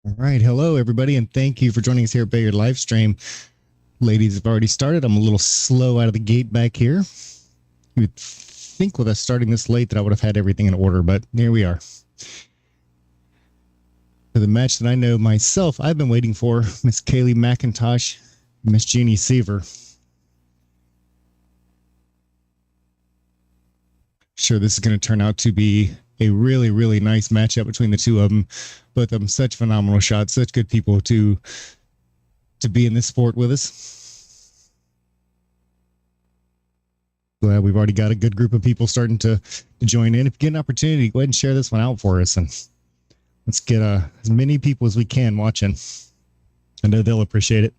All right. Hello, everybody, and thank you for joining us here at Billiard live stream. Ladies have already started. I'm a little slow out of the gate back here. You would think with us starting this late that I would have had everything in order, but here we are. For the match that I know myself, I've been waiting for, Miss Kaylee McIntosh, Miss Jeannie Seaver. Sure, this is going to turn out to be a really, really nice matchup between the two of them. Both of them such phenomenal shots, such good people to be in this sport with us. Glad we've already got a good group of people starting to join in. If you get an opportunity, go ahead and share this one out for us, and let's get as many people as we can watching. I know they'll appreciate it.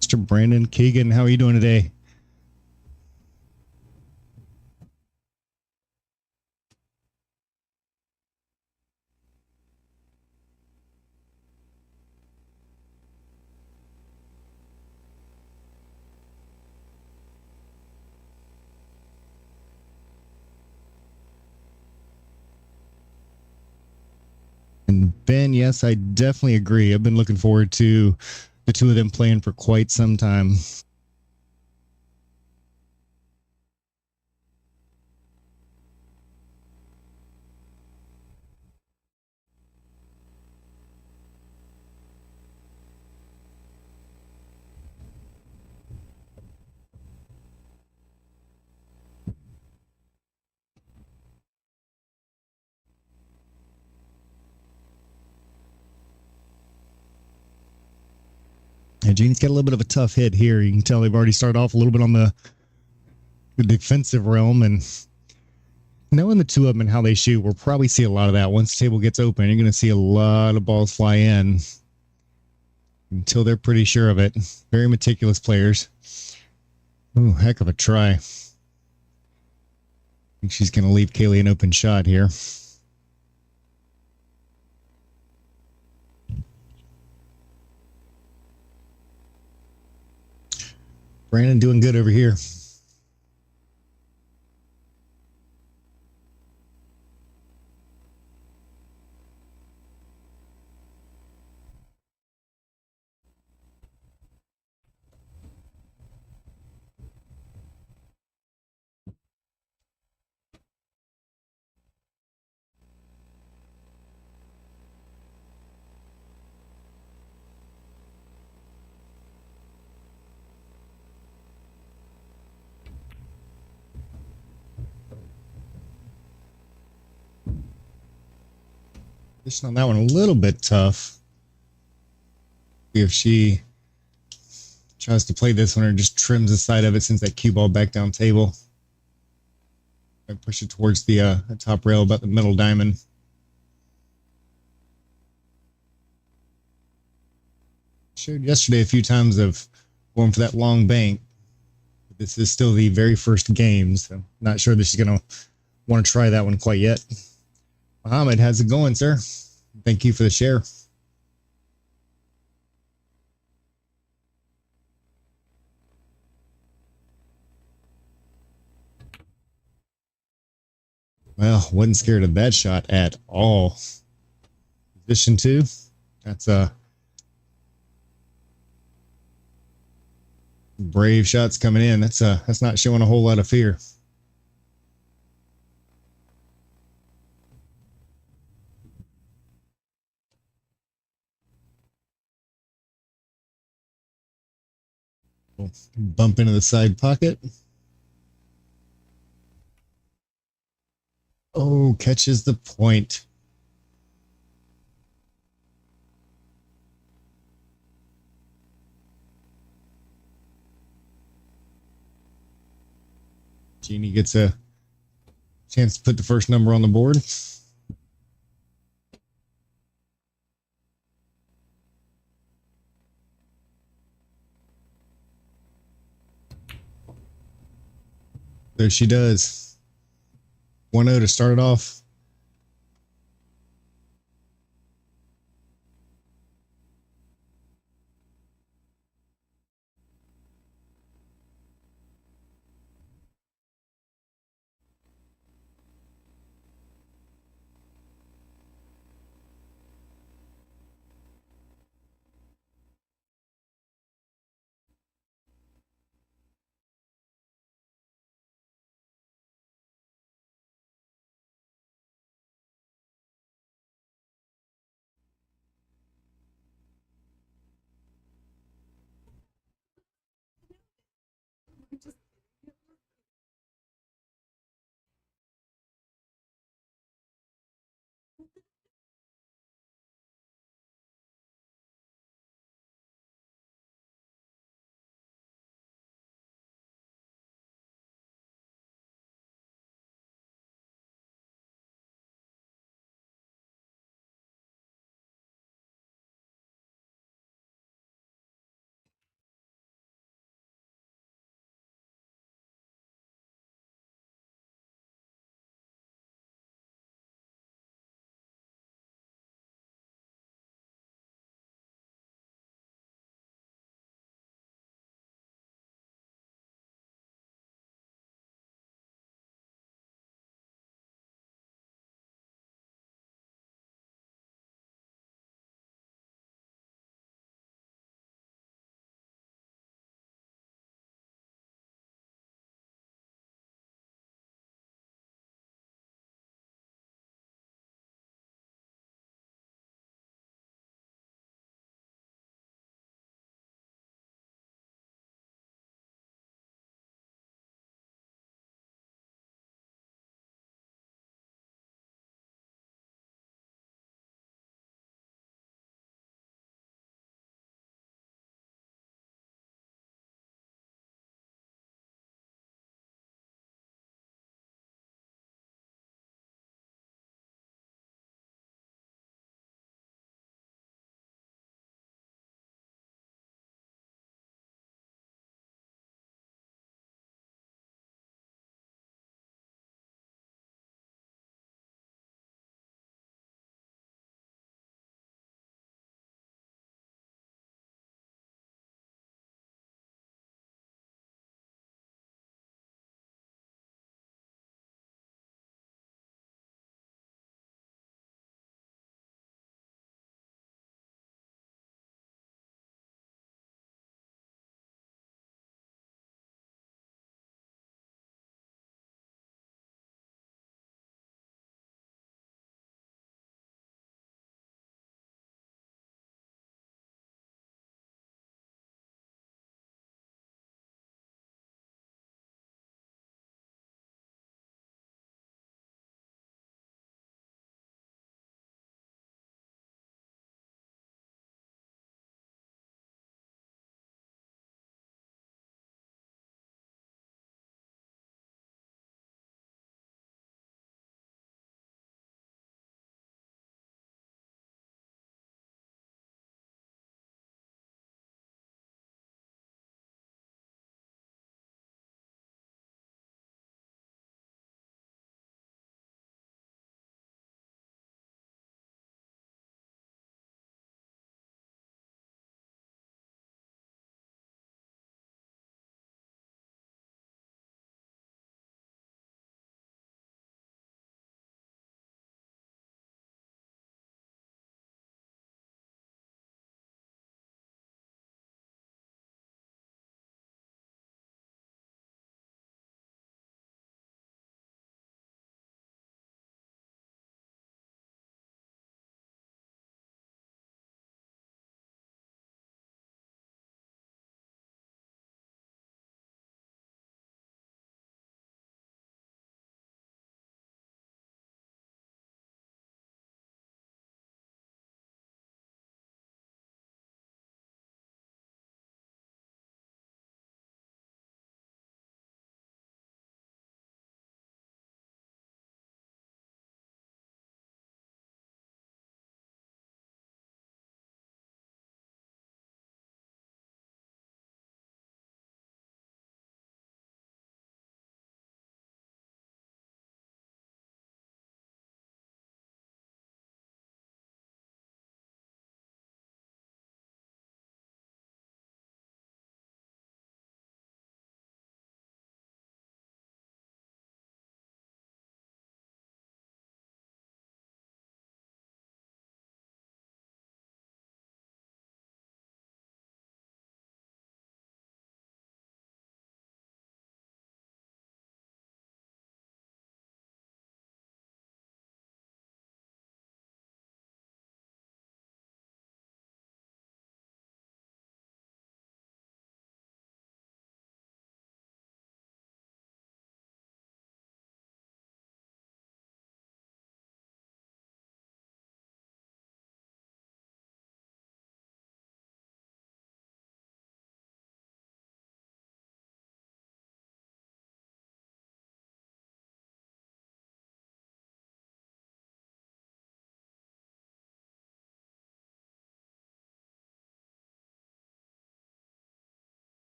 Mr. Brandon Keegan, how are you doing today? And Ben, yes, I definitely agree. I've been looking forward to the two of them playing for quite some time. And Gene's got a little bit of a tough hit here. You can tell they've already started off a little bit on the defensive realm, and knowing the two of them and how they shoot, we'll probably see a lot of that. Once the table gets open, you're going to see a lot of balls fly in until they're pretty sure of it. Very meticulous players. Ooh, heck of a try. I think she's going to leave Kaylee an open shot here. Brandon doing good over here. Position on that one a little bit tough. See if she tries to play this one or just trims the side of it since that cue ball back down table. I push it towards the top rail about the middle diamond. Showed yesterday a few times of going for that long bank. This is still the very first game, so not sure that she's going to want to try that one quite yet. Mohammed, how's it going, sir? Thank you for the share. Well, wasn't scared of that shot at all. Position 2. That's brave shots coming in. That's not showing a whole lot of fear. Bump into the side pocket. Oh, catches the point. Jeannie gets a chance to put the first number on the board. There she does. 1-0 to start it off.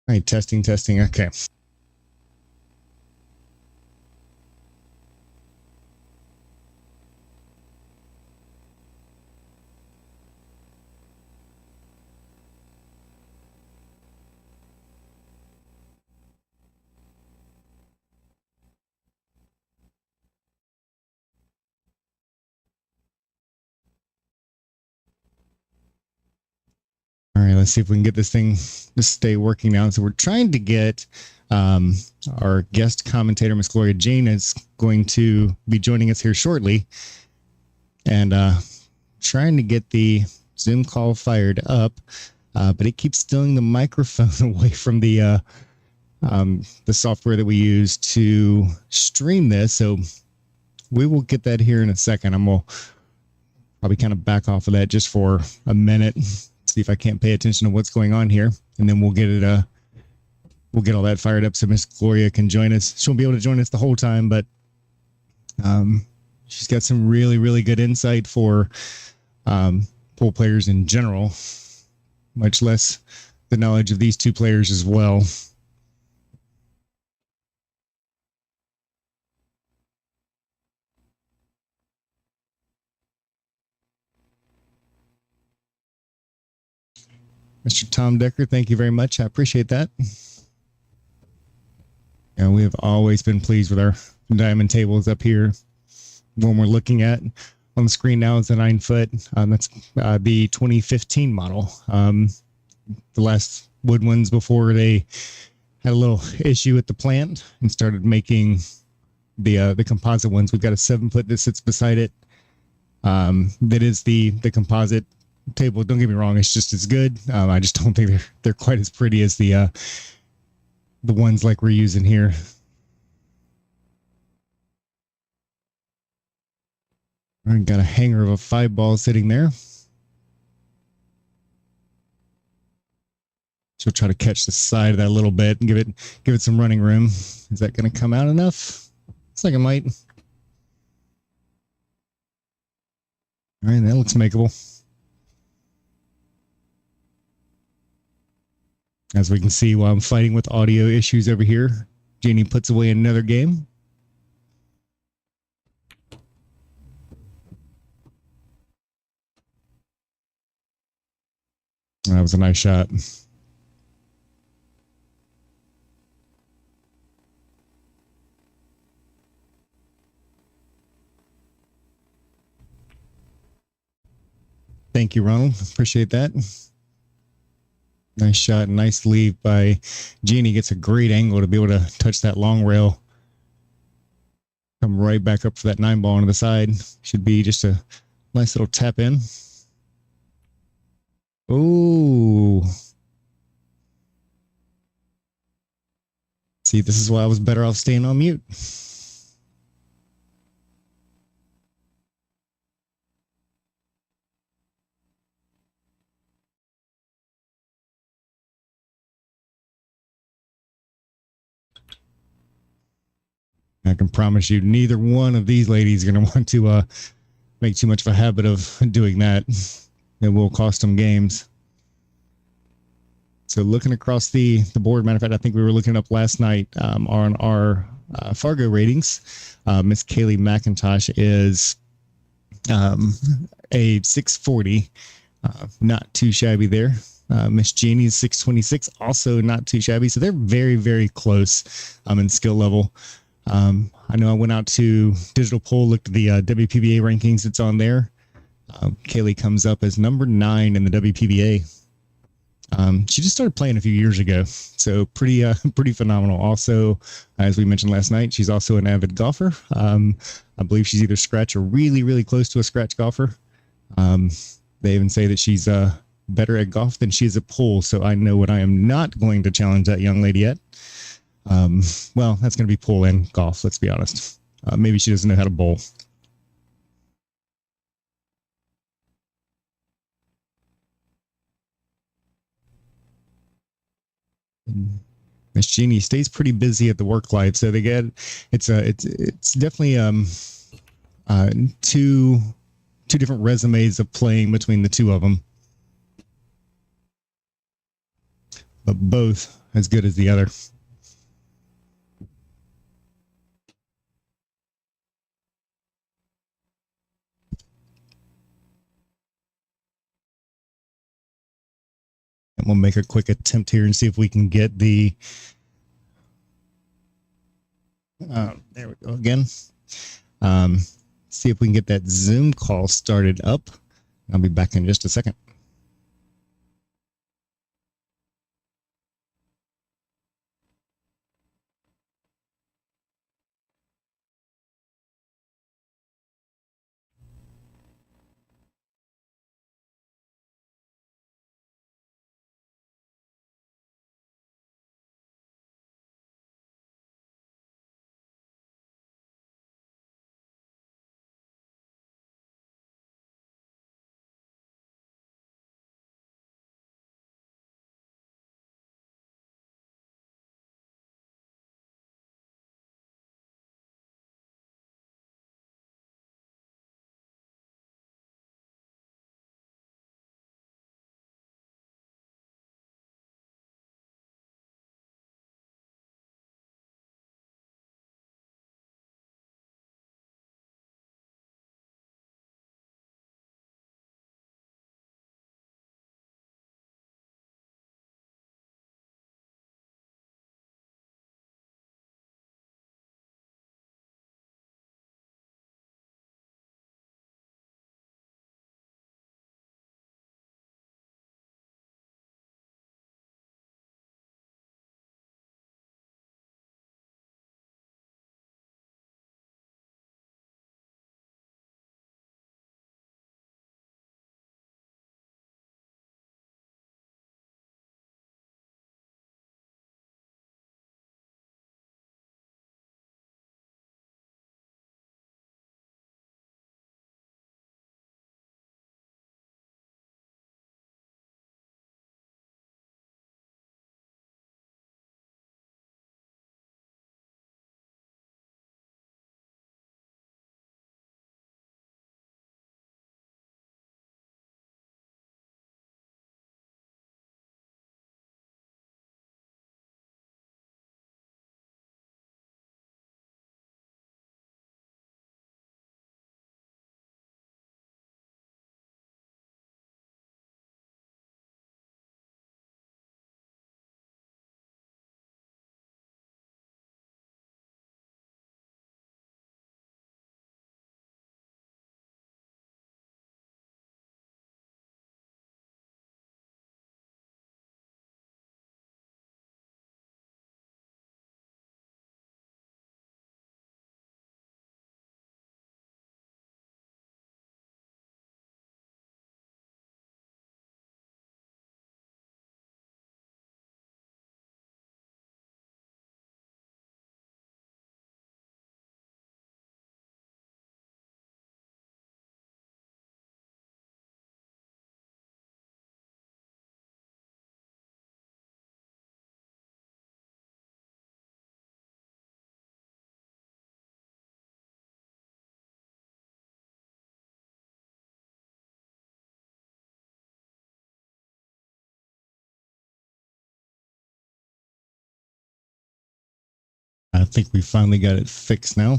All right, testing. Okay. All right, let's see if we can get this thing to stay working now. So we're trying to get our guest commentator, Miss Gloria Jane, is going to be joining us here shortly, and trying to get the Zoom call fired up, but it keeps stealing the microphone away from the software that we use to stream this. So we will get that here in a second. I'm going to probably kind of back off of that just for a minute. See if I can't pay attention to what's going on here, and then we'll get it. We'll get all that fired up so Miss Gloria can join us. She won't be able to join us the whole time, but she's got some really good insight for pool players in general, much less the knowledge of these two players as well. Mr. Tom Decker, thank you very much. I appreciate that. And we have always been pleased with our diamond tables up here. One we're looking at on the screen now is the 9 foot. That's the 2015 model. The last wood ones before they had a little issue with the plant and started making the composite ones. We've got a 7 foot that sits beside it. That is the composite table. Don't get me wrong, it's just as good. I just don't think they're quite as pretty as the ones like we're using here. All right, got a hanger of a 5 ball sitting there. She'll try to catch the side of that a little bit and give it some running room. Is that going to come out enough? Looks like it might. All right, that looks makeable. As we can see, while I'm fighting with audio issues over here, Jeannie puts away another game. That was a nice shot. Thank you, Ronald. Appreciate that. Nice shot. Nice leave by Jeannie. Gets a great angle to be able to touch that long rail. Come right back up for that 9 ball on the side. Should be just a nice little tap in. Ooh. See, this is why I was better off staying on mute. I can promise you, neither one of these ladies are going to want to make too much of a habit of doing that. It will cost them games. So looking across the board, matter of fact, I think we were looking up last night on our Fargo ratings. Miss Kaylee McIntosh is a 640, not too shabby there. Miss Jeannie is 626, also not too shabby. So they're very close in skill level. I know I went out to Digital Poll, looked at the WPBA rankings that's on there. Kaylee comes up as number 9 in the WPBA. She just started playing a few years ago, so pretty phenomenal. Also, as we mentioned last night, she's also an avid golfer. I believe she's either scratch or really close to a scratch golfer. They even say that she's better at golf than she is at pool, so I know what I am not going to challenge that young lady at. Well, that's going to be pool and golf, let's be honest. Maybe she doesn't know how to bowl. Miss Jeannie stays pretty busy at the work life, so they get it's definitely two different resumes of playing between the two of them, but both as good as the other. And we'll make a quick attempt here and see if we can get the. There we go again. See if we can get that Zoom call started up. I'll be back in just a second. I think we finally got it fixed now.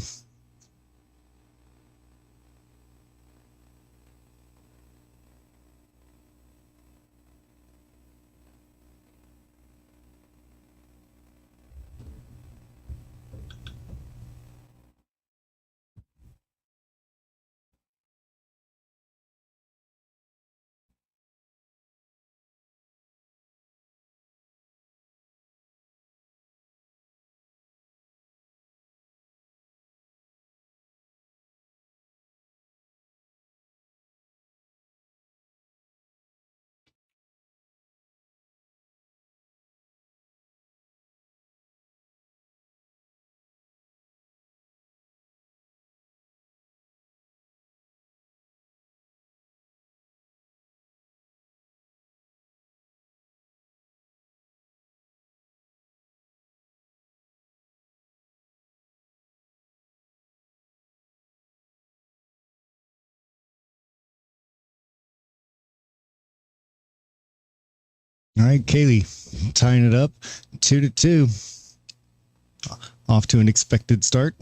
All right, Kaylee, tying it up 2-2. Off to an expected start.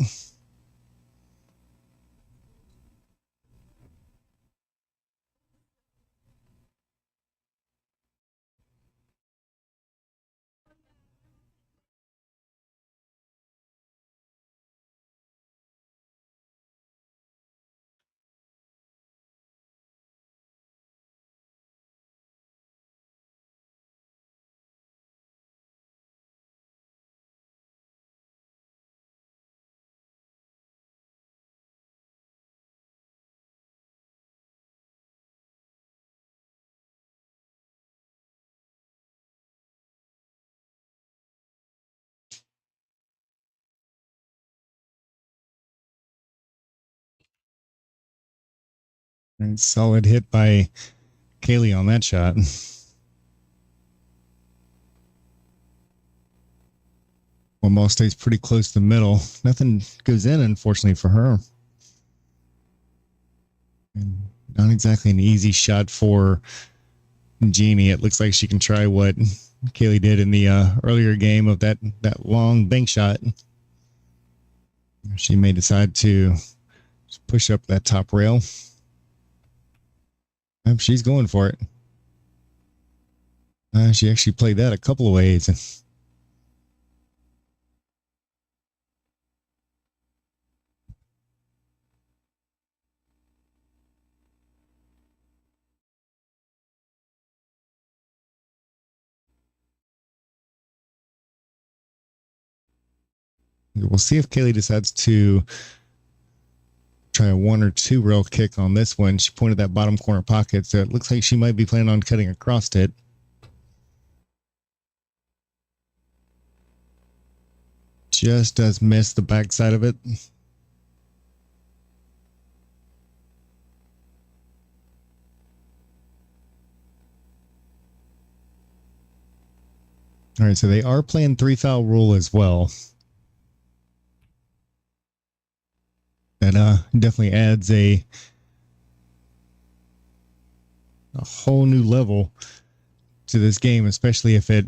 And solid hit by Kaylee on that shot. Well, ball stays pretty close to the middle. Nothing goes in, unfortunately, for her. And not exactly an easy shot for Jeannie. It looks like she can try what Kaylee did in the earlier game of that long bank shot. She may decide to push up that top rail. She's going for it. She actually played that a couple of ways. We'll see if Kaylee decides to try a 1 or 2 rail kick on this one. She pointed that bottom corner pocket, so it looks like she might be planning on cutting across it. Just does miss the backside of it. All right, so they are playing 3-foul rule as well. That definitely adds a whole new level to this game, especially if it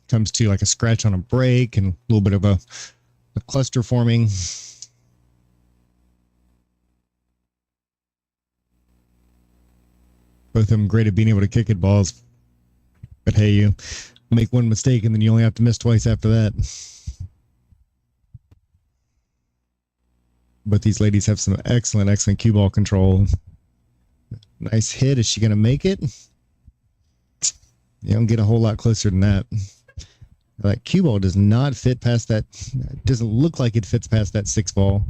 comes to like a scratch on a break and a little bit of a cluster forming. Both of them great at being able to kick at balls. But hey, you make one mistake and then you only have to miss twice after that. But these ladies have some excellent cue ball control. Nice hit. Is she going to make it? You don't get a whole lot closer than that. That cue ball does not fit past that. It doesn't look like it fits past that 6 ball.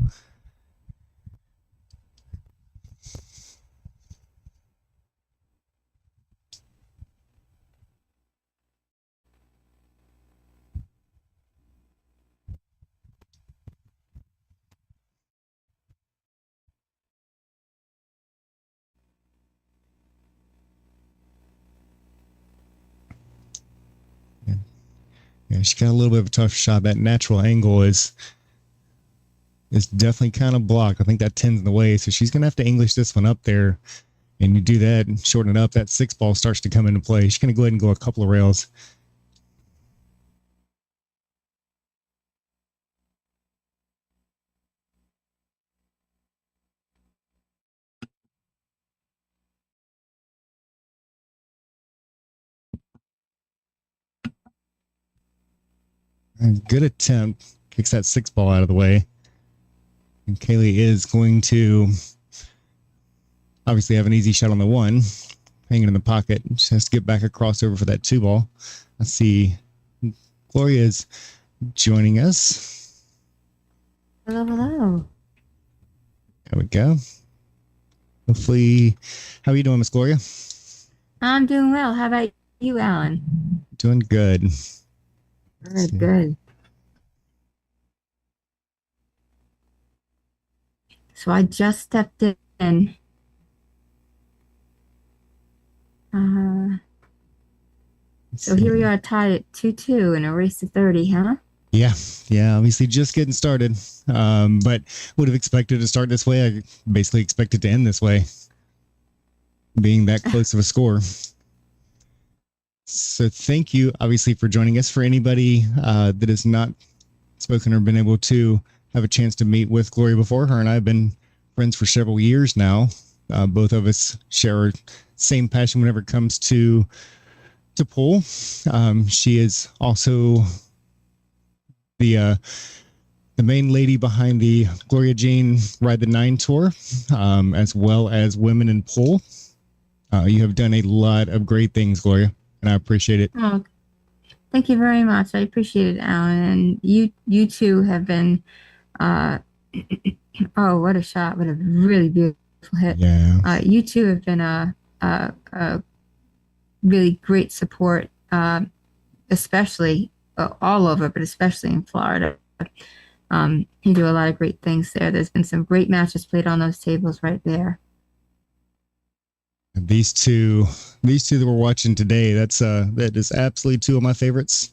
Yeah, she got a little bit of a tough shot. That natural angle is definitely kind of blocked. I think that 10's in the way, so she's going to have to English this one up there. And you do that and shorten it up, that 6 ball starts to come into play. She's going to go ahead and go a couple of rails. Good attempt. Kicks that 6 ball out of the way. And Kaylee is going to obviously have an easy shot on the 1. Hanging in the pocket. Just has to get back across over for that 2 ball. Let's see. Gloria is joining us. Hello, hello. There we go. Hopefully, how are you doing, Miss Gloria? I'm doing well. How about you, Alan? Doing good. Good. So I just stepped in. So here we are tied at 2-2 in a race to 30, huh? Yeah, obviously just getting started. But would have expected to start this way. I basically expected to end this way, being that close of a score. So thank you, obviously, for joining us. For anybody that has not spoken or been able to have a chance to meet with Gloria before, her and I have been friends for several years now. Both of us share our same passion whenever it comes to pool. She is also the main lady behind the Gloria Jean Ride the Nine tour, as well as Women in Pool. You have done a lot of great things, Gloria, and I appreciate it. Oh, thank you very much. I appreciate it, Alan. And you two have been, oh, what a shot. What a really beautiful hit. Yeah. You two have been a really great support, especially all over, but especially in Florida. You do a lot of great things there. There's been some great matches played on those tables right there. These two that we're watching today, that is absolutely two of my favorites.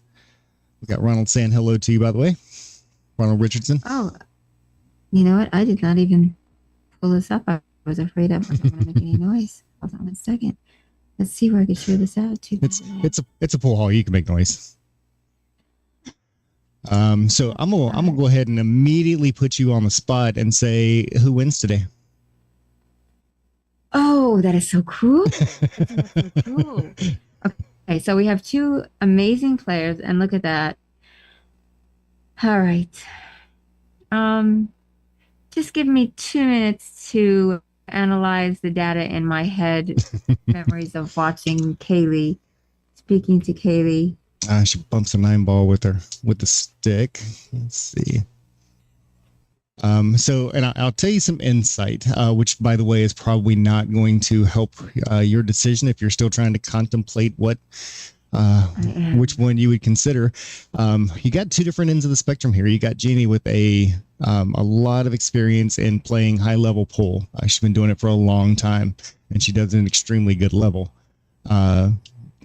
We got Ronald saying hello to you, by the way. Ronald Richardson. Oh, you know what? I did not even pull this up. I was afraid I wasn't going to make any noise. Hold on 1 second. Let's see where I can share this out to. It's a pool hall. You can make noise. So I'm gonna go ahead and immediately put you on the spot and say who wins today. Oh, that is so cool. That's so cool. Okay, so we have two amazing players, and look at that. All right. Just give me 2 minutes to analyze the data in my head. Memories of watching Kaylee, speaking to Kaylee. She bumps a 9-ball with the stick. Let's see. And I'll tell you some insight, which, by the way, is probably not going to help your decision if you're still trying to contemplate which one you would consider. You got two different ends of the spectrum here. You got Jeannie with a lot of experience in playing high-level pool. She's been doing it for a long time, and she does it at an extremely good level.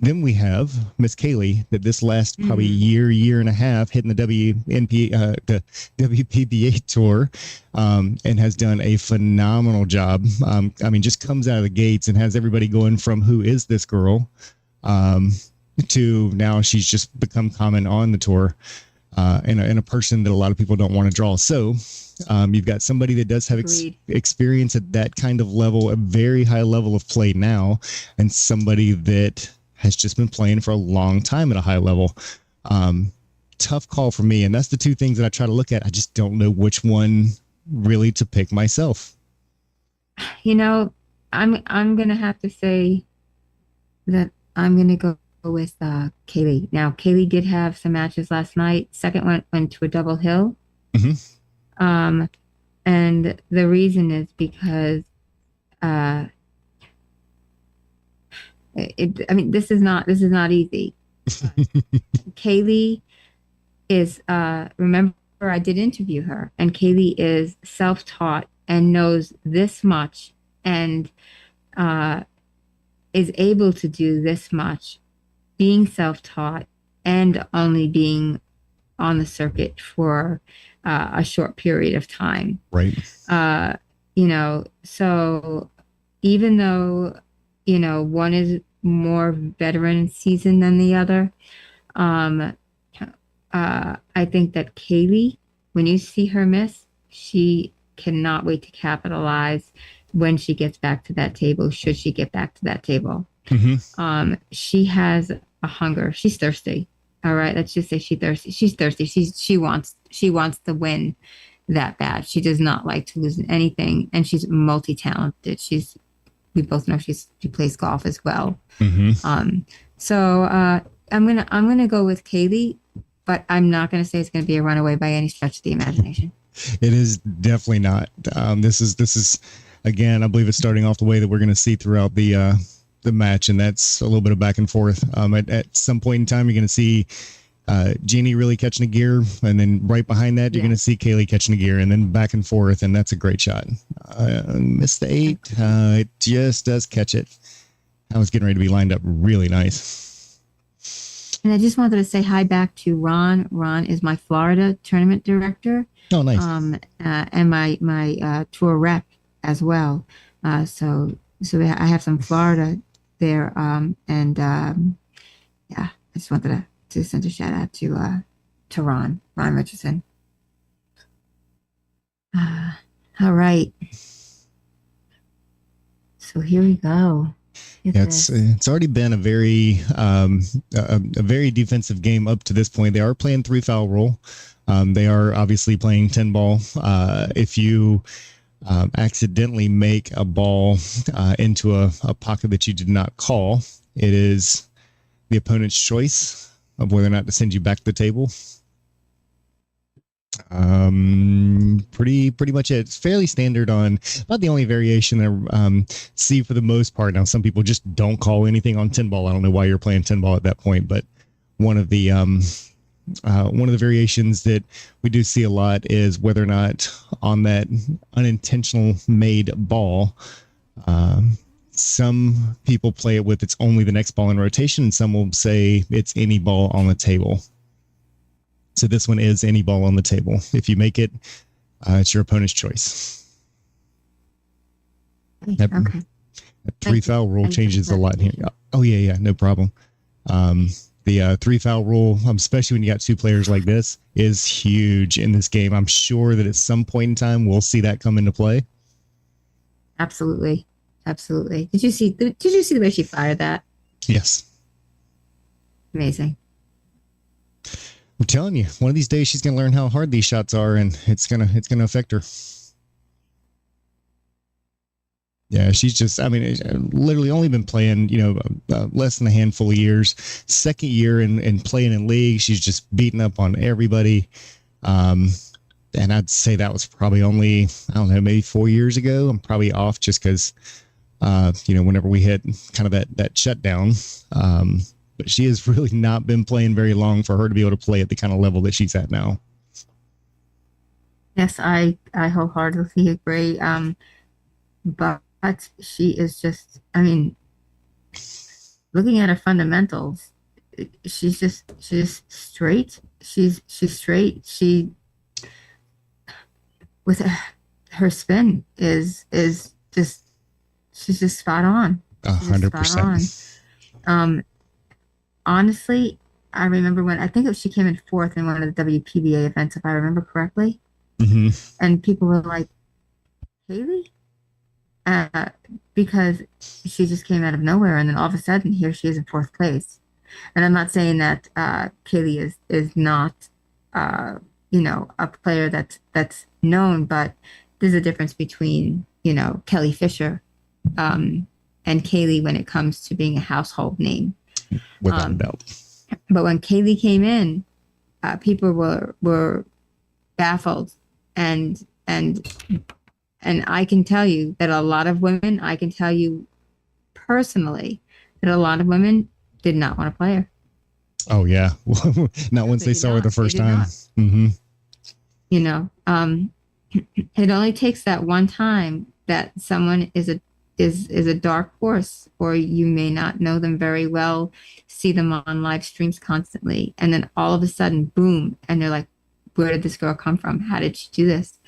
Then we have Miss Kaylee that this last probably year and a half hitting the the WPBA tour, and has done a phenomenal job. I mean, just comes out of the gates and has everybody going from who is this girl, to now she's just become common on the tour, and a person that a lot of people don't want to draw. So you've got somebody that does have experience at that kind of level, a very high level of play now, and somebody that has just been playing for a long time at a high level. Tough call for me. And that's the two things that I try to look at. I just don't know which one really to pick myself. You know, I'm going to have to say that I'm going to go with Kaylee. Now, Kaylee did have some matches last night. Second went to a double hill. Mm-hmm. And the reason is because this is not easy. Kaylee is remember I did interview her, and Kaylee is self-taught and knows this much and is able to do this much, being self-taught and only being on the circuit for a short period of time. Right. So even though one is more veteran seasoned than the other, I think that Kaylee, when you see her miss, she cannot wait to capitalize when she gets back to that table, should she get back to that table. Mm-hmm. She has a hunger. She's thirsty. All right. Let's just say she's thirsty. She wants to win that bad. She does not like to lose anything. And she's multi-talented. We both know she plays golf as well. Mm-hmm. So I'm gonna go with Kaylee, but I'm not gonna say it's gonna be a runaway by any stretch of the imagination. It is definitely not. This is again, I believe it's starting off the way that we're gonna see throughout the match, and that's a little bit of back and forth. At some point in time, you're gonna see Jeannie really catching a gear, and then right behind that, you're going to see Kaylee catching a gear, and then back and forth, and that's a great shot. Missed the 8. It just does catch it. I was getting ready to be lined up really nice. And I just wanted to say hi back to Ron. Ron is my Florida tournament director. Oh, nice. And my tour rep as well. So I have some Florida there, and Yeah, I just wanted to send a shout out to Ron Richardson. Uh, all right, so here we go. Yeah, it's already been a very a very defensive game up to this point. They are playing 3-foul rule. They are obviously playing 10 ball. If you accidentally make a ball into a pocket that you did not call, it is the opponent's choice of whether or not to send you back to the table. Pretty much it. It's fairly standard on about the only variation I see for the most part. Now, some people just don't call anything on 10 ball. I don't know why you're playing 10 ball at that point, but one of the variations that we do see a lot is whether or not on that unintentional made ball, some people play it with it's only the next ball in rotation, and some will say it's any ball on the table. So this one is any ball on the table. If you make it, it's your opponent's choice. Okay. That 3-foul rule changes a lot here. Oh, yeah, no problem. The 3-foul rule, especially when you got two players like this, is huge in this game. I'm sure that at some point in time, we'll see that come into play. Absolutely. Did you see the way she fired that? Yes. Amazing. I'm telling you, one of these days she's going to learn how hard these shots are, and it's gonna affect her. Yeah, she's just, literally only been playing, less than a handful of years. Second year in playing in league, she's just beating up on everybody. And I'd say that was probably only, I don't know, maybe 4 years ago. I'm probably off just because, whenever we hit kind of that shutdown. But she has really not been playing very long for her to be able to play at the kind of level that she's at now. Yes, I wholeheartedly agree. But she is just, looking at her fundamentals, she's straight. She's straight. She, with her spin is just, she's just spot on. 100%. Honestly, I remember I think she came in fourth in one of the WPBA events, if I remember correctly. Mm-hmm. And people were like, Kaylee? Because she just came out of nowhere, and then all of a sudden, here she is in fourth place. And I'm not saying that Kaylee is not, a player that's known, but there's a difference between, Kelly Fisher and Kaylee when it comes to being a household name. Without a doubt. But when Kaylee came in, people were baffled, and I can tell you that a lot of women, I can tell you personally that a lot of women did not want to play her. Oh yeah, not once they saw her the first time. Mm-hmm. It only takes that one time that someone is a dark horse, or you may not know them very well, see them on live streams constantly, and then all of a sudden, boom, and they're like, where did this girl come from? How did she do this?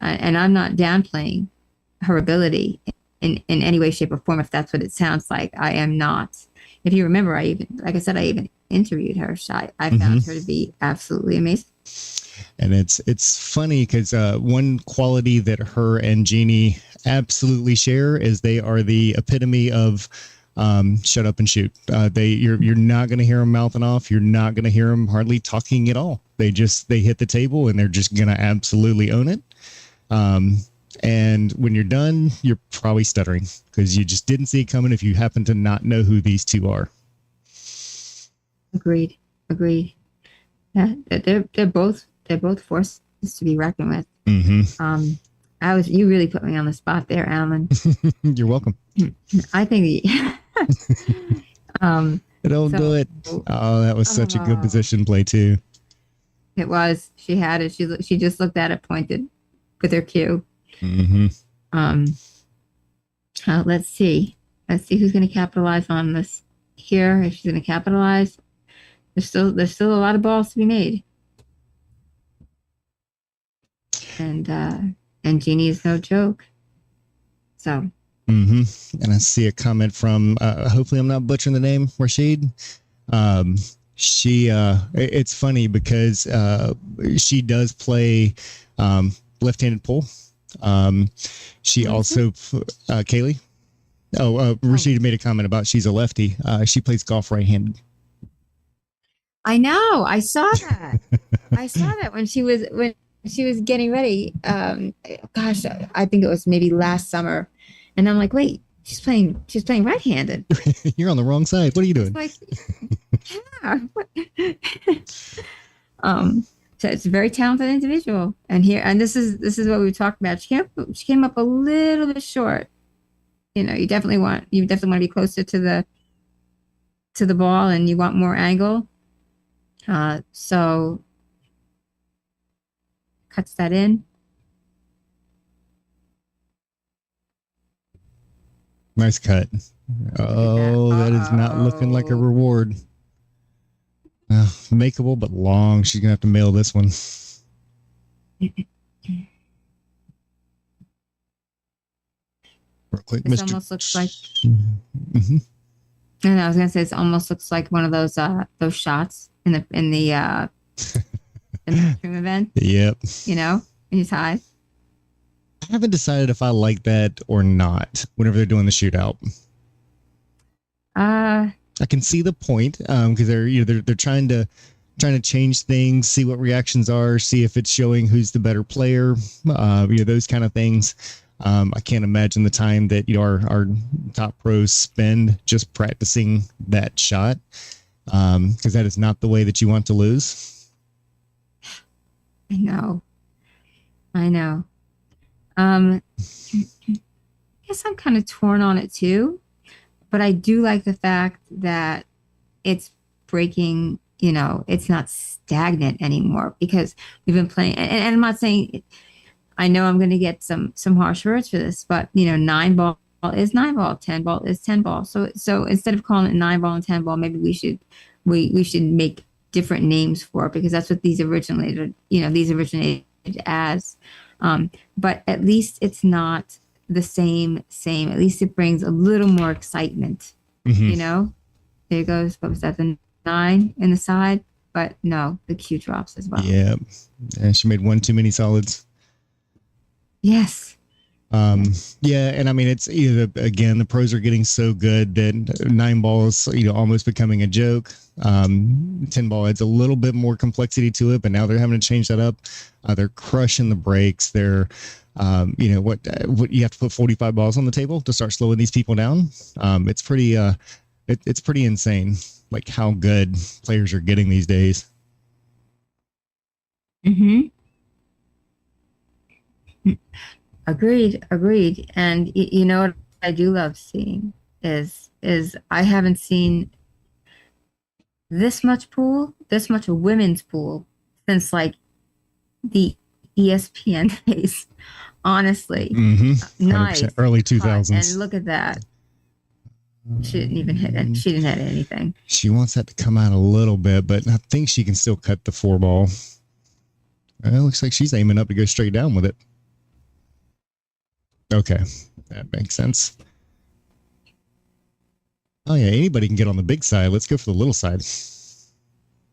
And I'm not downplaying her ability in any way, shape, or form, if that's what it sounds like. I am not. If you remember, I even interviewed her. I found her to be absolutely amazing. And it's funny because one quality that her and Jeannie absolutely share is they are the epitome of shut up and shoot. You're not going to hear them mouthing off. You're not going to hear them hardly talking at all. They hit the table and they're just going to absolutely own it. And when you're done, you're probably stuttering because you just didn't see it coming if you happen to not know who these two are. Agreed. Yeah, they're both forces to be reckoned with. Mm-hmm. You really put me on the spot there, Alan. You're welcome. I think It'll do it. Oh, that was such a good position play too. It was. She had it. She just looked at it, pointed with her cue. Mm-hmm. Let's see who's going to capitalize on this here. If she's going to capitalize, there's still a lot of balls to be made. And Jeannie is no joke. So. Mm-hmm. And I see a comment from, hopefully I'm not butchering the name, Rashid. Um, she it's funny because she does play left-handed pool. Um, she Who is also Kaylee. Oh, Rashida made a comment about she's a lefty. She plays golf right-handed. I know. I saw that. I saw that when she was getting ready. Gosh, I think it was maybe last summer, and I'm like, wait, she's playing right-handed. You're on the wrong side. What are you It's doing? like, yeah. um, so it's a very talented individual, and this is what we talked about. She came up a little bit short. You know, you definitely want to be closer to the ball, and you want more angle. So cuts that in. Nice cut. Oh, that is not looking like a reward. Makeable, but long. She's going to have to mail this one. Real quick, This Mr. almost looks like, Mhm. and I was gonna say, it almost looks like one of those shots in the in the stream event. Yep. You know, in his high. I haven't decided if I like that or not whenever they're doing the shootout. I can see the point because they're trying to change things, see what reactions are, see if it's showing who's the better player, those kind of things. I can't imagine the time that our top pros spend just practicing that shot because that is not the way that you want to lose. I know. I guess I'm kind of torn on it too, but I do like the fact that it's breaking. You know, it's not stagnant anymore because we've been playing. And I'm not saying. I know I'm going to get some harsh words for this, but 9-ball is 9-ball, 10-ball is 10-ball. So instead of calling it 9-ball and 10-ball, maybe we should make different names for it because that's what these originated as. But at least it's not the same. At least it brings a little more excitement. Mm-hmm. There goes. What was that? The 9 in the side, but no, the cue drops as well. Yeah, and she made one too many solids. Yes. Yeah, and I mean it's the pros are getting so good that 9-ball is almost becoming a joke. 10-ball adds a little bit more complexity to it, but now they're having to change that up. They're crushing the breaks. They're what you have to put 45 balls on the table to start slowing these people down. It's pretty it's pretty insane like how good players are getting these days. Mm-hmm. Agreed. And you know what I do love seeing is I haven't seen this much women's pool since like the ESPN days. Honestly, nice, early 2000s. And look at that. She didn't even hit it. She didn't hit anything. She wants that to come out a little bit, but I think she can still cut the 4-ball. It looks like she's aiming up to go straight down with it. Okay, that makes sense. Oh yeah, anybody can get on the big side. Let's go for the little side.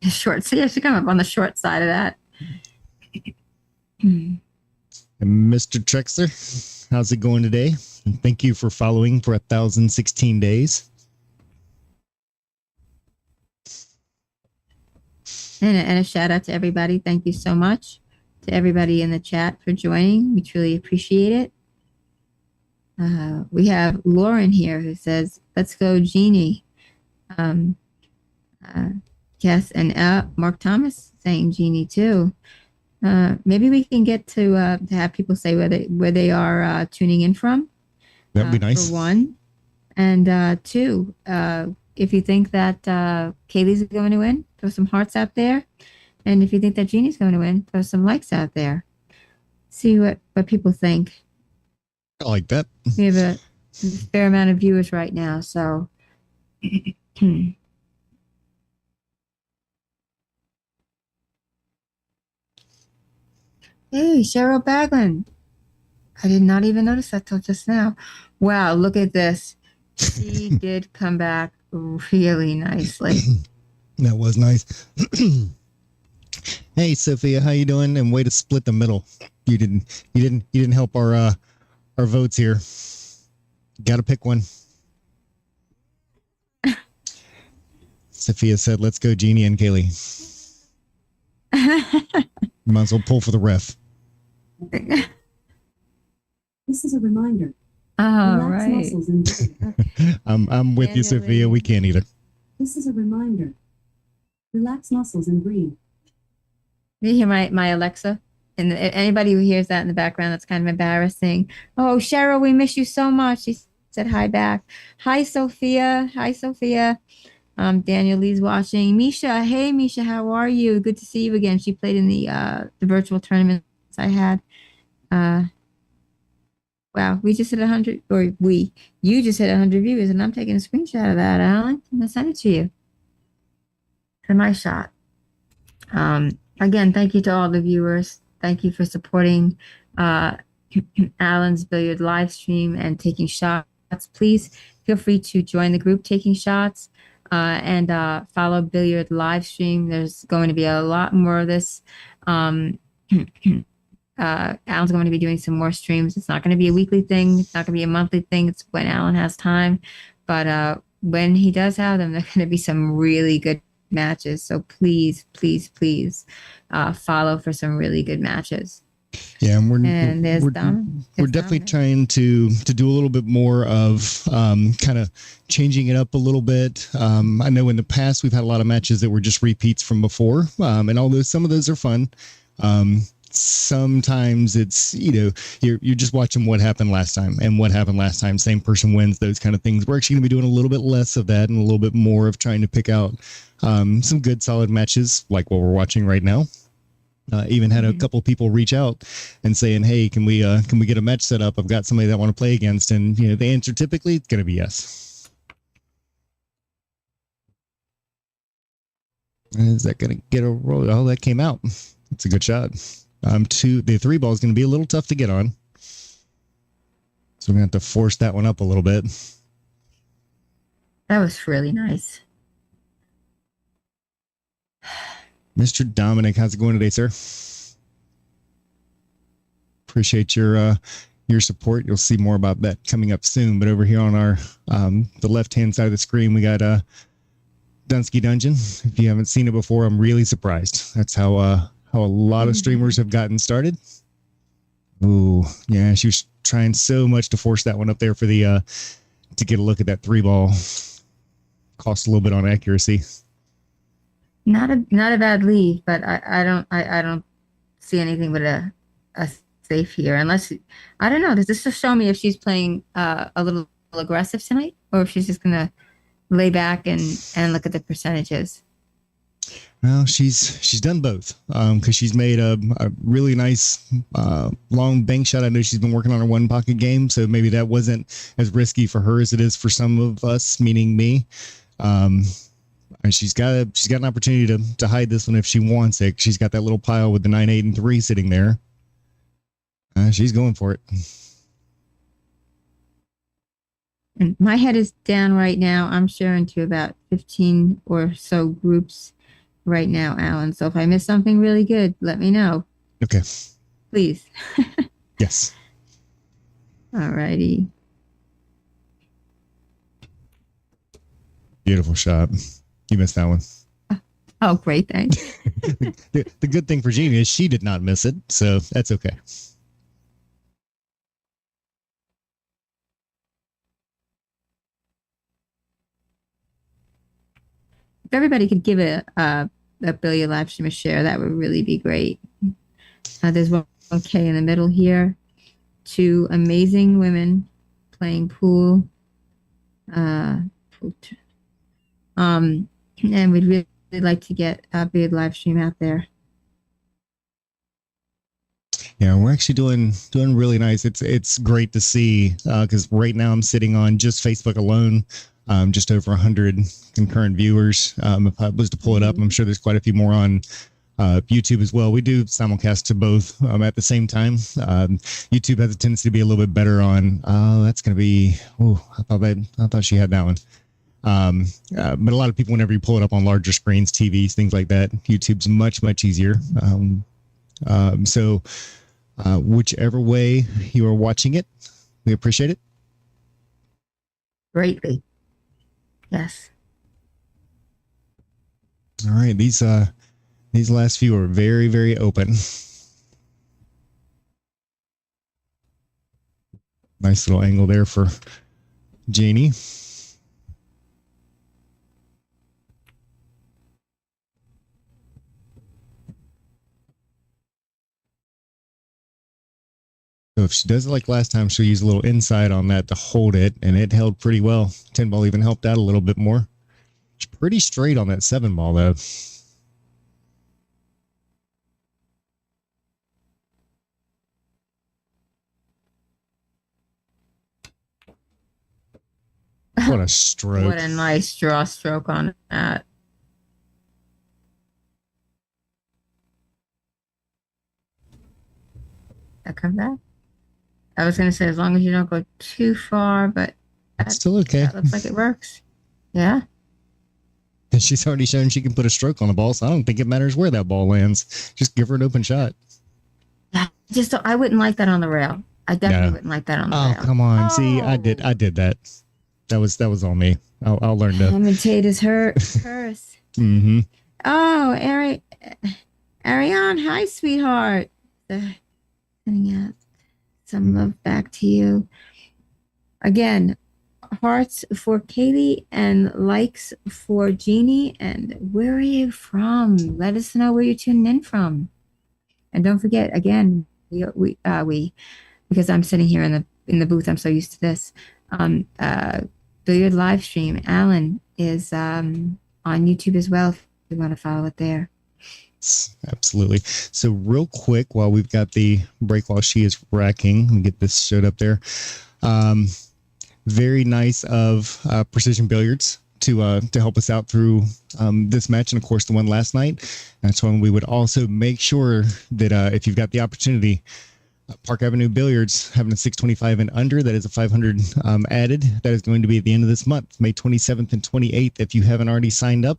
Short. So yeah, she come up on the short side of that. And Mr. Trexler, how's it going today? And thank you for following for 1,016 days. And a shout out to everybody. Thank you so much to everybody in the chat for joining. We truly appreciate it. We have Lauren here who says, "Let's go, Jeannie." Yes, and Mark Thomas saying Jeannie too. Maybe we can get to have people say where they are tuning in from. That'd be nice. For one, and two, if you think that Kaylee's going to win, throw some hearts out there, and if you think that Jeannie's going to win, throw some likes out there. See what people think. I like that. We have a fair amount of viewers right now, so. Hey, Cheryl Baglin. I did not even notice that till just now. Wow, look at this. She did come back really nicely. That was nice. Hey, Sophia, how you doing? And way to split the middle. You didn't help our votes here. Got to pick one. Sophia said, "Let's go, Jeannie and Kaylee." Might as well pull for the ref. This is a reminder. All Relax right. muscles and I'm with you, Sophia. We can't either. This is a reminder. Relax muscles and breathe. You hear my Alexa? And anybody who hears that in the background, that's kind of embarrassing. Oh, Cheryl, we miss you so much. She said hi back. Hi, Sophia. Hi, Sophia. Daniel Lee's watching. Misha, hey, Misha, how are you? Good to see you again. She played in the virtual tournaments I had. Wow, we just hit 100, you just hit 100 viewers, and I'm taking a screenshot of that, Alan. I'm gonna send it to you. It's a nice shot. Again, thank you to all the viewers. Thank you for supporting Alan's Billiard live stream and taking shots. Please feel free to join the group Taking Shots and follow Billiard live stream. There's going to be a lot more of this. Alan's going to be doing some more streams. It's not going to be a weekly thing. It's not going to be a monthly thing. It's when Alan has time. But when he does have them, there are going to be some really good matches. So please, please, please follow for some really good matches. Yeah, and we're definitely trying to do a little bit more of kind of changing it up a little bit. I know in the past we've had a lot of matches that were just repeats from before, and although some of those are fun, sometimes it's, you're just watching what happened last time, and what happened last time, same person wins, those kind of things. We're actually going to be doing a little bit less of that and a little bit more of trying to pick out some good solid matches like what we're watching right now. Even had a couple of people reach out and saying, "Hey, can we get a match set up? I've got somebody that I want to play against." And the answer typically it's going to be yes. Is that going to get a roll? Oh, that came out. It's a good shot. The 3 ball is going to be a little tough to get on, so we're going to have to force that one up a little bit. That was really nice. Mr. Dominic, how's it going today, sir? Appreciate your support. You'll see more about that coming up soon. But over here on our the left-hand side of the screen, we got Dunnski Dungeon. If you haven't seen it before, I'm really surprised. That's how a lot of streamers have gotten started. Ooh, yeah, she was trying so much to force that one up there for the to get a look at that 3 ball. Cost a little bit on accuracy. Not a bad lead, but I don't see anything but a safe here, unless I don't know. Does this just show me if she's playing a little aggressive tonight, or if she's just gonna lay back and look at the percentages? Well, she's done both because she's made a really nice long bank shot. I know she's been working on her 1 pocket game, so maybe that wasn't as risky for her as it is for some of us, meaning me. And she's got an opportunity to hide this one if she wants it. She's got that little pile with the 9, 8, and 3 sitting there. She's going for it. And my head is down right now. I'm sharing to about 15 or so groups right now, Alan. So if I miss something really good, let me know. Okay. Please. Yes. All righty. Beautiful shot. You missed that one. Oh, great. Thanks. The good thing for Jeannie is she did not miss it, so that's okay. If everybody could give a Billiard live stream a share, that would really be great. There's one K in the middle here. 2 amazing women playing pool. And we'd really like to get a Billiard live stream out there. Yeah, we're actually doing really nice. It's great to see because right now I'm sitting on just Facebook alone, just over 100 concurrent viewers. If I was to pull it up, I'm sure there's quite a few more on YouTube as well. We do simulcast to both at the same time. YouTube has a tendency to be a little bit better on. That's going to be. Oh, I thought she had that one. But a lot of people, whenever you pull it up on larger screens, TVs, things like that, YouTube's much, much easier. So whichever way you are watching it, we appreciate it. Greatly. Yes. All right. These last few are very, very open. Nice little angle there for Jeannie. So if she does it like last time, she'll use a little inside on that to hold it, and it held pretty well. 10 ball even helped out a little bit more. It's pretty straight on that 7 ball, though. What a stroke. What a nice draw stroke on that. That come back? I was going to say, as long as you don't go too far, but It's still okay. that looks like it works. Yeah. And she's already shown she can put a stroke on the ball, so I don't think it matters where that ball lands. Just give her an open shot. Yeah. I wouldn't like that on the rail. I definitely wouldn't like that on the rail. Oh, come on. See, I did that. That was all me. I'll learn to imitate is hers. Mm-hmm. Oh, Ariane, hi, sweetheart. Sending out some love back to you. Again, hearts for Kaylee and likes for Jeannie. And where are you from? Let us know where you're tuning in from. And don't forget, again, we because I'm sitting here in the booth, I'm so used to this. Billiard live stream. Alan is on YouTube as well if you want to follow it there. Absolutely. So real quick, while we've got the break while she is racking, let me get this showed up there. Very nice of Precision Billiards to help us out through this match, and of course the one last night. That's when we would also make sure that if you've got the opportunity, Park Avenue Billiards having a 625 and under, that is a 500 added. That is going to be at the end of this month, May 27th and 28th. If you haven't already signed up,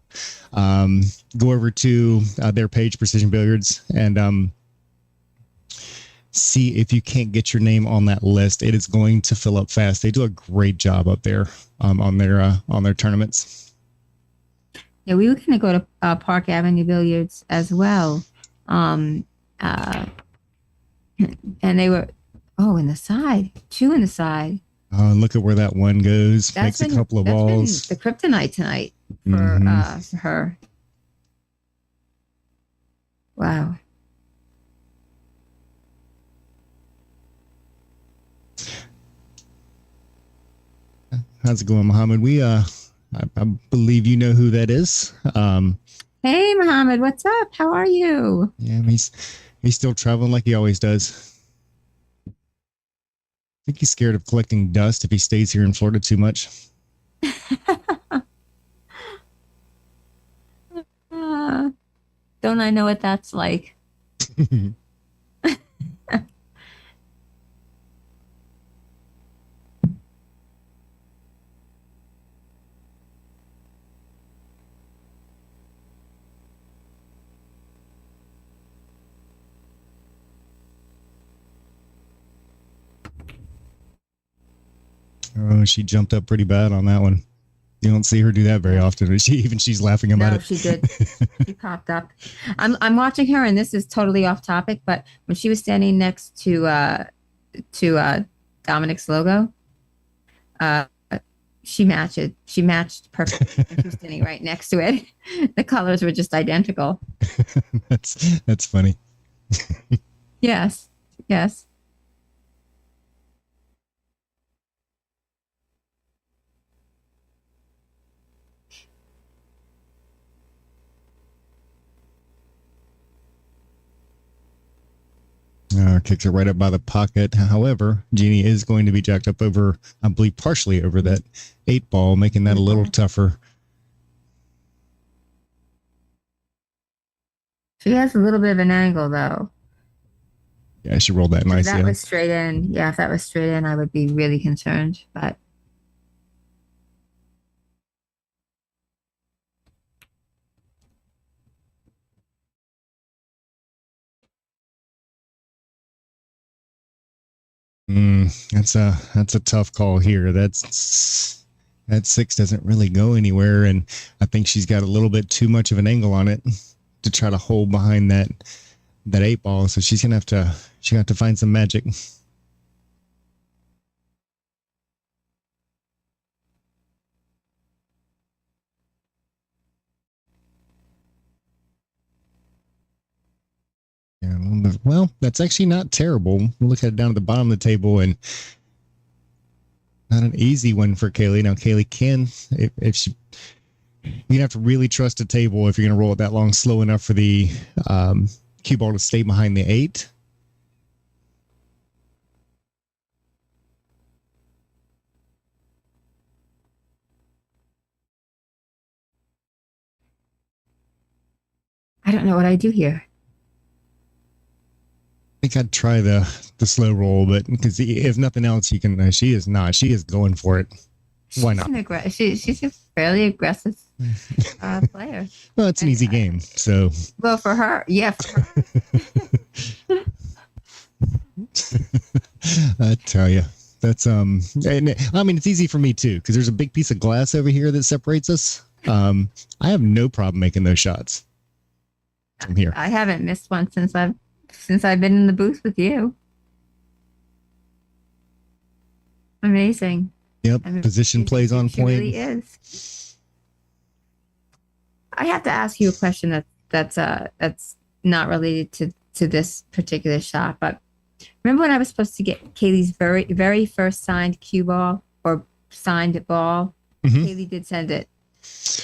go over to their page, Precision Billiards, and see if you can't get your name on that list. It is going to fill up fast. They do a great job up there on their tournaments. Yeah, we were going to go to Park Avenue Billiards as well. And they were, in the side, 2 in the side. Oh, and look at where that one goes. Makes a couple of balls. The kryptonite tonight for her. Wow. How's it going, Mohammed? We I believe you know who that is. Hey, Mohammed, what's up? How are you? Yeah, he's still traveling like he always does. I think he's scared of collecting dust if he stays here in Florida too much. Don't I know what that's like? Oh, she jumped up pretty bad on that one. You don't see her do that very often. She's laughing about it. No, she did. She popped up. I'm watching her, and this is totally off topic, but when she was standing next to Dominic's logo, she matched perfectly. She was standing right next to it. The colors were just identical. That's funny. Yes. Kicks it right up by the pocket. However, Jeannie is going to be jacked up over, I believe, partially over that 8 ball, making that a little tougher. She has a little bit of an angle, though. Yeah, she rolled that nicely. If that was straight in, if that was straight in, I would be really concerned. But That's a tough call here. That 6 doesn't really go anywhere, and I think she's got a little bit too much of an angle on it to try to hold behind that 8 ball. So she's gonna have to find some magic. Yeah, well, that's actually not terrible. We'll look at it down at the bottom of the table, and not an easy one for Kaylee. Now, Kaylee can, if she, you have to really trust a table if you're going to roll it that long, slow enough for the cue ball to stay behind the 8. I don't know what I do here. I think I'd try the slow roll, but because if nothing else, you can. She is going for it. Why not? She's a fairly aggressive player. Well, it's an easy game, so. Well, for her, yeah. For her. I tell you, that's and I mean it's easy for me too because there's a big piece of glass over here that separates us. I have no problem making those shots from here. I haven't missed one since I've been in the booth with you. Amazing. Yep, I mean, position plays on point. It really is. I have to ask you a question that's not related to this particular shot, but remember when I was supposed to get Kaylee's very first signed cue ball or signed ball? Mm-hmm. Kaylee did send it.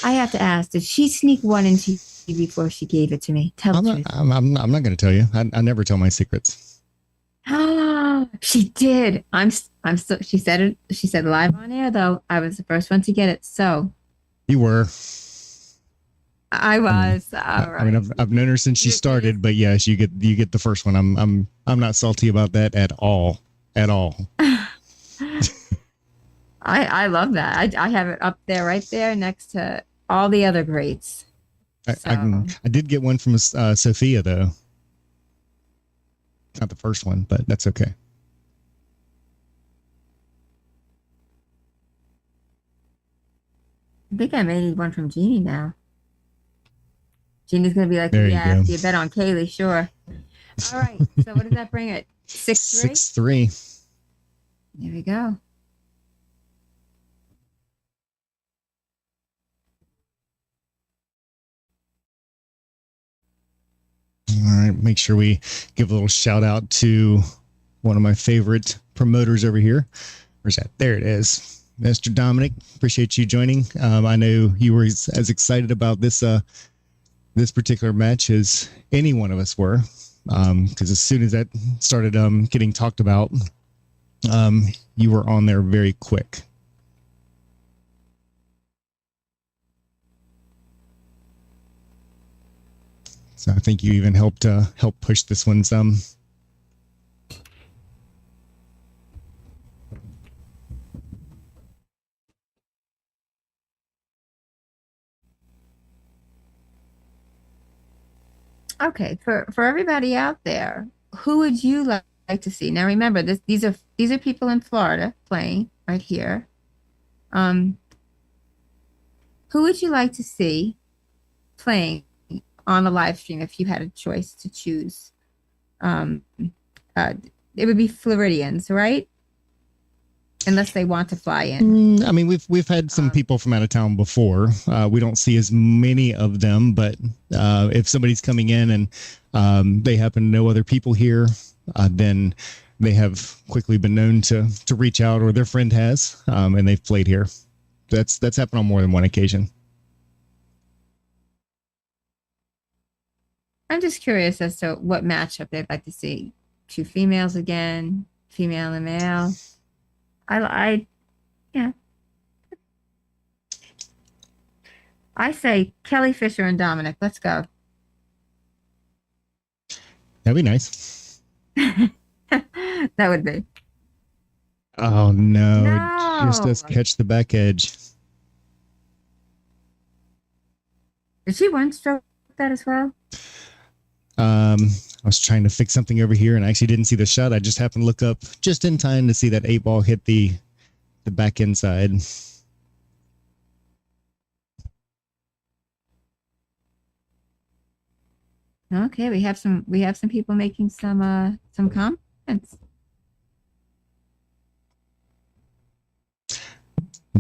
I have to ask, did she sneak one into you before she gave it to me? I'm not going to tell you. I never tell my secrets. She did. I'm so. She said it. She said live on air though. I was the first one to get it. So you were. I was. I mean, I've known her since she started, but yes, you get the first one. I'm not salty about that at all. At all. I love that. I have it up there, right there, next to all the other greats. I did get one from Sophia though. Not the first one, but that's okay. I think I may need one from Jeannie now. Jeannie's gonna be like, yeah, you bet on Kaylee, sure. All right. So what does that bring it? 6-3? 6-3. There we go. All right, make sure we give a little shout out to one of my favorite promoters over here. Where's that? There it is. Mr. Dominic, appreciate you joining. I know you were as excited about this particular match as any one of us were, because as soon as that started getting talked about, you were on there very quick. So I think you even helped push this one some. Okay, for everybody out there, who would you like to see? Now remember, these are people in Florida playing right here. Who would you like to see playing on the live stream if you had a choice to choose? It would be Floridians, right? Unless they want to fly in. I mean, we've had some people from out of town before. We don't see as many of them, but if somebody's coming in and they happen to know other people here, then they have quickly been known to reach out, or their friend has, and they've played here. That's happened on more than one occasion. I'm just curious as to what matchup they'd like to see. 2 females again, female and male. Yeah. I say Kelly Fisher and Dominic. Let's go. That'd be nice. That would be. Oh no. Just does catch the back edge. Did she one stroke that as well? I was trying to fix something over here and I actually didn't see the shot. I just happened to look up just in time to see that 8-ball hit the back inside. Okay, we have some people making some comments.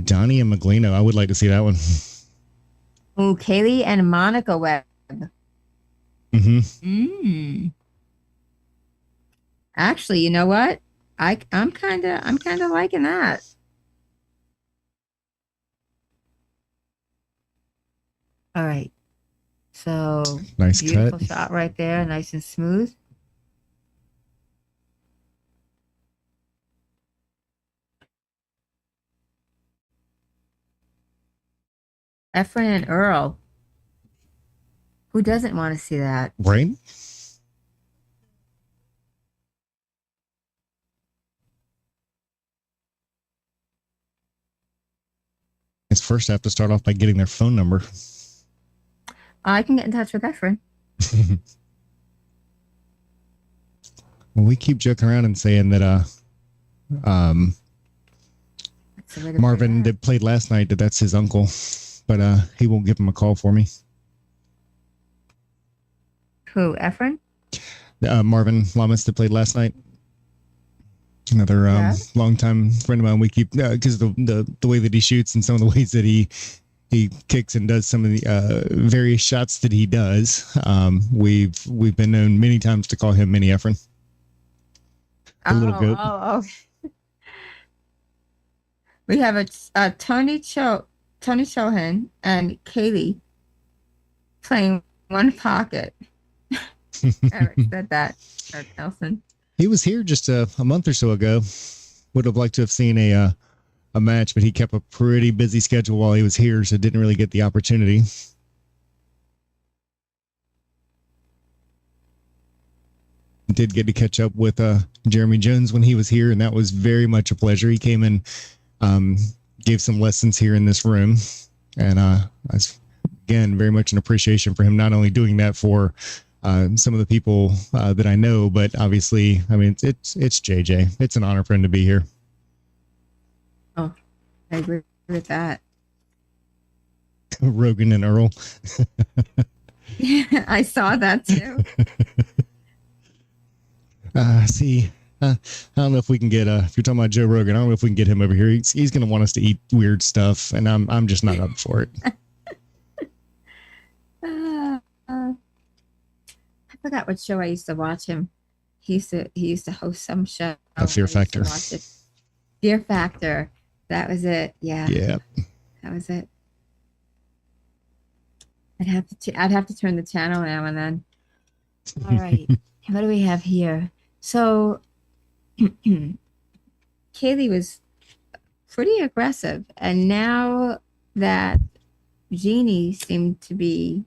Donnie and Maglino, I would like to see that one. Oh, Kaylee and Monica Webb. Actually, you know what? I'm kind of liking that. All right. So Nice beautiful cut. shot right there, nice and smooth. Efren and Earl. Who doesn't want to see that? Right? It's first I have to start off by getting their phone number. I can get in touch with Efren. Well, we keep joking around and saying that Marvin that played last night, that's his uncle, but he won't give him a call for me. Who, Efren? Marvin Lamas that played last night. Another longtime friend of mine. We keep because the way that he shoots and some of the ways that he kicks and does some of the various shots that he does. We've been known many times to call him Mini Efren. Little goat. We have a Tony Chohan and Kaylee playing one pocket. Eric said that. Eric Nelson. He was here just a month or so ago. Would have liked to have seen a match, but he kept a pretty busy schedule while he was here, so didn't really get the opportunity. Did get to catch up with Jeremy Jones when he was here, and that was very much a pleasure. He came and gave some lessons here in this room, and again, very much an appreciation for him not only doing that for some of the people that I know, but obviously, I mean, it's JJ. It's an honor for him to be here. Oh, I agree with that. Rogan and Earl. Yeah, I saw that too. See, I don't know if we can get if you're talking about Joe Rogan, I don't know if we can get him over here. He's going to want us to eat weird stuff, and I'm just not up for it. I forgot what show I used to watch him. He used to host some show. Fear Factor. Fear Factor. That was it. Yeah. Yeah. That was it. I'd have to turn the channel now and then. All right. What do we have here? So Kaylee was pretty aggressive, and now that Jeannie seemed to be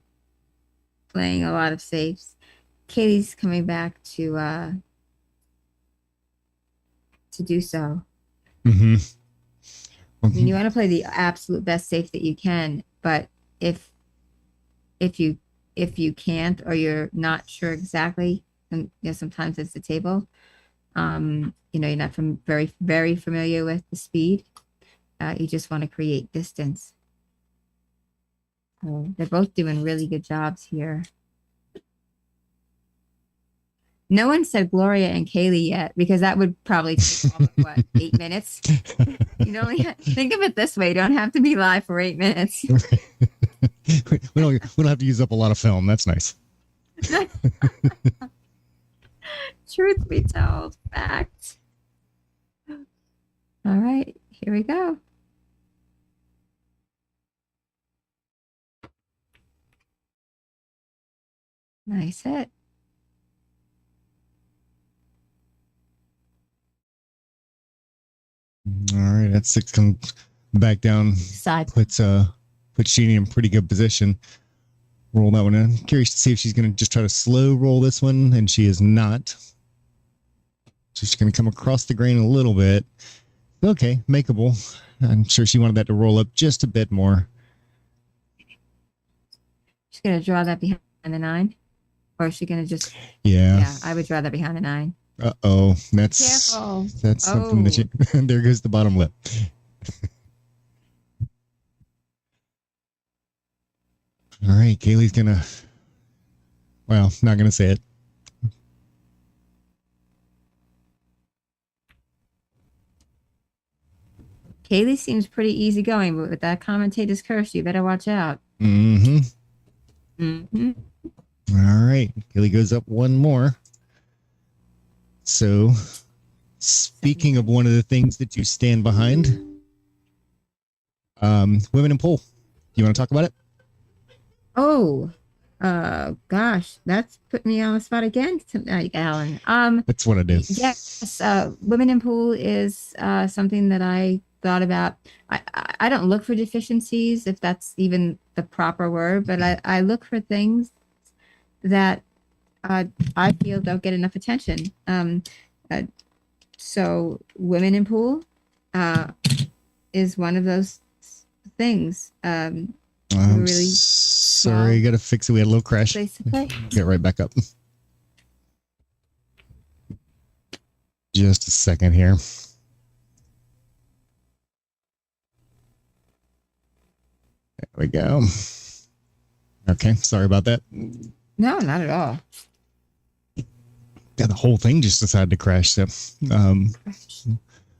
playing a lot of safes, Kaylee's coming back to do so. Mm-hmm. I mean, you want to play the absolute best safe that you can, but if you can't, or you're not sure exactly, and sometimes it's the table. You're not very, very familiar with the speed. You just want to create distance. So they're both doing really good jobs here. No one said Gloria and Kaylee yet, because that would probably take what, 8 minutes? Think of it this way: you don't have to be live for 8 minutes. we don't have to use up a lot of film. That's nice. Truth be told, fact. All right, here we go. Nice hit. All right, that's 6 comes back down. Side. Puts Jeannie in pretty good position. Roll that one in. Curious to see if she's going to just try to slow roll this one, and she is not. So she's going to come across the grain a little bit. Okay, makeable. I'm sure she wanted that to roll up just a bit more. She's going to draw that behind the 9. Or is she gonna just? Yeah. Yeah, I would rather behind a 9. Uh-oh. That's Careful. something that you there goes the bottom lip. All right, Kaylee's gonna not gonna say it. Kaylee seems pretty easygoing, but with that commentator's curse, you better watch out. Mm-hmm. Mm-hmm. All right. Kaylee goes up one more. So speaking of one of the things that you stand behind, women in pool. You want to talk about it? Oh, gosh, that's put me on the spot again tonight, Alan. That's what it is. Yes, women in pool is something that I thought about. I don't look for deficiencies, if that's even the proper word, but I look for things that I feel don't get enough attention. Uh, so women in pool is one of those things. I'm really sorry, got to fix it. We had a little crash. Place to play. Get right back up. Just a second here. There we go. Okay, sorry about that. No, not at all. Yeah, the whole thing just decided to crash. So,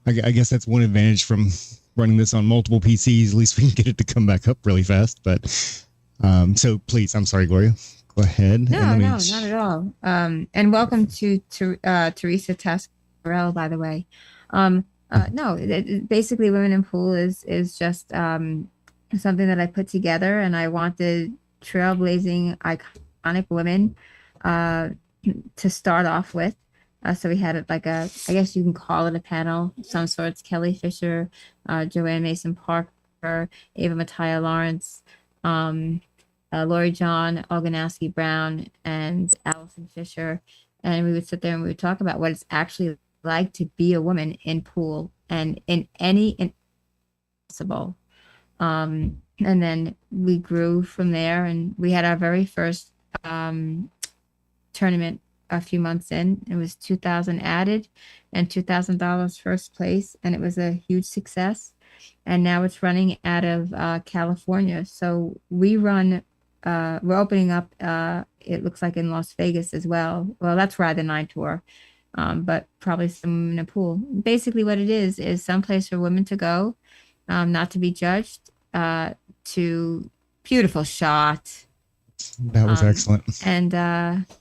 I guess that's one advantage from running this on multiple PCs. At least we can get it to come back up really fast. But so please, I'm sorry, Gloria. Go ahead. No, not at all. And welcome to Teresa Tascarell, by the way. No, basically, Women in Pool is just something that I put together, and I wanted trailblazing, iconic women to start off with. So we had like I guess you can call it a panel of some sorts. Kelly Fisher, Joanne Mason Parker, Ava Mattia Lawrence, Lori John, Oganowski Brown, and Allison Fisher. And we would sit there and we would talk about what it's actually like to be a woman in pool and in any possible. And then we grew from there, and we had our very first tournament a few months in. It was 2,000 added and $2,000 first place, and it was a huge success. And now it's running out of California. So we're opening up, it looks like in Las Vegas as well. Well, that's Ride the Nine tour, but probably some in a pool. Basically what it is someplace for women to go, not to be judged, to beautiful shot. That was excellent. And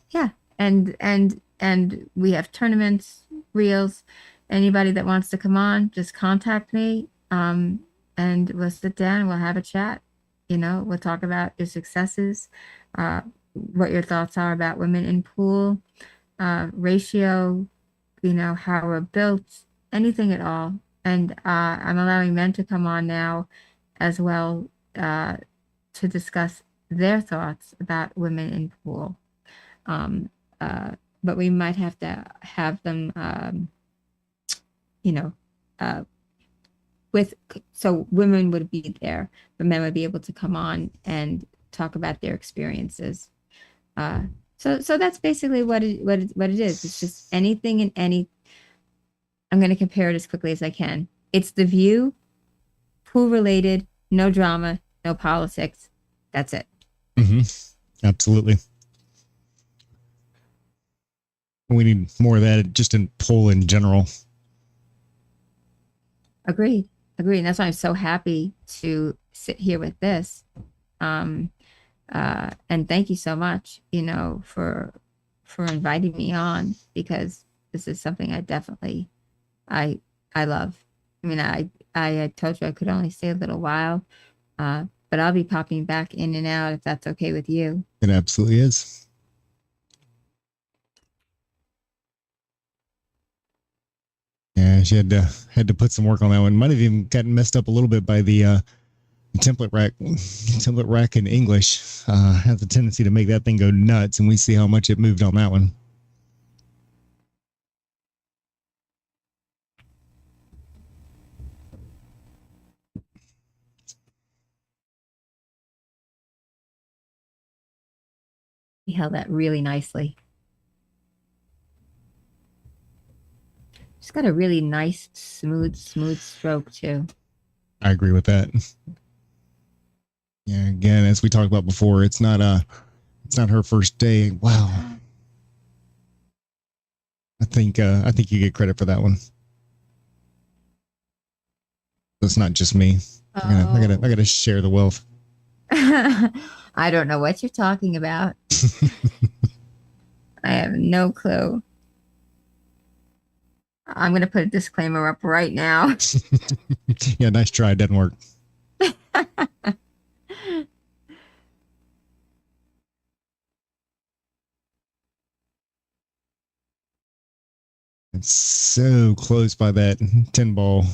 yeah, and we have tournaments, reels. Anybody that wants to come on, just contact me. And we'll sit down and we'll have a chat. We'll talk about your successes, what your thoughts are about women in pool, ratio, how we're built, anything at all. And I'm allowing men to come on now as well, to discuss their thoughts about women in pool. But we might have to have them, so women would be there, but men would be able to come on and talk about their experiences. So that's basically what it is. It's just anything and any. I'm going to compare it as quickly as I can. It's The View, pool related, no drama, no politics. That's it. Mm-hmm. Absolutely. We need more of that just in pool in general. Agreed. And that's why I'm so happy to sit here with this. And thank you so much, for inviting me on, because this is something I definitely, I love. I mean, I told you I could only stay a little while, but I'll be popping back in and out if that's okay with you. It absolutely is. Yeah, she had to put some work on that one. Might have even gotten messed up a little bit by the template rack. Template rack in English has a tendency to make that thing go nuts, and we see how much it moved on that one. He held that really nicely. She's got a really nice, smooth stroke too. I agree with that. Yeah, again, as we talked about before, it's not her first day. Wow. I think you get credit for that one. It's not just me. I gotta share the wealth. I don't know what you're talking about. I have no clue. I'm gonna put a disclaimer up right now. Yeah, nice try. It doesn't work. It's so close by that 10 ball.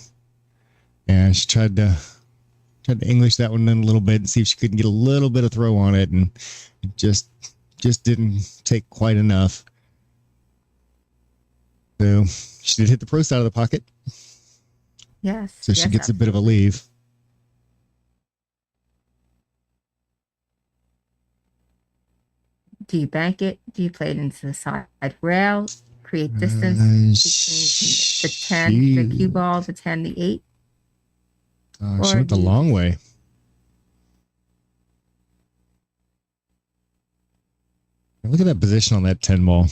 Yeah, she tried to English that one in a little bit and see if she couldn't get a little bit of throw on it, and it just didn't take quite enough. So she did hit the pro side of the pocket. Yes. So she gets a bit of a leave. Do you bank it? Do you play it into the side rail? Create distance between the 10, the cue ball, the 10, the 8? She went the long way. Look at that position on that 10 ball.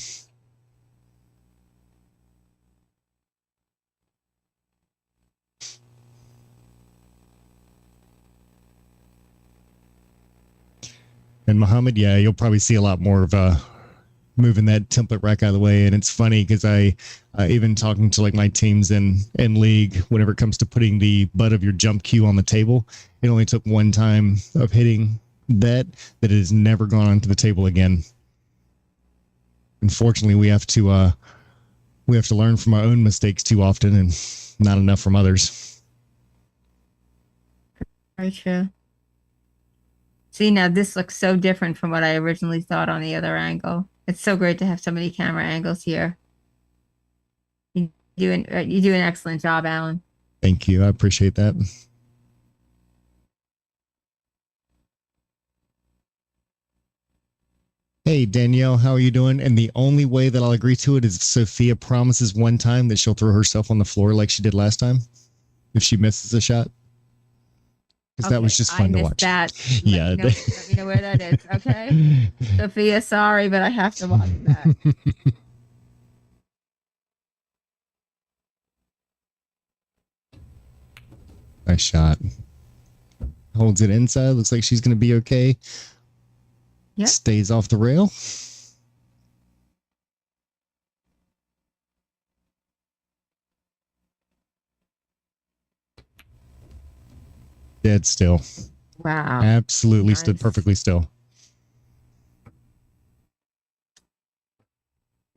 And Muhammad, yeah, you'll probably see a lot more of moving that template rack out of the way. And it's funny because I even talking to like my teams in league, whenever it comes to putting the butt of your jump cue on the table, it only took one time of hitting that it has never gone onto the table again. Unfortunately, we have to learn from our own mistakes too often and not enough from others. Very true. See, now this looks so different from what I originally thought on the other angle. It's so great to have so many camera angles here. You do an excellent job, Alan. Thank you. I appreciate that. Hey, Danielle, how are you doing? And the only way that I'll agree to it is if Sophia promises one time that she'll throw herself on the floor like she did last time if she misses a shot. Because that was just fun to watch. That. Yeah. Let me know where that is, okay? Sophia, sorry, but I have to watch that. Nice shot. Holds it inside. Looks like she's going to be okay. Yep. Stays off the rail. Dead still. Wow. Absolutely nice. Stood perfectly still.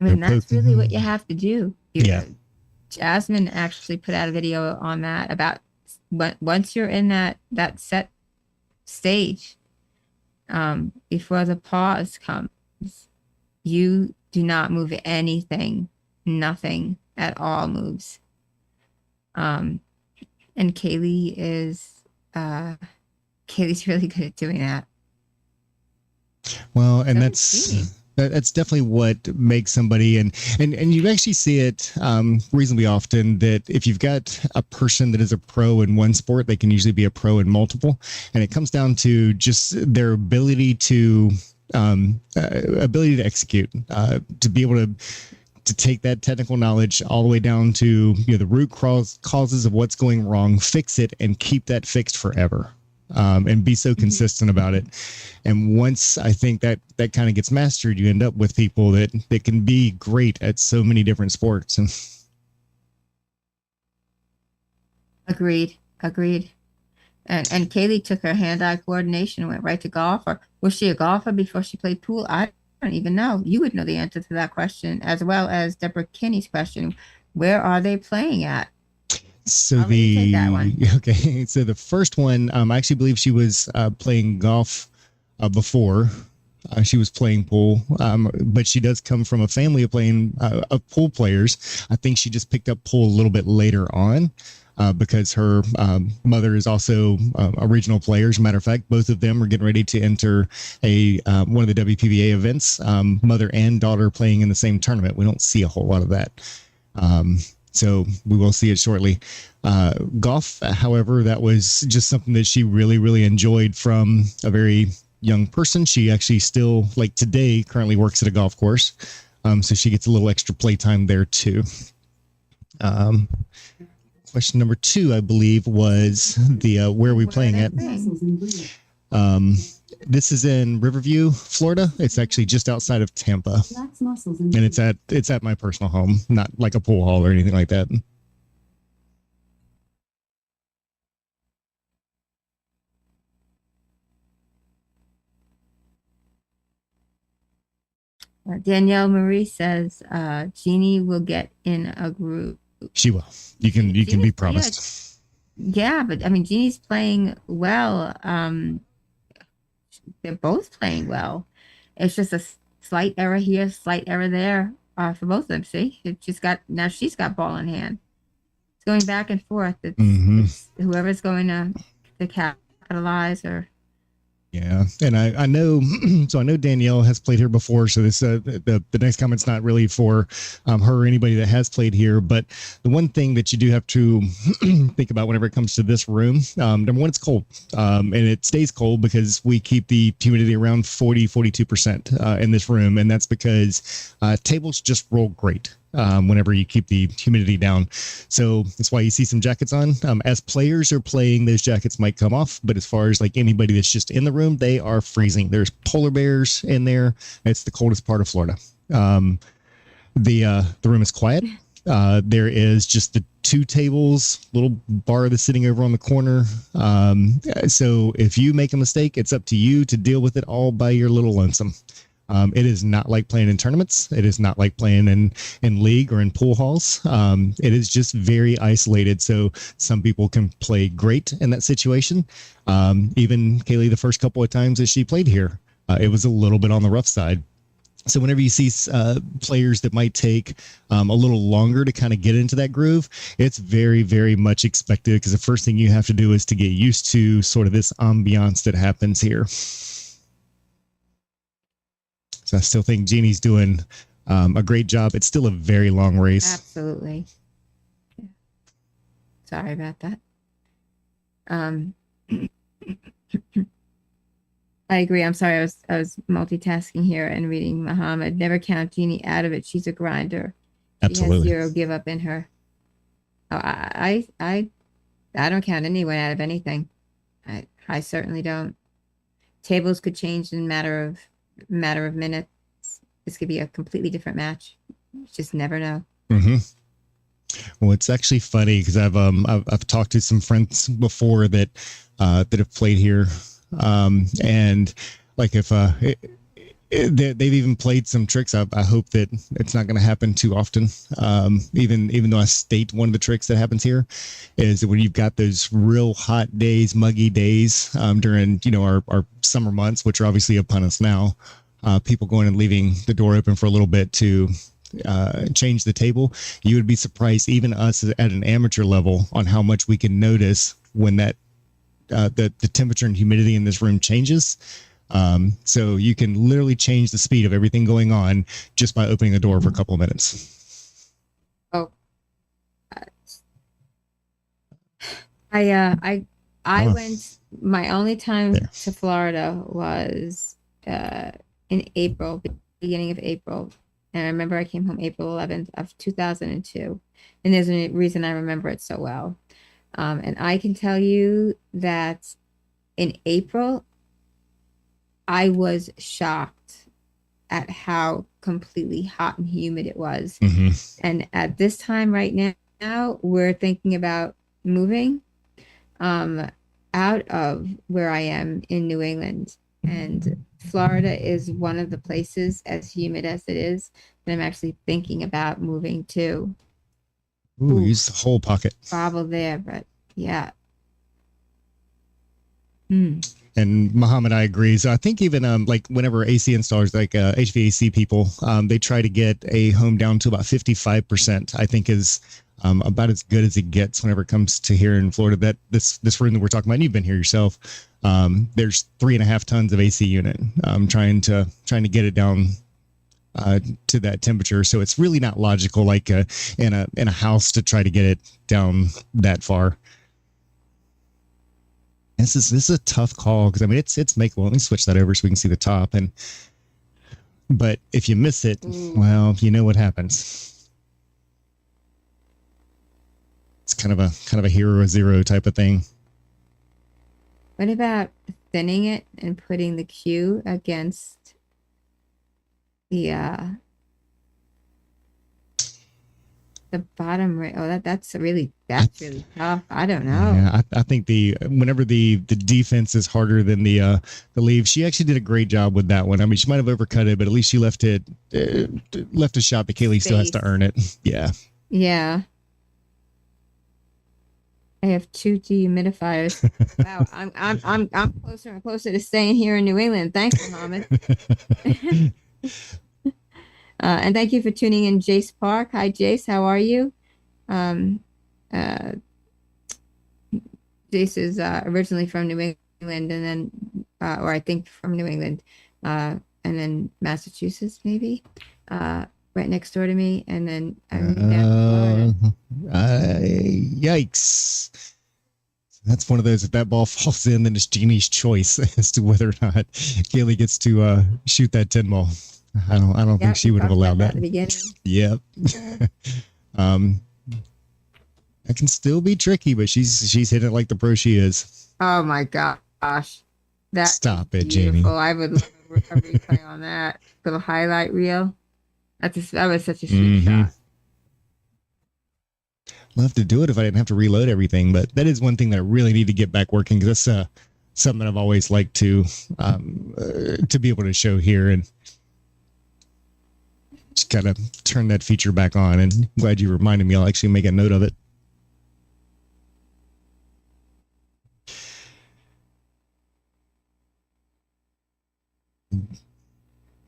I mean, that's really what you have to do. Yeah. Jasmine actually put out a video on that about once you're in that set stage, before the pause comes, you do not move anything. Nothing at all moves. And Kaylee is Kaylee's really good at doing that. Well, and that's definitely what makes somebody, and you actually see it reasonably often, that if you've got a person that is a pro in one sport, they can usually be a pro in multiple, and it comes down to just their ability to execute, to be able to take that technical knowledge all the way down to the root causes of what's going wrong, fix it, and keep that fixed forever. And be so consistent about it. And once I think that kind of gets mastered, you end up with people that can be great at so many different sports. And Agreed. And Kaylee took her hand-eye coordination and went right to golf. Or was she a golfer before she played pool? I don't even know. You would know the answer to that question, as well as Deborah Kinney's question. Where are they playing at? So so the first one, I actually believe she was playing golf before she was playing pool, but she does come from a family of pool players. I think she just picked up pool a little bit later on. because her mother is also a regional player. As a matter of fact, both of them are getting ready to enter one of the WPBA events. Mother and daughter playing in the same tournament. We don't see a whole lot of that. So we will see it shortly. Golf, however, that was just something that she really, really enjoyed from a very young person. She actually still, like today, currently works at a golf course. So she gets a little extra playtime there too. Question number 2, I believe, was the where are we playing at? This is in Riverview, Florida. It's actually just outside of Tampa, and it's at my personal home, not like a pool hall or anything like that. Danielle Marie says Jeannie will get in a group. She will. You can be promised. Yeah, but I mean, Jeannie's playing well. They're both playing well. It's just a slight error here, slight error there for both of them. See, she's got ball in hand. It's going back and forth. It's whoever's going to capitalize or. Yeah, and I know, so I know Danielle has played here before, so this the next comment's not really for her or anybody that has played here, but the one thing that you do have to think about whenever it comes to this room, number one, it's cold, and it stays cold because we keep the humidity around 42% in this room, and that's because tables just roll great. Whenever you keep the humidity down. So that's why you see some jackets on. As players are playing, those jackets might come off, but as far as like anybody that's just in the room, they are freezing. There's polar bears in there. It's the coldest part of Florida. The room is quiet. There is just the 2 tables, little bar that's sitting over on the corner. So if you make a mistake, it's up to you to deal with it all by your little lonesome. It is not like playing in tournaments. It is not like playing in league or in pool halls. It is just very isolated. So some people can play great in that situation. Even Kaylee, the first couple of times that she played here, it was a little bit on the rough side. So whenever you see players that might take a little longer to kind of get into that groove, it's very, very much expected because the first thing you have to do is to get used to sort of this ambiance that happens here. So I still think Jeannie's doing a great job. It's still a very long race. Absolutely. Yeah. Sorry about that. I agree. I'm sorry. I was multitasking here and reading Muhammad. Never count Jeannie out of it. She's a grinder. Absolutely. She has 0 give up in her. Oh, I don't count anyone out of anything. I certainly don't. Tables could change in a matter of minutes. This could be a completely different match. You just never know. Well, it's actually funny because I've talked to some friends before that have played here, and like if they've even played some tricks. I hope that it's not going to happen too often. Even though I state one of the tricks that happens here is that when you've got those real hot days, muggy days during our summer months, which are obviously upon us now, people going and leaving the door open for a little bit to change the table. You would be surprised, even us at an amateur level, on how much we can notice when that the temperature and humidity in this room changes. So you can literally change the speed of everything going on just by opening the door for a couple of minutes. Oh, I went. My only time to Florida was in April, beginning of April, and I remember I came home April 11th of 2002, and there's a reason I remember it so well. And I can tell you that in April, I was shocked at how completely hot and humid it was. And at this time right now, we're thinking about moving out of where I am in New England. And Florida is one of the places, as humid as it is, that I'm actually thinking about moving to. Ooh, use the whole pocket. Travel there, but yeah. And Muhammad, I agree. So I think even like whenever AC installers, like HVAC people, they try to get a home down to about 55%, I think is about as good as it gets whenever it comes to here in Florida. That this room that we're talking about, and you've been here yourself. There's 3.5 tons of AC unit. Trying to get it down to that temperature. So it's really not logical, like in a house, to try to get it down that far. This is a tough call because I mean it's makeable. Let me switch that over so we can see the top. But if you miss it, well, you know what happens. It's kind of a hero or zero type of thing. What about thinning it and putting the cue against the bottom right? Oh, that's really tough. I don't know. Yeah, I think whenever the defense is harder than the leave, she actually did a great job with that one. I mean, she might have overcut it, but at least she left a shot that Kaylee still has to earn it. Yeah. Yeah. I have 2 dehumidifiers. Wow, I'm closer and closer to staying here in New England. Thanks, Mohammed. And thank you for tuning in, Jace Park. Hi, Jace. How are you? Jace is originally from New England, and then, or I think from New England, and then Massachusetts, maybe, right next door to me, and then yikes. That's one of those. If that ball falls in, then it's Jeannie's choice as to whether or not Kaylee gets to shoot that 10 ball. I don't think she would have allowed that. At the beginning. Yep. That can still be tricky, but she's hitting it like the pro she is. Oh my gosh. Stop it, beautiful. Jeannie. I would love a replay on that little highlight reel. That was such a sweet shot. Love to do it if I didn't have to reload everything, but that is one thing that I really need to get back working, because that's something that I've always liked to be able to show here, and just gotta turn that feature back on. And I'm glad you reminded me. I'll actually make a note of it.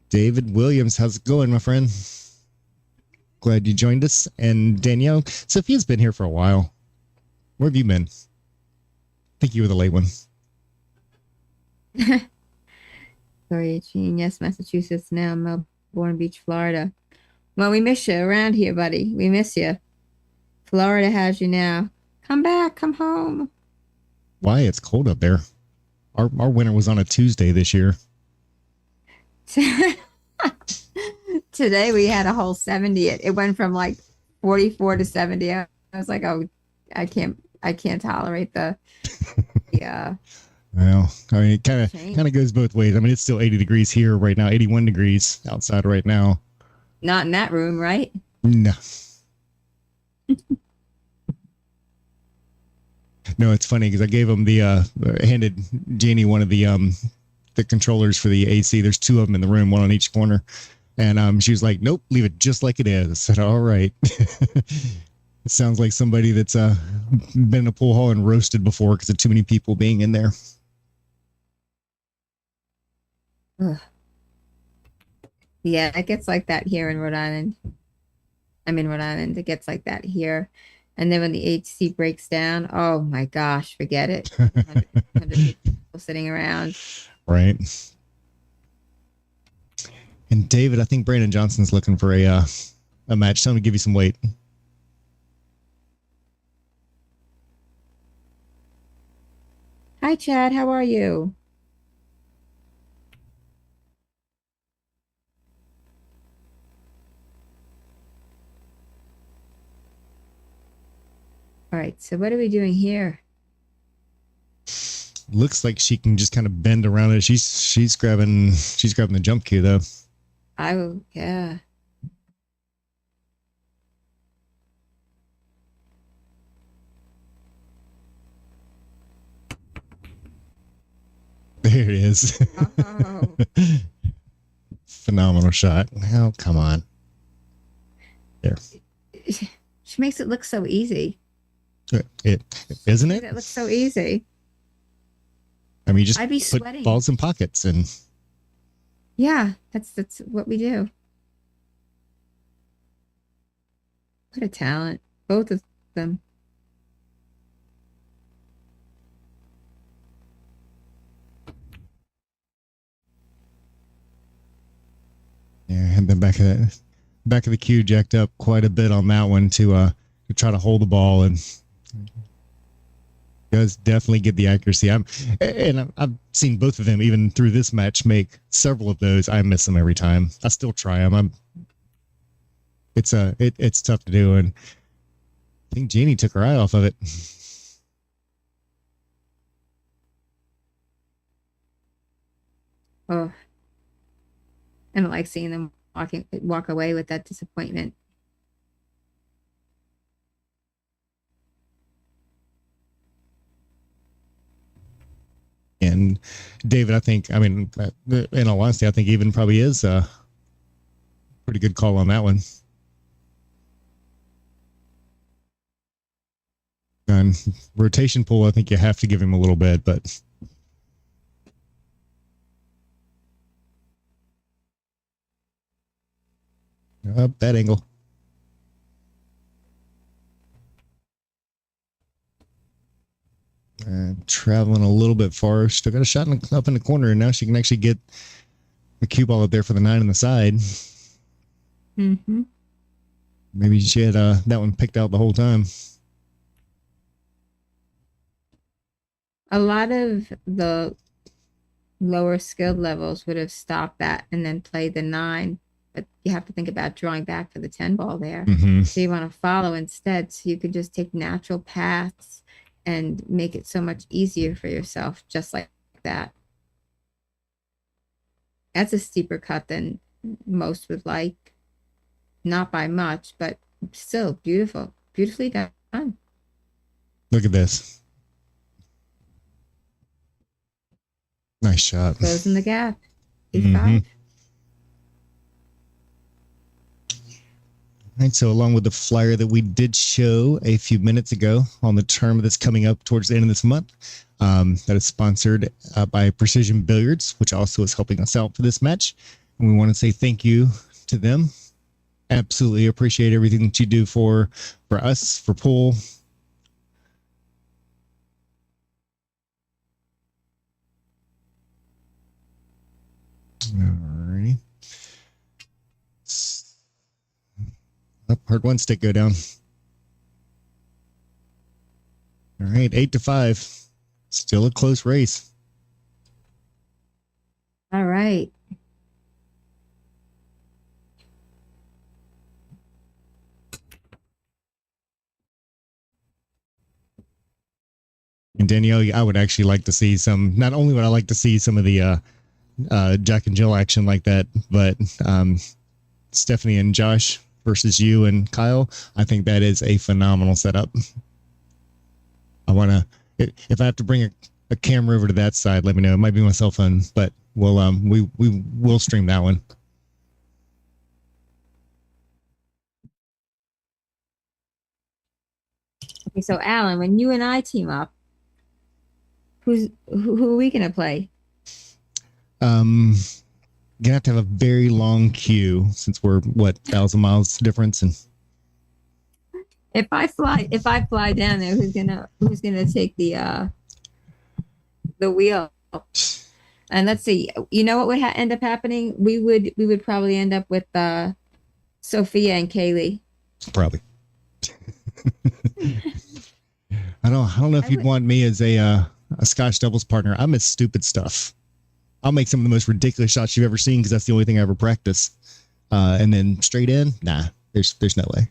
David Williams, how's it going, my friend? Glad you joined us. And Danielle, Sophia's been here for a while. Where have you been? I think you were the late one. Sorry, Gene. Yes, Massachusetts now, Melbourne Beach, Florida. Well, we miss you around here, buddy. We miss you. Florida has you now. Come back, come home. Why? It's cold up there. Our winter was on a Tuesday this year. Today we had a whole 70. It went from like 44 to 70. I was like, oh, I can't tolerate the Well, I mean, it kind of goes both ways. I mean, it's still 80 degrees here right now, 81 degrees outside right now. Not in that room, right? No. No, it's funny because I gave him handed Jeannie one of the controllers for the AC. There's 2 of them in the room, one on each corner. And she was like, nope, leave it just like it is. I said, all right. It sounds like somebody that's been in a pool hall and roasted before because of too many people being in there. Ugh. Yeah, it gets like that here in Rhode Island. I'm in Rhode Island. It gets like that here. And then when the AC breaks down, oh my gosh, forget it. 100 people sitting around. Right. And David, I think Brandon Johnson's looking for a match. Tell him to give you some weight. Hi, Chad. How are you? All right. So what are we doing here? Looks like she can just kind of bend around it. She's grabbing the jump cue though. Yeah. There it is. Oh. Phenomenal shot. Oh, come on. There. She makes it look so easy. Isn't it? It looks so easy. I mean, you just I'd be put sweating. balls in pockets and. Yeah, that's what we do. What a talent. Both of them. Yeah, and then back of the cue jacked up quite a bit on that one to try to hold the ball, and does definitely get the accuracy. I've seen both of them even through this match make several of those. I miss them every time. I still try them. It's tough to do, and I think Jeannie took her eye off of it. Oh, I don't like seeing them walk away with that disappointment. And David, in all honesty, I think even probably is a pretty good call on that one. And rotation pool, I think you have to give him a little bit, but up that angle. Traveling a little bit far. Still got a shot up in the corner, and now she can actually get the cue ball up there for the 9 on the side. Mm-hmm. Maybe she had that one picked out the whole time. A lot of the lower skilled levels would have stopped that and then played the 9, but you have to think about drawing back for the 10 ball there. Mm-hmm. So you want to follow instead, so you could just take natural paths and make it so much easier for yourself, just like that. That's a steeper cut than most would like. Not by much, but still beautiful. Beautifully done. Look at this. Nice shot. Closing the gap. 8-5. Mm-hmm. All right, so along with the flyer that we did show a few minutes ago on the term that's coming up towards the end of this month, that is sponsored by Precision Billiards, which also is helping us out for this match. And we want to say thank you to them. Absolutely appreciate everything that you do for us, for pool. Alrighty. Up, heard one stick go down. All right, 8-5. Still a close race. All right. And Danielle, I would actually like to see some. Not only would I like to see some of the Jack and Jill action like that, but Stephanie and Josh versus you and Kyle, I think that is a phenomenal setup. I want to, if I have to bring a camera over to that side, let me know. It might be my cell phone, but we will stream that one. Okay, so Alan, when you and I team up, who are we gonna play? Gonna have to have a very long queue since we're 1,000 miles difference. And if I fly down there, who's gonna take the wheel? And let's see, you know what would end up happening? We would probably end up with Sophia and Kaylee. Probably. I don't know if you'd want me as a Scotch doubles partner. I miss stupid stuff. I'll make some of the most ridiculous shots you've ever seen because that's the only thing I ever practice. And then straight in, nah, there's no way.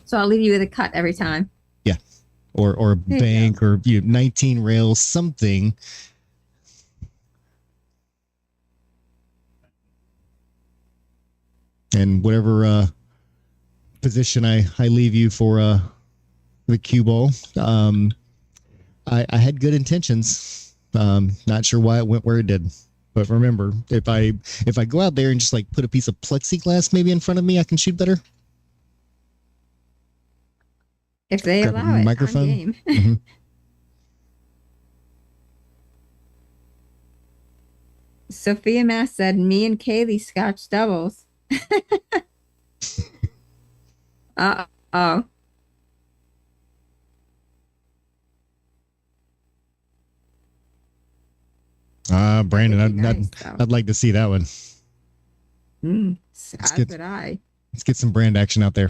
So I'll leave you with a cut every time. Yeah, or a bank or 19 rails, something. And whatever position I leave you for the cue ball, I had good intentions. Not sure why it went where it did, but remember, if I go out there and just like put a piece of plexiglass maybe in front of me, I can shoot better. If they allow it, microphone. Game. Mm-hmm. Sophia Mass said, "Me and Kaylee Scotch doubles." Oh, that Brandon, would be I'd, nice I'd, though. I'd like to see that one. Let's As get would I. let's get some brand action out there.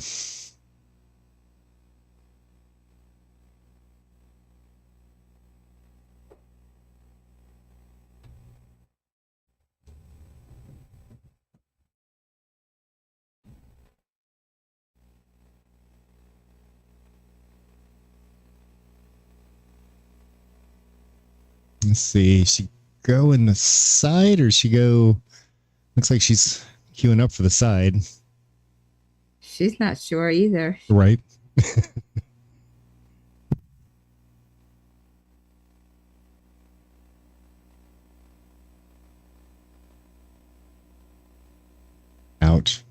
Let's see. She go in the side or she go? Looks like she's queuing up for the side. She's not sure either. Right. Ouch.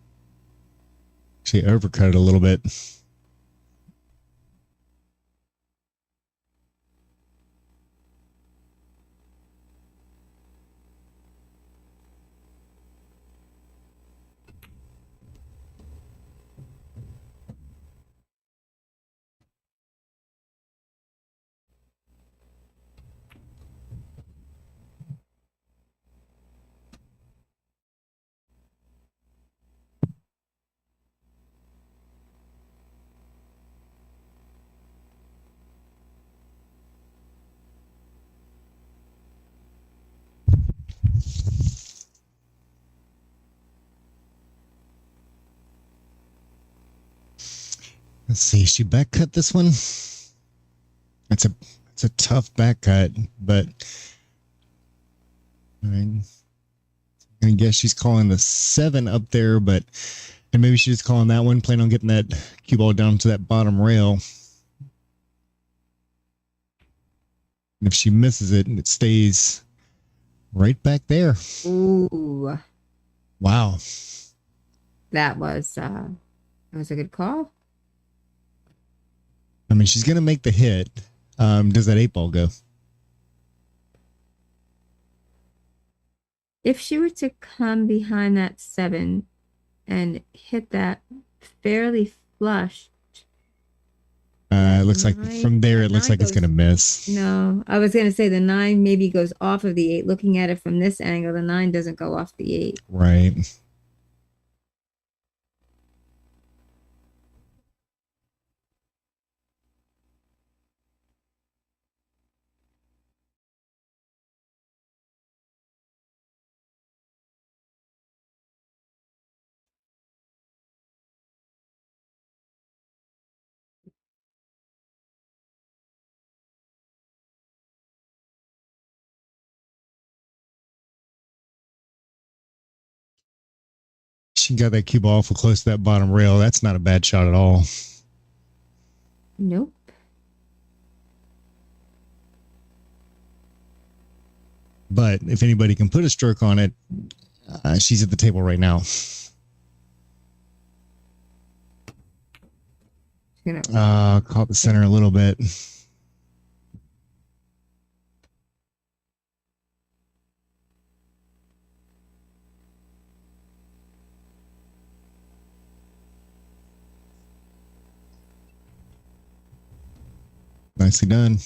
She overcut it a little bit. Let's see. She back cut this one. It's a tough back cut, but I'm gonna guess she's calling the 7 up there, and maybe she's just calling that one, planning on getting that cue ball down to that bottom rail. And if she misses it, it stays right back there. Ooh, Wow. that was a good call. I mean, she's gonna make the hit. Does that 8 ball go? If she were to come behind that 7 and hit that fairly flush. It looks like from there, it looks like it's goes- gonna miss. No, I was going to say the 9 maybe goes off of the 8. Looking at it from this angle, the 9 doesn't go off the 8. Right. She got that cue ball awful close to that bottom rail. That's not a bad shot at all. Nope. But if anybody can put a stroke on it, she's at the table right now. Caught the center a little bit. Nicely done.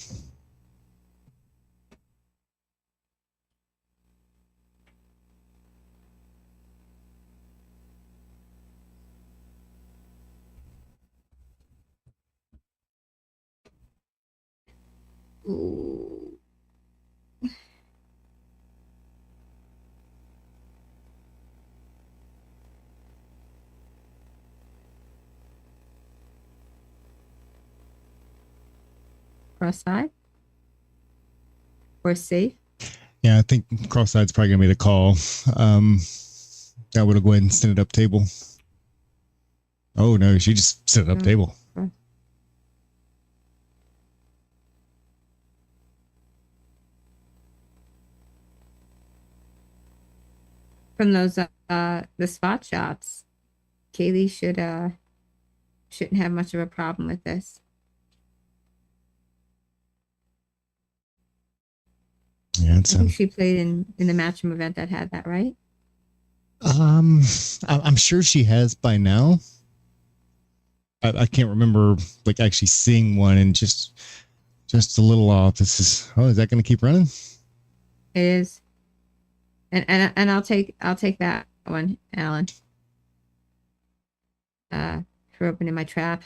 Ooh. Cross side? Or safe? Yeah, I think cross side's probably gonna be the call. I would have go ahead and send it up table. Oh no, she just sent it up table. From those the spot shots, Kaylee shouldn't have much of a problem with this. Yeah, I think she played in the Matchroom event that had that, right? I'm sure she has by now. I can't remember like actually seeing one and just a little off. This is is that going to keep running? It is. And I'll take that one, Alan. For opening my trap.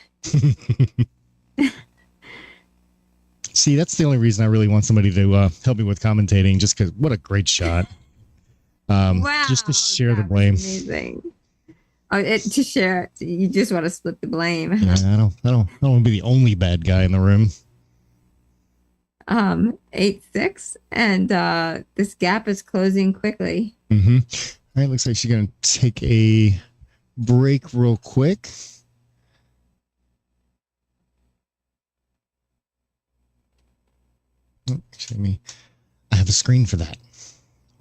See, that's the only reason I really want somebody to help me with commentating, just because what a great shot. Wow, just to share the that was blame. amazing. To share, you just want to split the blame. Yeah, I don't want to be the only bad guy in the room. 8-6, and this gap is closing quickly. Mm-hmm. All right, looks like she's gonna take a break real quick. Oh, actually, I have a screen for that.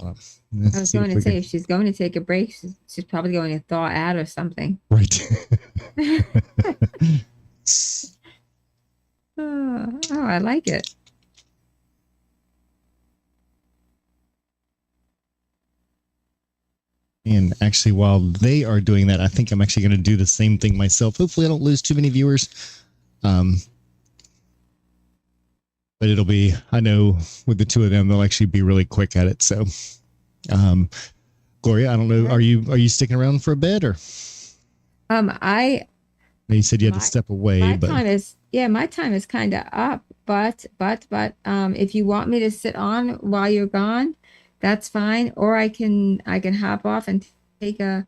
I was going to say, if she's going to take a break, she's probably going to thaw out or something. Right. Oh, I like it. And actually, while they are doing that, I think I'm actually going to do the same thing myself. Hopefully, I don't lose too many viewers. But it'll be, I know with the two of them, they'll actually be really quick at it. So, Gloria, I don't know. Are you sticking around for a bit or? You said you had to step away. My time is kind of up. But if you want me to sit on while you're gone, that's fine. Or I can hop off and take a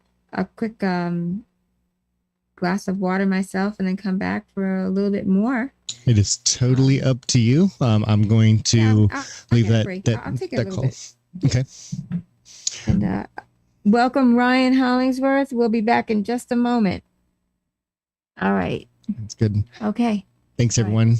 quick glass of water myself and then come back for a little bit more. It is totally up to you. I'm going to leave that I'll take a little call. bit. Okay. And welcome, Ryan Hollingsworth. We'll be back in just a moment. All right. That's good. Okay. Thanks, everyone.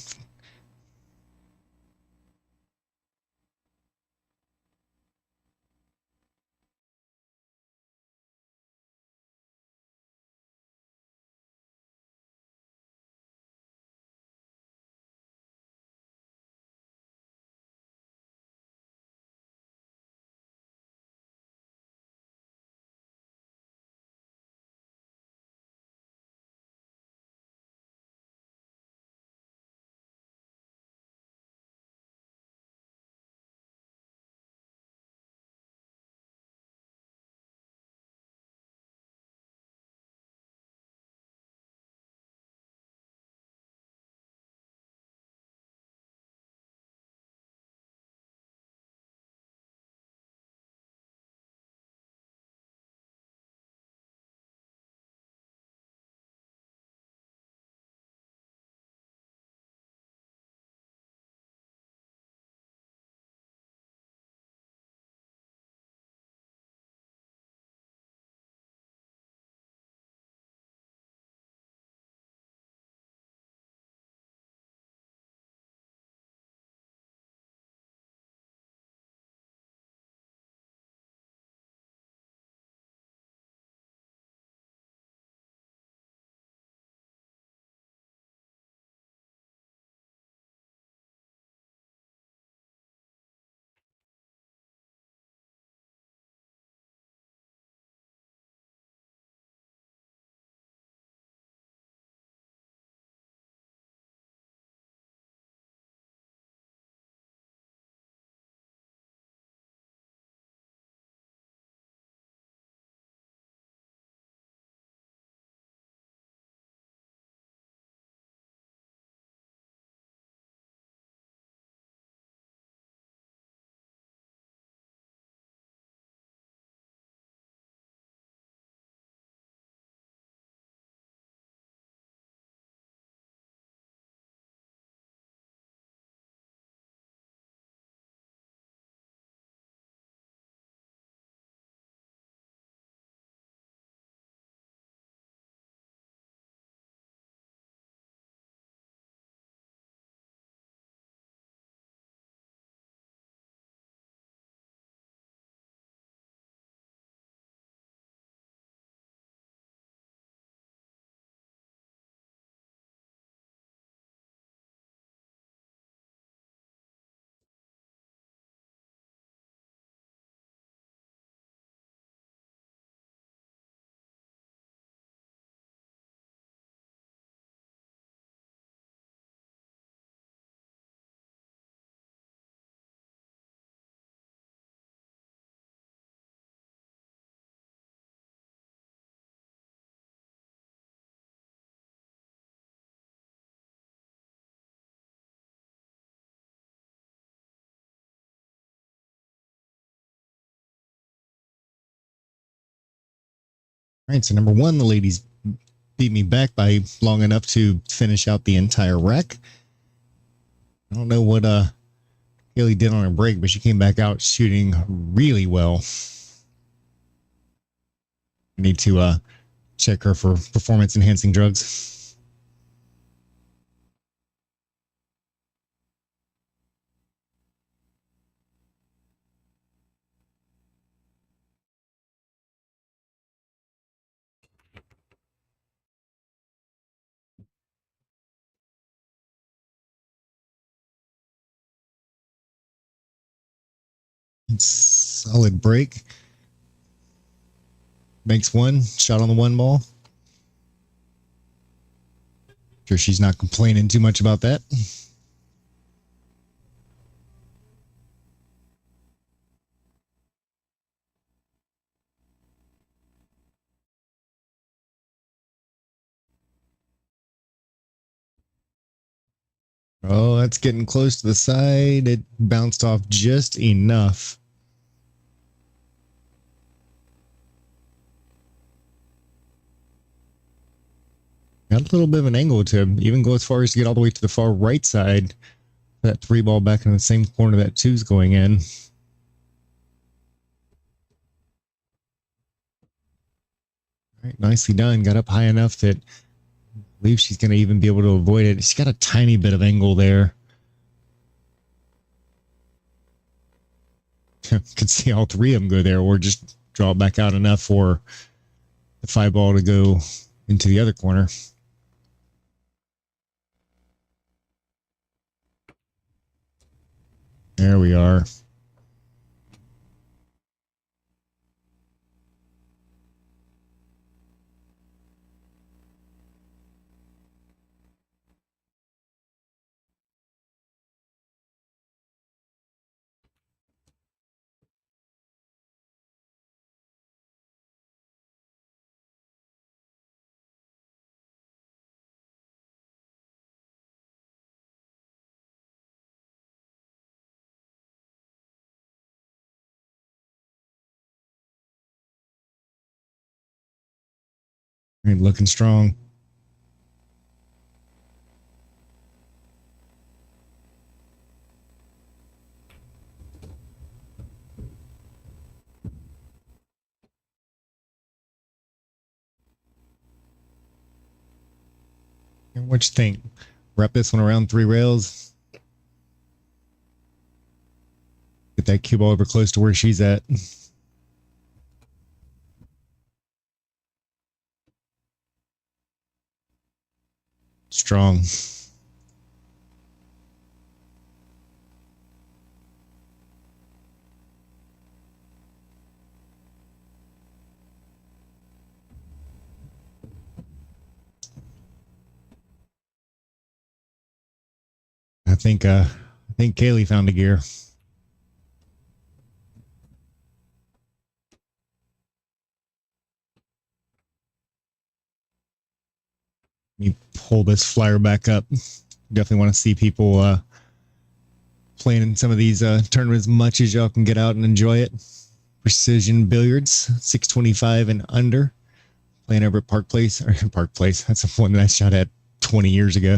right, so number one, the ladies beat me back by long enough to finish out the entire rack. I don't know what Kaylee did on her break, but she came back out shooting really well. I need to check her for performance enhancing drugs. Solid break. Makes one shot on the one ball. Sure, she's not complaining too much about that. Oh, that's getting close to the side. It bounced off just enough. Got a little bit of an angle to even go as far as to get all the way to the far right side. That three ball back in the same corner that two's going in. All right, nicely done. Got up high enough that I believe she's going to even be able to avoid it. She's got a tiny bit of angle there. Could see all three of them go there, or just draw it back out enough for the five ball to go into the other corner. There we are. Right, looking strong. And what you think? Wrap this one around three rails. Get that cue ball over close to where she's at. Strong. I think Kaylee found a gear. Let me pull this flyer back up. Definitely want to see people playing in some of these tournaments as much as y'all can get out and enjoy it. Precision Billiards, 625 and under. Playing over at Park Place. That's one that I shot at 20 years ago.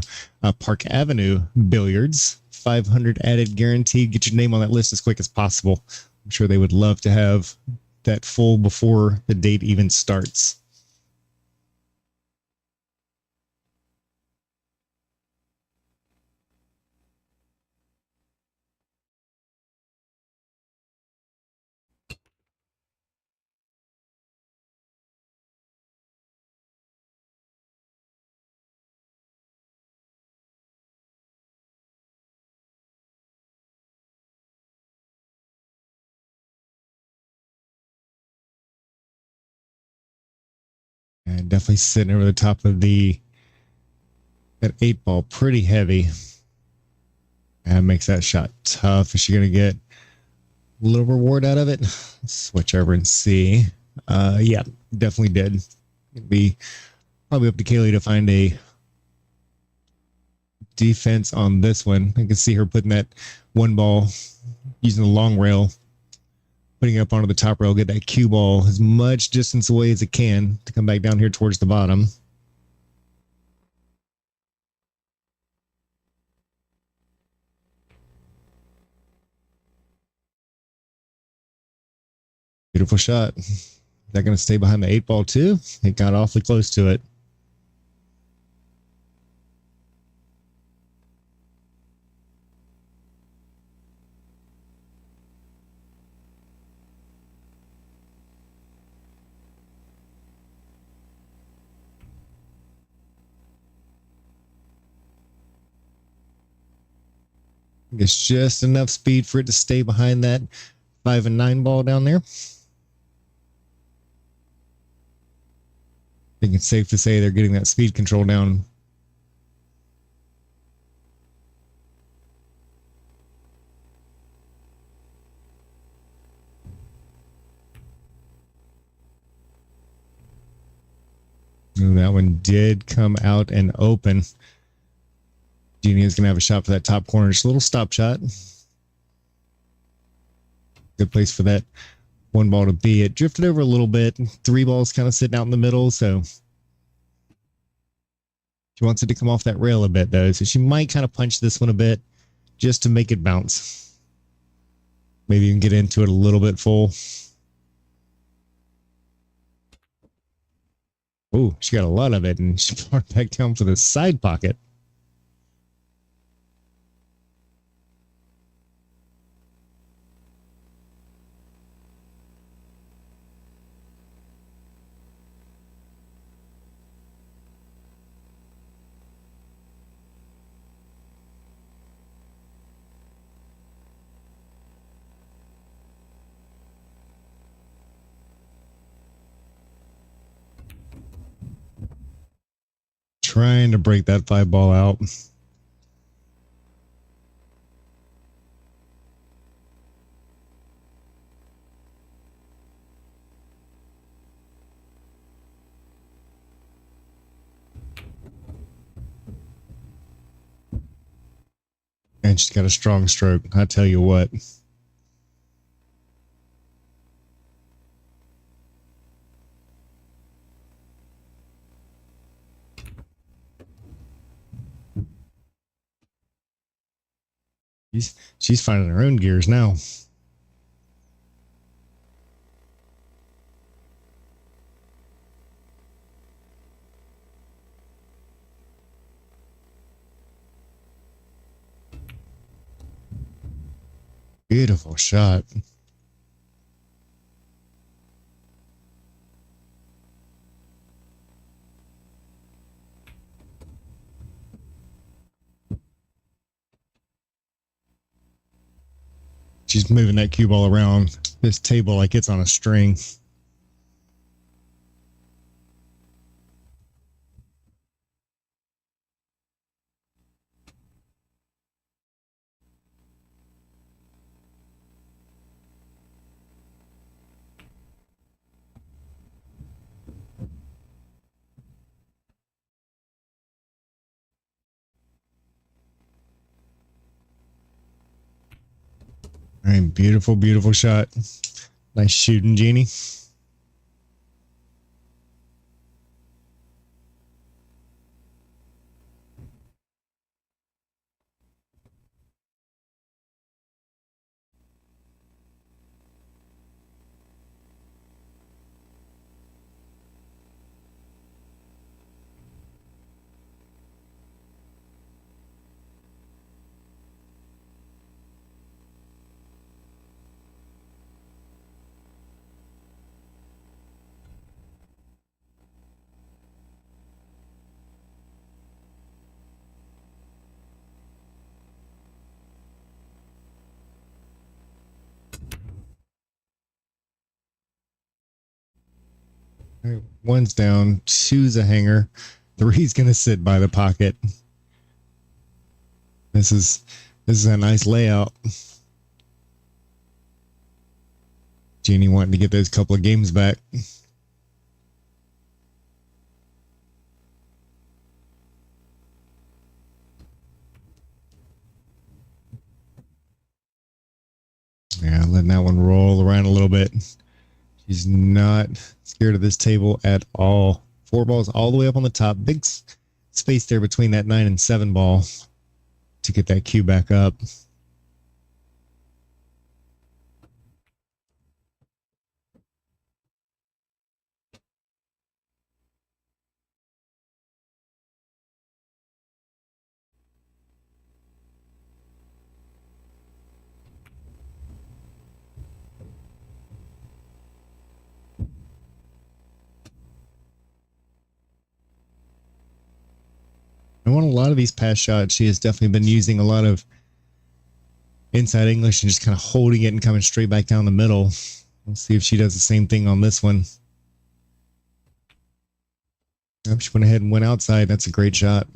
Park Avenue Billiards, 500 added guaranteed. Get your name on that list as quick as possible. I'm sure they would love to have that full before the date even starts. And definitely sitting over the top of that eight ball pretty heavy. And makes that shot tough. Is she going to get a little reward out of it? Let's switch over and see. Yeah, definitely did. It'd be probably up to Kaylee to find a defense on this one. I can see her putting that one ball, using the long rail, putting it up onto the top rail, get that cue ball as much distance away as it can to come back down here towards the bottom. Beautiful shot. Is that going to stay behind the 8 ball too? It got awfully close to it. It's just enough speed for it to stay behind that 5 and 9 ball down there. I think it's safe to say they're getting that speed control down. Ooh, that one did come out and open. Jeannie is going to have a shot for that top corner. Just a little stop shot. Good place for that 1 ball to be. It drifted over a little bit. 3 balls kind of sitting out in the middle, so she wants it to come off that rail a bit, though. So she might kind of punch this one a bit just to make it bounce. Maybe even get into it a little bit full. Oh, she got a lot of it, and she brought it back down for the side pocket. Trying to break that 5 ball out. And she's got a strong stroke. I tell you what. She's finding her own gears now. Beautiful shot. She's moving that cue ball around this table like it's on a string. All right, beautiful, beautiful shot. Nice shooting, Jeannie. All right, 1's down, 2's a hanger, 3's gonna sit by the pocket. This is a nice layout. Jeannie wanting to get those couple of games back. Yeah, letting that one roll around a little bit. She's not scared of this table at all. 4 balls all the way up on the top. Big space there between that 9 and 7 ball to get that cue back up. I want a lot of these past shots. She has definitely been using a lot of inside English and just kind of holding it and coming straight back down the middle. Let's see if she does the same thing on this one. Yep, she went ahead and went outside. That's a great shot.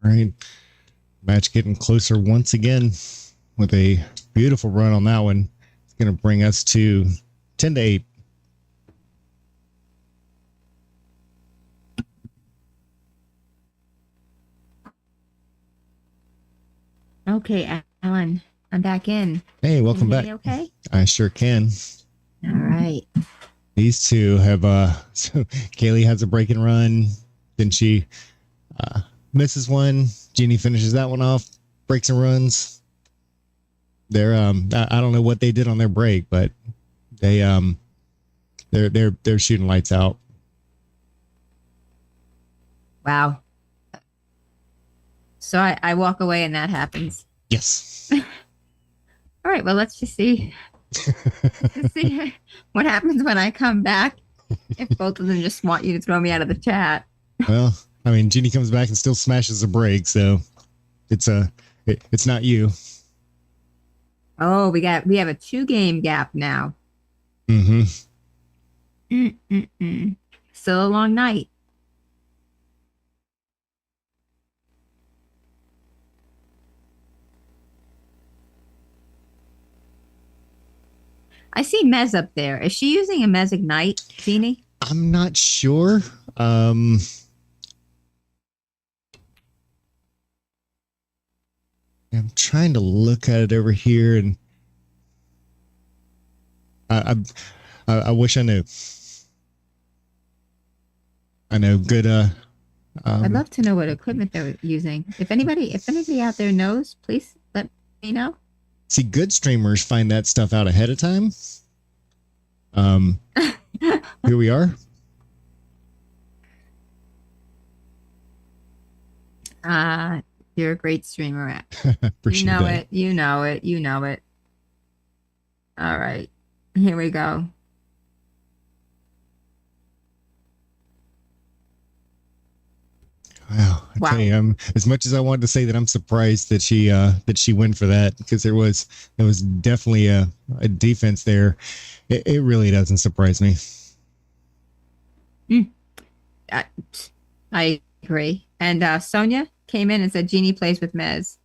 All right. Match getting closer once again with a beautiful run on that one. It's going to bring us to 10-8. Okay, Alan, I'm back in. Hey, welcome back. Okay. I sure can. All right. These two have so Kaylee has a break and run, then she misses one. Jeannie finishes that one off, breaks and runs. They're I don't know what they did on their break, but they're shooting lights out. Wow. So I walk away and that happens. Yes. All right, well, let's just see. Let's see what happens when I come back. If both of them just want you to throw me out of the chat. Well, I mean, Jeannie comes back and still smashes a break, so it's not you. Oh, we have a 2-game gap now. Mm-hmm. Still a long night. I see Mezz up there. Is she using a Mezz Ignite, Jeannie? I'm not sure. I'm trying to look at it over here, and I wish I knew. I know. Good. I'd love to know what equipment they're using. If anybody out there knows, please let me know. See, good streamers find that stuff out ahead of time. Here we are. You're a great streamer. Appreciate that. You know it. All right, here we go. Wow. I tell you, as much as I wanted to say that I'm surprised that she went for that, because there was definitely a defense there. It really doesn't surprise me. I agree. And Sonia came in and said Jeannie plays with Mezz.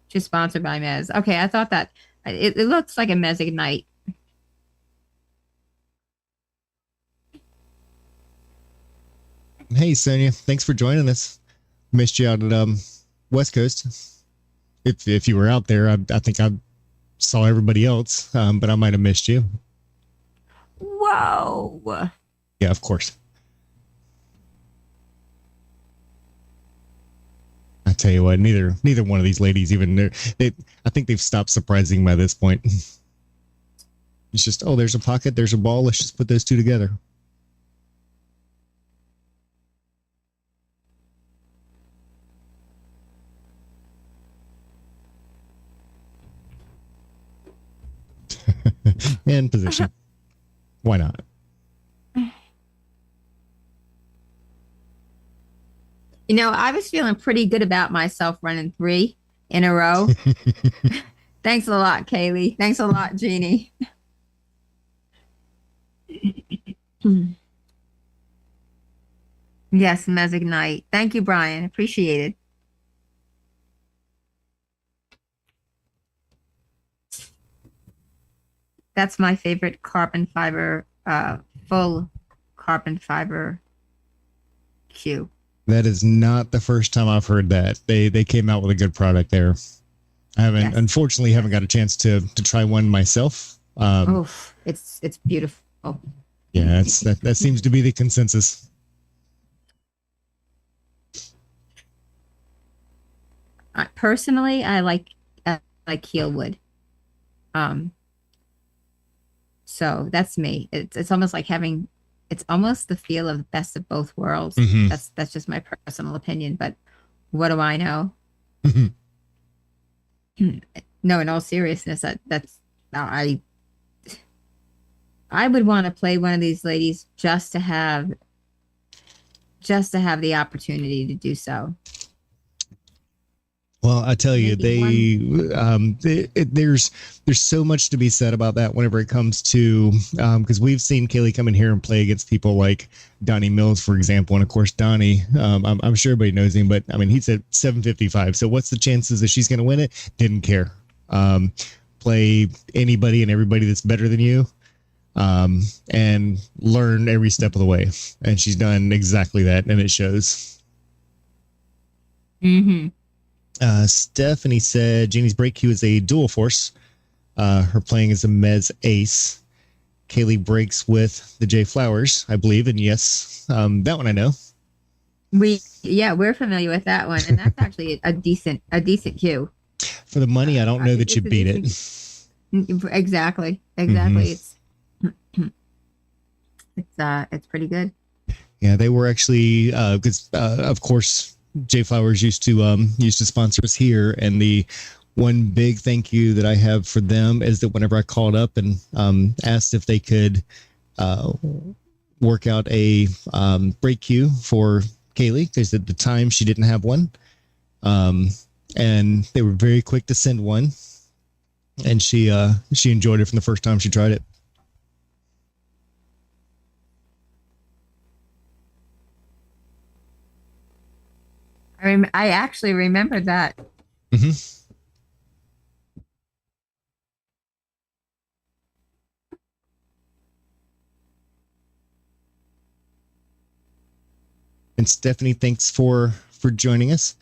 She's sponsored by Mezz. Okay, I thought that it looks like a Mezz Ignite. Hey, Sonia, thanks for joining us. Missed you out at West Coast. if you were out there, I think I saw everybody else, but I might have missed you. Whoa. Yeah, of course. I tell you what, neither one of these ladies even I think they've stopped surprising by this point. It's just, oh, there's a pocket, there's a ball. Let's just put those two together. In position. Why not? You know, I was feeling pretty good about myself running 3 in a row. Thanks a lot, Kaylee. Thanks a lot, Jeannie. Yes, Mezz Ignite. Thank you, Brian. Appreciate it. That's my favorite carbon fiber, full carbon fiber cue. That is not the first time I've heard that. They came out with a good product there. I unfortunately haven't got a chance to try one myself. It's beautiful. Yeah, that seems to be the consensus. Personally, I like heel wood. So that's me. It's almost like having. It's almost the feel of best of both worlds. Mm-hmm. That's just my personal opinion. But what do I know? Mm-hmm. No, in all seriousness, I would want to play one of these ladies just to have the opportunity to do so. Well, I tell you, there's so much to be said about that whenever it comes to, because we've seen Kaylee come in here and play against people like Donnie Mills, for example. And of course, Donnie, I'm sure everybody knows him, but I mean, he's at 755. So what's the chances that she's going to win it? Didn't care. Play anybody and everybody that's better than you, and learn every step of the way. And she's done exactly that. And it shows. Mm-hmm. Stephanie said Jeannie's break cue is a dual force. Her playing is a Mezz ace. Kaylee breaks with the J Flowers, I believe, and yes, that one I know. We're familiar with that one, and that's actually a decent cue. For the money, I don't know that you beat it. Exactly. Mm-hmm. It's pretty good. Yeah, they were actually because of course J Flowers used to sponsor us here, and the one big thank you that I have for them is that whenever I called up and asked if they could work out a break cue for Kaylee, because at the time she didn't have one, and they were very quick to send one, and she enjoyed it from the first time she tried it. I actually remember that. Mm-hmm. And Stephanie, thanks for joining us.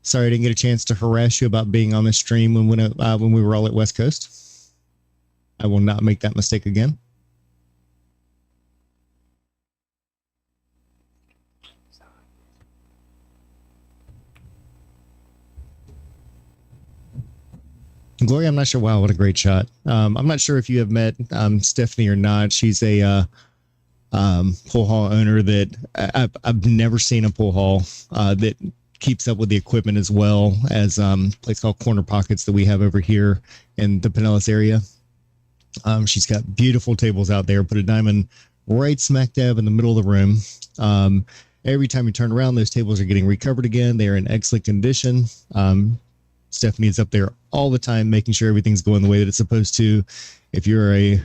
Sorry I didn't get a chance to harass you about being on the stream when we were all at West Coast. I will not make that mistake again. Gloria, I'm not sure. Wow, what a great shot. I'm not sure if you have met Stephanie or not. She's a pool hall owner that I've never seen a pool hall that keeps up with the equipment as well as a place called Corner Pockets that we have over here in the Pinellas area. She's got beautiful tables out there. Put a diamond right smack dab in the middle of the room. Every time you turn around, those tables are getting recovered again. They are in excellent condition. Stephanie is up there all the time, making sure everything's going the way that it's supposed to. If you're a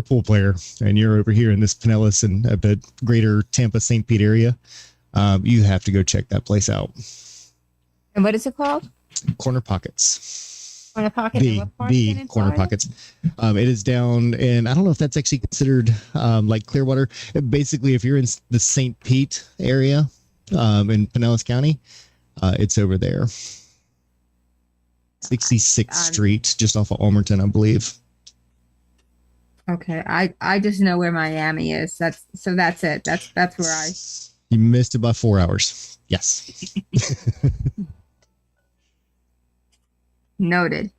pool player and you're over here in this Pinellas and the greater Tampa St. Pete area, you have to go check that place out. And what is it called? Corner Pockets. Corner Pocket. The Corner Pockets. It is down in, I don't know if that's actually considered like Clearwater. Basically, if you're in the St. Pete area in Pinellas County, it's over there. 66th Street, just off of Almerton, I believe. Okay, I just know where Miami is. That's it. That's where I. You missed it by 4 hours. Yes. Noted.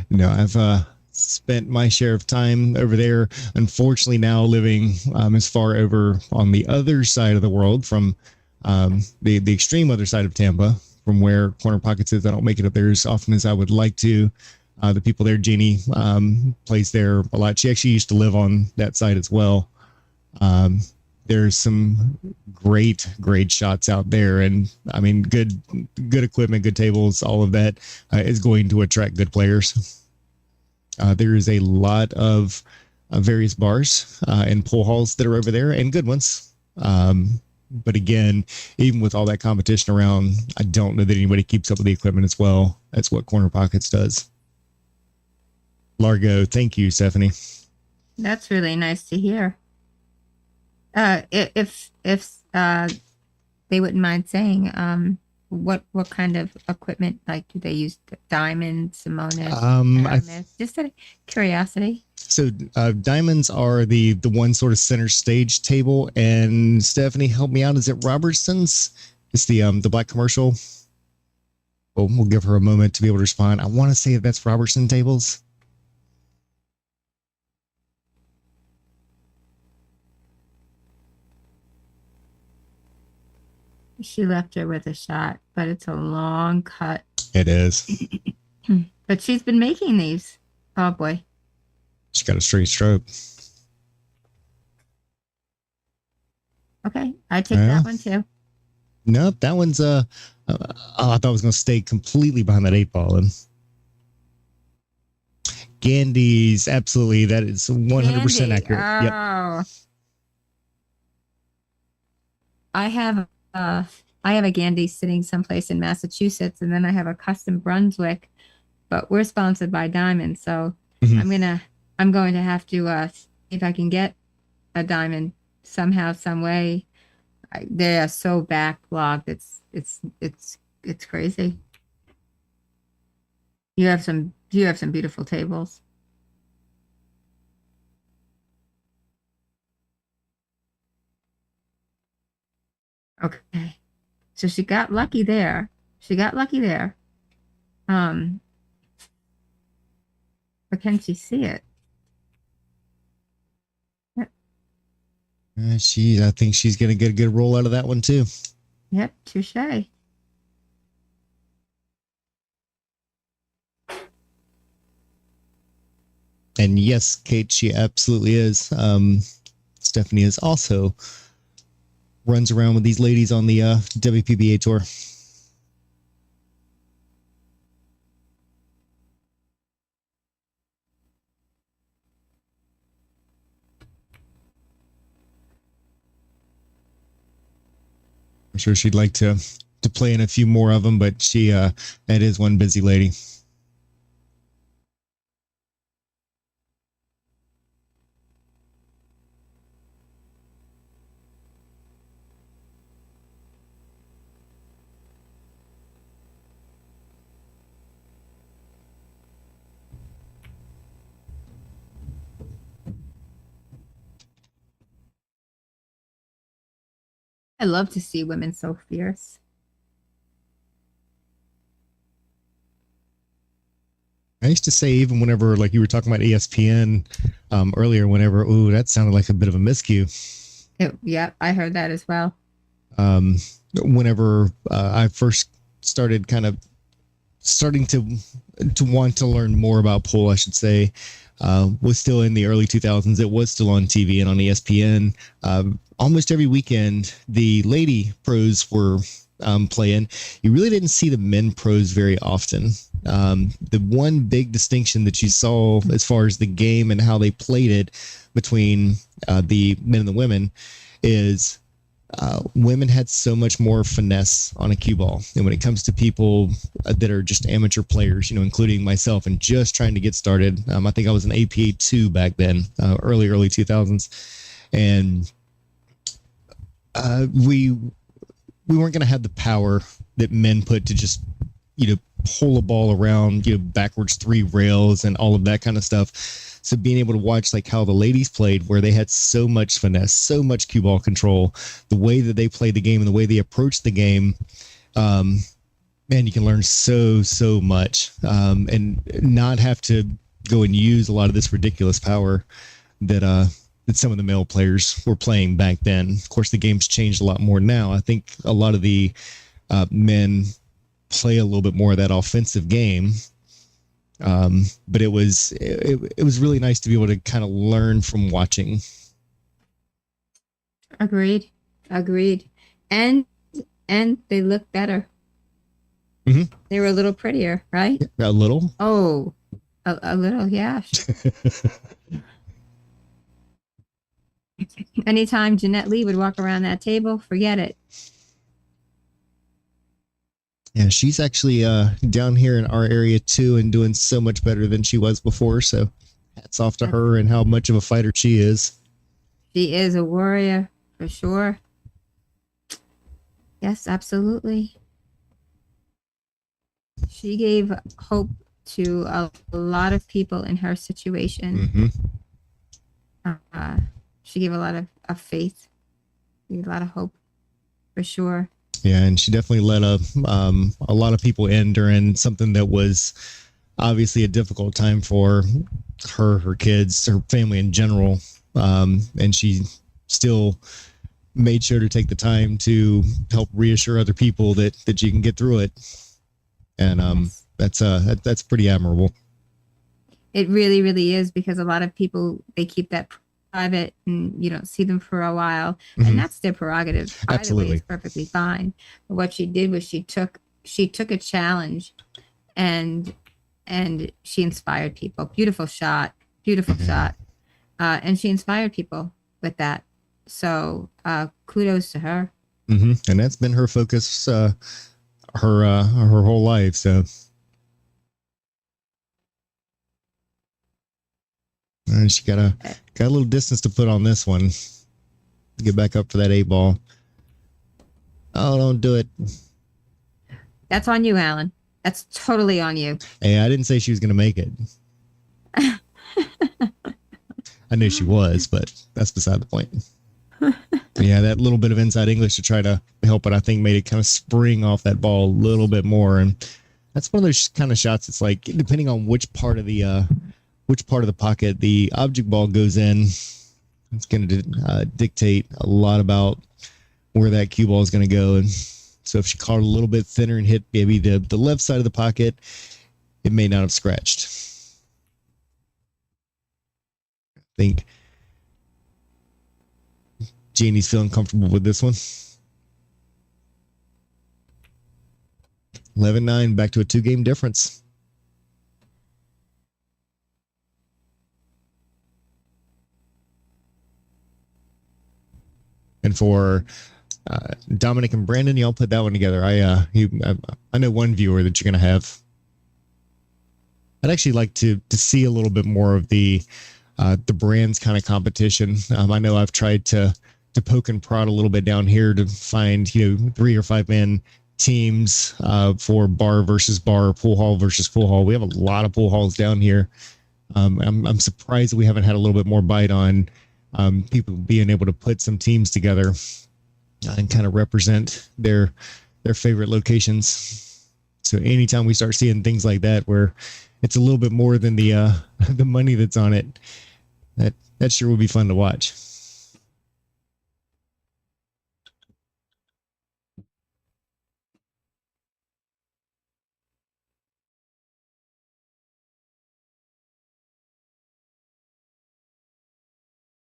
No, I've spent my share of time over there. Unfortunately, now living as far over on the other side of the world from the extreme other side of Tampa, from where Corner Pockets is. I don't make it up there as often as I would like to. The people there, Jeannie, plays there a lot. She actually used to live on that side as well. There's some great shots out there, and I mean, good equipment, good tables, all of that is going to attract good players. There is a lot of various bars and pool halls that are over there, and good ones. But again, even with all that competition around, I don't know that anybody keeps up with the equipment as well as what Corner Pockets does. Largo, thank you, Stephanie. That's really nice to hear. If they wouldn't mind saying, what kind of equipment, like, do they use? Diamond, Simone, just out of curiosity. So diamonds are the one sort of center stage table, and Stephanie, help me out. Is it Robertson's? It's the black commercial. Well, we'll give her a moment to be able to respond. I want to say that's Robertson tables. She left her with a shot, but it's a long cut. It is. But she's been making these. Oh boy. She's got a straight stroke. Okay, I take that one too. Nope, that one's I thought I was going to stay completely behind that 8-ball. And Gandy's, absolutely, that is 100% accurate. Oh. Yep. I have a Gandy sitting someplace in Massachusetts, and then I have a custom Brunswick, but we're sponsored by Diamond, so I'm going to have to see if I can get a Diamond somehow, some way. They are so backlogged. It's crazy. You have some beautiful tables. Okay. So she got lucky there. But can she see it? I think she's going to get a good roll out of that one too. Yep, touche. And yes, Kate, she absolutely is. Stephanie is also runs around with these ladies on the WPBA tour. I'm sure she'd like to play in a few more of them, but she that is one busy lady. I love to see women so fierce. I used to say, even whenever, like you were talking about ESPN earlier, whenever, that sounded like a bit of a miscue. Yeah, I heard that as well. Whenever I first started starting to want to learn more about pool, I should say, was still in the early 2000s. It was still on TV and on ESPN. Almost every weekend, the lady pros were playing. You really didn't see the men pros very often. The one big distinction that you saw as far as the game and how they played it between the men and the women is women had so much more finesse on a cue ball. And when it comes to people that are just amateur players, including myself and just trying to get started, I think I was an APA 2 back then, early 2000s. And we weren't going to have the power that men put to just, pull a ball around, backwards 3 rails and all of that kind of stuff. So being able to watch like how the ladies played, where they had so much finesse, so much cue ball control, the way that they played the game and the way they approached the game, man, you can learn so much, and not have to go and use a lot of this ridiculous power that some of the male players were playing back then. Of course, the game's changed a lot more now. I think a lot of the men play a little bit more of that offensive game. But it was really nice to be able to kind of learn from watching. Agreed. And they look better. Mm-hmm. They were a little prettier, right? A little. Oh, a little, yeah. Anytime Jeanette Lee would walk around that table, forget it. Yeah, she's actually down here in our area too, and doing so much better than she was before. So hats off to her and how much of a fighter she is. She is a warrior for sure. Yes, absolutely. She gave hope to a lot of people in her situation. Mm-hmm. She gave a lot of faith, a lot of hope for sure. Yeah, and she definitely let a lot of people in during something that was obviously a difficult time for her kids, her family in general. And she still made sure to take the time to help reassure other people that you can get through it. And Yes. that's pretty admirable. It really, really is, because a lot of people, they keep that private and you don't see them for a while, and that's their prerogative. Absolutely. It's perfectly fine. But what she did was she took a challenge and she inspired people. Beautiful shot. And she inspired people with that. So kudos to her. And that's been her focus her whole life. So and she got a little distance to put on this one. Get back up for that 8 ball. Oh, don't do it. That's on you, Alan. That's totally on you. Hey, I didn't say she was going to make it. I knew she was, but that's beside the point. Yeah, that little bit of inside English to try to help it, I think, made it kind of spring off that ball a little bit more. And that's one of those kind of shots. It's like, depending on which part of the pocket the object ball goes in, it's going to dictate a lot about where that cue ball is going to go. And so if she caught it a little bit thinner and hit maybe the left side of the pocket, it may not have scratched. I think Jeannie's feeling comfortable with this one. 11-9, back to a 2-game difference. And for Dominic and Brandon, y'all put that one together. I know one viewer that you're going to have. I'd actually like to see a little bit more of the brands kind of competition. I know I've tried to poke and prod a little bit down here to find 3 or 5 man teams for bar versus bar, pool hall versus pool hall. We have a lot of pool halls down here. I'm surprised that we haven't had a little bit more bite on people being able to put some teams together and kind of represent their favorite locations. So anytime we start seeing things like that, where it's a little bit more than the money that's on it, that sure would be fun to watch.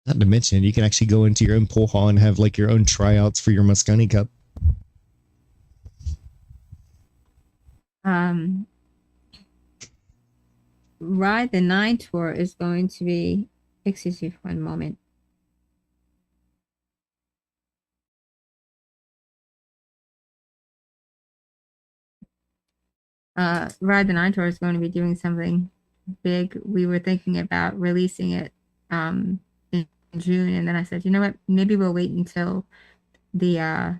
Not to mention, you can actually go into your own pool hall and have like your own tryouts for your Moscone Cup. Ride the 9 tour is going to be, excuse me for one moment. Ride the 9 tour is going to be doing something big. We were thinking about releasing it in June, and then I said, you know what, maybe we'll wait until the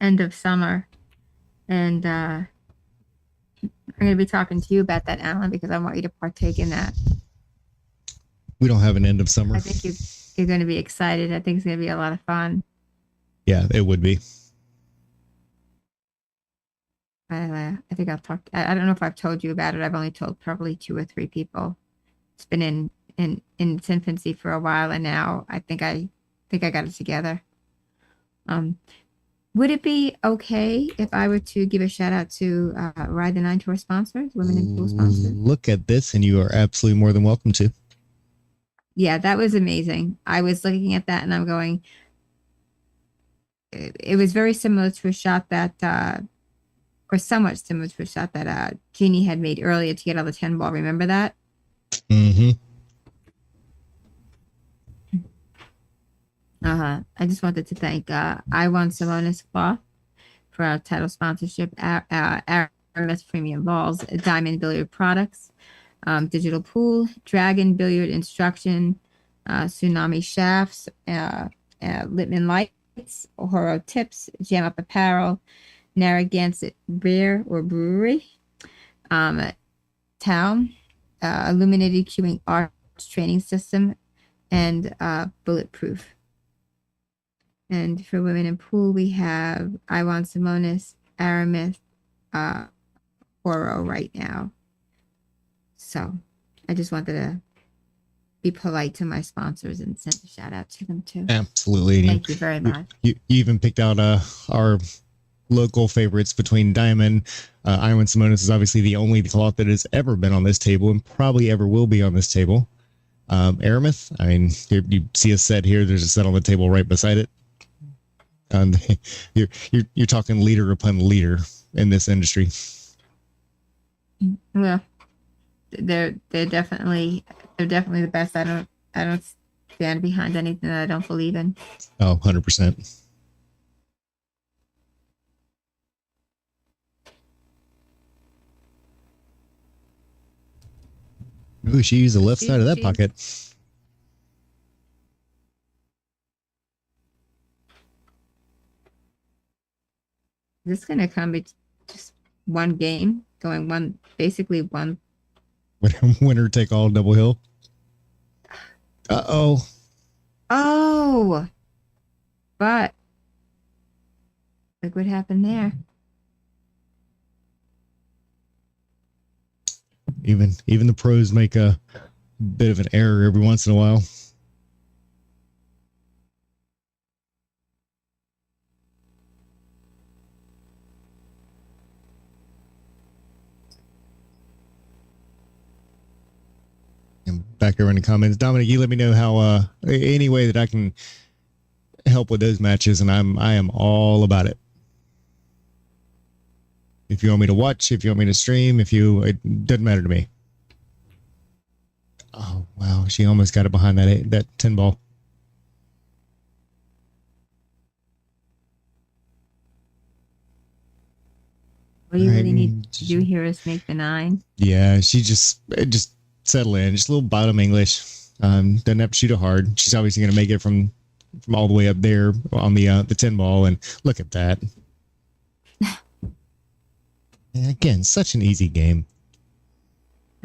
end of summer And I'm going to be talking to you about that, Alan, because I want you to partake in that. We don't have an end of summer. I think you're going to be excited. I think it's going to be a lot of fun. Yeah, it would be. I think I've talked. I don't know if I've told you about it. I've only told probably 2 or 3 people. It's been in its infancy for a while, and now I think I got it together. Would it be okay if I were to give a shout out to Ride the Nine Tour sponsors, Women in Pool sponsors? Look at this, and you are absolutely more than welcome to. Yeah, that was amazing. I was looking at that and I'm going, it was very similar to a shot that, or somewhat similar to a shot that Jeannie had made earlier to get all the 10 ball. Remember that? Mm-hmm. I just wanted to thank I Want Simonis Cloth for our title sponsorship, Aramis Premium Balls, Diamond Billiard Products, Digital Pool, Dragon Billiard Instruction, Tsunami Shafts, Littman Lights, Horo Tips, Jam Up Apparel, Narragansett Beer or Brewery, Town, Illuminated Queuing Arts Training System, and Bulletproof. And for Women in Pool, we have I Want Simonis, Aramis, Horo right now. So I just wanted to be polite to my sponsors and send a shout out to them too. Absolutely. Thank you very much. You even picked out our local favorites between Diamond. I Want Simonis is obviously the only cloth that has ever been on this table and probably ever will be on this table. Aramis, I mean, you see a set here. There's a set on the table right beside it. You're talking leader upon leader in this industry. Well, they're definitely the best. I don't stand behind anything that I don't believe in. Oh, 100%. Ooh, she used the left side of that pocket. This is gonna come be just one game, going basically one. Winner take all double hill. Oh. But look what happened there. Even the pros make a bit of an error every once in a while. And back over in the comments, Dominic, you let me know how any way that I can help with those matches, and I am all about it. If you want me to watch, if you want me to stream, it doesn't matter to me. Oh wow, she almost got it behind that 10 ball. What you really need to do here is make the 9. Yeah, she just settle in, just a little bottom English. Doesn't have to shoot it hard. She's obviously going to make it from all the way up there on the 10 ball, and look at that. And again, such an easy game.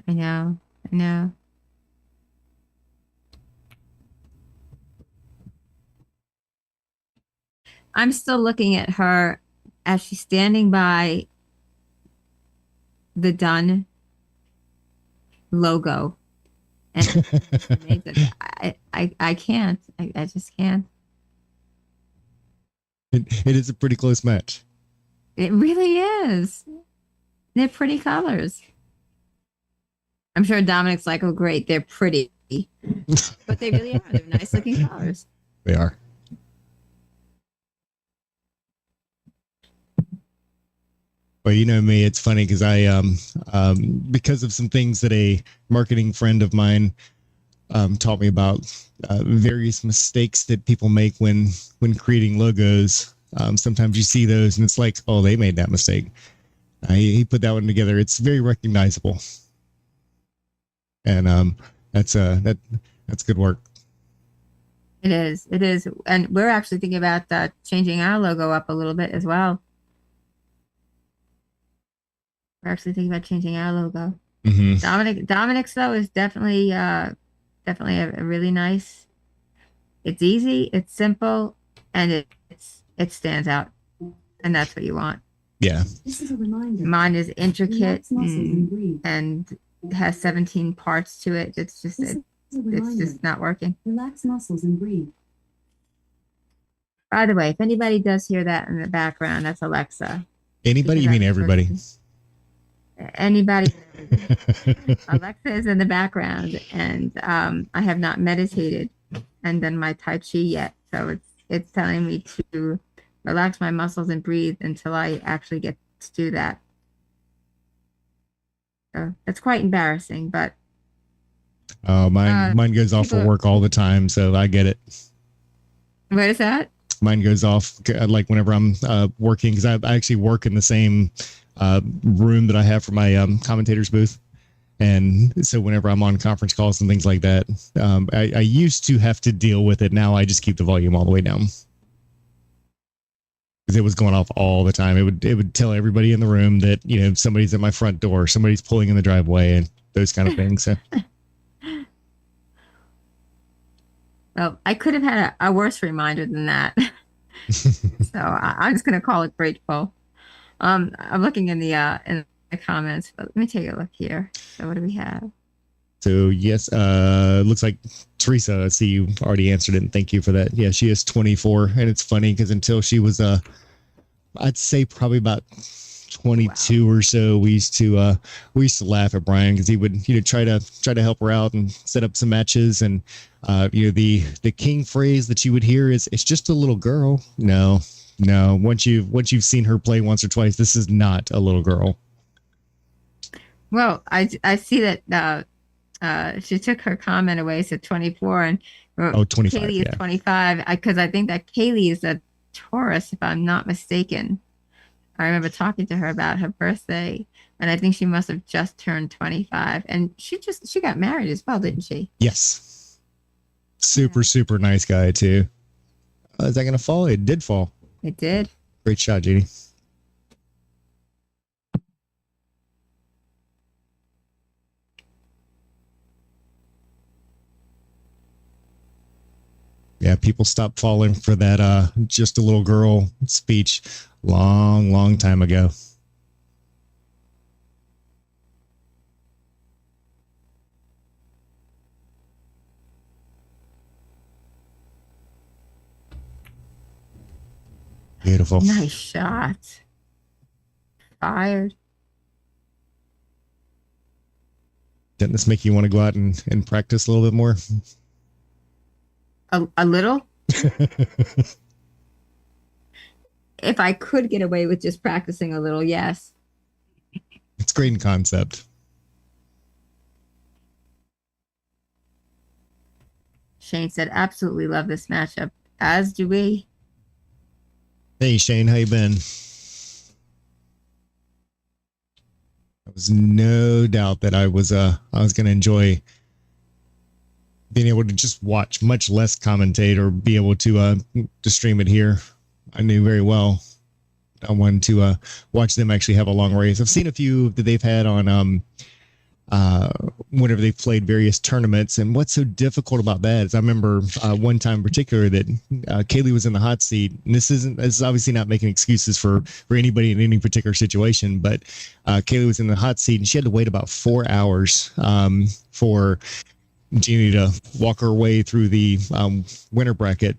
I know. I'm still looking at her as she's standing by the Dunn logo. And I can't. I just can't. It is a pretty close match. It really is. They're pretty colors. I'm sure Dominic's like, oh, great, they're pretty. But they really are. They're nice looking colors. They are. Well, you know me, it's funny because I because of some things that a marketing friend of mine taught me about various mistakes that people make when creating logos. Sometimes you see those and it's like, oh, they made that mistake. He put that one together. It's very recognizable, and that's good work. It is, and we're actually thinking about changing our logo up a little bit as well. We're actually thinking about changing our logo. Mm-hmm. Dominic's though is definitely a really nice. It's easy, it's simple, and it stands out, and that's what you want. Yeah. This is a reminder. Mine is intricate Relax muscles and breathe. and has 17 parts to it. It's just This is a it's reminder. just not working. Relax muscles and breathe. By the way, if anybody does hear that in the background, that's Alexa. Anybody? You mean everybody? Anybody. Alexa is in the background, and I have not meditated and done my Tai Chi yet. So it's telling me to relax my muscles and breathe until I actually get to do that. So it's quite embarrassing, but mine goes off for work all the time, so I get it. What is that? Mine goes off like whenever I'm working, because I actually work in the same room that I have for my commentator's booth. And so whenever I'm on conference calls and things like that, I used to have to deal with it. Now I just keep the volume all the way down. Because it was going off all the time. It would tell everybody in the room that, somebody's at my front door, somebody's pulling in the driveway, and those kind of things. So. Well, I could have had a worse reminder than that. So I'm just going to call it grateful. I'm looking in the comments, but let me take a look here. So what do we have? So yes, looks like Teresa, I see you already answered it, and thank you for that. Yeah, she is 24, and it's funny because until she was I'd say probably about 22 or so, we used to laugh at Brian because he would try to help her out and set up some matches, and the king phrase that you would hear is, "It's just a little girl." No, once you've seen her play once or twice, this is not a little girl. Well, I see that she took her comment away, so 24, and 25, Kaylee is 25, because I think that Kaylee is a Taurus, if I'm not mistaken. I remember talking to her about her birthday, and I think she must have just turned 25, and she got married as well, didn't she? Yes. Super nice guy too. Is that gonna fall? It did fall. It did. Great shot, Jeannie. Yeah, people stopped falling for that just a little girl speech long time ago. Beautiful. Nice shot. Fired. Didn't this make you want to go out and practice a little bit more? A little? If I could get away with just practicing a little, yes. It's great in concept. Shane said, absolutely love this matchup, as do we. Hey, Shane, how you been? There was no doubt that I was going to enjoy being able to just watch, much less commentate or be able to stream it here. I knew very well I wanted to watch them actually have a long race. I've seen a few that they've had on whenever they've played various tournaments. And what's so difficult about that is I remember one time in particular that Kaylee was in the hot seat. And this is obviously not making excuses for anybody in any particular situation, but Kaylee was in the hot seat and she had to wait about 4 hours for Jeannie to walk her way through the winner bracket.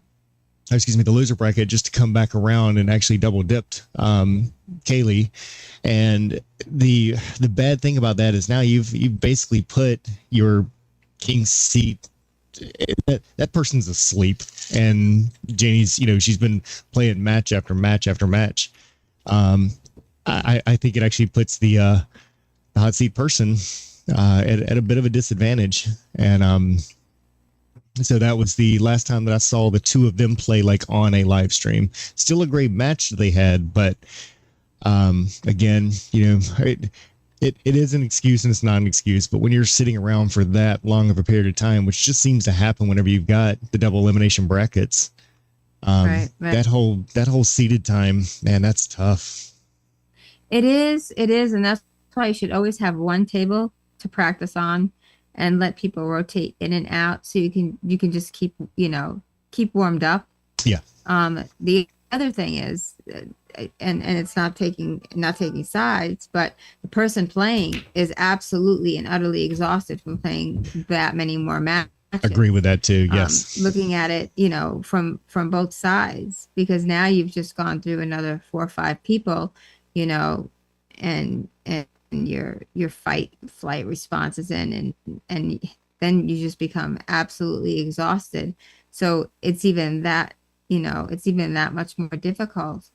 The loser bracket, just to come back around and actually double dipped Kaylee. And the bad thing about that is now you've basically put your king's seat. That person's asleep, and Janie's she's been playing match after match after match. I think it actually puts the hot seat person at a bit of a disadvantage, and so that was the last time that I saw the two of them play like on a live stream. Still a great match that they had, but again, it is an excuse and it's not an excuse. But when you're sitting around for that long of a period of time, which just seems to happen whenever you've got the double elimination brackets, Right. that whole seated time, man, that's tough. It is, and that's why you should always have one table to practice on, and let people rotate in and out so you can just keep keep warmed up. Yeah. The other thing is, and it's not taking sides, but the person playing is absolutely and utterly exhausted from playing that many more matches. Agree with that too. Yes. Looking at it, from both sides, because now you've just gone through another 4 or 5 people, and your fight flight response is in, and then you just become absolutely exhausted. So it's even that much more difficult.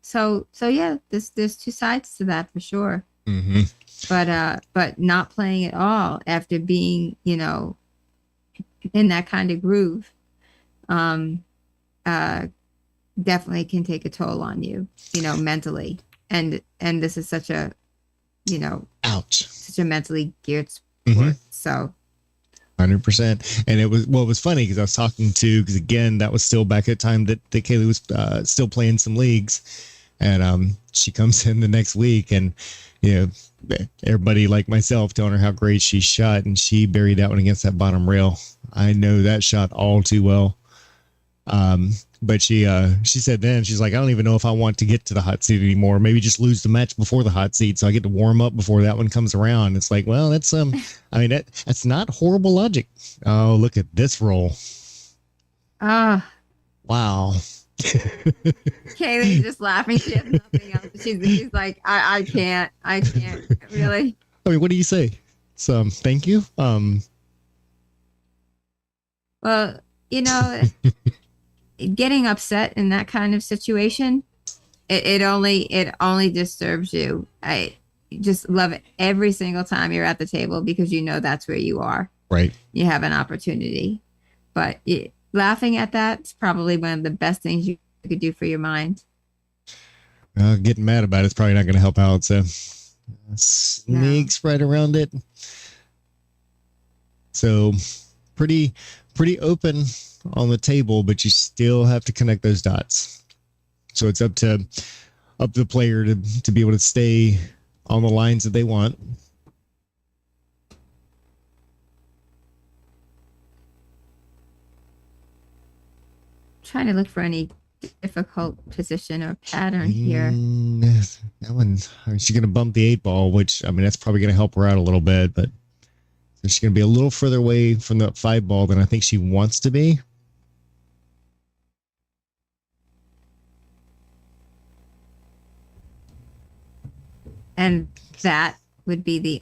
So yeah, there's 2 sides to that for sure. Mm-hmm. But not playing at all after being, in that kind of groove, definitely can take a toll on you, mentally. And this is such a, ouch, such a mentally geared sport. Mm-hmm. So 100%. And it was funny because I was talking to, because again, that was still back at the time that Kaylee was still playing some leagues. And she comes in the next week and, everybody like myself telling her how great she shot, and she buried that one against that bottom rail. I know that shot all too well. But she said then, she's like, I don't even know if I want to get to the hot seat anymore. Maybe just lose the match before the hot seat so I get to warm up before that one comes around. It's like, well, that's that's not horrible logic. Oh, look at this roll. Wow. Kaylee's just laughing. She has nothing else. She's like, I can't really. I mean, what do you say? So thank you. Well, getting upset in that kind of situation, it only disturbs you. I just love it every single time you're at the table, because that's where you are. Right. You have an opportunity, but laughing at that's probably one of the best things you could do for your mind. Getting mad about it's probably not going to help out. So sneaks right around it. So pretty open on the table, but you still have to connect those dots. So it's up to the player to be able to stay on the lines that they want. Trying to look for any difficult position or pattern here. That one, she's going to bump the 8 ball, which, that's probably going to help her out a little bit, but she's going to be a little further away from the 5 ball than I think she wants to be. And that would be the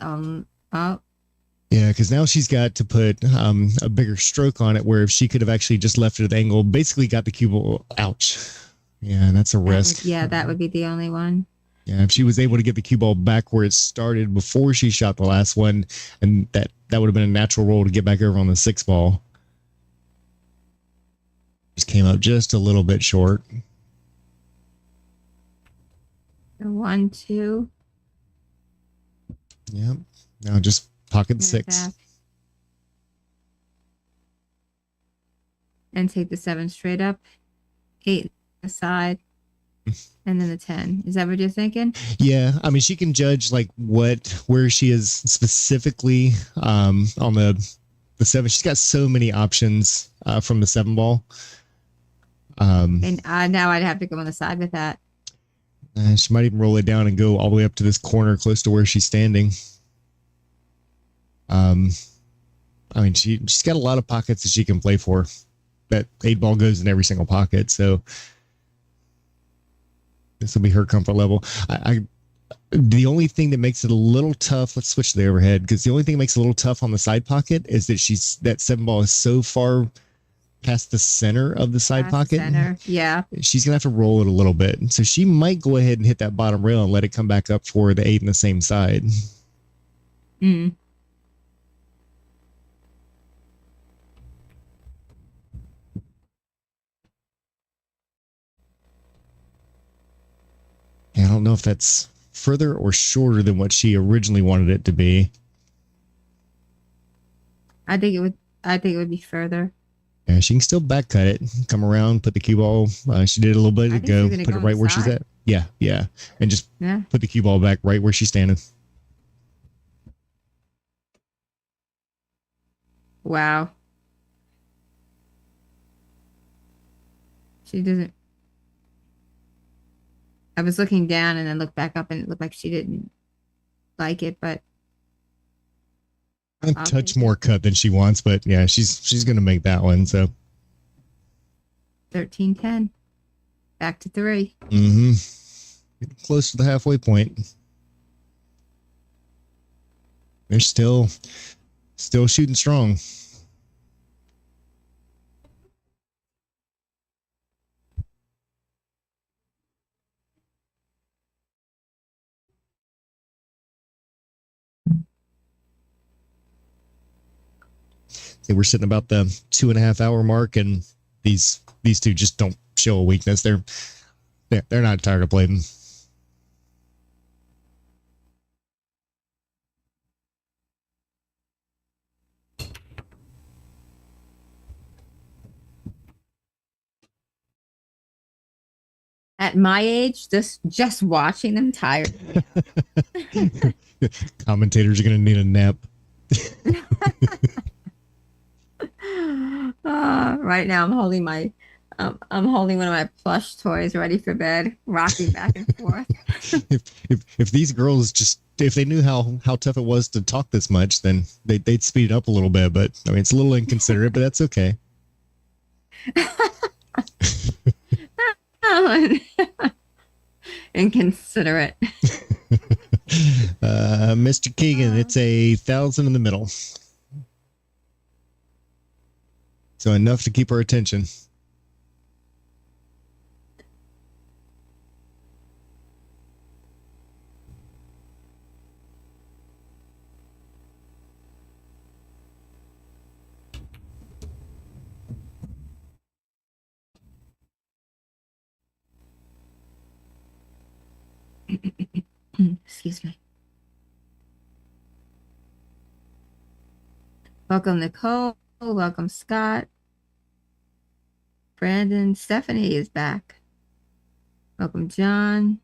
Yeah, because now she's got to put a bigger stroke on it, where if she could have actually just left it at the angle, basically got the cue ball. Ouch. Yeah, that's a risk. That would be the only one. Yeah, if she was able to get the cue ball back where it started before she shot the last one, and that would have been a natural roll to get back over on the 6 ball. Just came up just a little bit short. The 1, 2. Yep. Now just pocket 6. Back. And take the 7 straight up, 8 aside, and then the 10. Is that what you're thinking? Yeah. She can judge like where she is specifically on the 7. She's got so many options from the 7 ball. And now I'd have to go on the side with that. She might even roll it down and go all the way up to this corner close to where she's standing. She's got a lot of pockets that she can play for. That 8 ball goes in every single pocket, so this will be her comfort level. The only thing that makes it a little tough, let's switch to the overhead, because the only thing that makes it a little tough on the side pocket is that that 7 ball is so far past the center of the side pocket. Center. Yeah. She's going to have to roll it a little bit. So she might go ahead and hit that bottom rail and let it come back up for the 8 on the same side. Mm. I don't know if that's further or shorter than what she originally wanted it to be. I think it would be further. Yeah, she can still back cut it, come around, put the cue ball. She did a little bit ago, put it right where she's at. Yeah, yeah. And just Yeah. put the cue ball back right where she's standing. Wow. She doesn't. I was looking down and then looked back up and it looked like she didn't like it, but A I'll touch take more it. cut than she wants, but yeah, she's gonna make that one. So 13-10. Back to 3. getting close to the halfway point. They're still shooting strong. So we're sitting about the 2.5 hour mark, and these two just don't show a weakness. They're not tired of playing. At my age, just watching them tired. Commentators are gonna need a nap. Right now, I'm holding one of my plush toys ready for bed, rocking back and forth. if these girls if they knew how tough it was to talk this much, then they'd speed it up a little bit. But I mean, it's a little inconsiderate, but that's okay. Inconsiderate. Mr. Keegan, it's 1,000 in the middle. So enough to keep her attention. Excuse me. Welcome, Nicole. Welcome, Scott. Brandon. Stephanie is back. Welcome, John.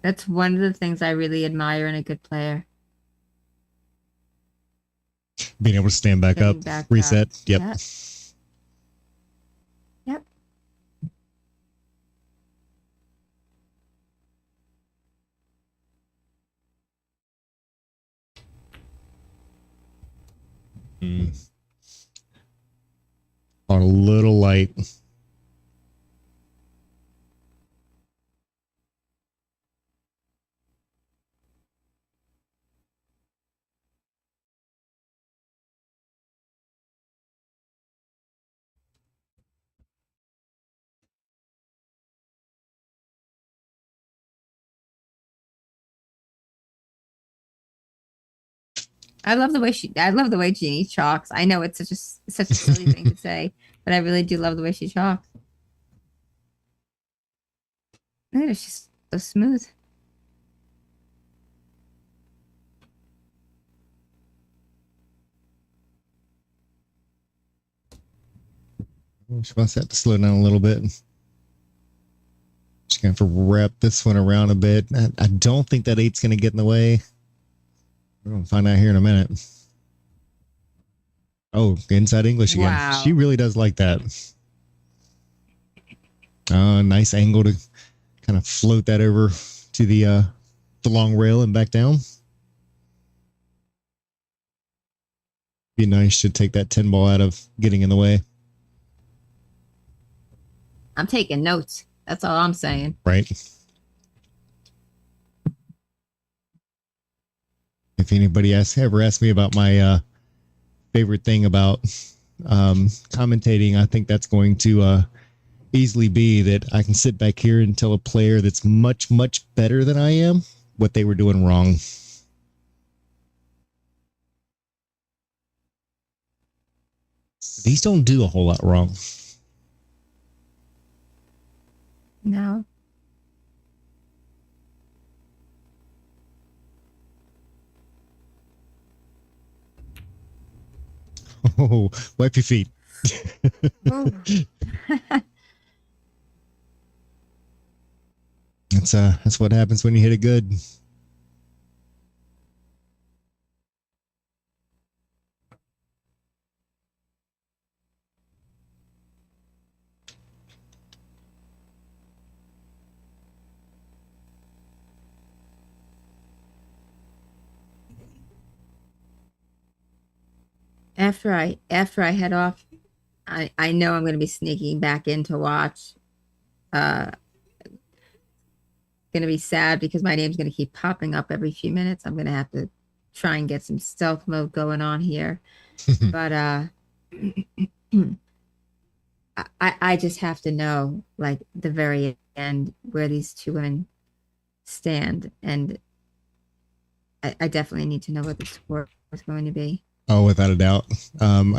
That's one of the things I really admire in a good player. Being able to stand back Getting up, back reset. up. Yep. Yep. On a little light. I love the way Jeannie chalks. I know it's such a silly thing to say, but I really do love the way she chalks. Look at her, she's so smooth. She must have to slow down a little bit. She's going to have to wrap this one around a bit. I don't think that 8's going to get in the way. We're going to find out here in a minute. Oh, inside English again. Wow. She really does like that. Nice angle to kind of float that over to the long rail and back down. Be nice to take that 10 ball out of getting in the way. I'm taking notes. That's all I'm saying. Right. If anybody ever asked me about my favorite thing about commentating, I think that's going to easily be that I can sit back here and tell a player that's much, much better than I am what they were doing wrong. These don't do a whole lot wrong. No. Oh, wipe your feet. Oh. That's what happens when you hit it good. After I head off, I know I'm going to be sneaking back in to watch. Going to be sad because my name's going to keep popping up every few minutes. I'm going to have to try and get some stealth mode going on here. But I just have to know, like, the very end where these two women stand, and I definitely need to know what the score is going to be. Oh, without a doubt. And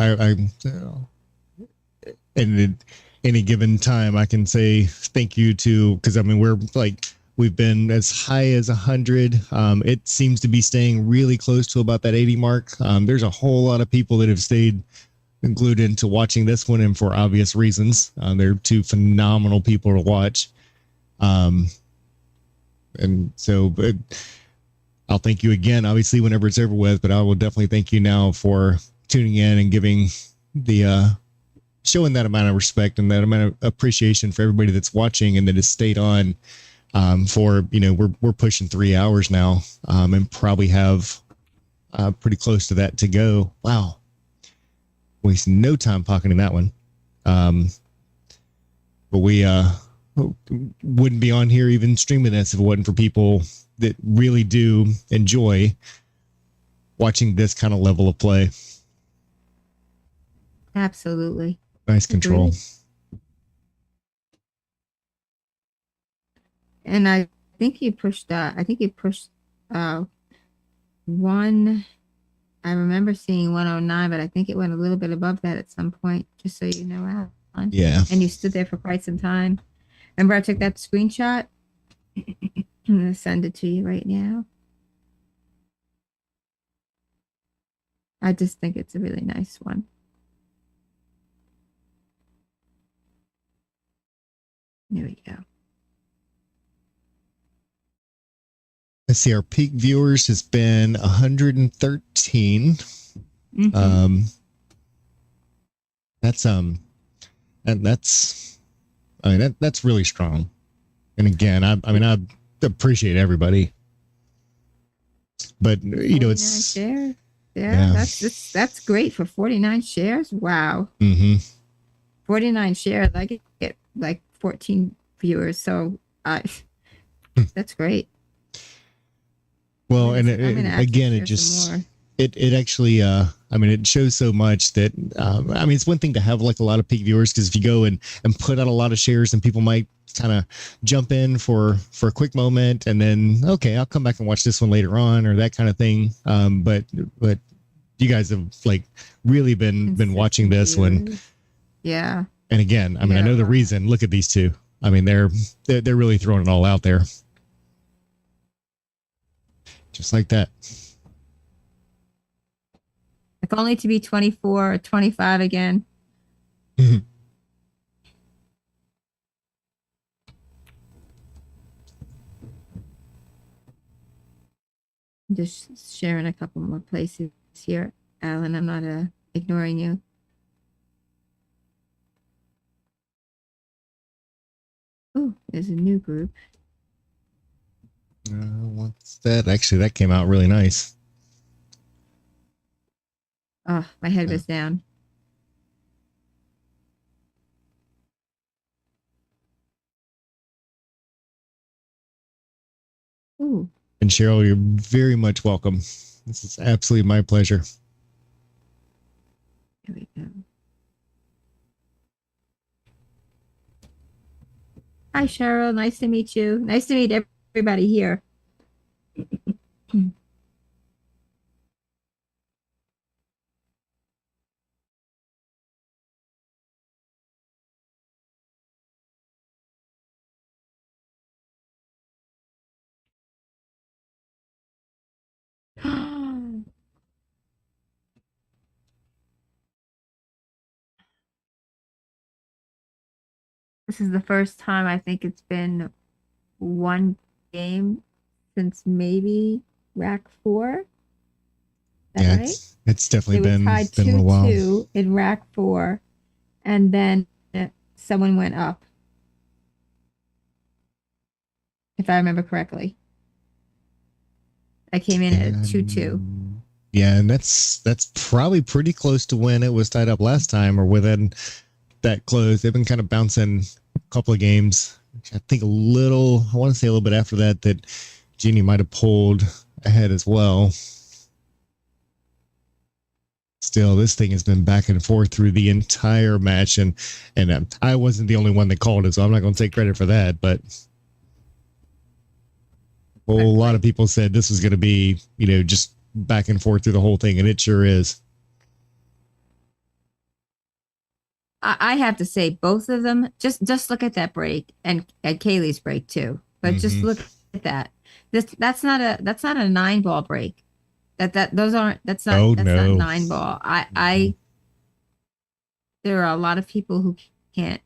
at any given time, I can say thank you to, because I mean, we've been as high as 100. It seems to be staying really close to about that 80 mark. There's a whole lot of people that have stayed glued into watching this one, and for obvious reasons. They're two phenomenal people to watch. And so, but I'll thank you again, obviously, whenever it's over with, but I will definitely thank you now for tuning in and giving showing that amount of respect and that amount of appreciation for everybody that's watching and that has stayed on for, we're pushing 3 hours now, and probably have pretty close to that to go. Wow. Wasting no time pocketing that one. But we wouldn't be on here even streaming this if it wasn't for people that really do enjoy watching this kind of level of play. Absolutely. Nice control. Agreed. And I think you pushed one. I remember seeing 109, but I think it went a little bit above that at some point, just so you know, Alan. Yeah. And you stood there for quite some time. Remember I took that screenshot? I'm going to send it to you right now. I just think it's a really nice one. There we go. I see our peak viewers has been 113. Mm-hmm. That's really strong. And again, I appreciate everybody. But it's shares. Yeah, that's great for 49 shares. Wow. Mm-hmm. 49 shares. I get like 14 viewers, so that's great. Well, and again, it actually, it shows so much that, it's one thing to have like a lot of peak viewers, because if you go and put out a lot of shares, and people might kind of jump in for a quick moment and then, okay, I'll come back and watch this one later on, or that kind of thing. But you guys have like really been watching this one. Yeah. And again, I know the reason. Look at these two. They're really throwing it all out there. Just like that. If only to be 24 or 25 again. I'm just sharing a couple more places here, Alan. I'm not ignoring you. Oh, there's a new group. What's that? Actually, that came out really nice. Oh, my head was down. Ooh. And Cheryl, you're very much welcome. This is absolutely my pleasure. Here we go. Hi, Cheryl. Nice to meet you. Nice to meet everybody here. This is the first time I think it's been one game since maybe rack 4. Is that Yeah, right? it's definitely They were tied been a little while. 2-2 in rack 4, and then someone went up, if I remember correctly. I came in at 2-2. Yeah, and that's probably pretty close to when it was tied up last time, or within that close. They've been kind of bouncing a couple of games. I think I want to say a little bit after that Jeannie might have pulled ahead as well. Still, this thing has been back and forth through the entire match, and I wasn't the only one that called it, so I'm not going to take credit for that. But a whole lot of people said this was going to be, just back and forth through the whole thing, and it sure is. I have to say, both of them. Just look at that break and at Kaylee's break too. But just look at that. That's not a 9-ball break. That's not 9-ball. There are a lot of people who can't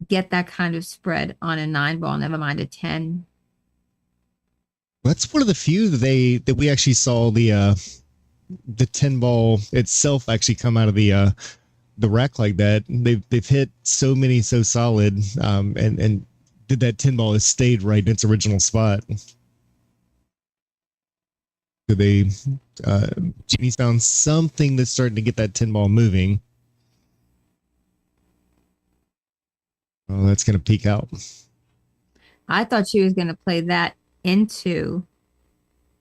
get that kind of spread on a 9-ball, never mind a 10. That's one of the few that we actually saw the 10-ball itself actually come out of the rack like that. They've hit so many so solid, and did that 10-ball has stayed right in its original spot. So Jeannie's found something that's starting to get that 10-ball moving. Oh, that's going to peak out. I thought she was going to play that into.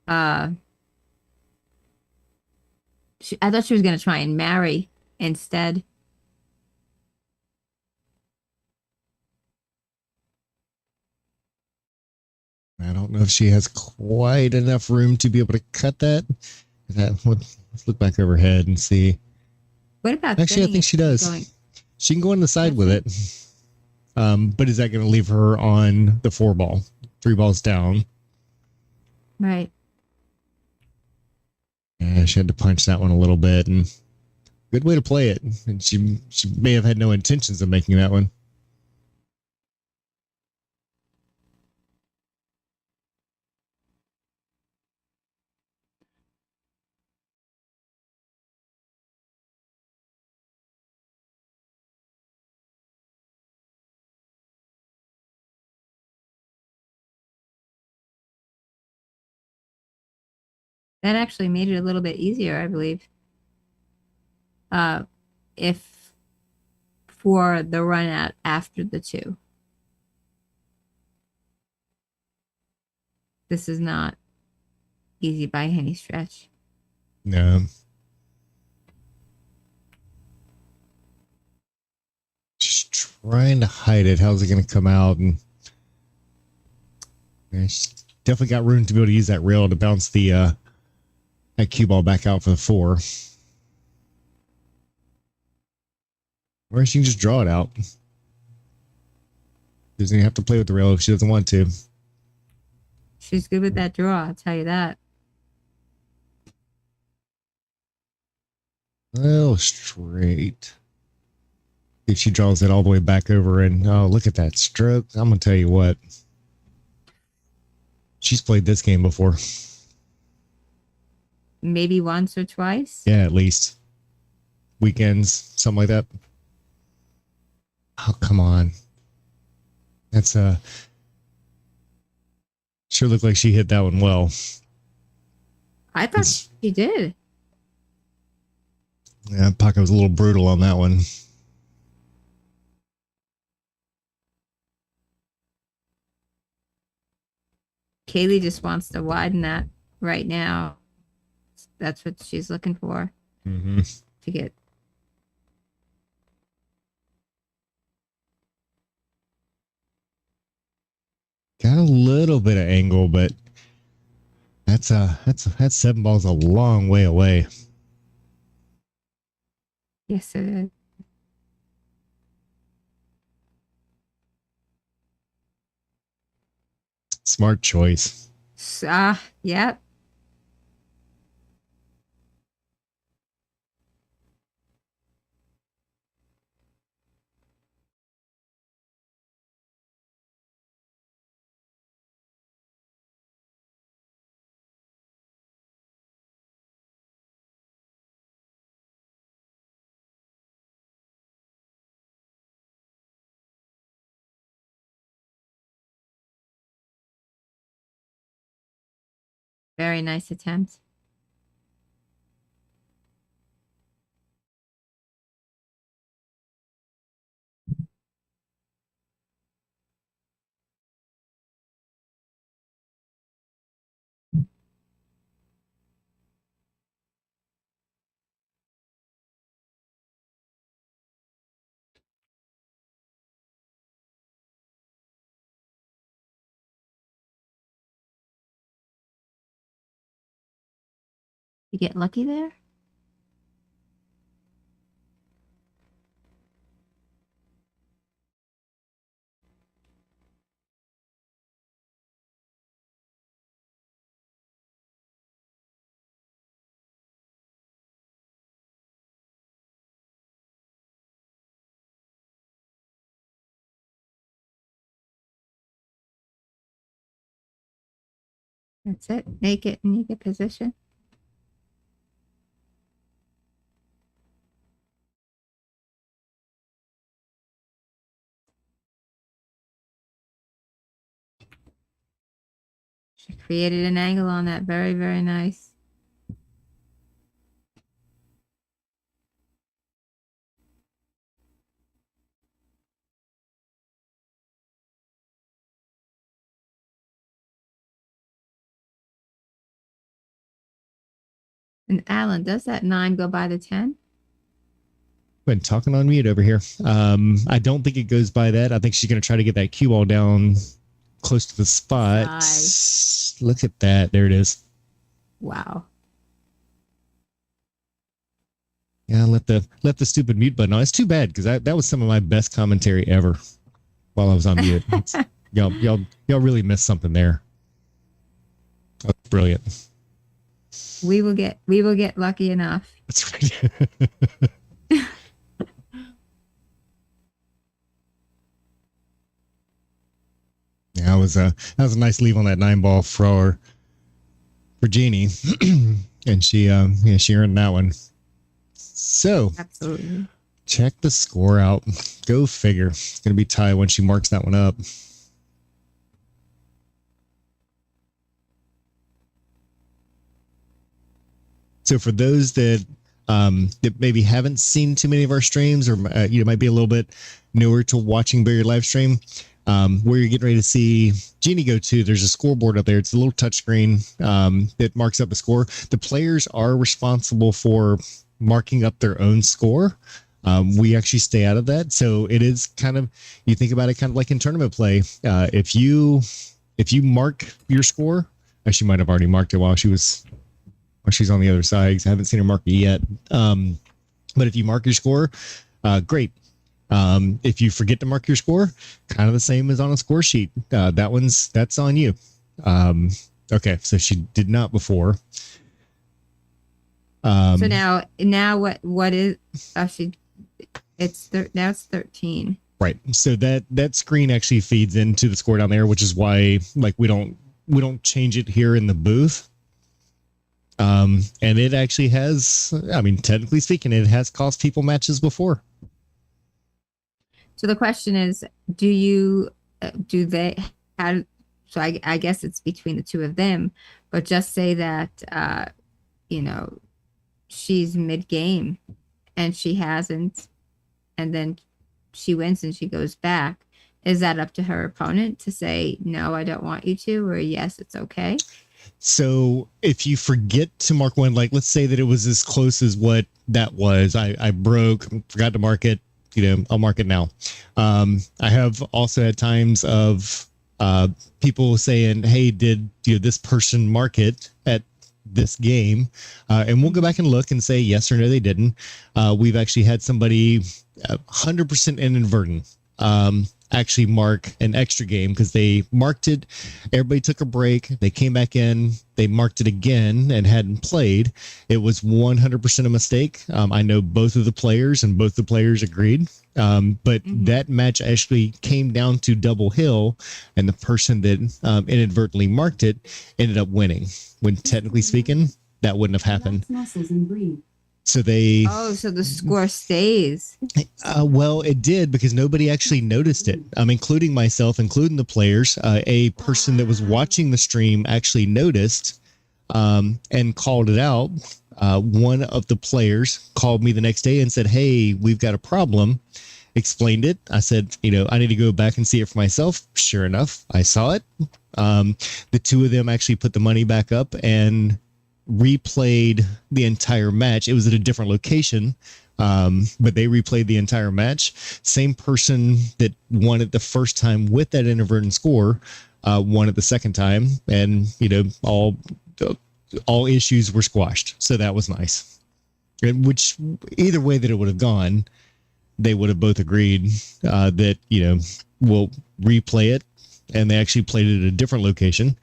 I thought she was going to try and marry instead. I don't know if she has quite enough room to be able to cut that. Let's look back overhead and see. What about actually? I think she does. She can go on the side with it. But is that going to leave her on the 4-ball, 3 balls down? Right. Yeah, she had to punch that one a little bit, and good way to play it. And she may have had no intentions of making that one. That actually made it a little bit easier, I believe. If for the run out after the 2. This is not easy by any stretch. No. Just trying to hide it. How's it going to come out? And she's definitely got room to be able to use that rail to bounce that cue ball back out for the 4. Or she can just draw it out. Doesn't even have to play with the rail if she doesn't want to. She's good with that draw, I'll tell you that. Well, straight. If she draws it all the way back over, and look at that stroke. I'm going to tell you what. She's played this game before. Maybe once or twice? Yeah, at least. Weekends, something like that. Oh, come on. That's sure looked like she hit that one well. I thought she did. Yeah, Paco was a little brutal on that one. Kaylee just wants to widen that right now. That's what she's looking for. Mm-hmm. To get. Got a little bit of angle, but that 7 balls a long way away. Yes, it is. Smart choice. Yep. Very nice attempt. You get lucky there? That's it. Naked position. She created an angle on that. Very, very nice. And Alan, does that 9 go by the 10? Been talking on mute over here. I don't think it goes by that. I think she's going to try to get that cue ball down close to the spot. Nice. Look at that. There it is. Wow. Yeah, let the stupid mute button on. It's too bad because that was some of my best commentary ever while I was on mute. y'all really missed something there. That's brilliant. We will get lucky enough. That's right. Yeah, that was a nice leave on that 9 ball for Jeannie, and she earned that one. So Absolutely. Check the score out. Go figure. It's gonna be tied when she marks that one up. So for those that maybe haven't seen too many of our streams, or might be a little bit newer to watching Billiard live stream, where you're getting ready to see Jeannie go to, there's a scoreboard up there. It's a little touchscreen that marks up a score. The players are responsible for marking up their own score. We actually stay out of that. So it is kind of, you think about it kind of like in tournament play. If you mark your score, she might have already marked it while she's on the other side, because I haven't seen her mark it yet. But if you mark your score, great. If you forget to mark your score, kind of the same as on a score sheet. That's on you. Okay, so she did not before. So now what is now it's 13. Right. So that screen actually feeds into the score down there, which is why we don't change it here in the booth. And it actually has, technically speaking, it has cost people matches before. So the question is, do they have, so I guess it's between the two of them, but just say that, she's mid-game and she hasn't, and then she wins and she goes back. Is that up to her opponent to say, no, I don't want you to, or yes, it's okay? So if you forget to mark one, let's say that it was as close as what that was, I forgot to mark it, I'll mark it now. I have also had times of people saying, hey, did this person mark it at this game? And we'll go back and look and say yes or no, they didn't. We've actually had somebody 100% inadvertent actually mark an extra game because they marked it. Everybody took a break. They came back in. They marked it again and hadn't played. It was 100% a mistake. I know both of the players, and both the players agreed. But that match actually came down to double hill, and the person that inadvertently marked it ended up winning. When technically speaking, that wouldn't have happened. So so the score stays. Well, it did, because nobody actually noticed it. Including myself, including the players. A person that was watching the stream actually noticed and called it out. One of the players called me the next day and said, "Hey, we've got a problem." Explained it. I said, I need to go back and see it for myself. Sure enough, I saw it. The two of them actually put the money back up and replayed the entire match. It was at a different location, but they replayed the entire match. Same person that won it the first time with that inadvertent score won it the second time, and all issues were squashed. So that was nice. Which either way that it would have gone, they would have both agreed that we'll replay it, and they actually played it at a different location.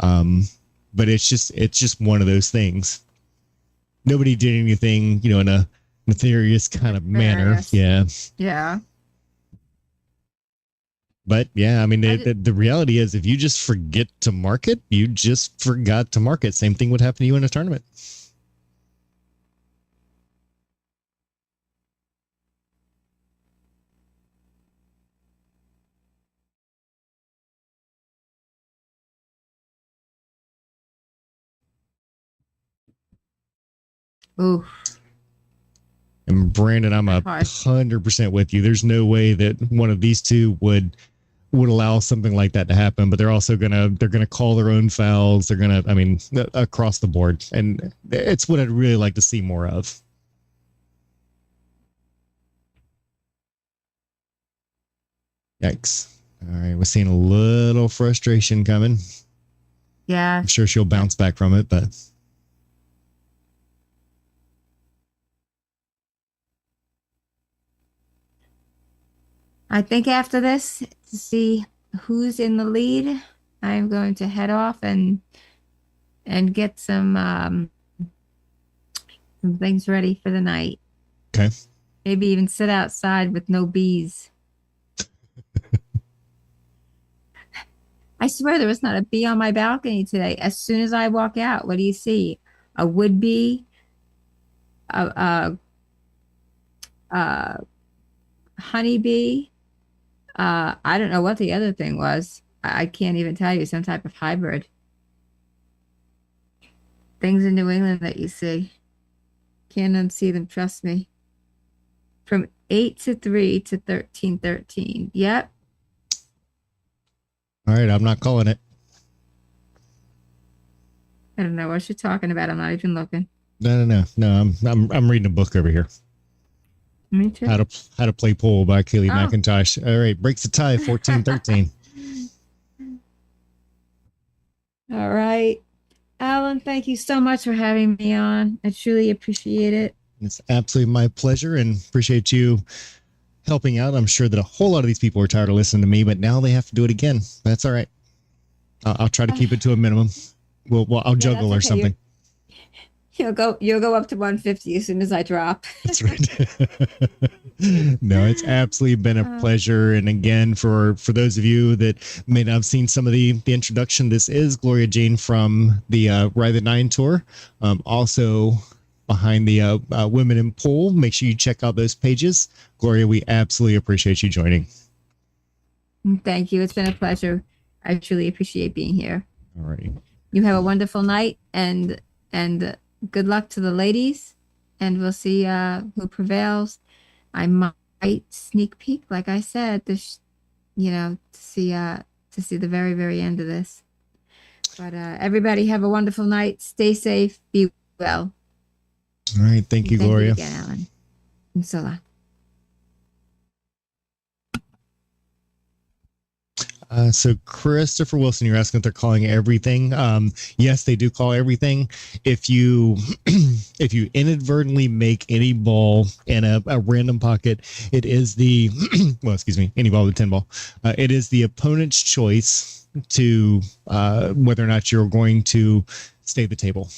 But it's just one of those things. Nobody did anything, in a nefarious kind of manner. Yeah. Yeah. But yeah, I mean, the reality is, if you just forget to mark it, you just forgot to mark it. Same thing would happen to you in a tournament. Ooh. And Brandon, I'm 100% with you. There's no way that one of these two would allow something like that to happen. But they're also gonna call their own fouls. They're gonna, across the board, and it's what I'd really like to see more of. Yikes! All right, we're seeing a little frustration coming. Yeah, I'm sure she'll bounce back from it, but. I think after this, to see who's in the lead, I'm going to head off and get some things ready for the night. Okay. Maybe even sit outside with no bees. I swear there was not a bee on my balcony today. As soon as I walk out, what do you see? A wood bee, a honeybee. I don't know what the other thing was. I can't even tell you. Some type of hybrid. Things in New England that you see. Can't unsee them, trust me. From 8 to 3 to 13:13. Yep. All right, I'm not calling it. I don't know what you're talking about. I'm not even looking. No. I'm reading a book over here. Me too. How to Play Pool by Kaylee McIntosh. All right, breaks the tie, 14-13. All right. Alan, thank you so much for having me on. I truly appreciate it. It's absolutely my pleasure, and appreciate you helping out. I'm sure that a whole lot of these people are tired of listening to me, but now they have to do it again. That's all right. I'll try to keep it to a minimum. I'll juggle or something. You'll go up to 150 as soon as I drop. That's right. No, it's absolutely been a pleasure. And again, for those of you that may not have seen some of the introduction, this is Gloria Jane from the Ride the Nine tour. Also behind the Women in Pool. Make sure you check out those pages. Gloria, we absolutely appreciate you joining. Thank you. It's been a pleasure. I truly appreciate being here. All right. You have a wonderful night, and good luck to the ladies, and we'll see who prevails. I might sneak peek, like I said, to see the very, very end of this. But everybody have a wonderful night. Stay safe. Be well. All right. Thank you, Gloria. Thank you again, Alan. And so long. So Christopher Wilson, you're asking if they're calling everything. Yes, they do call everything. If you inadvertently make any ball in a random pocket, it is the any ball with 10 ball. It is the opponent's choice to whether or not you're going to stay the table.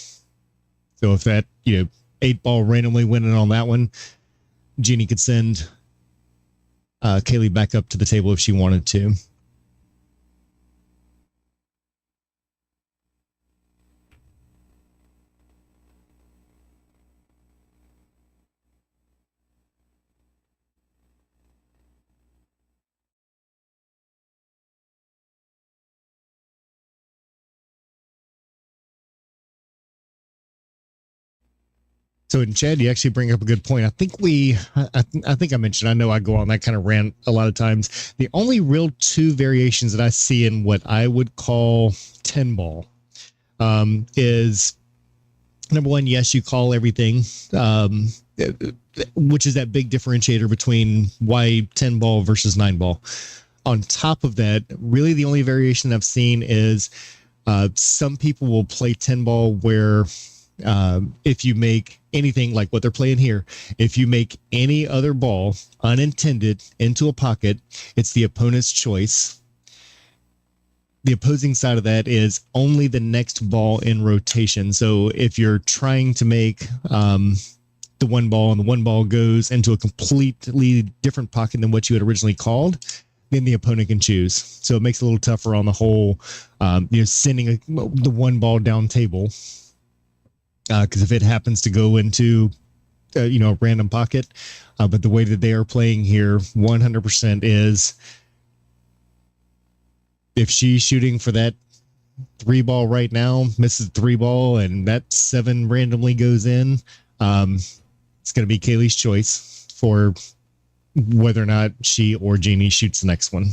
So if that 8 ball randomly winning on that one, Jeannie could send Kaylee back up to the table if she wanted to. So, in Chad, you actually bring up a good point. I think I think I mentioned, I know I go on that kind of rant a lot of times. The only real two variations that I see in what I would call 10 ball is number one, yes, you call everything, which is that big differentiator between why 10 ball versus 9 ball. On top of that, really the only variation I've seen is some people will play 10 ball where if you make anything like what they're playing here, if you make any other ball unintended into a pocket, it's the opponent's choice. The opposing side of that is only the next ball in rotation. So if you're trying to make the one ball and the one ball goes into a completely different pocket than what you had originally called, then the opponent can choose. So it makes it a little tougher on the whole, sending the one ball down table. Because if it happens to go into, a random pocket, but the way that they are playing here, 100% is if she's shooting for that 3 ball right now, misses 3 ball, and that 7 randomly goes in, it's going to be Kaylee's choice for whether or not she or Jeannie shoots the next one.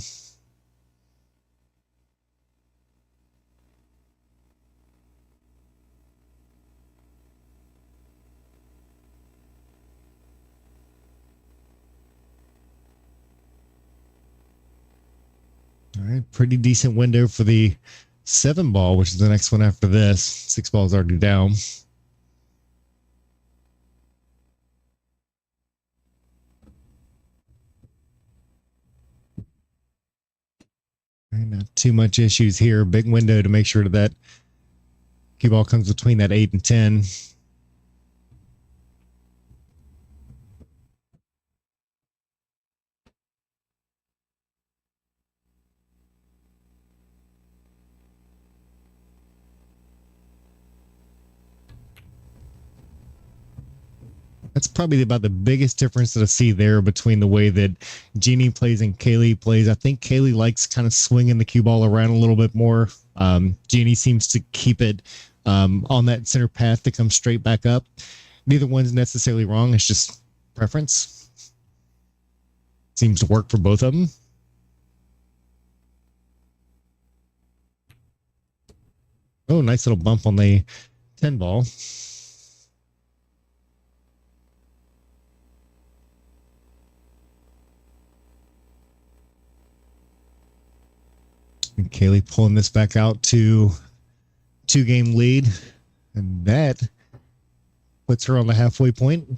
All right, pretty decent window for the 7 ball, which is the next one after this. 6 balls already down. All right, not too much issues here. Big window to make sure that cue ball comes between that 8 and 10. That's probably about the biggest difference that I see there between the way that Jeannie plays and Kaylee plays. I think Kaylee likes kind of swinging the cue ball around a little bit more. Jeannie seems to keep it on that center path to come straight back up. Neither one's necessarily wrong. It's just preference. Seems to work for both of them. Oh, nice little bump on the 10 ball. And Kaylee pulling this back out to 2-game lead. And that puts her on the halfway point.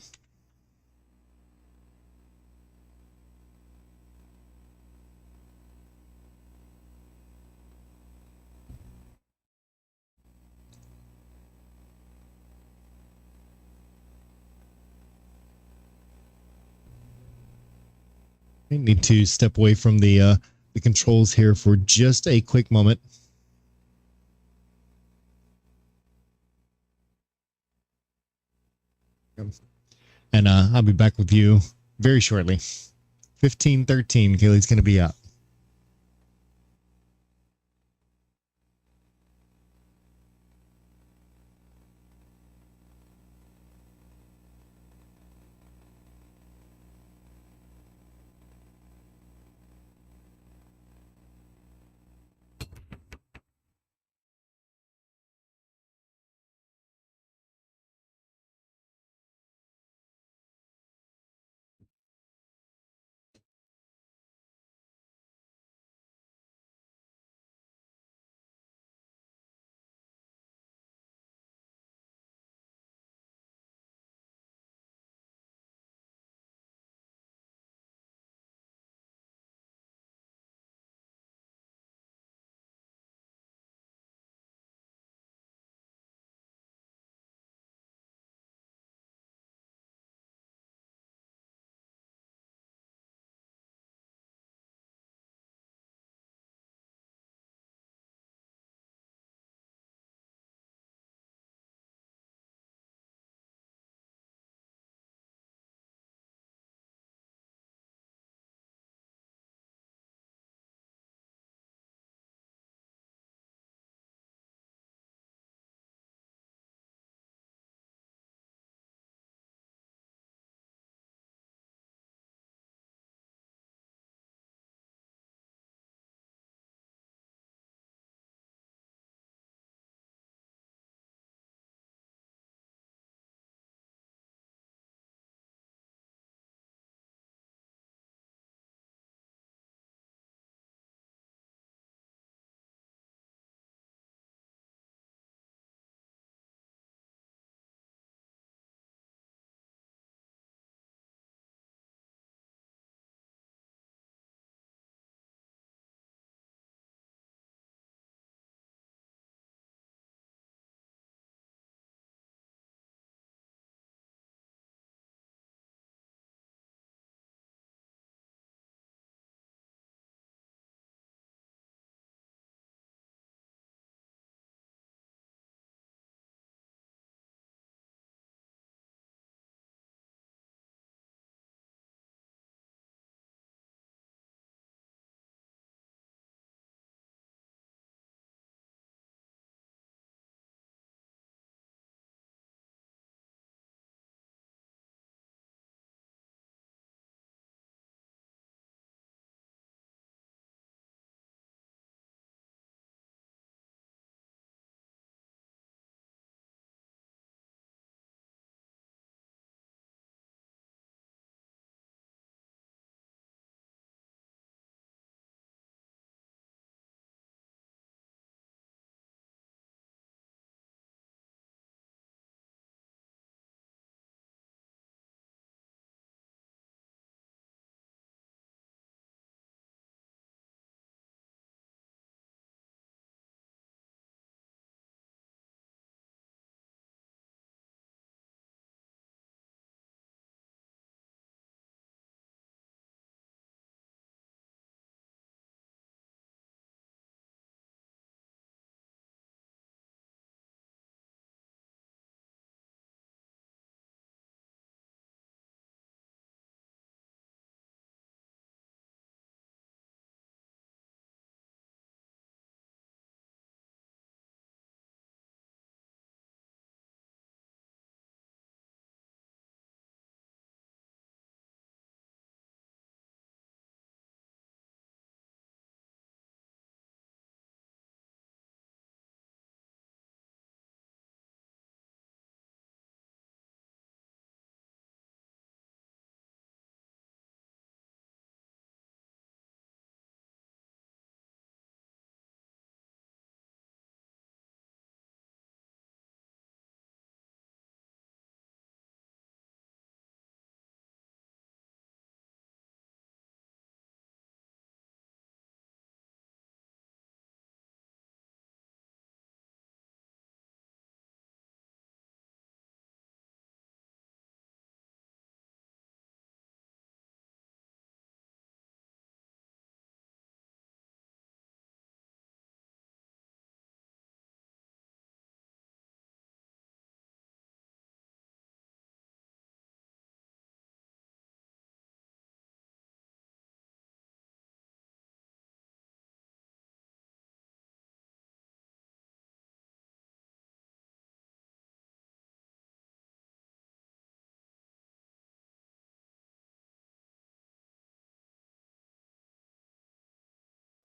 I need to step away from the controls here for just a quick moment. And I'll be back with you very shortly. 15-13, Kaylee's going to be up.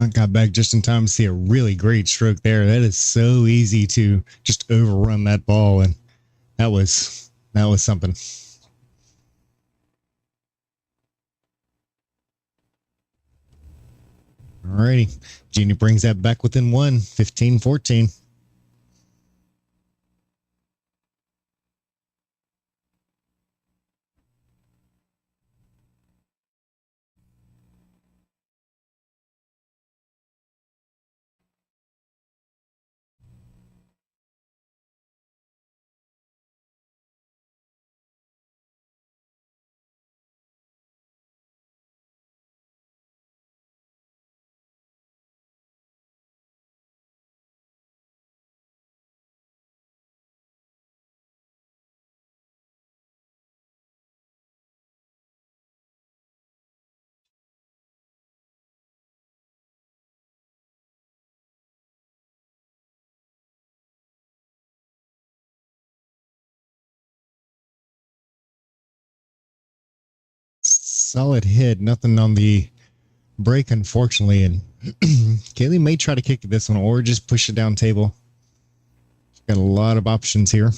I got back just in time to see a really great stroke there. That is so easy to just overrun that ball, and that was something. Alrighty. Jeannie brings that back within one, 15-14. Solid hit. Nothing on the break, unfortunately. And Kaylee may try to kick this one or just push it down table. Got a lot of options here.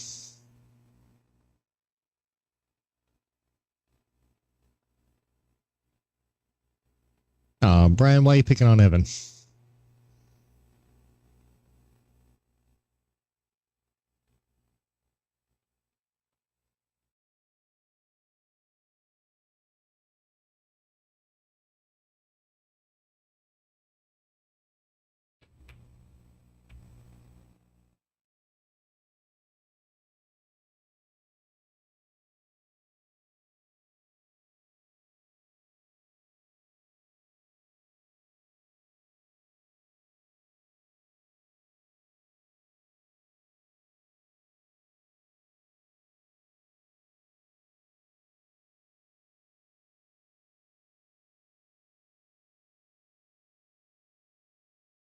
Brian, why are you picking on Evan?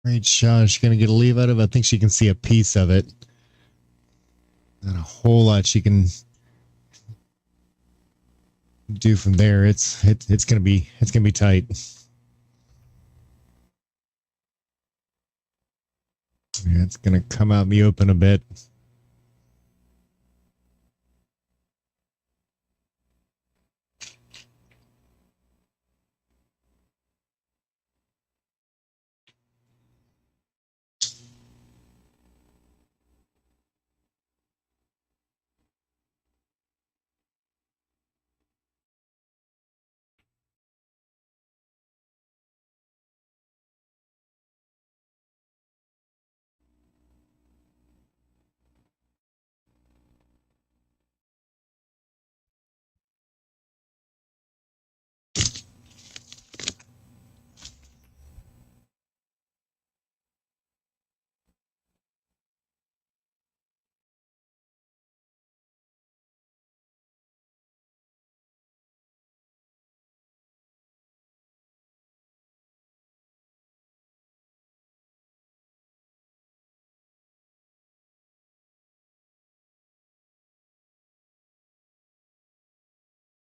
Great shot. She's going to get a leave out of it. I think she can see a piece of it. Not a whole lot she can do from there. It's going to be tight. Yeah, it's going to come out in the open a bit.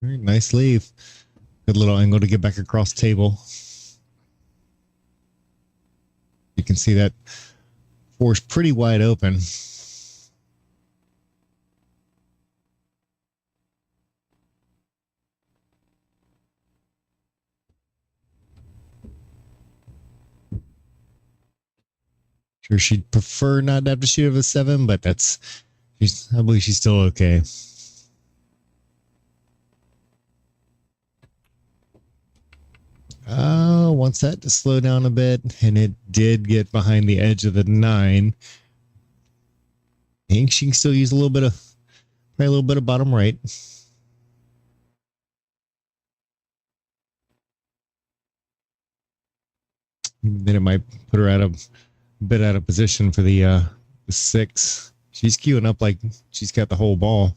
Very nice leave. Good little angle to get back across table. You can see that four's pretty wide open. Sure, she'd prefer not to have to shoot of a 7, but I believe she's still okay. Wants that to slow down a bit, and it did get behind the edge of the 9. I think she can still use a little bit of bottom right. Then it might put her a bit out of position for the 6. She's queuing up like she's got the whole ball.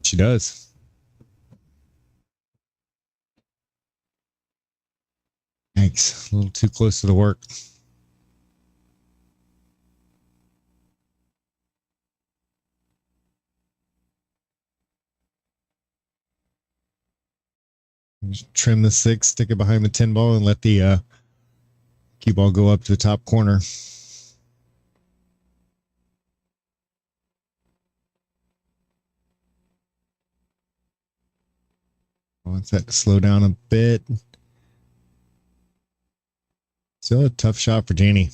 She does. Thanks. A little too close to the work. Just trim the 6, stick it behind the 10 ball, and let the Cue ball go up to the top corner. Wants that to slow down a bit. Still a tough shot for Jeannie.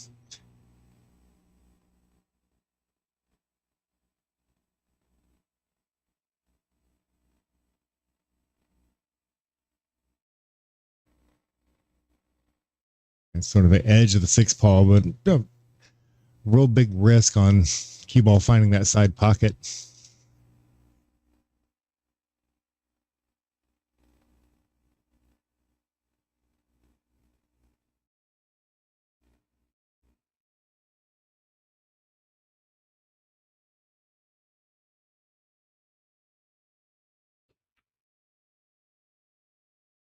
It's sort of the edge of the six paw, but real big risk on cue ball finding that side pocket.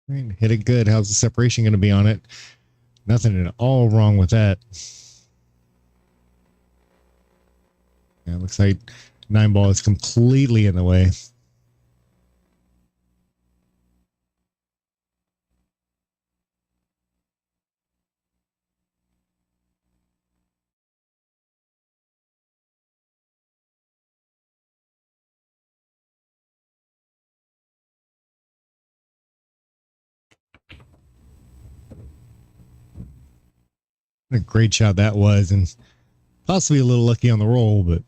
Right, hit it good. How's the separation going to be on it? Nothing at all wrong with that. Yeah, it looks like 9 ball is completely in the way. What a great shot that was, and possibly a little lucky on the roll, but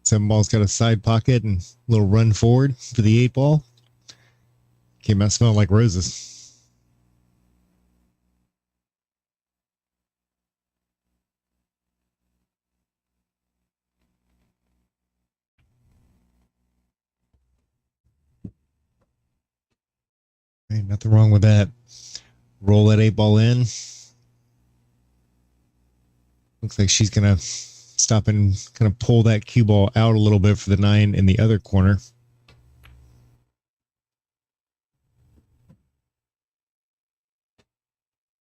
7-ball's got a side pocket and a little run forward for the 8-ball. Came out smelling like roses. Ain't nothing wrong with that. Roll that 8-ball in. Looks like she's going to stop and kind of pull that cue ball out a little bit for the 9 in the other corner.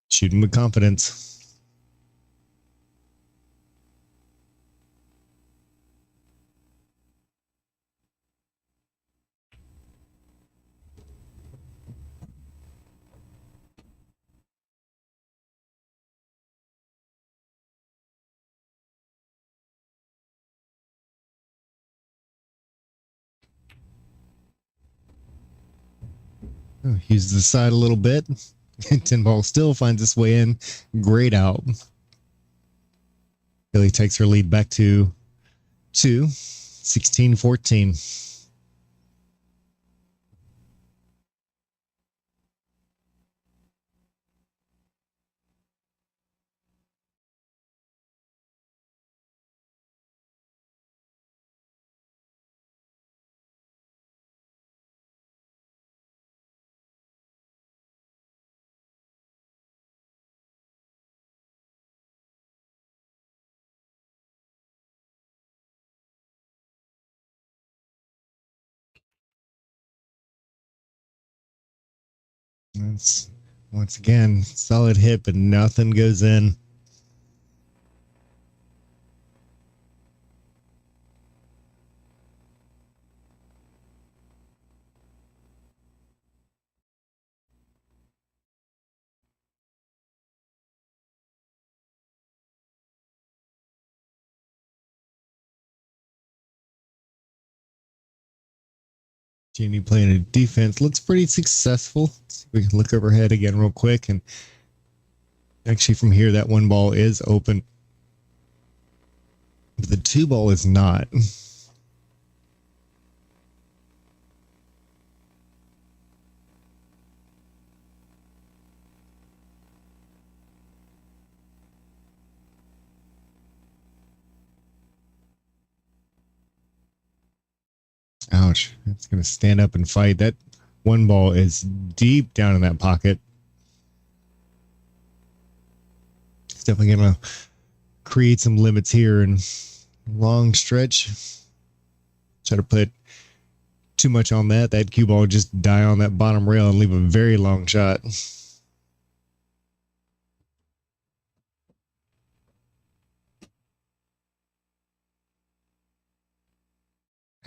Shooting with confidence. Oh, uses the side a little bit. 10-ball still finds its way in. Great out. Billy takes her lead back to 2, 16-14. That's once again solid hit, but nothing goes in. Jeannie playing a defense looks pretty successful. We can look overhead again real quick, and actually from here that 1-ball is open, but the 2-ball is not. Ouch. It's going to stand up and fight. That 1-ball is deep down in that pocket. It's definitely going to create some limits here and long stretch. Try to put too much on that. That cue ball would just die on that bottom rail and leave a very long shot.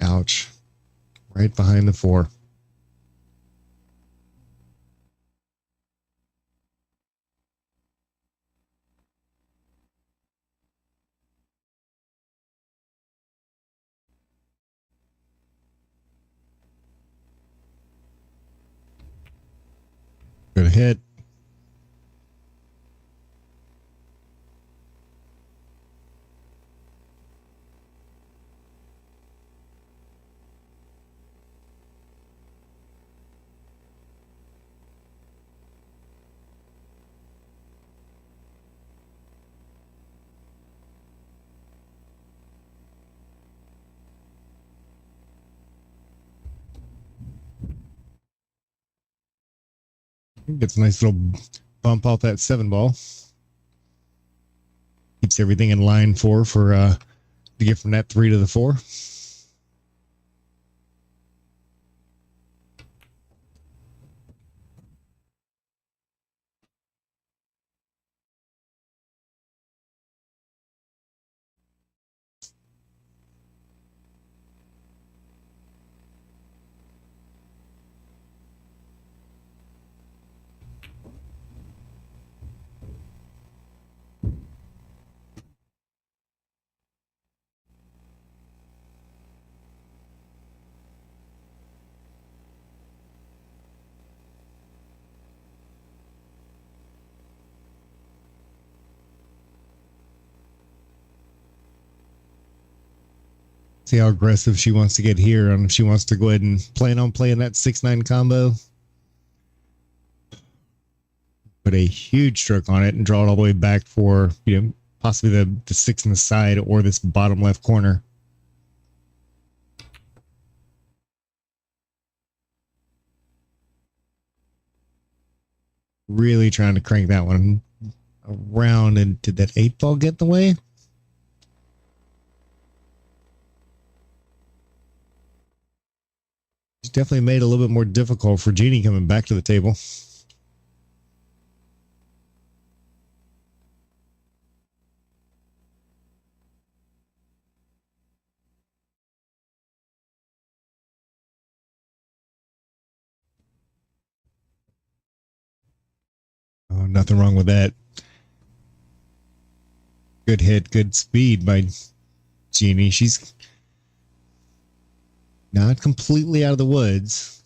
Ouch. Right behind the 4. Good hit. Gets a nice little bump off that 7 ball. Keeps everything in line for to get from that 3 to the 4. See how aggressive she wants to get here, and if she wants to go ahead and plan on playing that 6-9 combo. Put a huge stroke on it and draw it all the way back for, possibly the 6 in the side or this bottom left corner. Really trying to crank that one around. And did that 8 ball get in the way? It's definitely made it a little bit more difficult for Jeannie coming back to the table. Oh, nothing wrong with that. Good hit, good speed by Jeannie. She's not completely out of the woods,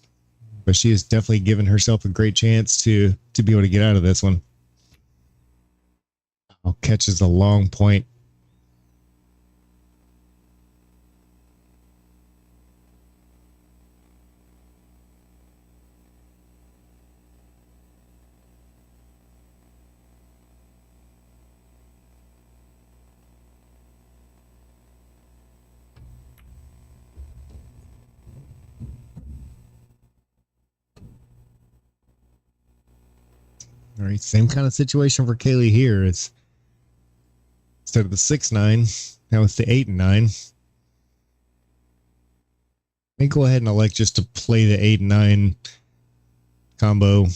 but she has definitely given herself a great chance to be able to get out of this one. Oh, catches a long point. All right, same kind of situation for Kaylee here. It's instead of the 6-9, now it's the 8 and 9. May go ahead and elect just to play the 8 and 9 combo.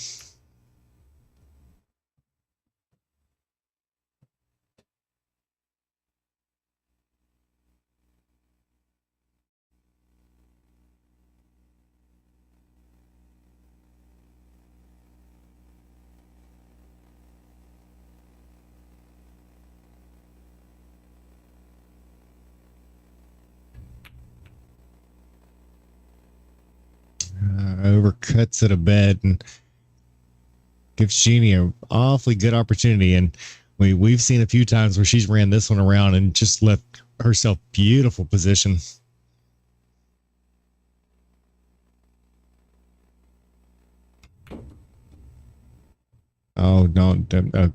Overcuts it a bit and gives Jeannie an awfully good opportunity. And we've seen a few times where she's ran this one around and just left herself beautiful position. Oh, no. That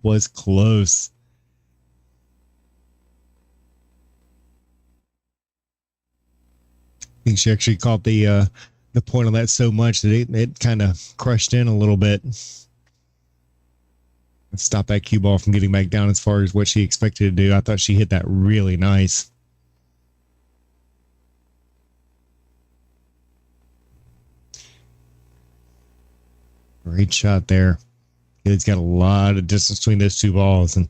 was close. I think she actually caught the point on that so much that it kind of crushed in a little bit. Stop that cue ball from getting back down as far as what she expected to do. I thought she hit that really nice. Great shot there. It's got a lot of distance between those two balls, and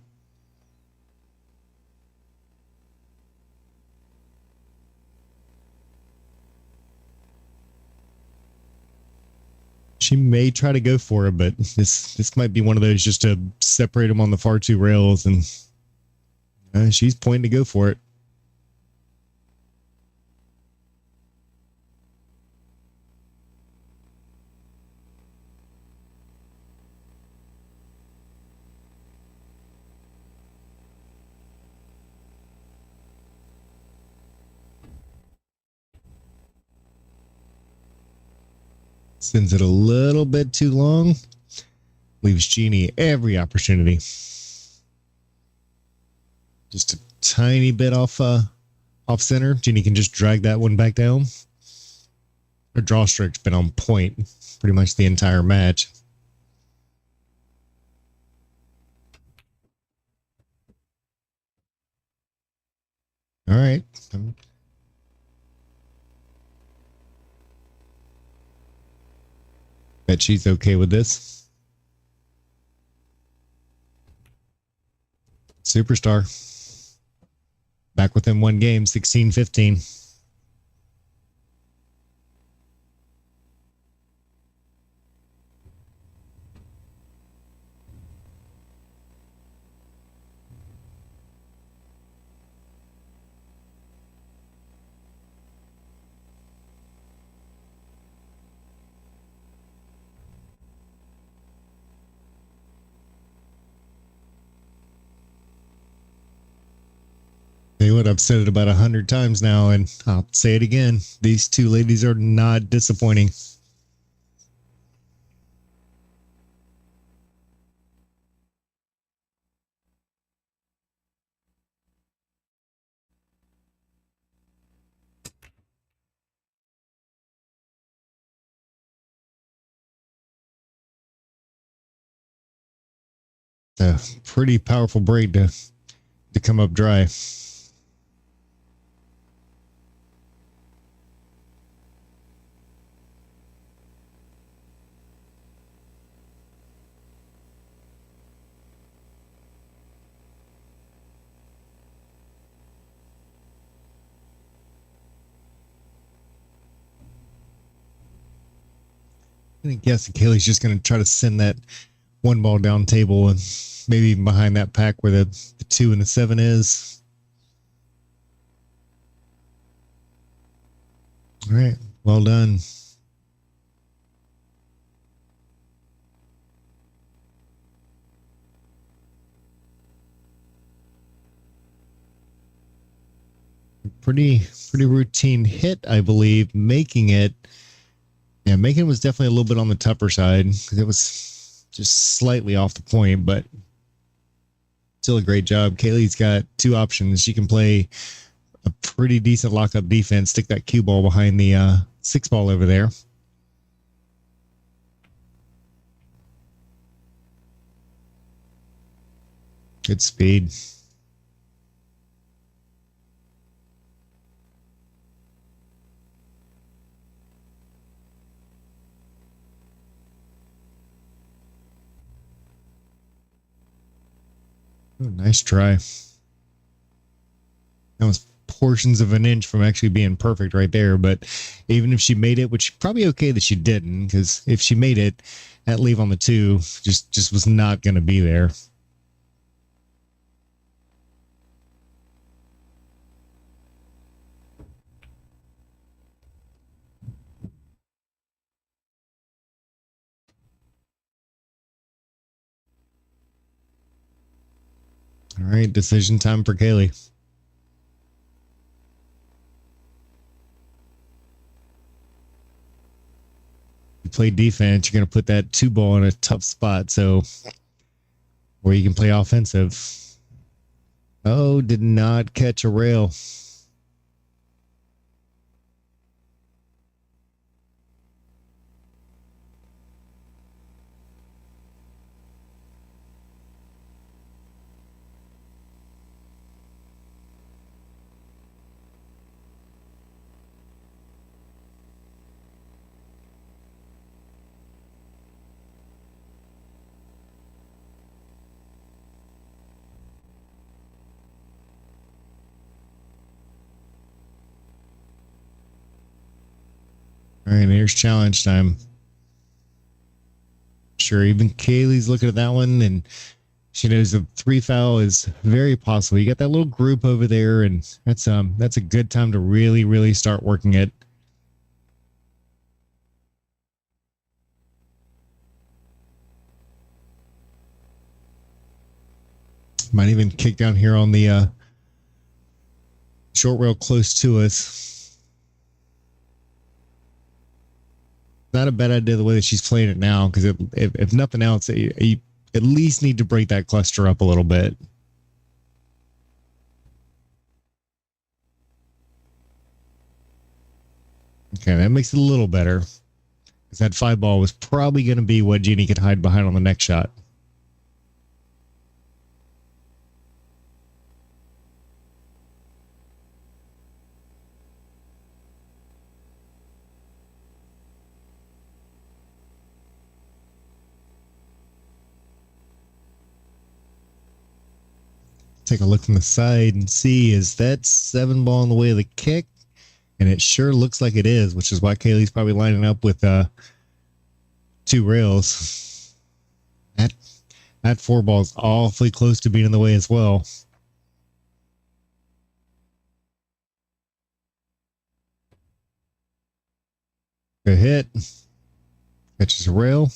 she may try to go for it, but this might be one of those just to separate them on the far two rails, and she's pointing to go for it. Sends it a little bit too long. Leaves Jeannie every opportunity. Just a tiny bit off center. Jeannie can just drag that one back down. Her draw stroke's been on point pretty much the entire match. All right. Bet she's okay with this. Superstar. Back within one game, 16-15. I've said it about 100 times now, and I'll say it again. These two ladies are not disappointing. It's a pretty powerful braid to come up dry. I guess Kaylee's just going to try to send that one ball down table and maybe even behind that pack where the 2 and the 7 is. All right. Well done. Pretty routine hit, I believe, making it. Yeah, Macon was definitely a little bit on the tougher side because it was just slightly off the point, but still a great job. Kaylee's got two options. She can play a pretty decent lockup defense, stick that cue ball behind the 6 ball over there. Good speed. Oh, nice try. That was portions of an inch from actually being perfect right there. But even if she made it, which probably okay that she didn't, because if she made it, that leave on the 2 just was not going to be there. All right, decision time for Kaylee. You play defense, you're going to put that 2 ball in a tough spot, so where you can play offensive. Oh, did not catch a rail. All right, here's challenge time. Sure, even Kaylee's looking at that one, and she knows the 3 foul is very possible. You got that little group over there, and that's a good time to really start working it. Might even kick down here on the short rail close to us. Not a bad idea the way that she's playing it now, because if nothing else, you at least need to break that cluster up a little bit. Okay, that makes it a little better. Because that 5 ball was probably going to be what Jeannie could hide behind on the next shot. Take a look from the side and see, is that 7 ball in the way of the kick? And it sure looks like it is, which is why Kaylee's probably lining up with 2 rails. That 4 ball is awfully close to being in the way as well. Good hit. Catches a rail.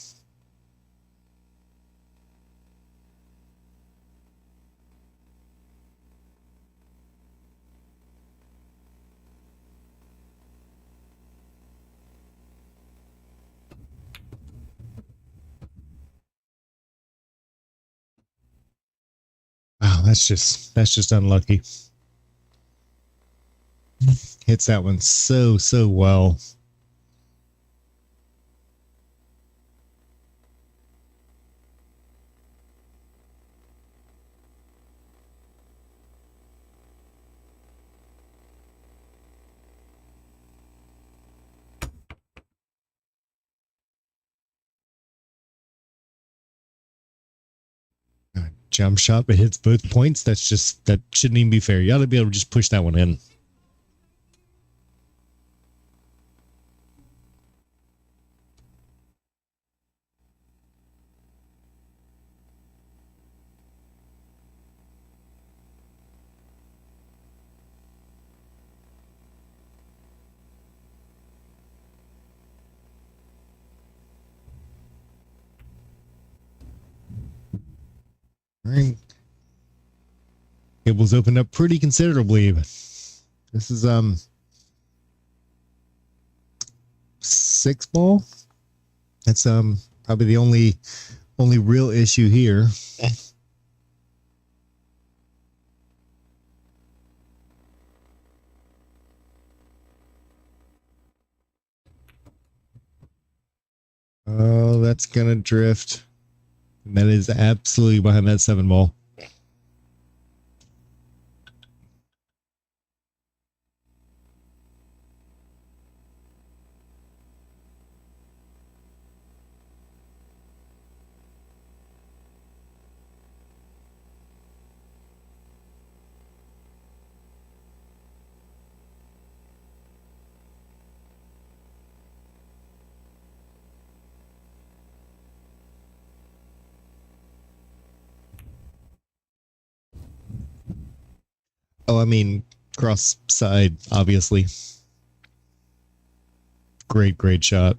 Wow, that's just unlucky. Hits that one so well. Jump shot, but hits both points. That shouldn't even be fair. You ought to be able to just push that one in. All right. Tables opened up pretty considerably. This is 6 ball. That's probably the only real issue here. Oh, that's gonna drift. And that is absolutely behind that 7 ball. Oh, I mean, cross side, obviously. Great shot.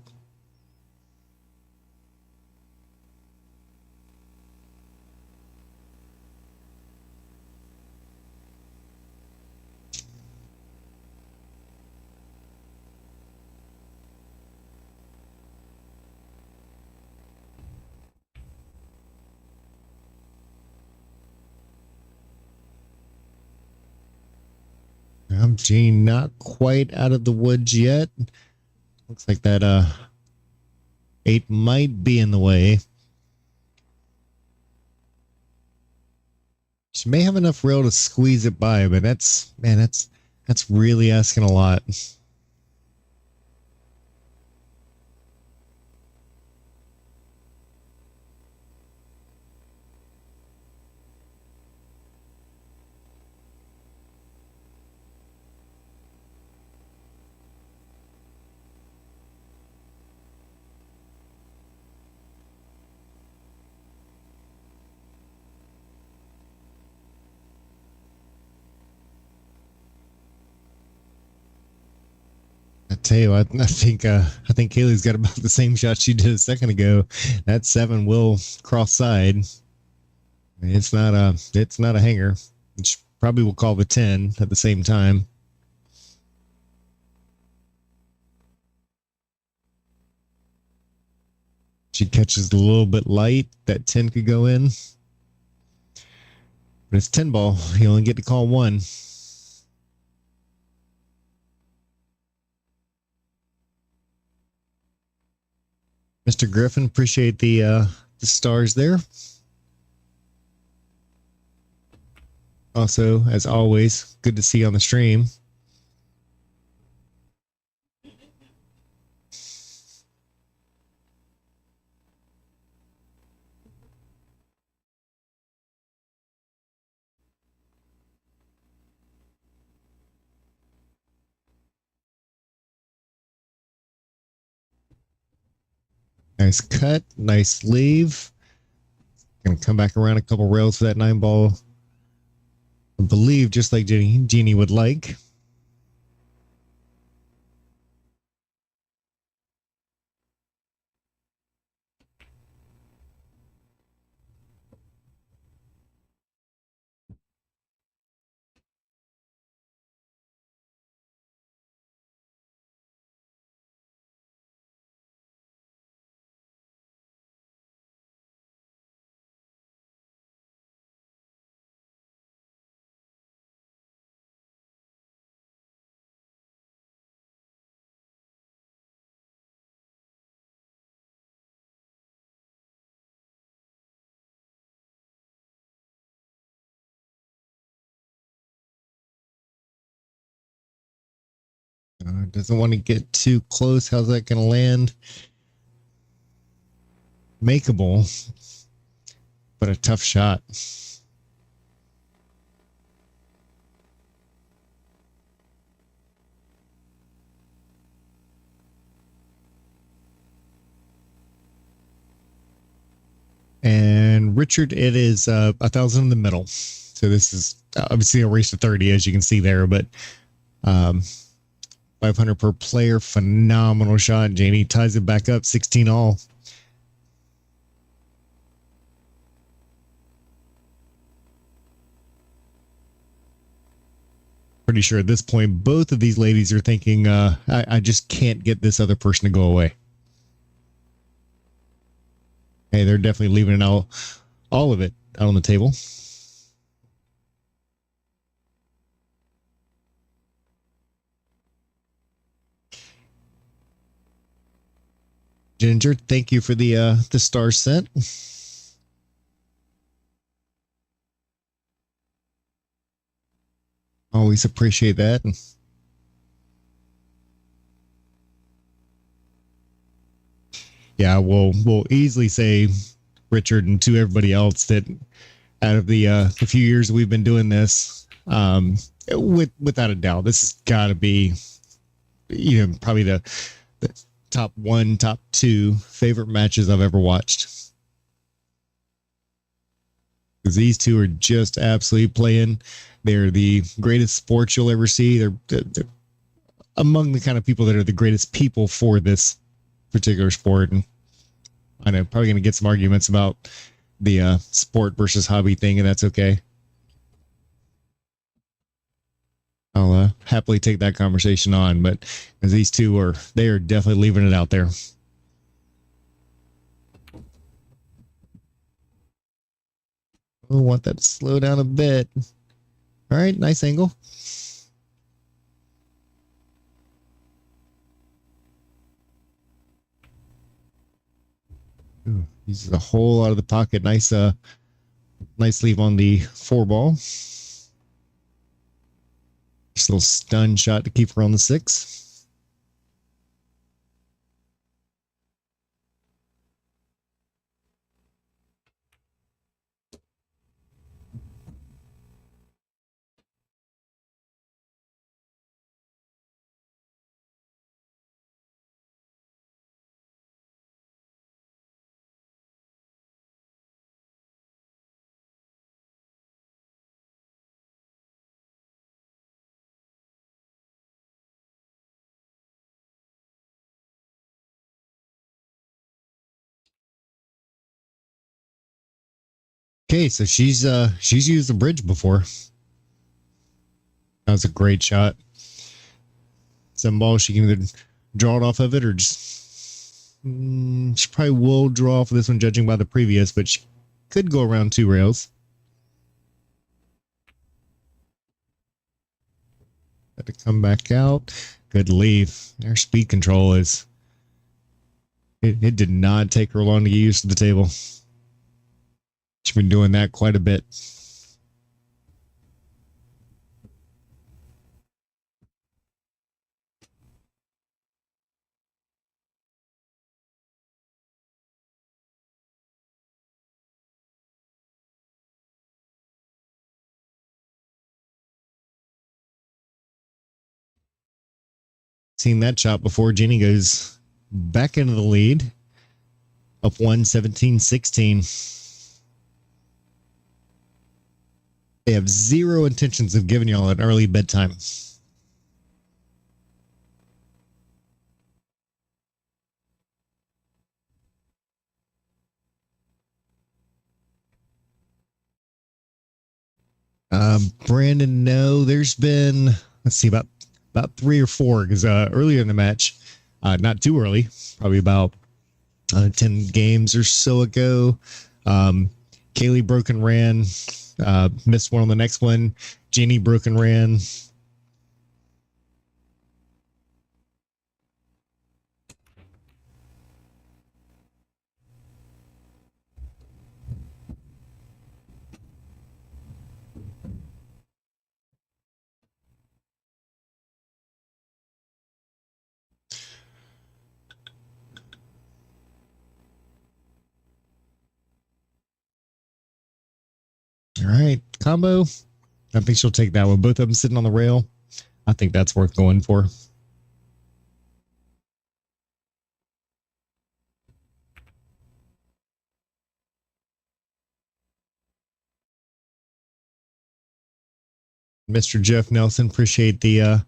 Jeannie not quite out of the woods yet. Looks like that 8 might be in the way. She may have enough rail to squeeze it by, but that's really asking a lot. I tell you, I think Kaylee's got about the same shot she did a second ago. That 7 will cross side. It's not a hanger. She probably will call the 10 at the same time. She catches a little bit light. That 10 could go in. But it's 10 ball. You only get to call one. Mr. Griffin, appreciate the stars there. Also, as always, good to see you on the stream. Nice cut, nice leave. Gonna come back around a couple rails for that 9 ball. I believe just like Jeannie would like. Doesn't want to get too close. How's that going to land? Makeable, but a tough shot. And Richard, it is 1,000 in the middle. So this is obviously a race to 30, as you can see there, but 500 per player. Phenomenal shot. Jeannie ties it back up 16 all. Pretty sure at this point, both of these ladies are thinking, I just can't get this other person to go away. Hey, they're definitely leaving it all of it out on the table. Ginger, thank you for the star sent. Always appreciate that. Yeah, we'll easily say, Richard, and to everybody else, that out of the few years we've been doing this, without a doubt, this has got to be, probably the top 1, top 2 favorite matches I've ever watched. Because these two are just absolutely playing. They're the greatest sports you'll ever see. They're among the kind of people that are the greatest people for this particular sport. And I know probably going to get some arguments about the sport versus hobby thing, and that's okay. I'll happily take that conversation on, but as these two they are definitely leaving it out there. I want that to slow down a bit. All right, nice angle. Ooh, uses a whole lot of the pocket. Nice leave on the 4 ball. Just a little stun shot to keep her on the 6. Okay, so she's used the bridge before. That was a great shot. Some ball she can either draw it off of it or just She probably will draw for this one, judging by the previous, but she could go around 2 rails. Had to come back out. Good leave. Their speed control is... It did not take her long to get used to the table. She's been doing that quite a bit. Seen that shot before. Jeannie goes back into the lead. Up 1-17-16. They have zero intentions of giving y'all an early bedtime. Brandon, no. There's been, let's see, about 3 or 4, because earlier in the match, not too early, probably about 10 games or so ago, Kaylee broke and ran, missed one on the next one. Jeannie broke and ran. All right, combo. I think she'll take that one. Both of them sitting on the rail. I think that's worth going for. Mr. Jeff Nelson, appreciate the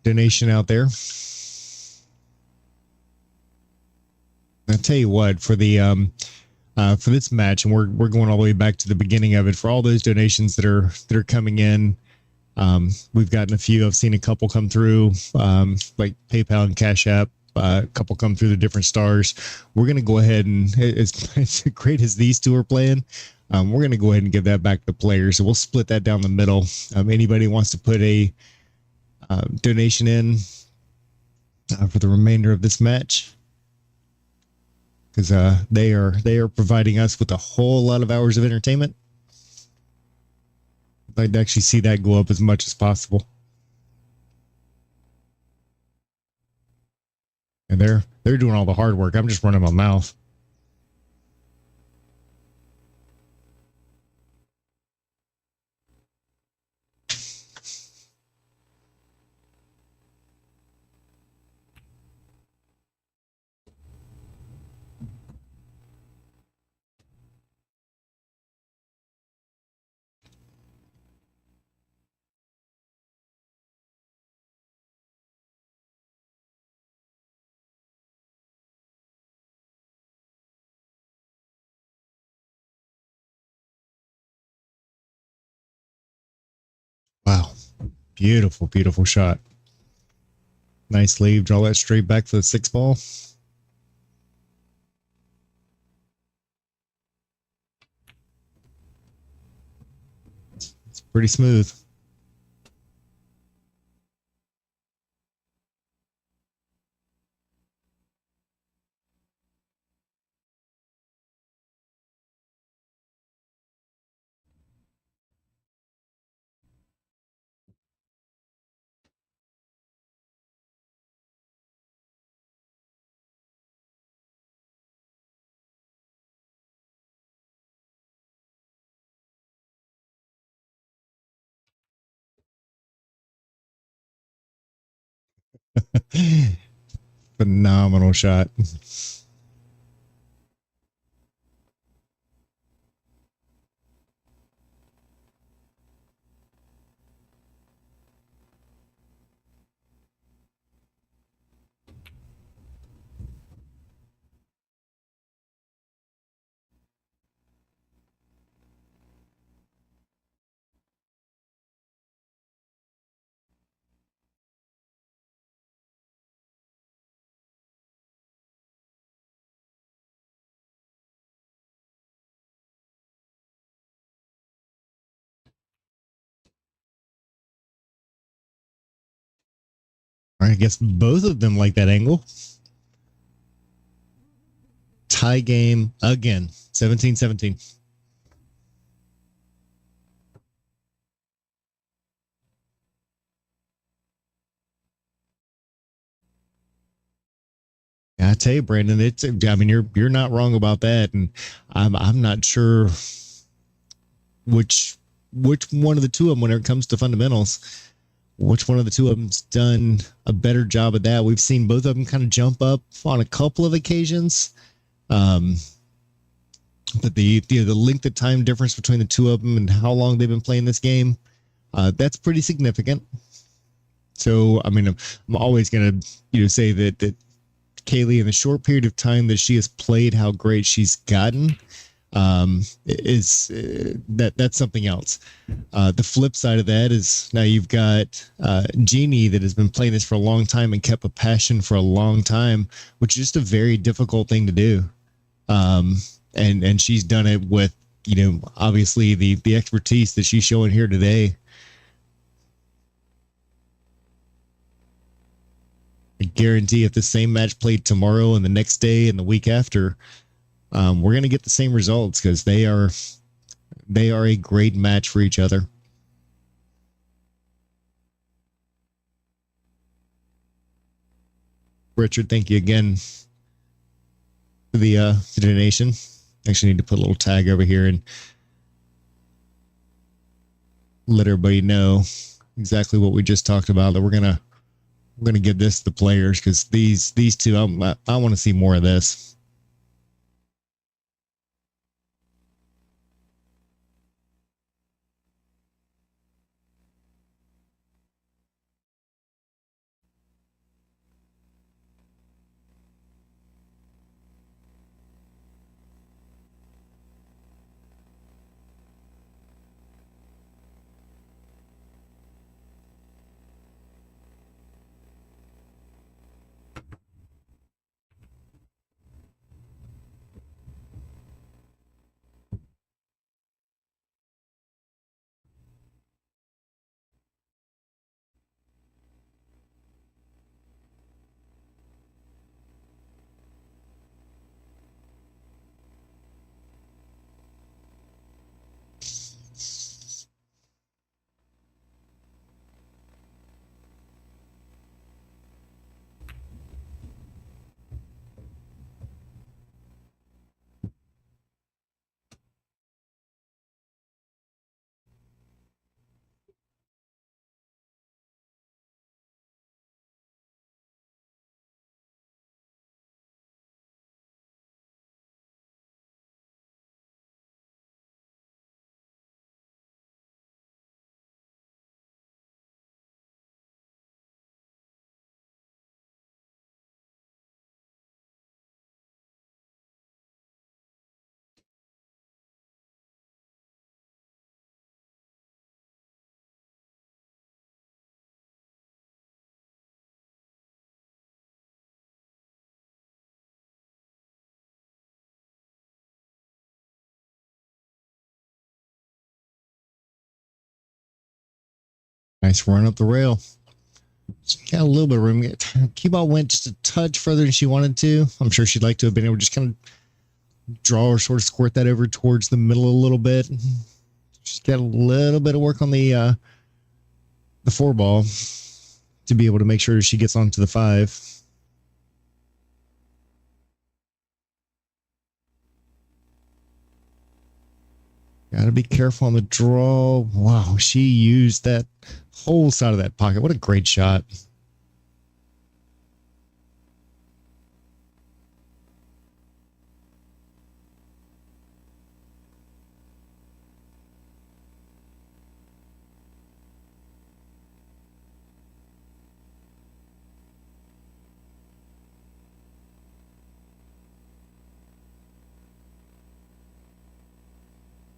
donation out there. I'll tell you what, for the for this match, and we're going all the way back to the beginning of it, for all those donations that are coming in, we've gotten a few. I've seen a couple come through, like PayPal and Cash App. A couple come through the different stars. We're going to go ahead and, as great as these two are playing, we're going to go ahead and give that back to the players. So we'll split that down the middle. Anybody wants to put a donation in for the remainder of this match, because they are providing us with a whole lot of hours of entertainment. I'd like to actually see that go up as much as possible. And they're doing all the hard work. I'm just running my mouth. Wow. Beautiful, beautiful shot. Nice leave. Draw that straight back for the 6 ball. It's pretty smooth. Phenomenal shot. I guess both of them like that angle. Tie game again, 17-17. Yeah, I tell you, Brandon, I mean, you're not wrong about that, and I'm not sure which one of the two of them, when it comes to fundamentals, which one of the two of them's done a better job of that. We've seen both of them kind of jump up on a couple of occasions. But the length of time difference between the two of them and how long they've been playing this game, that's pretty significant. So, I mean, I'm always going to say that Kaylee, in the short period of time that she has played, how great she's gotten, is that's something else. The flip side of that is now you've got Jeannie that has been playing this for a long time and kept a passion for a long time, which is just a very difficult thing to do. And she's done it with, obviously the expertise that she's showing here today. I guarantee if the same match played tomorrow and the next day and the week after, we're going to get the same results because they are a great match for each other. Richard, thank you again for the donation. Actually need to put a little tag over here and let everybody know exactly what we just talked about, that we're gonna give this to the players, because these two, I want to see more of this. Nice run up the rail. She got a little bit of room. Cue ball went just a touch further than she wanted to. I'm sure she'd like to have been able to just kind of draw or sort of squirt that over towards the middle a little bit. She's got a little bit of work on the 4 ball to be able to make sure she gets onto the 5. Got to be careful on the draw. Wow, she used that whole side of that pocket. What a great shot.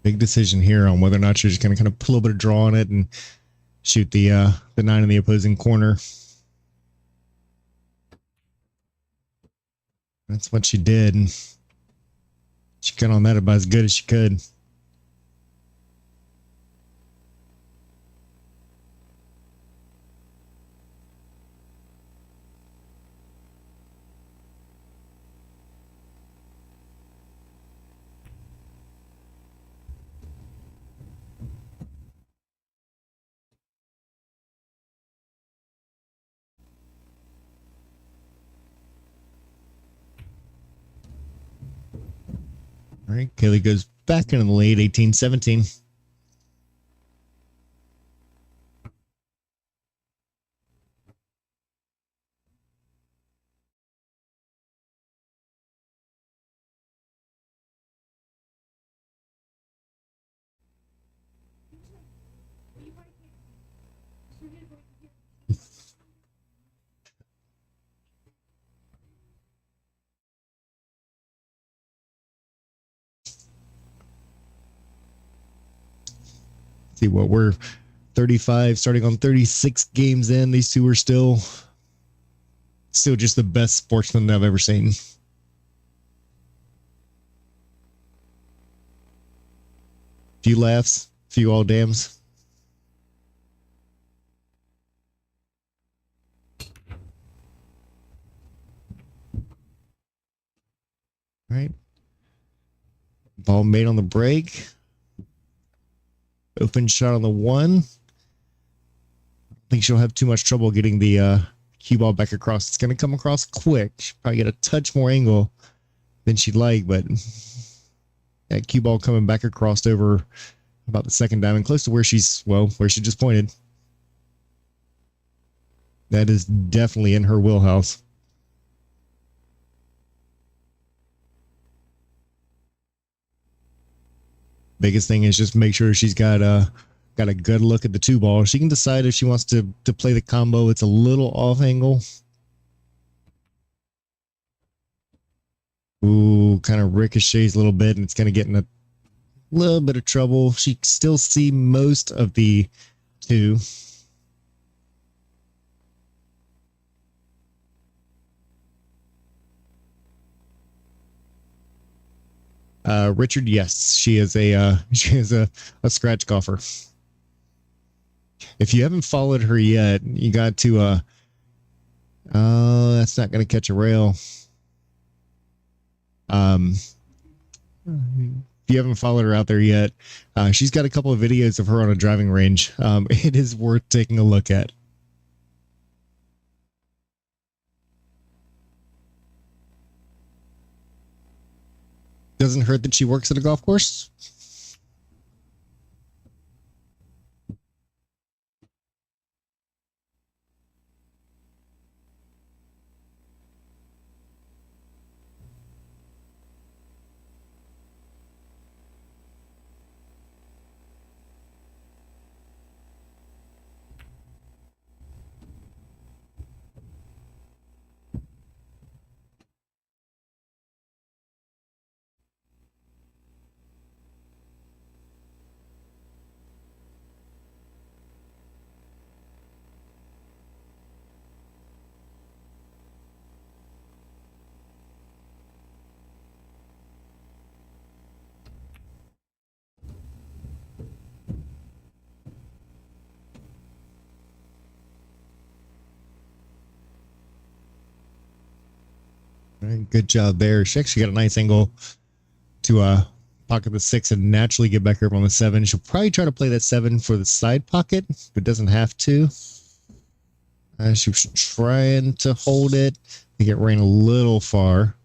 Big decision here on whether or not you're just going to kind of put a little bit of draw on it and shoot the 9 in the opposing corner. That's what she did. And she got on that about as good as she could. All right, Kaylee goes back into the lead, 18-17. See what we're 35, starting on 36 games in. These two are still just the best sportsmen I've ever seen. Few laughs, few all dams. All right. Ball made on the break. Open shot on the one. I think she'll have too much trouble getting the cue ball back across. It's going to come across quick. She'll probably get a touch more angle than she'd like, but that cue ball coming back across over about the second diamond, close to where she just pointed. That is definitely in her wheelhouse. Biggest thing is just make sure she's got a good look at the two ball. She can decide if she wants to play the combo. It's a little off angle. Ooh, kind of ricochets a little bit, and it's going to get in a little bit of trouble. She can still see most of the two. Richard, yes, she is a scratch golfer. If you haven't followed her yet, you got to that's not going to catch a rail. If you haven't followed her out there yet, she's got a couple of videos of her on a driving range. It is worth taking a look at. Doesn't hurt that she works at a golf course. Right, good job there. She actually got a nice angle to pocket the 6 and naturally get back up on the 7. She'll probably try to play that 7 for the side pocket, but doesn't have to. She was trying to hold it. I think it ran a little far.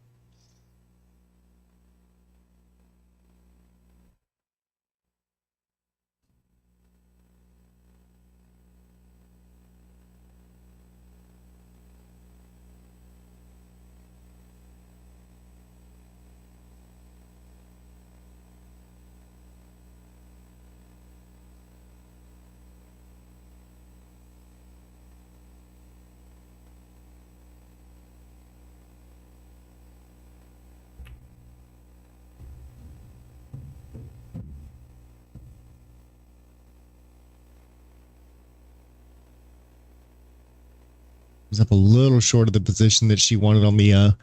Was up a little short of the position that she wanted on the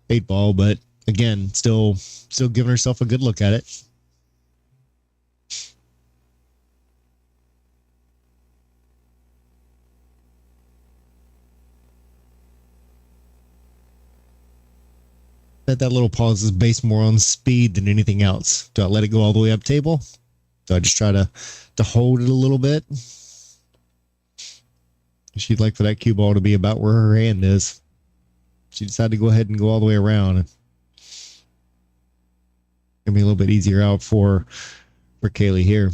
8 ball, but again, still giving herself a good look at it. That little pause is based more on speed than anything else. Do I let it go all the way up table? Do I just try to hold it a little bit? She'd like for that cue ball to be about where her hand is. She decided to go ahead and go all the way around. Gonna be a little bit easier out for Kaylee here.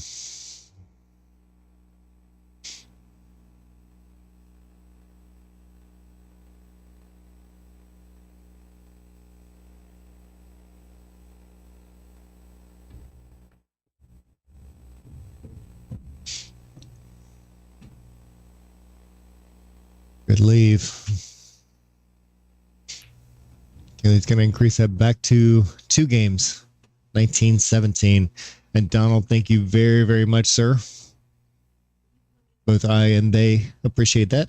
Good leave. Kaylee's going to increase that back to 2 games, 19-17. And Donald, thank you very, very much, sir. Both I and they appreciate that.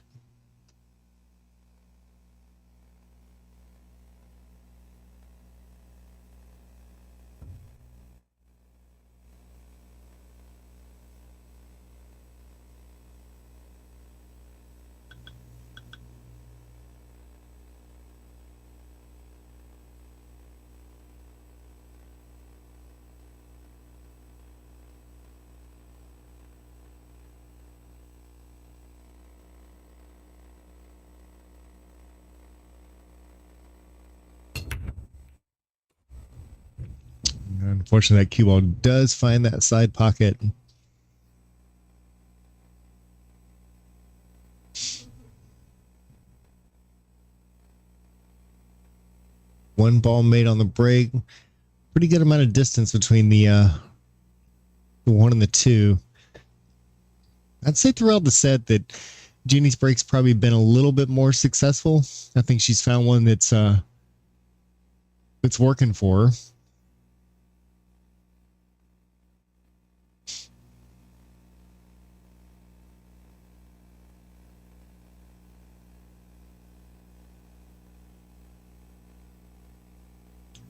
Unfortunately, that cue ball does find that side pocket. One ball made on the break. Pretty good amount of distance between the 1 and the 2. I'd say throughout the set that Jeannie's break's probably been a little bit more successful. I think she's found one that's working for her.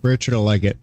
Richard will like it.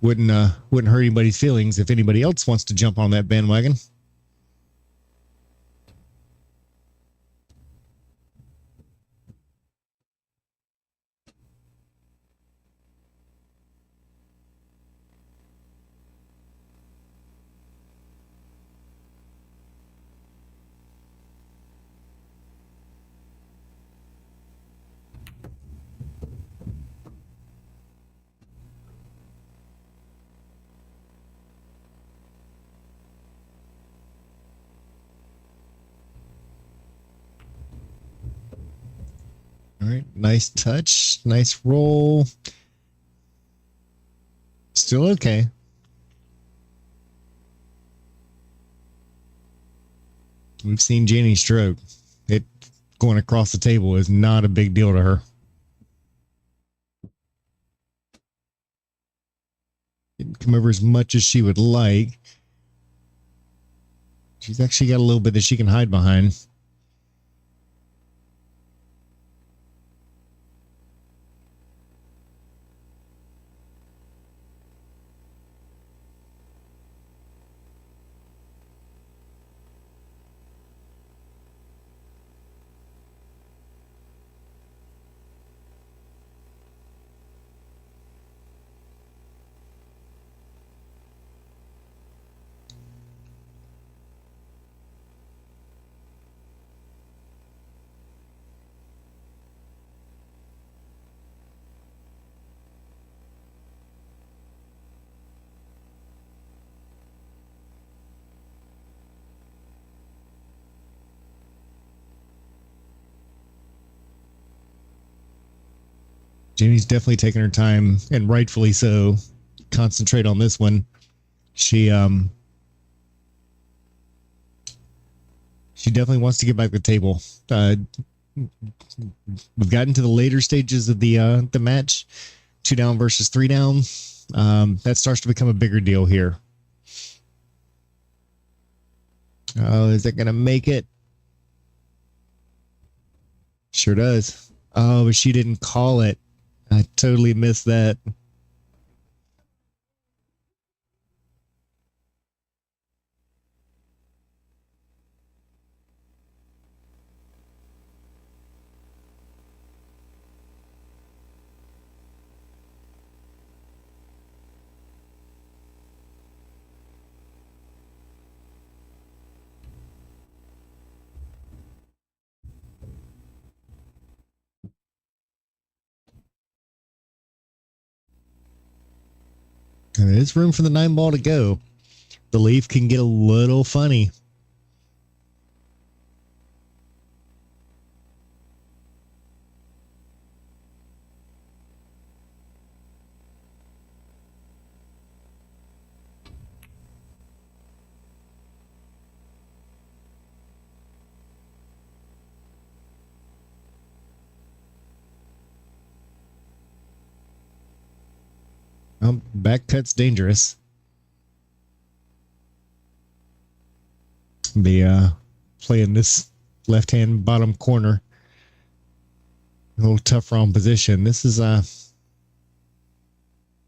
Wouldn't hurt anybody's feelings if anybody else wants to jump on that bandwagon. All right, nice touch, nice roll. Still okay. We've seen Jeannie stroke. It going across the table is not a big deal to her. Didn't come over as much as she would like. She's actually got a little bit that she can hide behind. Jeannie's definitely taking her time, and rightfully so. Concentrate on this one. She definitely wants to get back to the table. We've gotten to the later stages of the match, 2 down versus 3 down. That starts to become a bigger deal here. Oh, is it gonna make it? Sure does. Oh, but she didn't call it. I totally missed that. And there's room for the 9 ball to go. The leaf can get a little funny. Back cut's dangerous. The playing this left-hand bottom corner. A little tougher on position. This is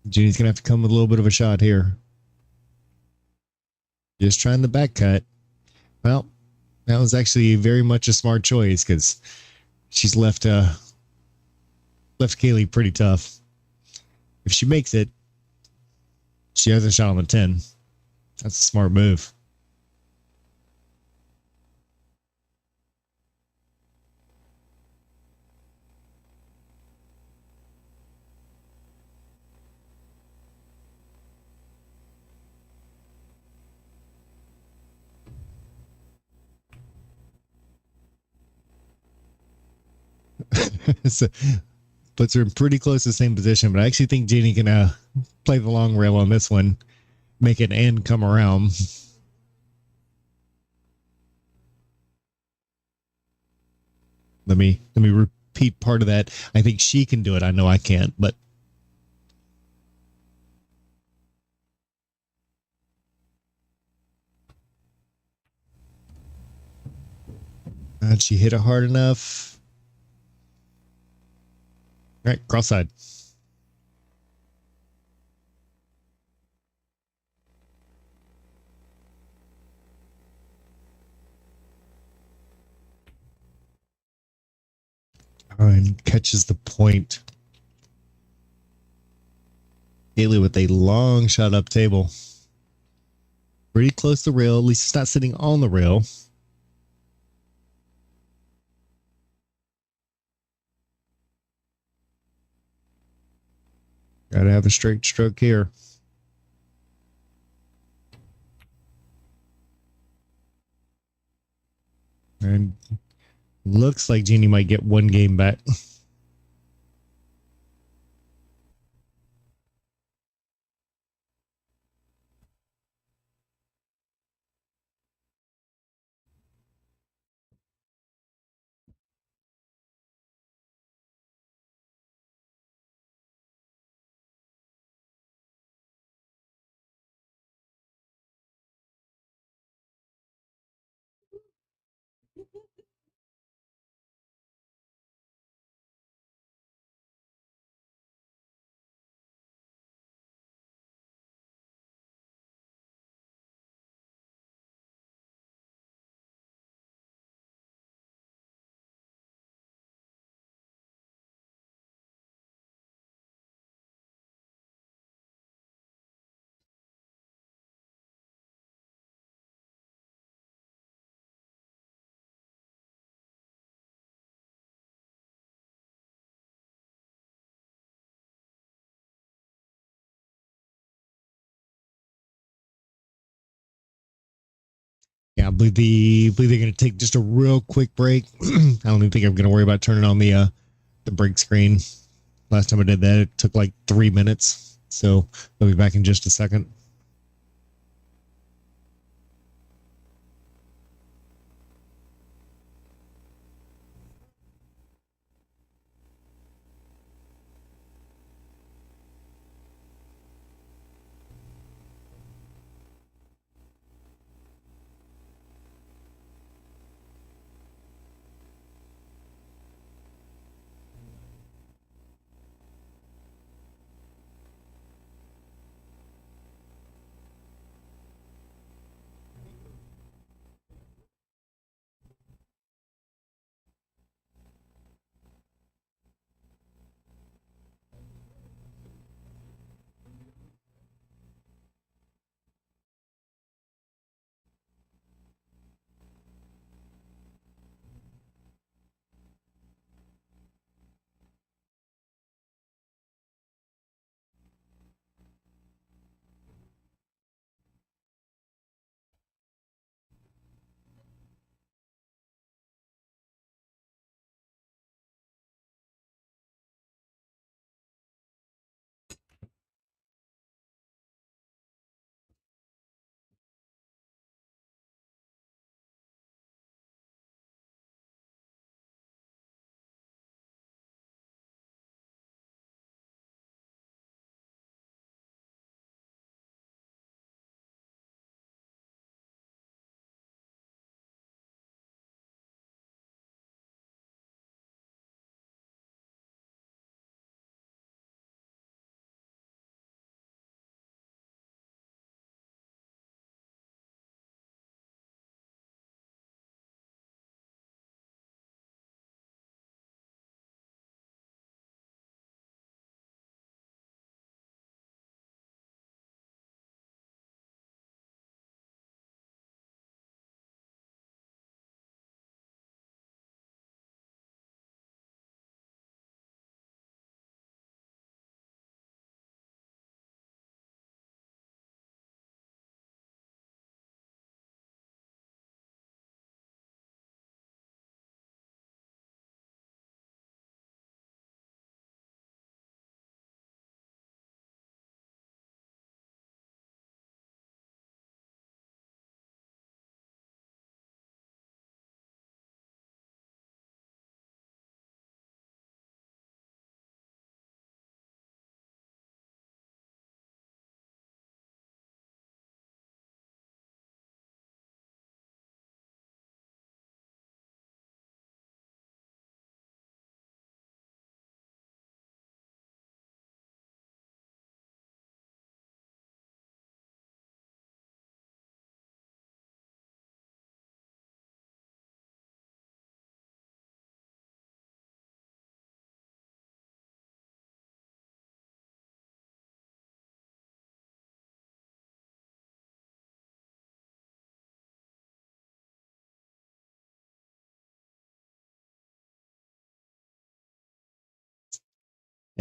Jeannie's gonna have to come with a little bit of a shot here. Just trying the back cut. Well, that was actually very much a smart choice because she's left Kaylee pretty tough. If she makes it, she has a shot on the 10. That's a smart move. So, puts her in pretty close to the same position, but I actually think Jeannie can play the long rail on this one, make it and come around. Let me repeat part of that. I think she can do it. I know I can't, but she hit it hard enough. All right, cross side. Oh, and catches the point. Kaylee with a long shot up table. Pretty close to the rail. At least it's not sitting on the rail. Gotta have a straight stroke here. And looks like Jeannie might get one game back. Yeah, I believe they're going to take just a real quick break. I don't even think I'm going to worry about turning on the break screen. Last time I did that, it took like 3 minutes. So they'll be back in just a second.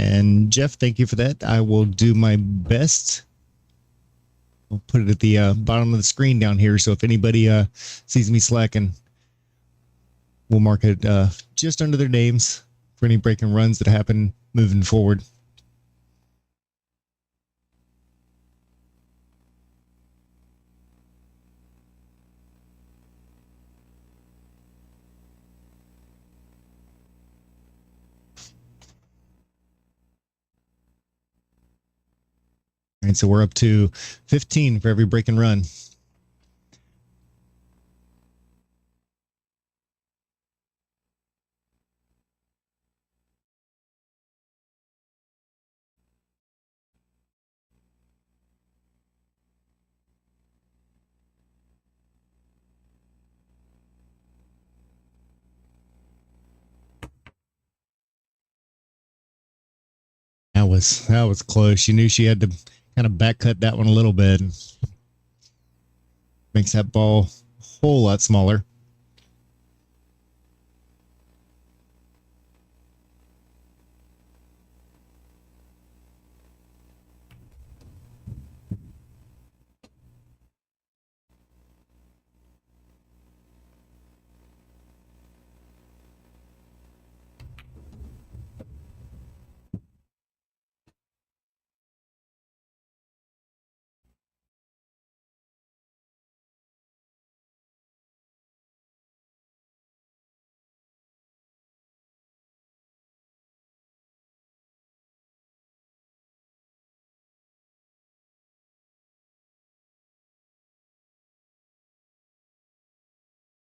And Jeff, thank you for that. I will do my best. I'll put it at the bottom of the screen down here. So if anybody sees me slacking, we'll mark it just under their names for any break and runs that happen moving forward. All right, so we're up to 15 for every break and run. That was close. She knew she had to kind of back cut that one a little bit. Makes that ball a whole lot smaller.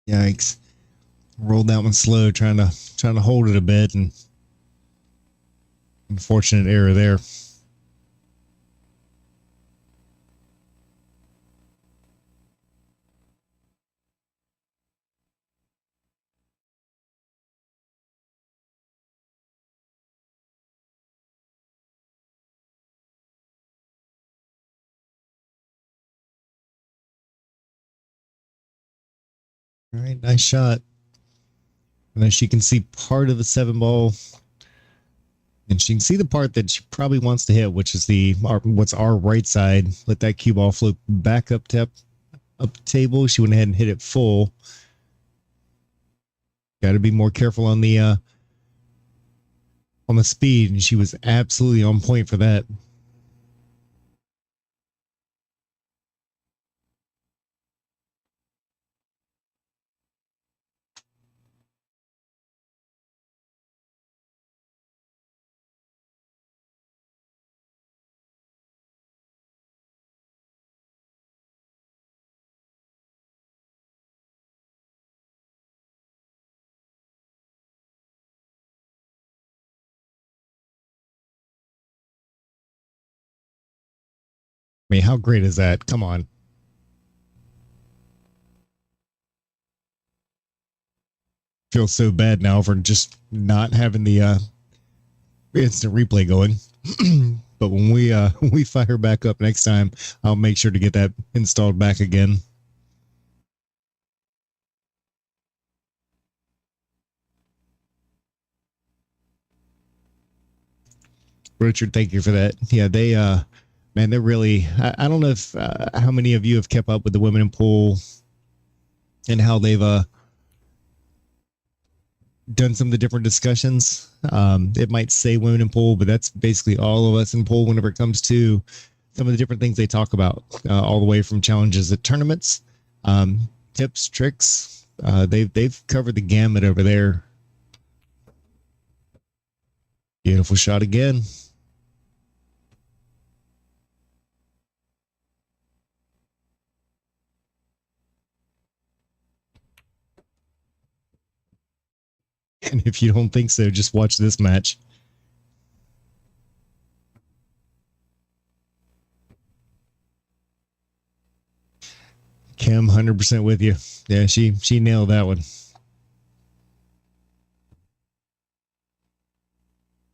Yikes. Rolled that one slow, trying to hold it a bit, and unfortunate error there. All right, nice shot. And as she can see part of the 7-ball, and she can see the part that she probably wants to hit, which is what's our right side. Let that cue ball float back up the table. She went ahead and hit it full. Got to be more careful on the speed, and she was absolutely on point for that. I mean, how great is that? Come on. Feel so bad now for just not having the instant replay going. But when we fire back up next time, I'll make sure to get that installed back again. Richard, thank you for that. Yeah, they man, they're really. I don't know if how many of you have kept up with the women in pool and how they've done some of the different discussions. It might say women in pool, but that's basically all of us in pool whenever it comes to some of the different things they talk about, all the way from challenges at tournaments, tips, tricks. They've covered the gamut over there. Beautiful shot again. And if you don't think so, just watch this match. Kim, 100% with you. Yeah, she nailed that one.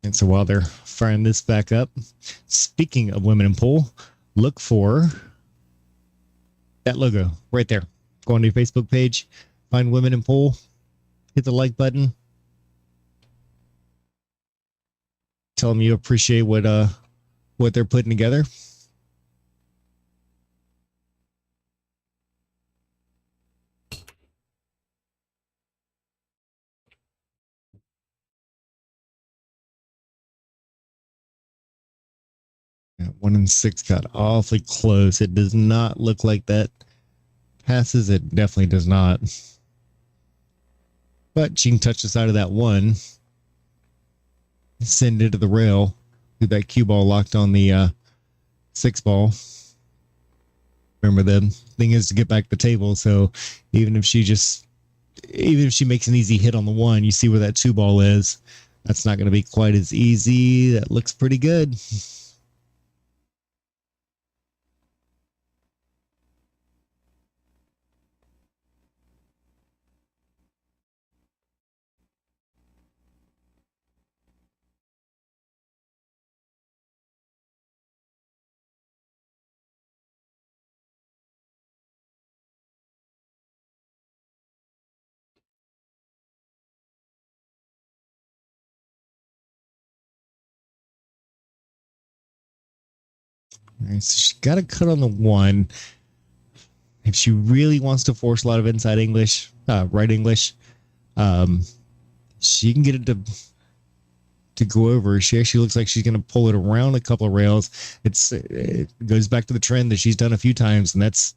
And so while they're firing this back up, speaking of women in pool, look for that logo right there. Go on to your Facebook page, find women in pool, hit the like button. Tell them you appreciate what they're putting together. Yeah, 1 and 6 got awfully close. It does not look like that passes. It definitely does not. But she can touch the side of that 1. Send it to the rail. With that cue ball locked on the 6 ball. Remember, the thing is to get back the table. So even if she makes an easy hit on the 1, you see where that 2 ball is. That's not going to be quite as easy. That looks pretty good. All right, so she's got to cut on the 1. If she really wants to force a lot of inside English, right English, she can get it to go over. She actually looks like she's going to pull it around a couple of rails. It goes back to the trend that she's done a few times, and that's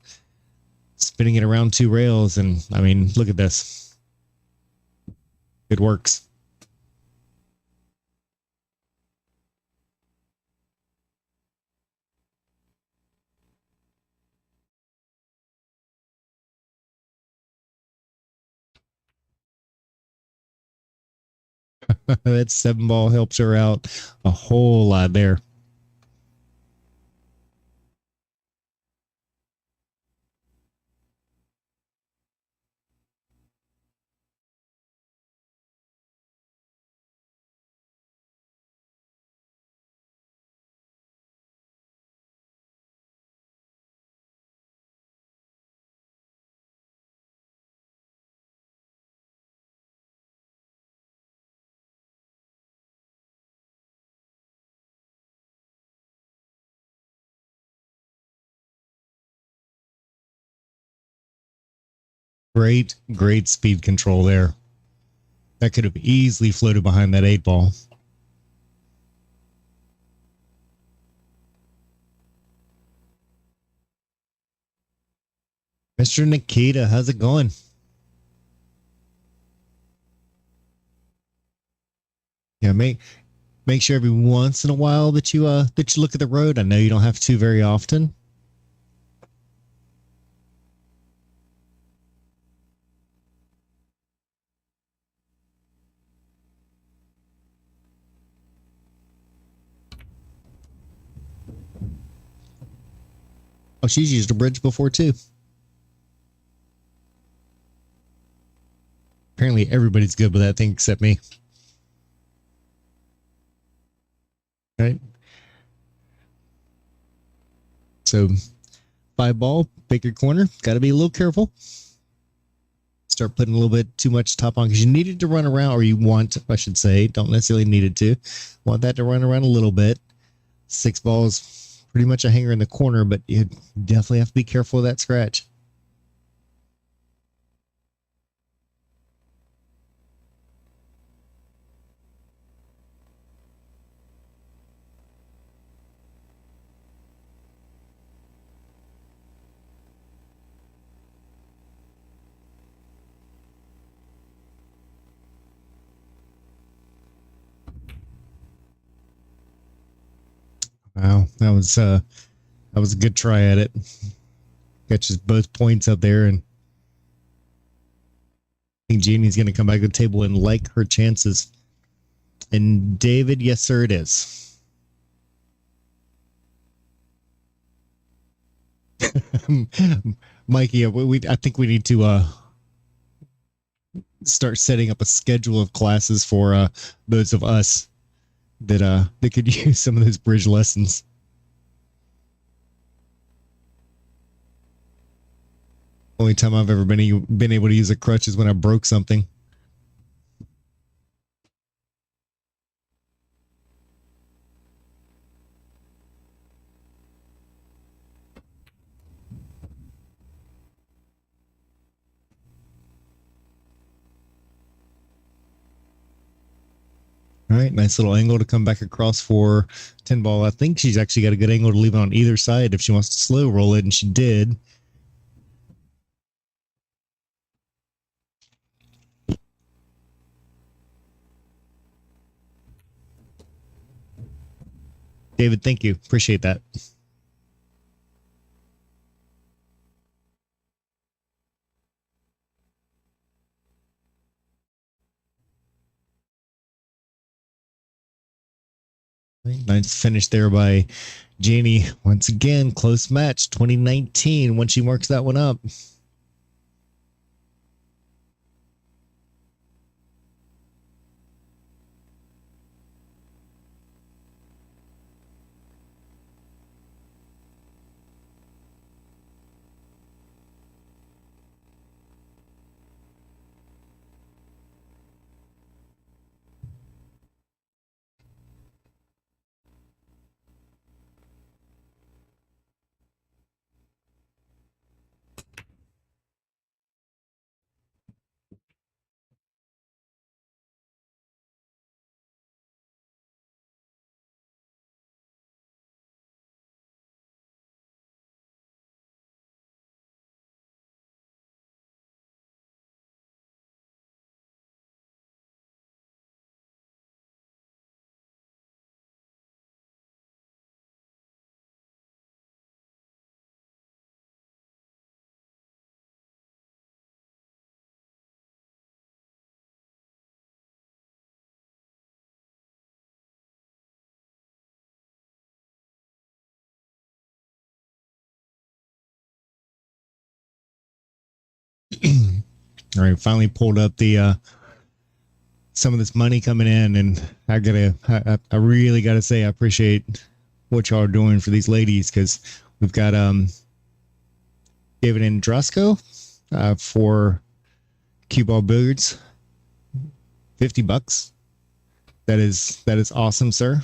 spinning it around 2 rails. And I mean, look at this. It works. That 7 ball helps her out a whole lot there. Great speed control there. That could have easily floated behind that 8 ball. Mr. Nikita, how's it going? Yeah, make sure every once in a while that you look at the road. I know you don't have to very often. Oh, she's used a bridge before too. Apparently everybody's good with that thing except me. Right. So 5 ball, pick your corner. Got to be a little careful. Start putting a little bit too much top on because you needed to run around, or you want, I should say, don't necessarily needed to. Want that to run around a little bit. 6 balls, pretty much a hanger in the corner, but you definitely have to be careful of that scratch. Wow, that was a good try at it. Catches both points up there, and I think Jeannie's going to come back to the table and like her chances. And David, yes, sir, it is. Mikey, I think we need to start setting up a schedule of classes for those of us that could use some of those bridge lessons. Only time I've ever been able to use a crutch is when I broke something. All right, nice little angle to come back across for 10 ball. I think she's actually got a good angle to leave it on either side if she wants to slow roll it, and she did. David, thank you. Appreciate that. Nice finish there by Jeannie. Once again, close match, 2019, when she marks that one up. All right, finally pulled up the some of this money coming in, and I really gotta say I appreciate what y'all are doing for these ladies, because we've got David Andrasco for cue ball billiards, $50. That is awesome, sir.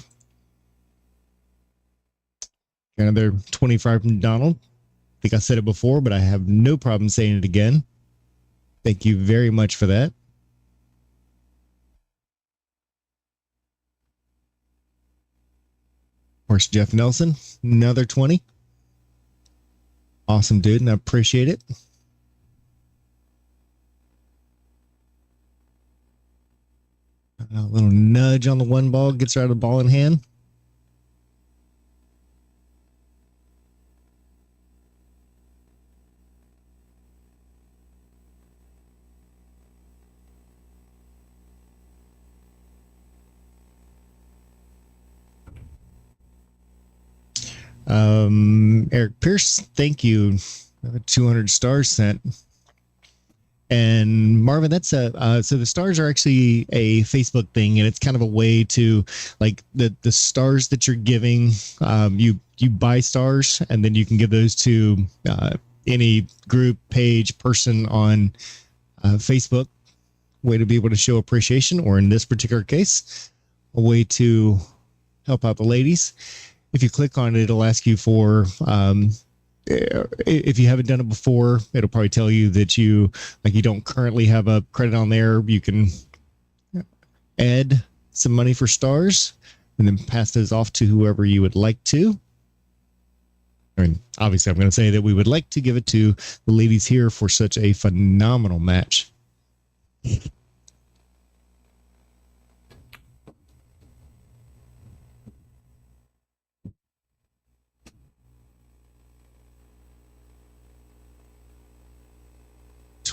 Another 25 from Donald. I think I said it before, but I have no problem saying it again. Thank you very much for that. Of course, Jeff Nelson, another 20. Awesome, dude, and I appreciate it. A little nudge on the one ball, gets her out of the ball in hand. Eric Pierce, thank you. 200 stars sent. And Marvin, that's so the stars are actually a Facebook thing, and it's kind of a way to, like, the stars that you're giving. You buy stars, and then you can give those to any group, page, person on Facebook. Way to be able to show appreciation, or in this particular case, a way to help out the ladies. If you click on it, it'll ask you for, if you haven't done it before, it'll probably tell you that you don't currently have a credit on there. You can add some money for stars and then pass those off to whoever you would like to. I mean, obviously, I'm going to say that we would like to give it to the ladies here for such a phenomenal match.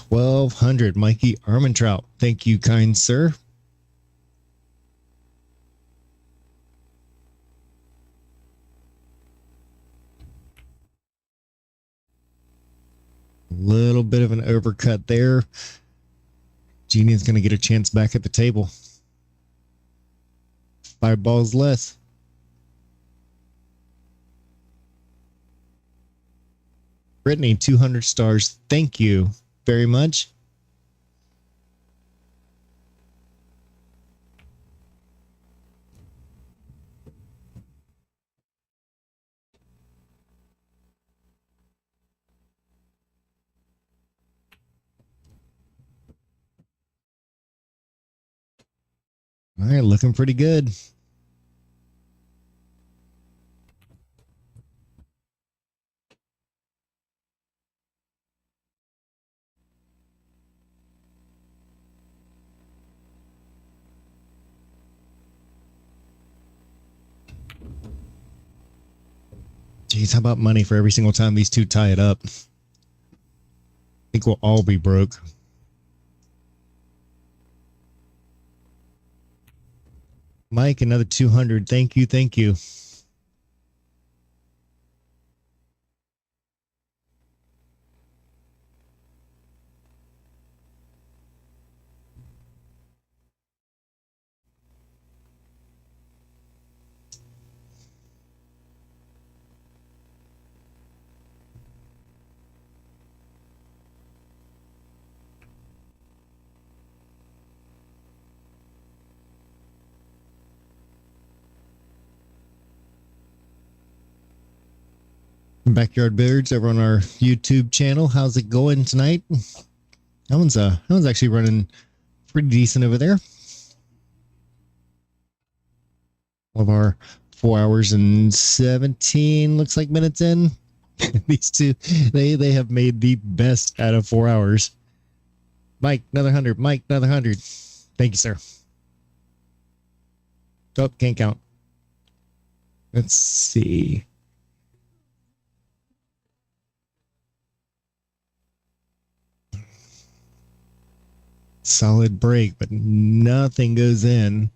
$1,200, Mikey Armentrout. Thank you, kind sir. A little bit of an overcut there. Jeannie is going to get a chance back at the table. 5 balls less. Brittany, 200 stars. Thank you very much. All right, looking pretty good. Jeez, how about money for every single time these two tie it up? I think we'll all be broke. Mike, another 200. Thank you. Thank you. Backyard Billiards over on our YouTube channel. How's it going tonight? That one's actually running pretty decent over there. One of our 4 hours and 17 looks like minutes in. These two, they have made the best out of 4 hours. Mike, another 100. Mike, another 100. Thank you, sir. Oh, can't count. Let's see. Solid break, but nothing goes in.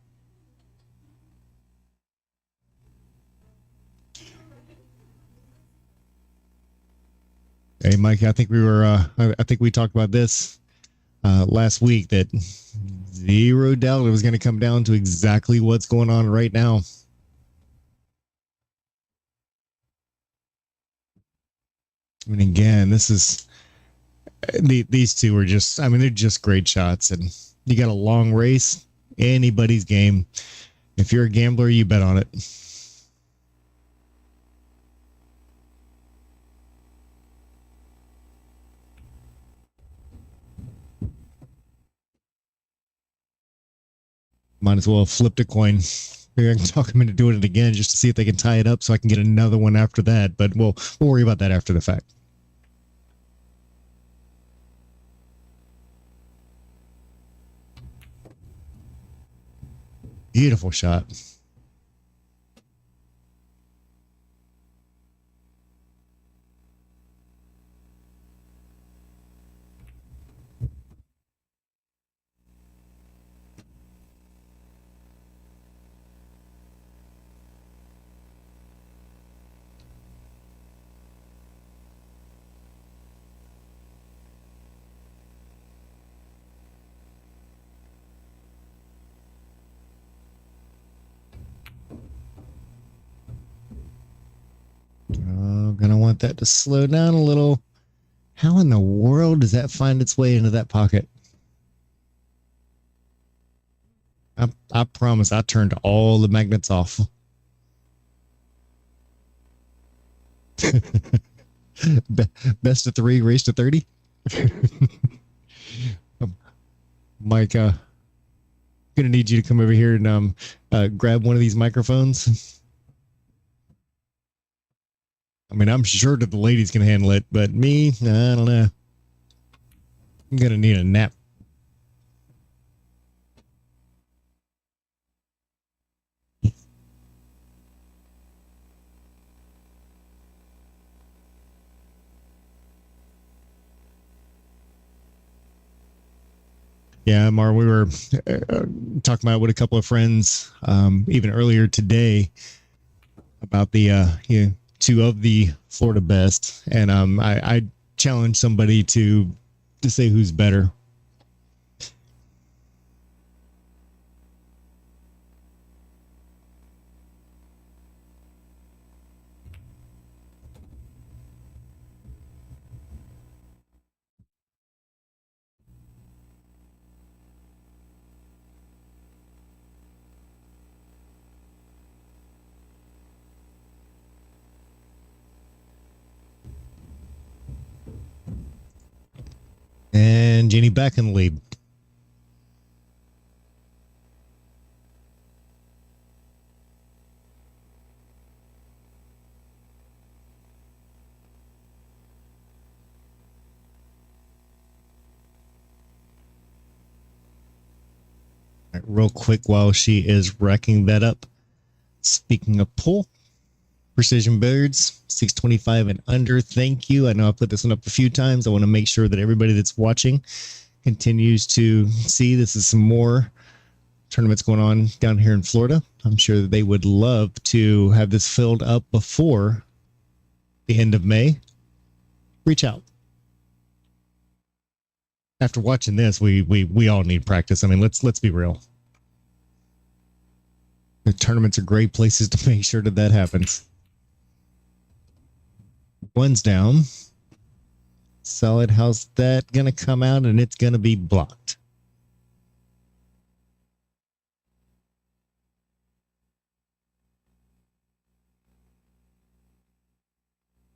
Hey, Mike, I think we talked about this last week, that zero doubt it was going to come down to exactly what's going on right now. I mean, again, this is these two are just, I mean, they're just great shots, and you got a long race, anybody's game. If you're a gambler, you bet on it. Might as well have flipped a coin. Maybe I can talk them into doing it again just to see if they can tie it up so I can get another one after that, but we'll worry about that after the fact. Beautiful shot. Gonna want that to slow down a little. How in the world does that find its way into that pocket? I promise I turned all the magnets off. Best of 3, race to 30. Mike, gonna need you to come over here and grab one of these microphones. I mean, I'm sure that the ladies can handle it, but me, I don't know. I'm gonna need a nap. Yeah, Mar, we were talking about with a couple of friends even earlier today about the two of the Florida best, and I challenged somebody to say who's better. And Jeannie back in the lead. All right, real quick while she is racking that up. Speaking of pool, Precision Billiards, 625 and under. Thank you. I know I put this one up a few times. I want to make sure that everybody that's watching continues to see this is some more tournaments going on down here in Florida. I'm sure that they would love to have this filled up before the end of May. Reach out. After watching this, we all need practice. I mean, let's be real. The tournaments are great places to make sure that happens. One's down. Solid. How's that going to come out? And it's going to be blocked.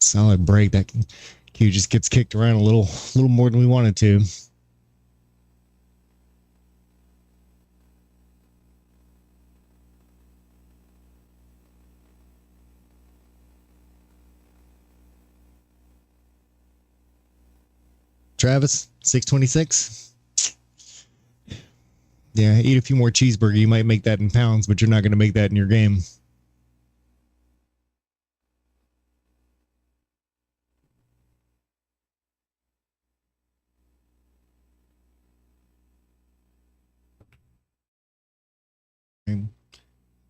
Solid break. That cue just gets kicked around a little more than we wanted to. Travis, 626. Yeah, eat a few more cheeseburger. You might make that in pounds, but you're not going to make that in your game.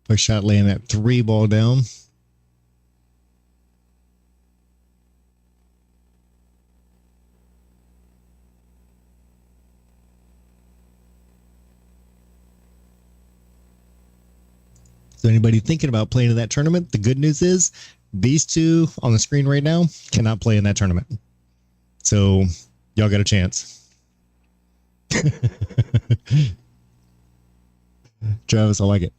Push shot laying that 3 ball down. So anybody thinking about playing in that tournament, the good news is these two on the screen right now cannot play in that tournament. So y'all got a chance. Travis, I like it.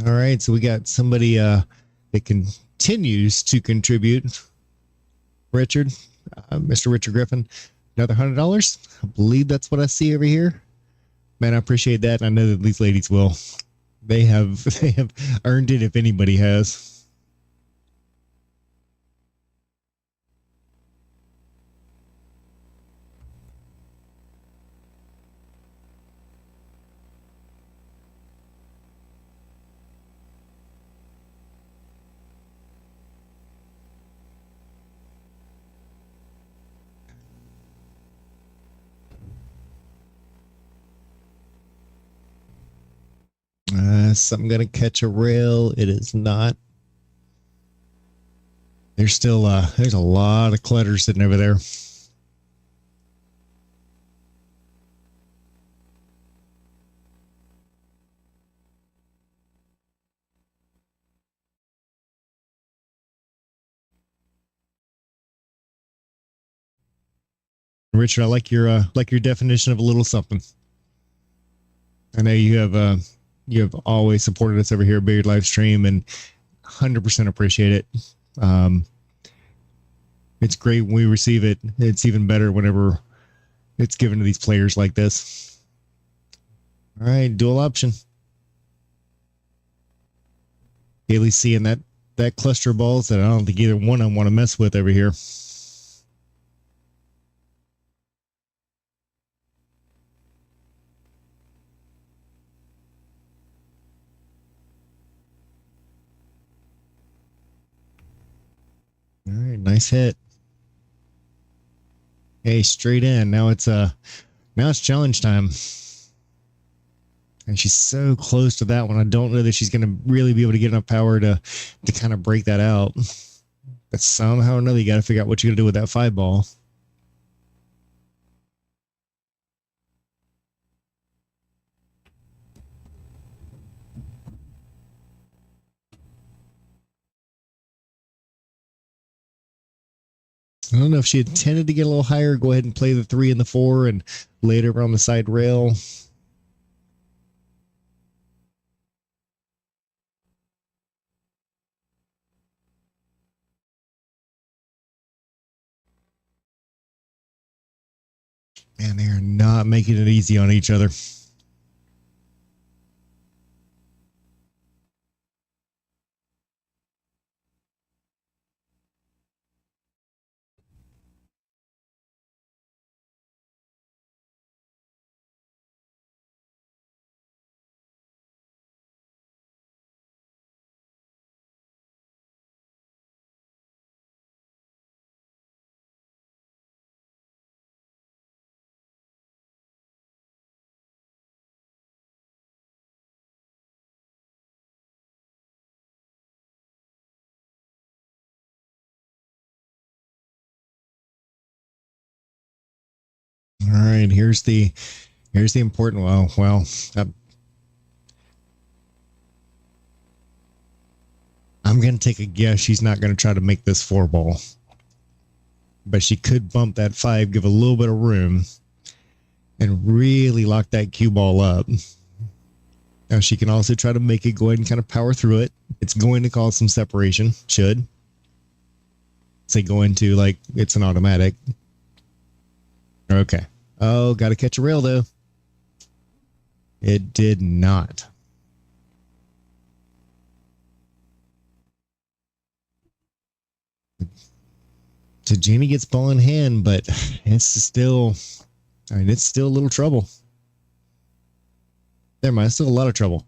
All right, so we got somebody that continues to contribute. Richard, Mr. Richard Griffin, another $100. I believe that's what I see over here. Man, I appreciate that. I know that these ladies will. They have earned it if anybody has. Something gonna catch a rail. It is not. There's still there's a lot of clutter sitting over there. Richard, I like your definition of a little something. I know you have always supported us over here at Billiard Live Stream, and 100% appreciate it. It's great when we receive it. It's even better whenever it's given to these players like this. All right, dual option. Kaylee seeing that cluster of balls that I don't think either one of them want to mess with over here. All right, nice hit. Hey, straight in. Now it's challenge time. And she's so close to that one. I don't know that she's going to really be able to get enough power to kind of break that out. But somehow or another, you got to figure out what you're going to do with that 5 ball. I don't know if she intended to get a little higher, go ahead and play the 3 and the 4 and lay it over on the side rail. Man, they are not making it easy on each other. All right, here's the important. I'm going to take a guess she's not going to try to make this 4 ball, but she could bump that 5, give a little bit of room, and really lock that cue ball up. Now she can also try to make it go ahead and kind of power through it. It's going to cause some separation. Should say go into like it's an automatic. Okay. Oh, got to catch a rail though. It did not. So Jeannie gets ball in hand, but it's still, it's still a little trouble. Never mind, it's still a lot of trouble.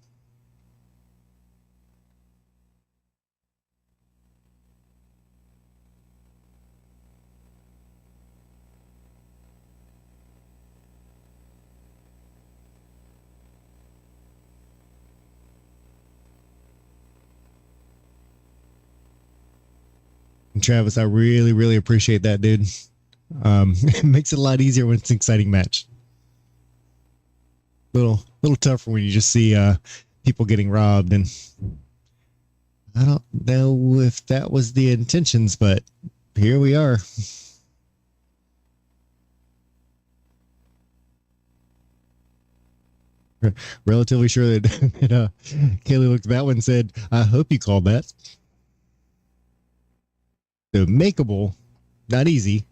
And Travis, I really, really appreciate that, dude. It makes it a lot easier when it's an exciting match. Little tougher when you just see people getting robbed, and I don't know if that was the intentions, but here we are. Relatively sure that Kaylee looked at that one and said, "I hope you called that." So makeable, not easy.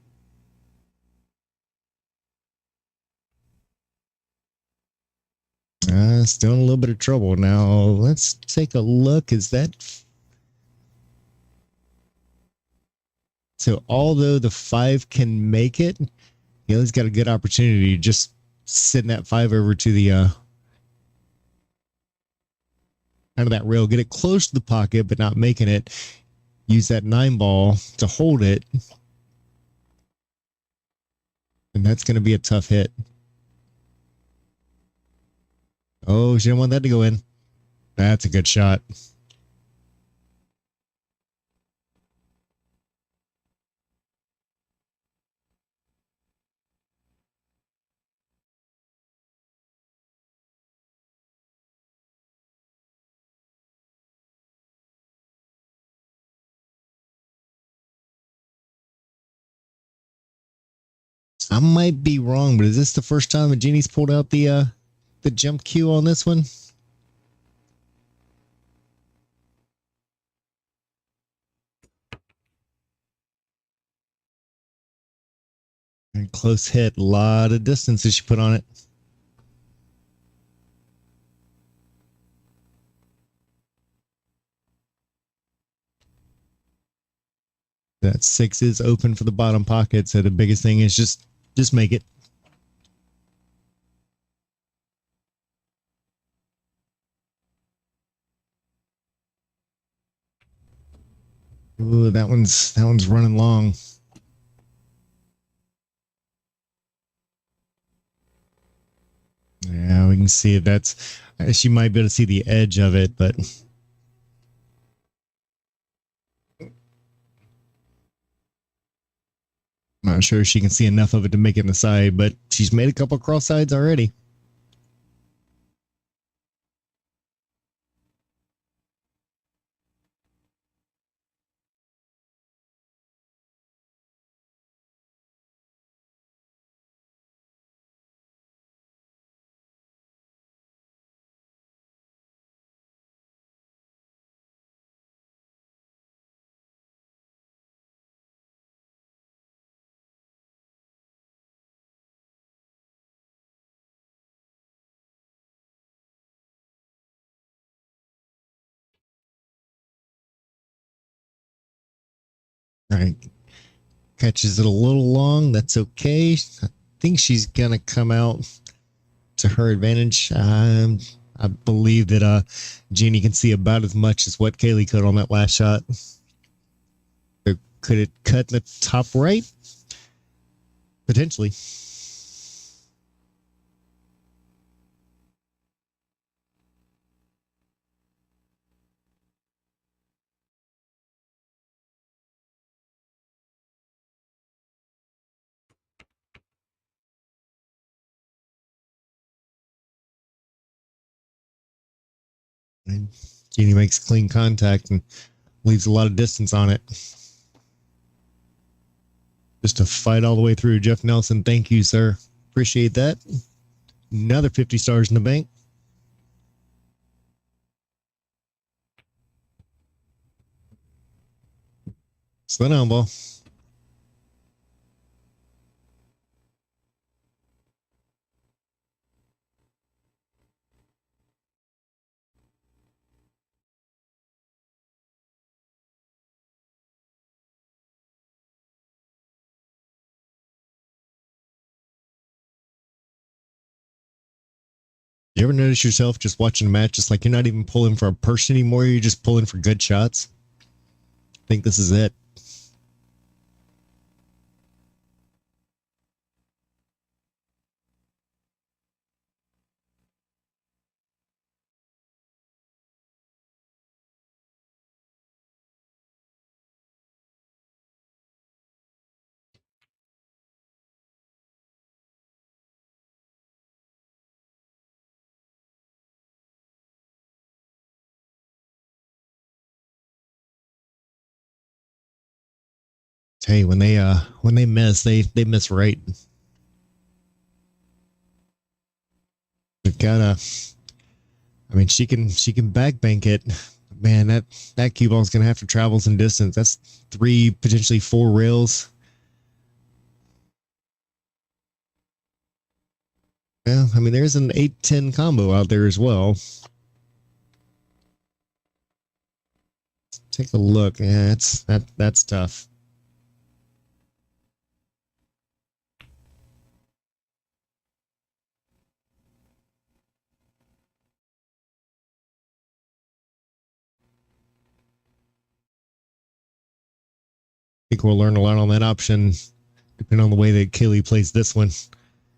Still in a little bit of trouble. Now, let's take a look. Is that... So although the 5 can make it, Kaylee's got a good opportunity to just send that 5 over to the out of that rail, get it close to the pocket, but not making it. Use that 9 ball to hold it. And that's going to be a tough hit. Oh, she didn't want that to go in. That's a good shot. I might be wrong, but is this the first time that Jeannie's pulled out the jump cue on this one? Very close hit. A lot of distance that she put on it. That 6 is open for the bottom pocket, so the biggest thing is just make it. Ooh, that one's running long. Yeah, we can see if that's... She might be able to see the edge of it, but... Not sure she can see enough of it to make it in the side, but she's made a couple cross sides already. All right. Catches it a little long. That's okay. I think she's going to come out to her advantage. I believe that Jeannie can see about as much as what Kaylee could on that last shot. Could it cut the top right? Potentially. And Jeannie makes clean contact and leaves a lot of distance on it. Just to fight all the way through. Jeff Nelson, thank you, sir. Appreciate that. Another 50 stars in the bank. Slow down, ball. You ever notice yourself just watching a match, just like you're not even pulling for a person anymore, you're just pulling for good shots? I think this is it. Hey, when they miss, they miss right. We've got I mean, she can back bank it. Man, that cue ball is gonna have to travel some distance. That's 3, potentially 4 rails. Yeah, I mean, there's an 8-10 combo out there as well. Take a look. Yeah, that's tough. I think we'll learn a lot on that option, depending on the way that Kaylee plays this one.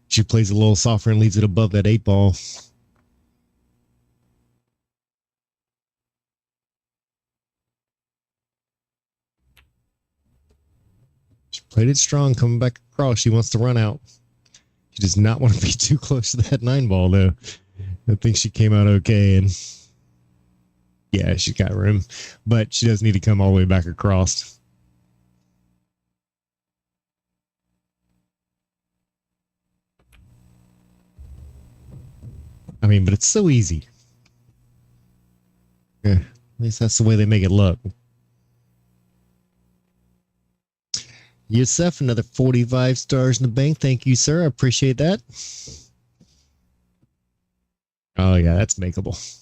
She plays a little softer and leaves it above that 8 ball. She played it strong, coming back across. She wants to run out. She does not want to be too close to that 9 ball, though. I think she came out okay, and yeah, she's got room, but she does need to come all the way back across. I mean, but it's so easy. Yeah, at least that's the way they make it look. Yusef, another 45 stars in the bank. Thank you, sir. I appreciate that. Oh, yeah, that's makeable.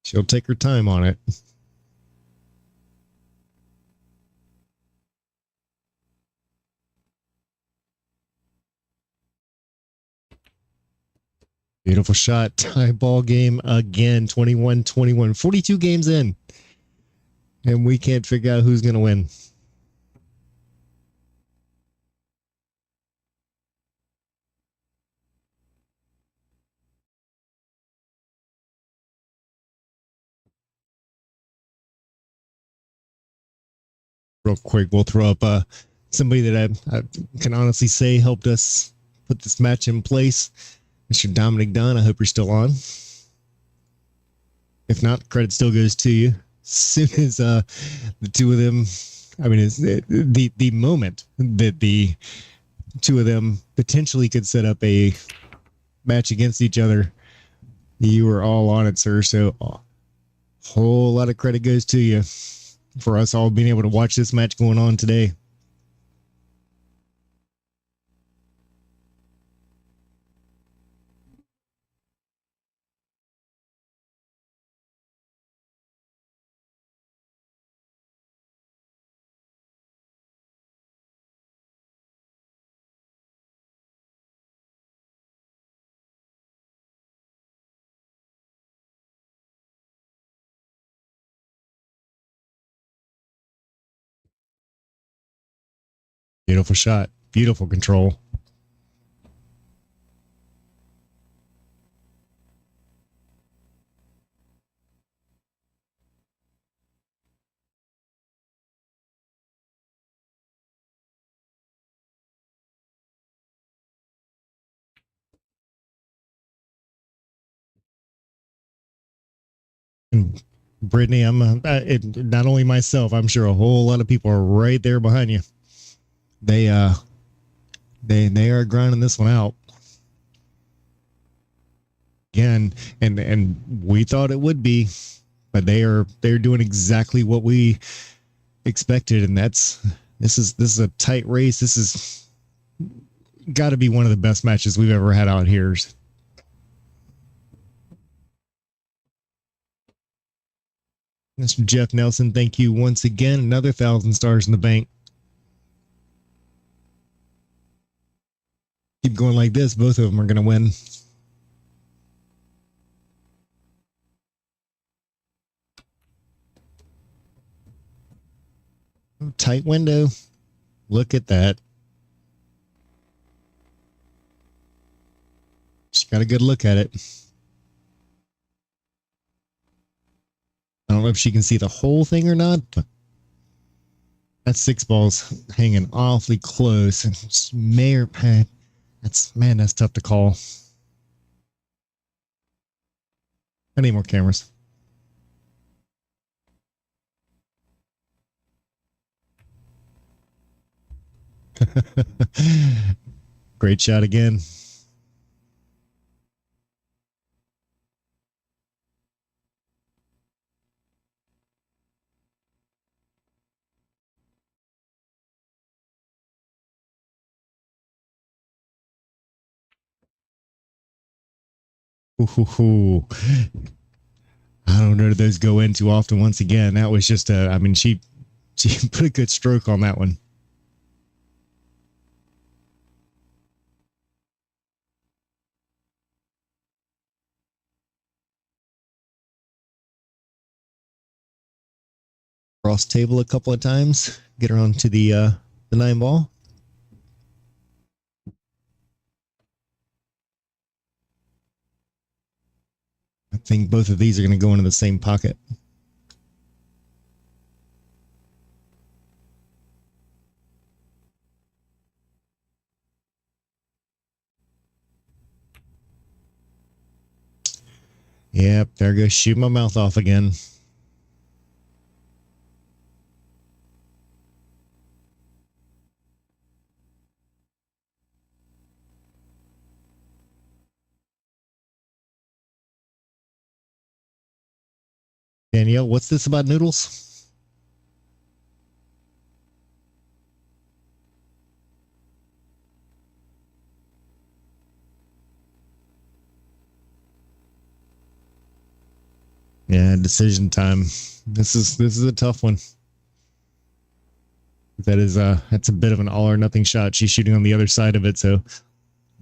She'll take her time on it. Beautiful shot. Tie ball game again. 21-21. 42 games in. And we can't figure out who's going to win. Real quick, we'll throw up somebody that I can honestly say helped us put this match in place. Mr. Dominic Dunn, I hope you're still on. If not, credit still goes to you. As soon as the two of them, I mean, it's the moment that the two of them potentially could set up a match against each other, you were all on it, sir. So a whole lot of credit goes to you for us all being able to watch this match going on today. Beautiful shot. Beautiful control. And Brittany, not only myself, I'm sure a whole lot of people are right there behind you. They are grinding this one out. Again, and we thought it would be, but they're doing exactly what we expected, and this is a tight race. This is got to be one of the best matches we've ever had out here. Mr. Jeff Nelson, thank you once again. Another 1,000 stars in the bank. Keep going like this, both of them are going to win. Tight window. Look at that. Just got a good look at it. I don't know if she can see the whole thing or not, but that 6 ball's hanging awfully close. That's tough to call. I need more cameras. Great shot again. Ooh. I don't know, do those go in too often once again. That was just she put a good stroke on that one. Cross table a couple of times, get her onto the 9 ball. I think both of these are going to go into the same pocket. Yep, there goes shoot my mouth off again. Danielle, what's this about noodles? Yeah, decision time. This is a tough one. That's a bit of an all or nothing shot. She's shooting on the other side of it, so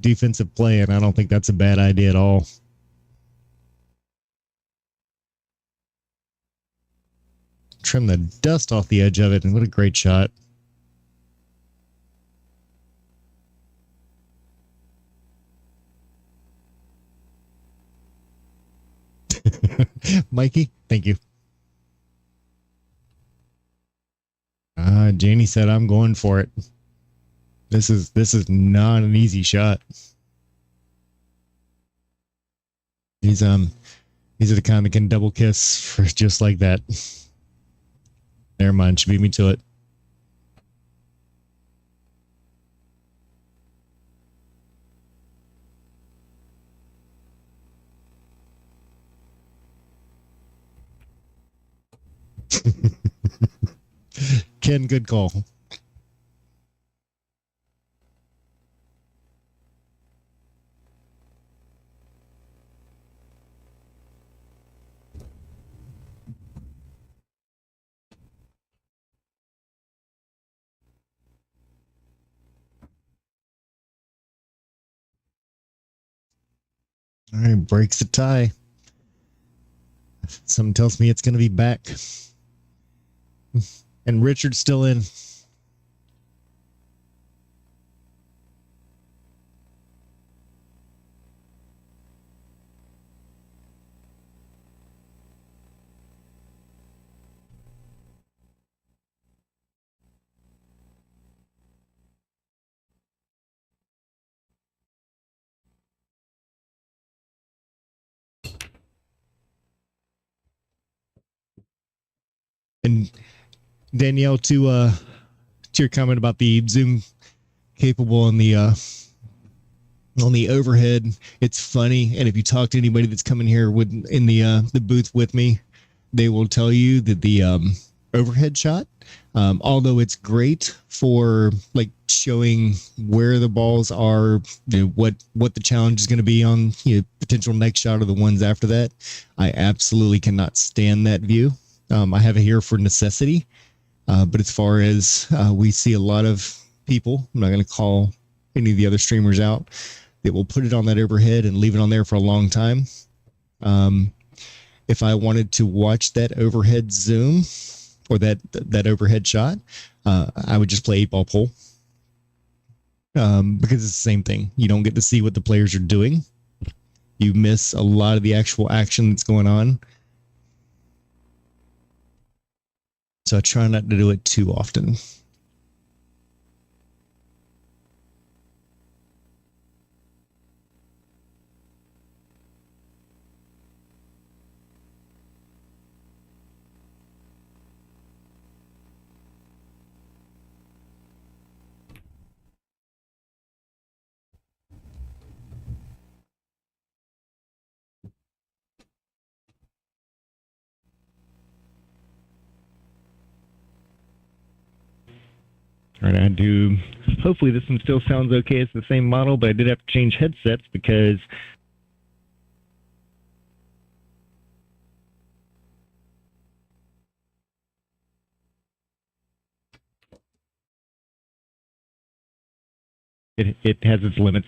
defensive play, and I don't think that's a bad idea at all. Trim the dust off the edge of it, and what a great shot. Mikey, thank you. Jeannie said I'm going for it. This is not an easy shot. These are the kind that can double kiss for just like that. Never mind, she beat me to it. Ken, good call. All right, breaks the tie. Something tells me it's going to be back. And Richard's still in. And Danielle, to your comment about the Zoom capable on the overhead, it's funny. And if you talk to anybody that's coming here in the booth with me, they will tell you that the overhead shot, although it's great for like showing where the balls are, what the challenge is going to be on potential next shot or the ones after that, I absolutely cannot stand that view. I have it here for necessity, but as far as we see a lot of people, I'm not going to call any of the other streamers out, that will put it on that overhead and leave it on there for a long time. If I wanted to watch that overhead zoom or that overhead shot, I would just play 8-ball pool, because it's the same thing. You don't get to see what the players are doing. You miss a lot of the actual action that's going on. So I try not to do it too often. All right, I do. Hopefully this one still sounds okay. It's the same model, but I did have to change headsets because it has its limits.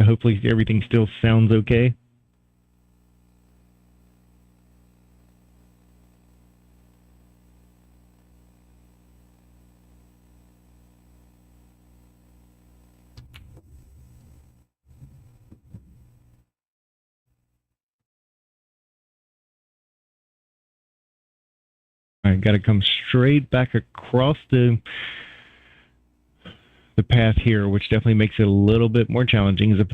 Hopefully everything still sounds okay. I got to come straight back across the path here, which definitely makes it a little bit more challenging. I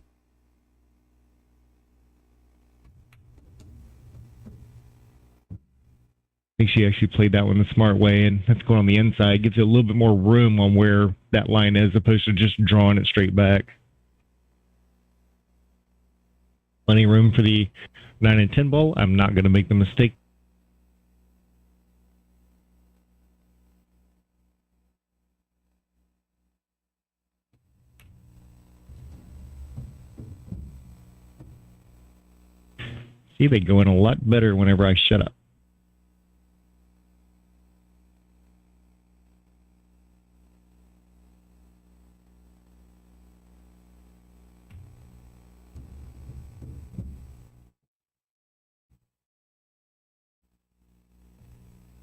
think she actually played that one the smart way, and that's going on the inside. Gives you a little bit more room on where that line is, opposed to just drawing it straight back. Plenty of room for the 9 and 10 ball. I'm not going to make the mistake. See, they go in a lot better whenever I shut up.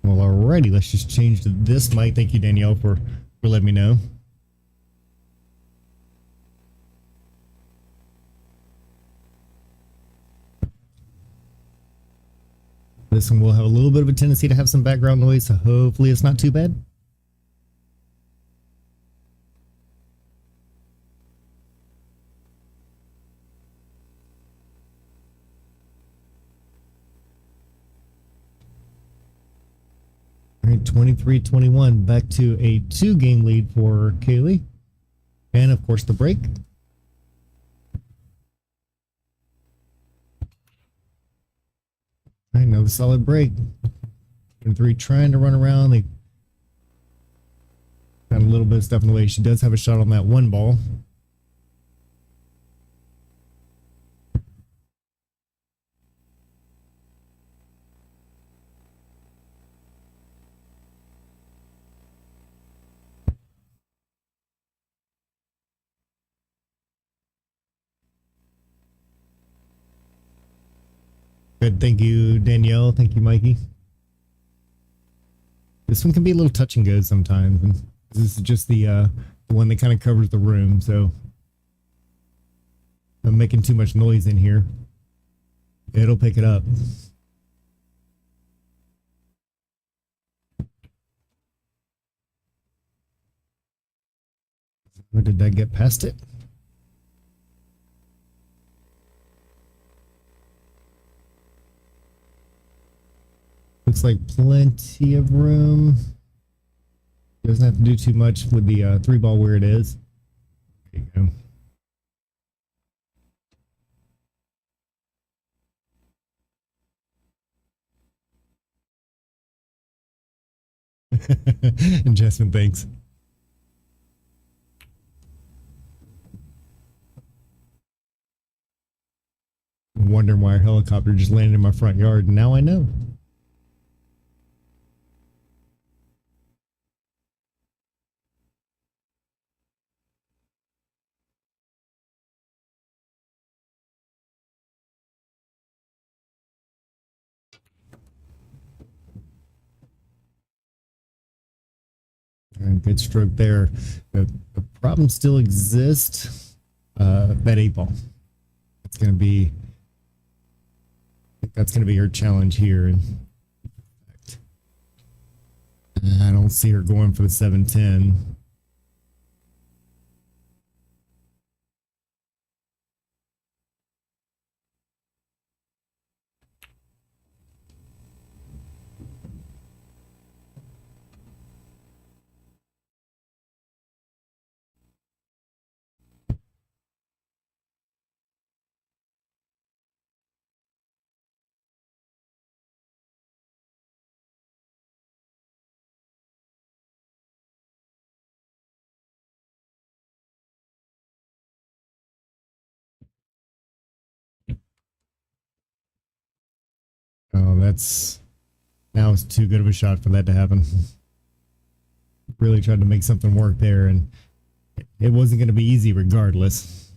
Well, alrighty, let's just change to this mic. Thank you, Danielle, for letting me know. This one will have a little bit of a tendency to have some background noise, so hopefully it's not too bad. All right, 23-21, back to a 2-game lead for Kaylee. And of course the break. I know the solid break. 23 trying to run around. They got a little bit of stuff in the way. She does have a shot on that one ball. Good. Thank you, Danielle. Thank you, Mikey. This one can be a little touch and go sometimes. And this is just the one that kind of covers the room. So I'm making too much noise in here. It'll pick it up. Or did I get past it? Looks looks like plenty of room. Doesn't have to do too much with the 3 ball where it is. There you go. And Jasmine, thanks. I'm wondering why a helicopter just landed in my front yard, and now I know. Good stroke there. The problem still exists. That 8 ball. It's going to be. I think that's going to be her challenge here. And I don't see her going for the 7-10. Oh, that's now it's too good of a shot for that to happen. Really tried to make something work there, and it wasn't going to be easy regardless.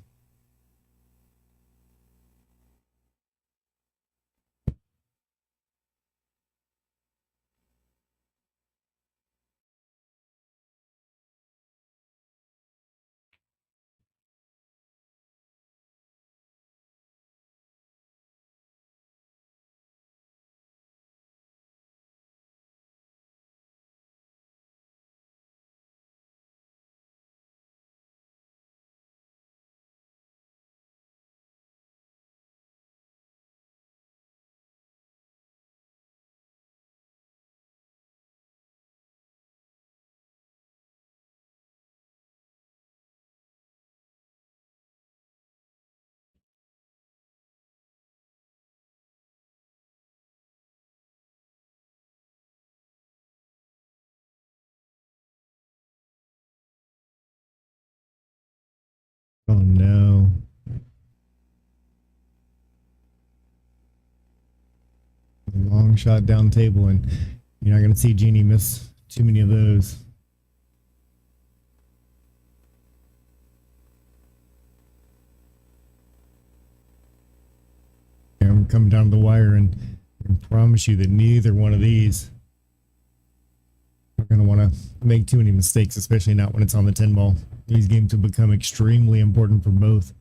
Oh no. Long shot down table, and you're not going to see Jeannie miss too many of those. Yeah, I'm coming down the wire, and I can promise you that neither one of these are going to want to make too many mistakes, especially not when it's on the 10 ball. These games have become extremely important for both.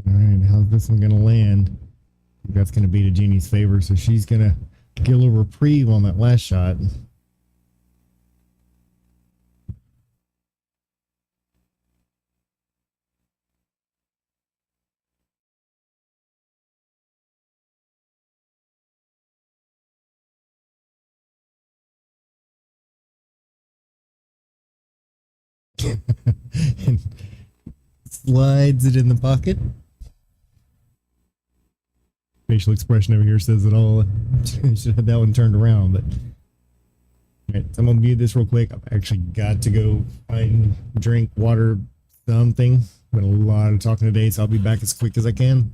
All right, how's this one going to land? I think that's going to be to Jeannie's favor, so she's going to get a little reprieve on that last shot. And slides it in the pocket. Facial expression over here says it all. Should have that one turned around, but all right, so I'm gonna mute this real quick. I've actually got to go find drink, water, something. Been a lot of talking today, so I'll be back as quick as I can.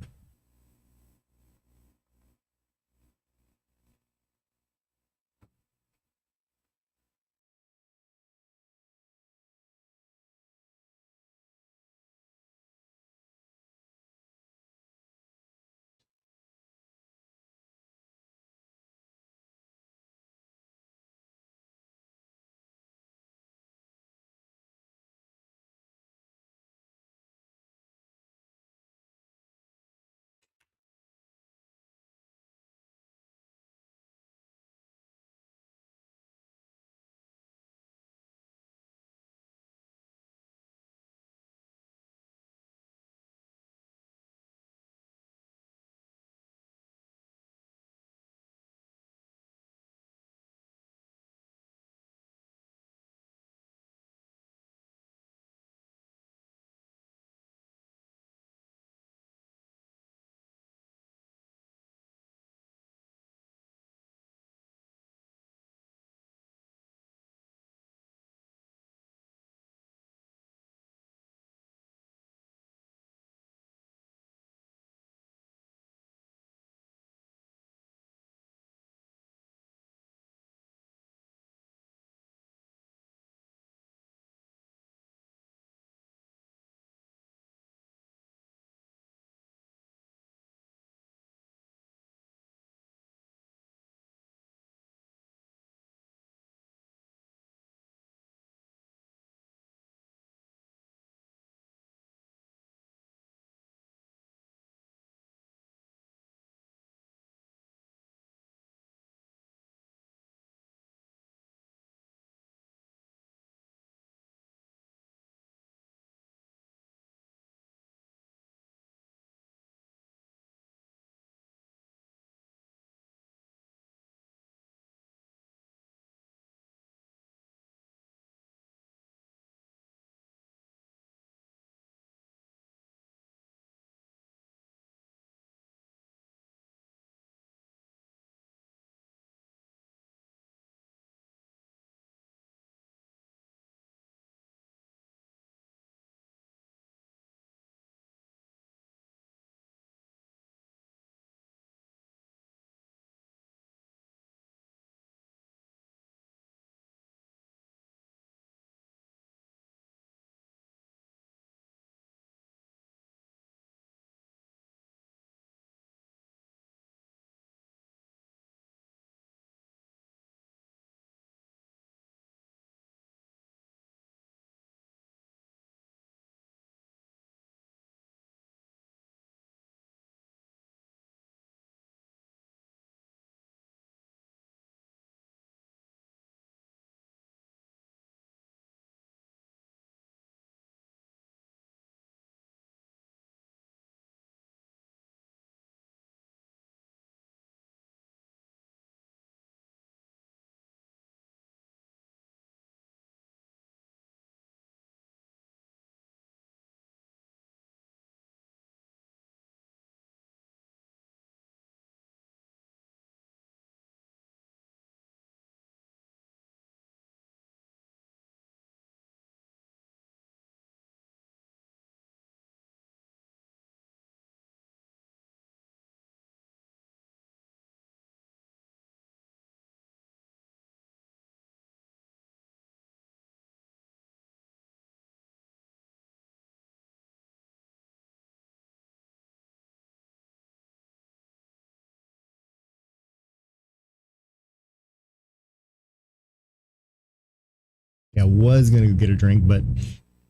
Yeah, I was gonna go get a drink, but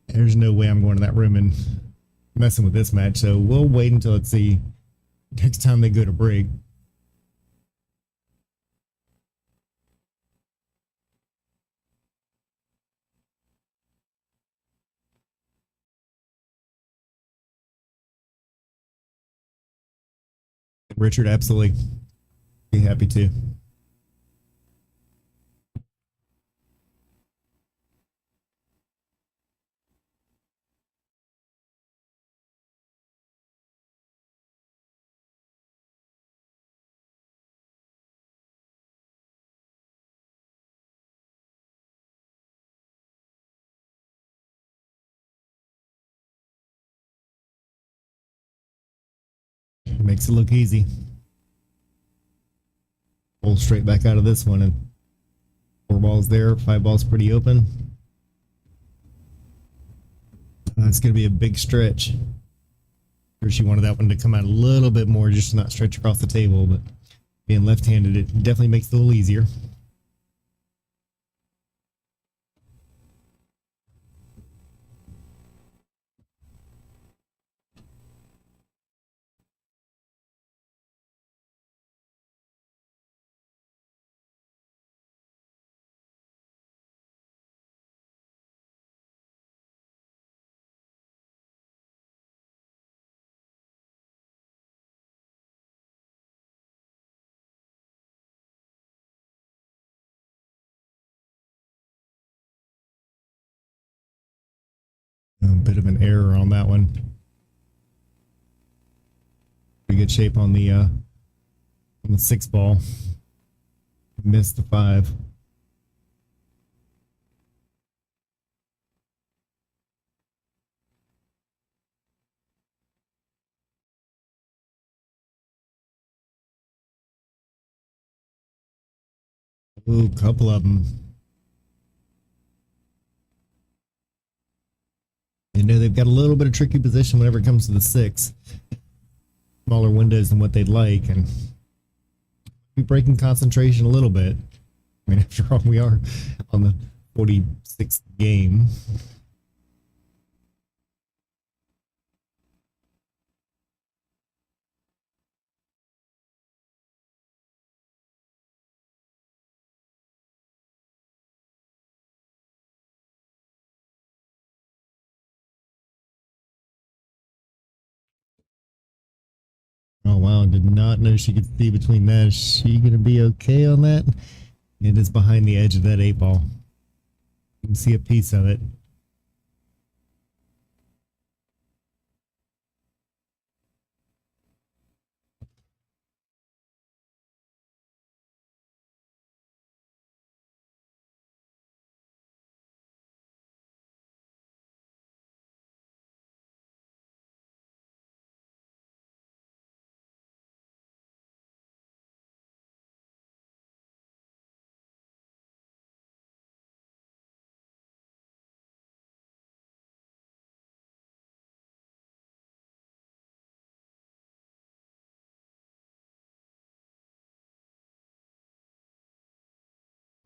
there's no way I'm going to that room and messing with this match. So we'll wait until let's see next time they go to break. Richard, absolutely be happy to. Makes it look easy. Pull straight back out of this one, and 4 balls there, 5 balls pretty open. That's going to be a big stretch. Sure, she wanted that one to come out a little bit more, just to not stretch across the table, but being left-handed, it definitely makes it a little easier. A bit of an error on that one. Pretty good shape on the 6 ball. Missed the 5. Ooh, couple of them. You know, they've got a little bit of tricky position whenever it comes to the 6. Smaller windows than what they'd like, and be breaking concentration a little bit. I mean, after all, we are on the 46th game. Oh wow, did not know she could see between that. Is she gonna be okay on that? It is behind the edge of that 8 ball. You can see a piece of it.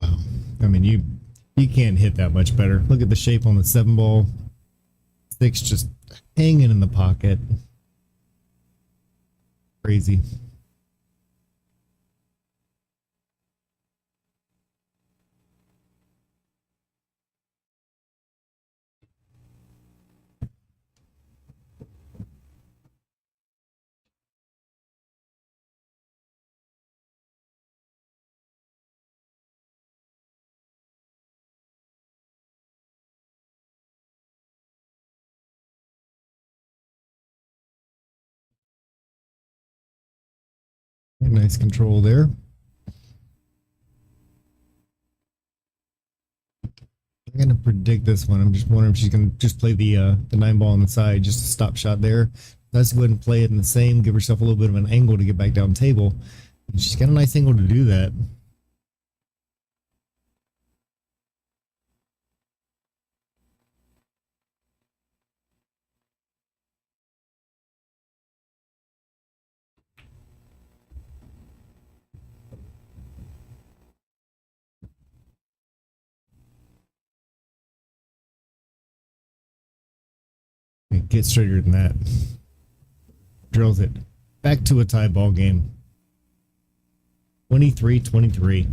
Wow. I mean, you can't hit that much better. Look at the shape on the 7 ball. 6 just hanging in the pocket. Crazy. Nice control there. I'm gonna predict this one. I'm just wondering if she's gonna just play the 9 ball on the side, just a stop shot there. Let's go ahead and play it in the same. Give herself a little bit of an angle to get back down table. And she's got a nice angle to do that. It gets straighter than that. Drills it. Back to a tie ball game. 23-23.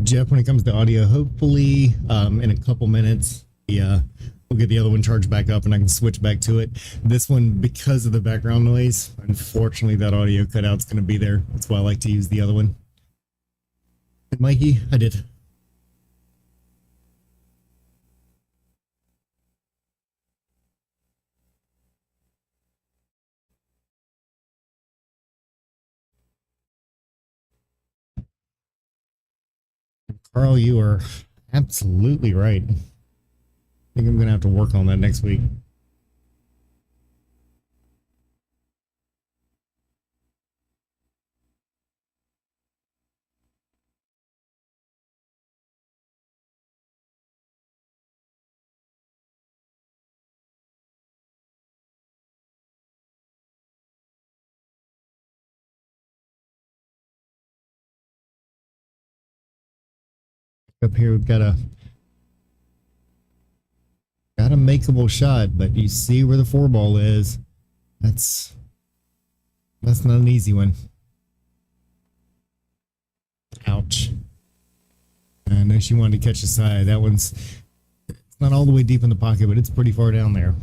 Jeff, when it comes to audio, hopefully in a couple minutes, we'll get the other one charged back up and I can switch back to it. This one, because of the background noise, unfortunately, that audio cutout's going to be there. That's why I like to use the other one. And Mikey, I did. Carl, you are absolutely right. I think I'm going to have to work on that next week. Up here, we've got a makeable shot, but you see where the 4-ball is. That's not an easy one. Ouch. I know she wanted to catch the side. That one's, it's not all the way deep in the pocket, but it's pretty far down there.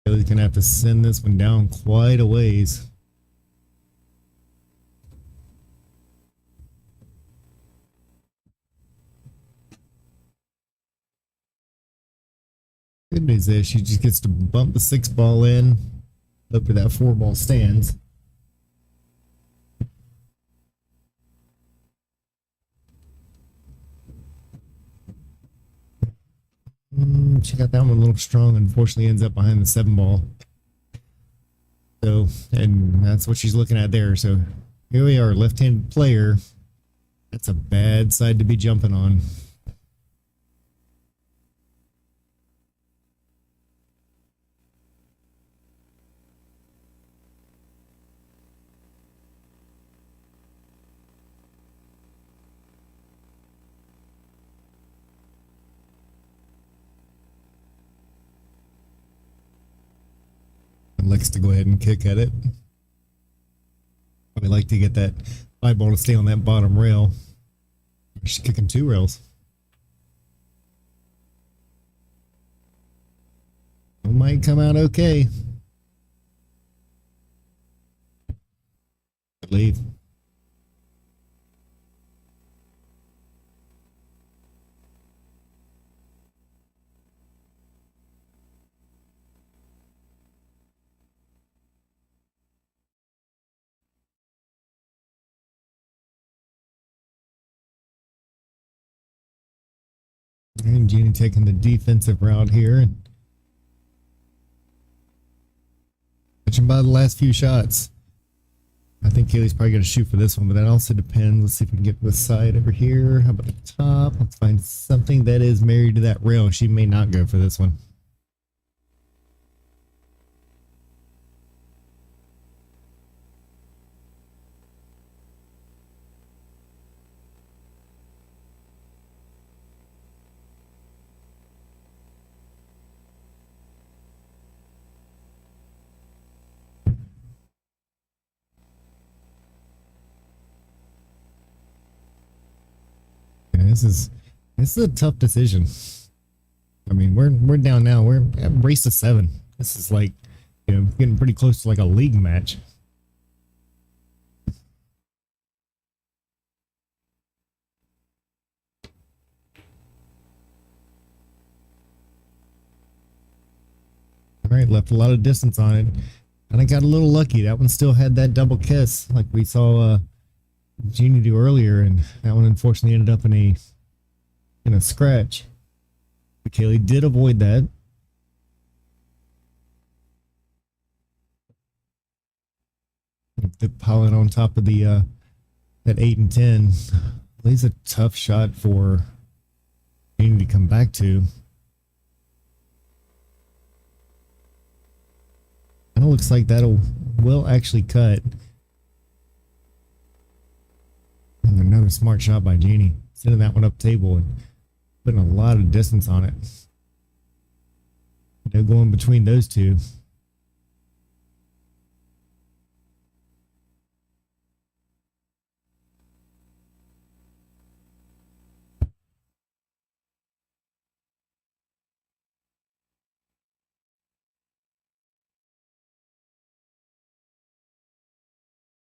He's gonna have to send this one down quite a ways. Good news is she just gets to bump the 6-ball in. Hope that 4-ball stands. She got that one a little strong. Unfortunately, ends up behind the 7-ball. So, and that's what she's looking at there. So here we are, left-handed player. That's a bad side to be jumping on. Likes to go ahead and kick at it. Probably like to get that 5-ball to stay on that bottom rail. She's kicking 2 rails. It might come out okay. Leave. And Jeannie taking the defensive route here and judging by the last few shots. I think Kaylee's probably going to shoot for this one, but that also depends. Let's see if we can get to the side over here. How about the top? Let's find something that is married to that rail. She may not go for this one. This is a tough decision. I mean, we're down now. We're at race to 7. This is like, getting pretty close to like a league match. All right, left a lot of distance on it, and I got a little lucky. That one still had that double kiss, like we saw Jeannie do earlier, and that one unfortunately ended up in a scratch. But Kaylee did avoid that. The pilot on top of the that 8 and 10 lays a tough shot for Jeannie to come back to. And it looks like will actually cut. And another smart shot by Jeannie, sending that one up table and putting a lot of distance on it. They're going between those two.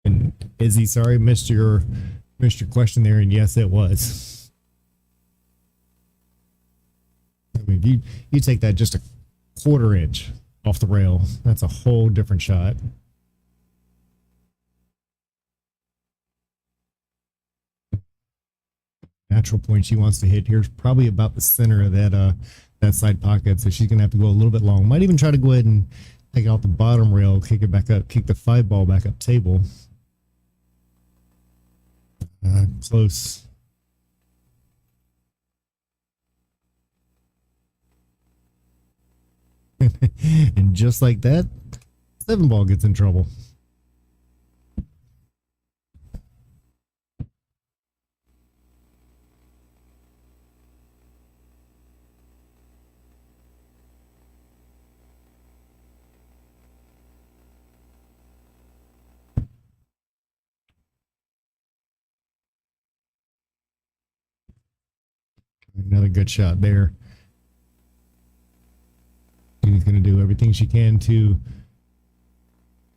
And Izzy, sorry, missed your question there, and yes, it was. I mean, if you take that just a quarter inch off the rail, that's a whole different shot. Natural point she wants to hit here's probably about the center of that side pocket, so she's gonna have to go a little bit long. Might even try to go ahead and take it off the bottom rail, kick it back up, kick the 5 ball back up table. Close. And just like that, 7 ball gets in trouble. Another good shot there. She's going to do everything she can to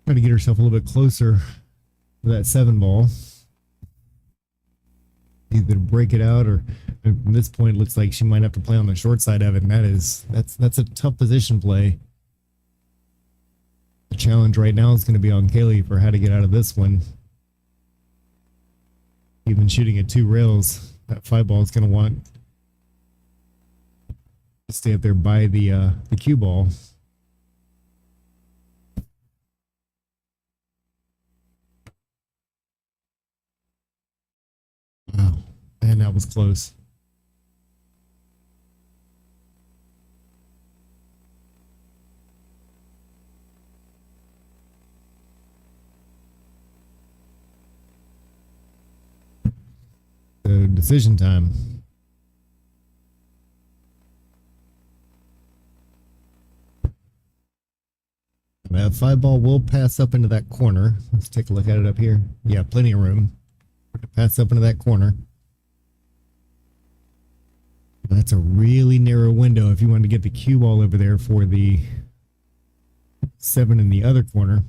try to get herself a little bit closer to that 7 ball. Either break it out, or from this point, it looks like she might have to play on the short side of it, and that's a tough position play. The challenge right now is going to be on Kaylee for how to get out of this one. Even shooting at 2 rails, that 5 ball is going to want stay up there by the cue ball. Wow, man, that was close. So decision time. That 5 ball will pass up into that corner. Let's take a look at it up here. Yeah, plenty of room to pass up into that corner. That's a really narrow window if you want to get the cue ball over there for the 7 in the other corner.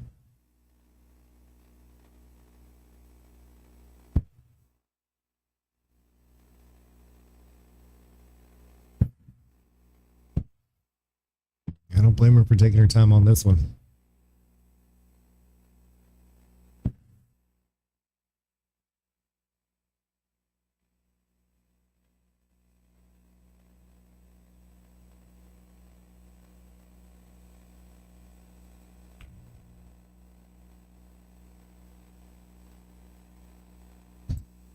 don't blame her for taking her time on this one.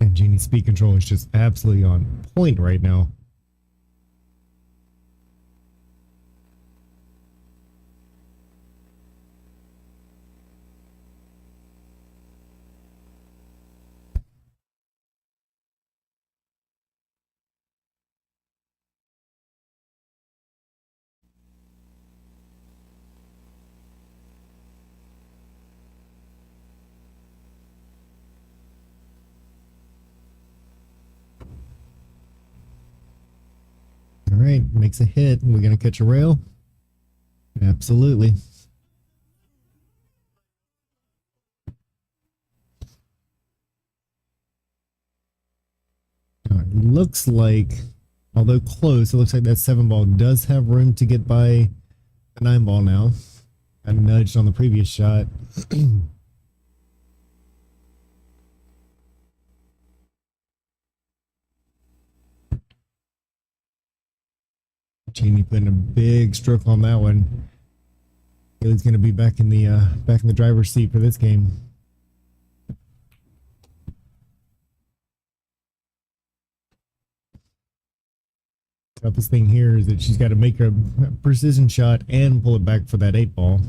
And Jeannie's speed control is just absolutely on point right now. All right, makes a hit. We're going to catch a rail? Absolutely. All right, looks like, although close, it looks like that 7 ball does have room to get by the 9 ball now. I nudged on the previous shot. Jeannie putting a big stroke on that one. Kaylee's going to be back in the driver's seat for this game. Toughest thing here is that she's got to make a precision shot and pull it back for that 8 ball.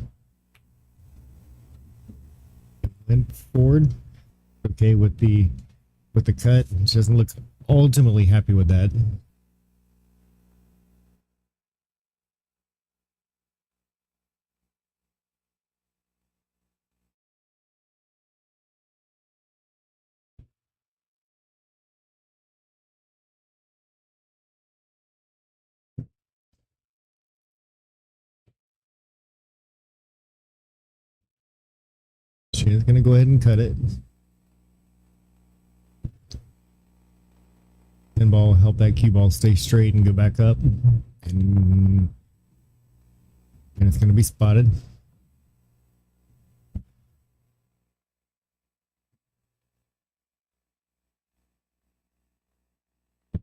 Went forward. Okay with the cut. She doesn't look ultimately happy with that. She is going to go ahead and cut it. 10 ball help that cue ball stay straight and go back up. And it's going to be spotted.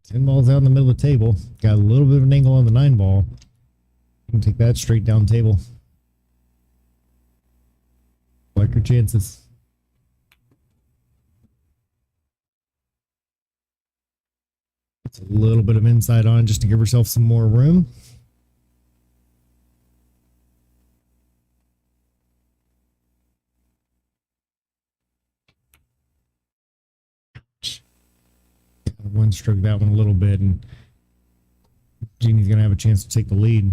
Ten balls out in the middle of the table. Got a little bit of an angle on the 9 ball. You can take that straight down table. Like her chances. It's a little bit of inside on just to give herself some more room. One stroke that one a little bit, and Jeannie's going to have a chance to take the lead.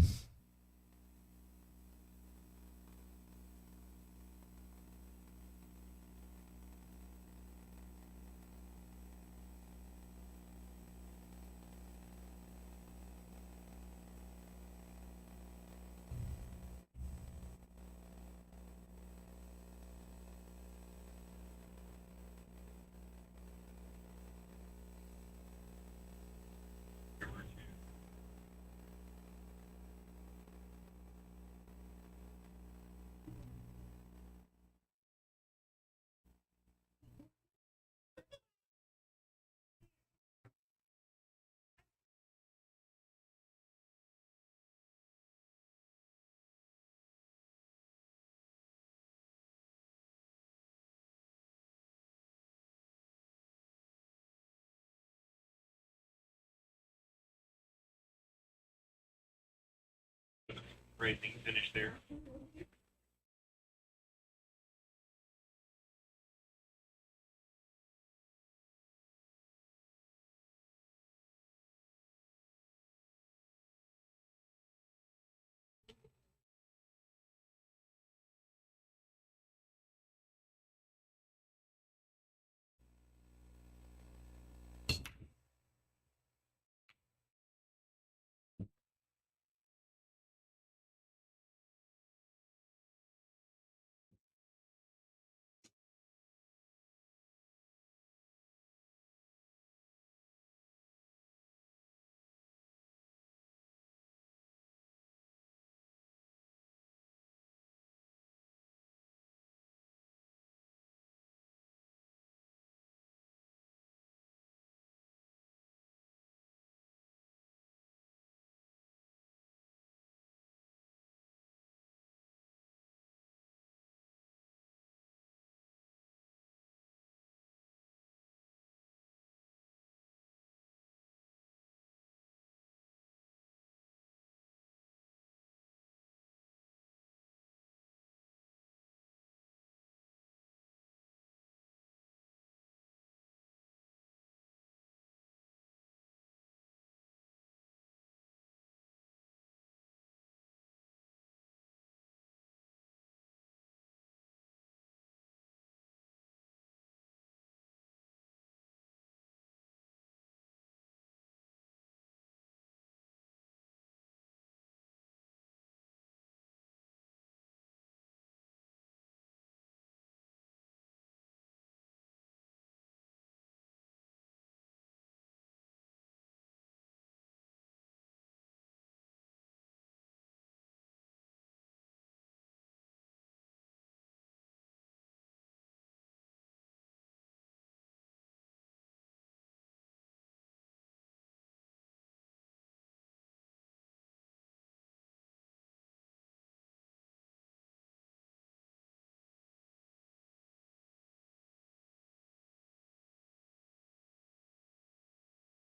Racing finish there.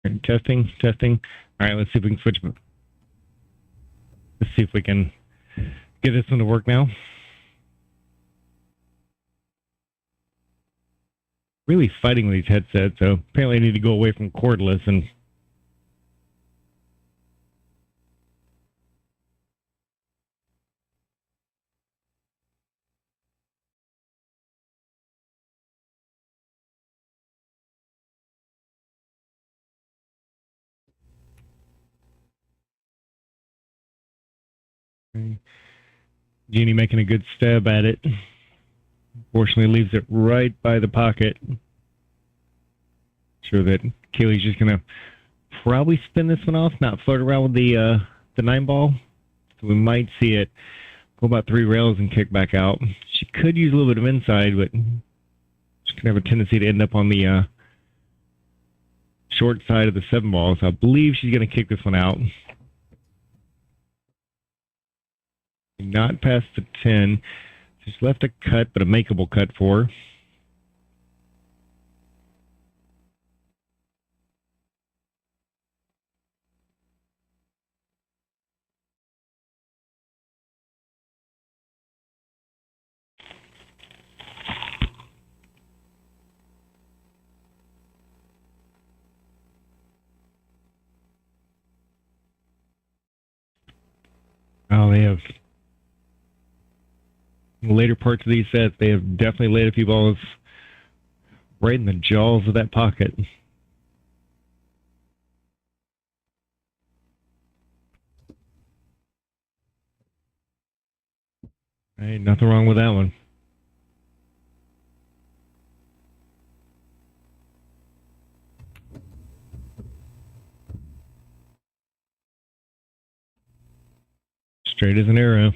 And testing. All right, let's see if we can switch. Let's see if we can get this one to work now. Really fighting with these headsets, so apparently I need to go away from cordless and Jeannie making a good stab at it. Unfortunately, leaves it right by the pocket. Sure that Kaylee's just gonna probably spin this one off, not float around with the 9-ball. So we might see it go about 3 rails and kick back out. She could use a little bit of inside, but she can have a tendency to end up on the short side of the 7-ball. So I believe she's gonna kick this one out. Not past the 10. She's left a cut, but a makeable cut for her. Oh, they have later parts of these sets, they have definitely laid a few balls right in the jaws of that pocket. Hey, nothing wrong with that one. Straight as an arrow.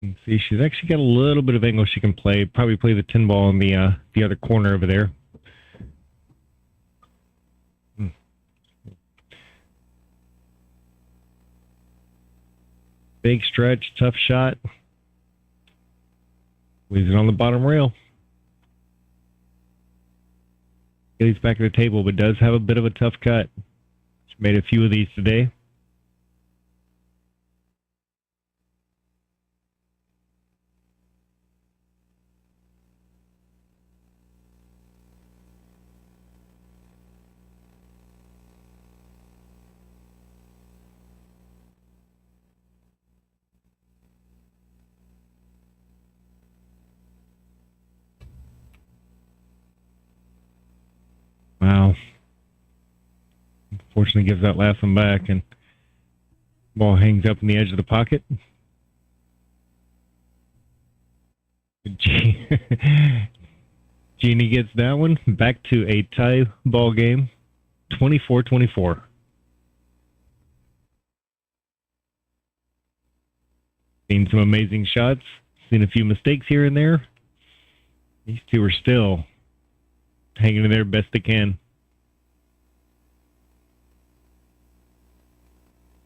You can see she's actually got a little bit of angle she can play. Probably play the 10-ball in the other corner over there. Big stretch, tough shot. Leaves it on the bottom rail. He's back at the table, but does have a bit of a tough cut. She made a few of these today. Wow. Unfortunately gives that last one back and ball hangs up in the edge of the pocket. Jeannie gets that one. Back to a tie ball game. 24-24. Seen some amazing shots. Seen a few mistakes here and there. These two are still hanging in there best they can.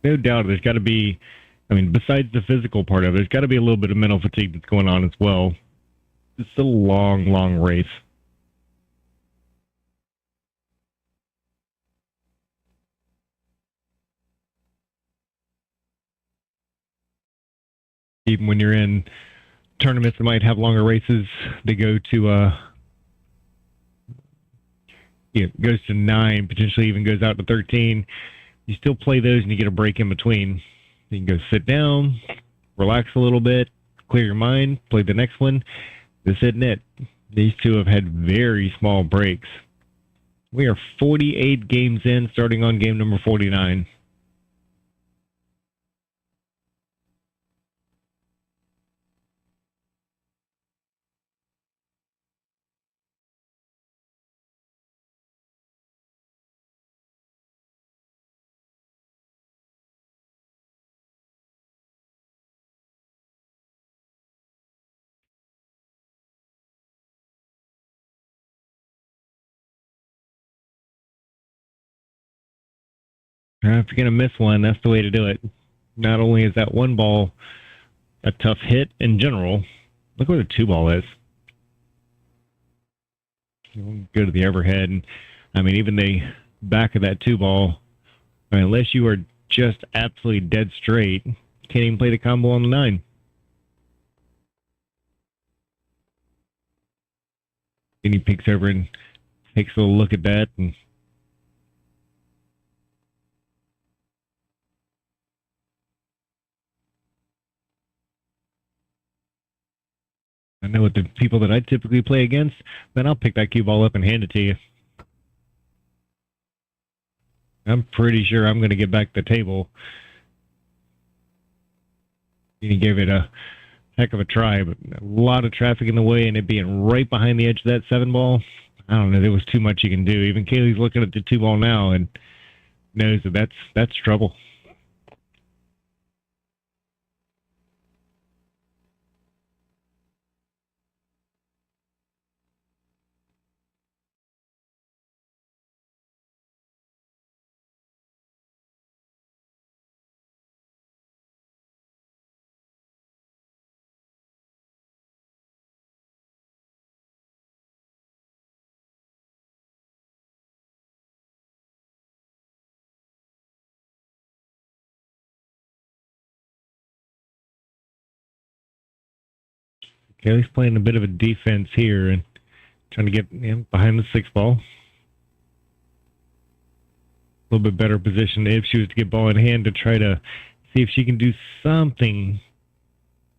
No doubt there's got to be, I mean, besides the physical part of it, there's got to be a little bit of mental fatigue that's going on as well. It's a long, long race. Even when you're in tournaments that might have longer races, they go to goes to 9, potentially even goes out to 13. You still play those and you get a break in between. You can go sit down, relax a little bit, clear your mind, play the next one. This isn't it. These two have had very small breaks. We are 48 games in, starting on game number 49. If you're going to miss one, that's the way to do it. Not only is that one ball a tough hit in general. Look where the 2-ball is. Go to the overhead. And, I mean, even the back of that 2-ball, I mean, unless you are just absolutely dead straight, can't even play the combo on the 9. And he peeks over and takes a little look at that. And I know what the people that I typically play against, then I'll pick that cue ball up and hand it to you. I'm pretty sure I'm going to get back to the table. He gave it a heck of a try, but a lot of traffic in the way, and it being right behind the edge of that 7-ball. I don't know. There was too much you can do. Even Kaylee's looking at the 2-ball now and knows that that's trouble. Kaylee's playing a bit of a defense here and trying to get behind the 6-ball. A little bit better position if she was to get ball in hand to try to see if she can do something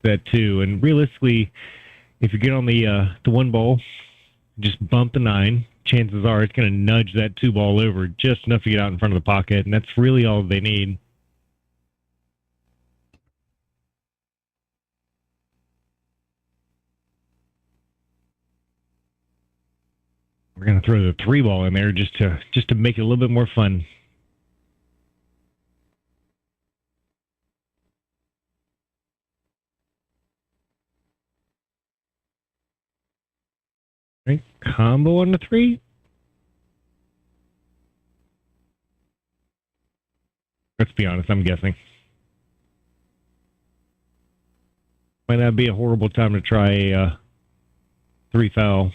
that too. And realistically, if you get on the 1-ball, just bump the 9, chances are it's going to nudge that 2-ball over just enough to get out in front of the pocket, and that's really all they need. We're going to throw the 3-ball in there just to make it a little bit more fun. Right, combo on the 3. Let's be honest, I'm guessing. Might not be a horrible time to try a 3-foul.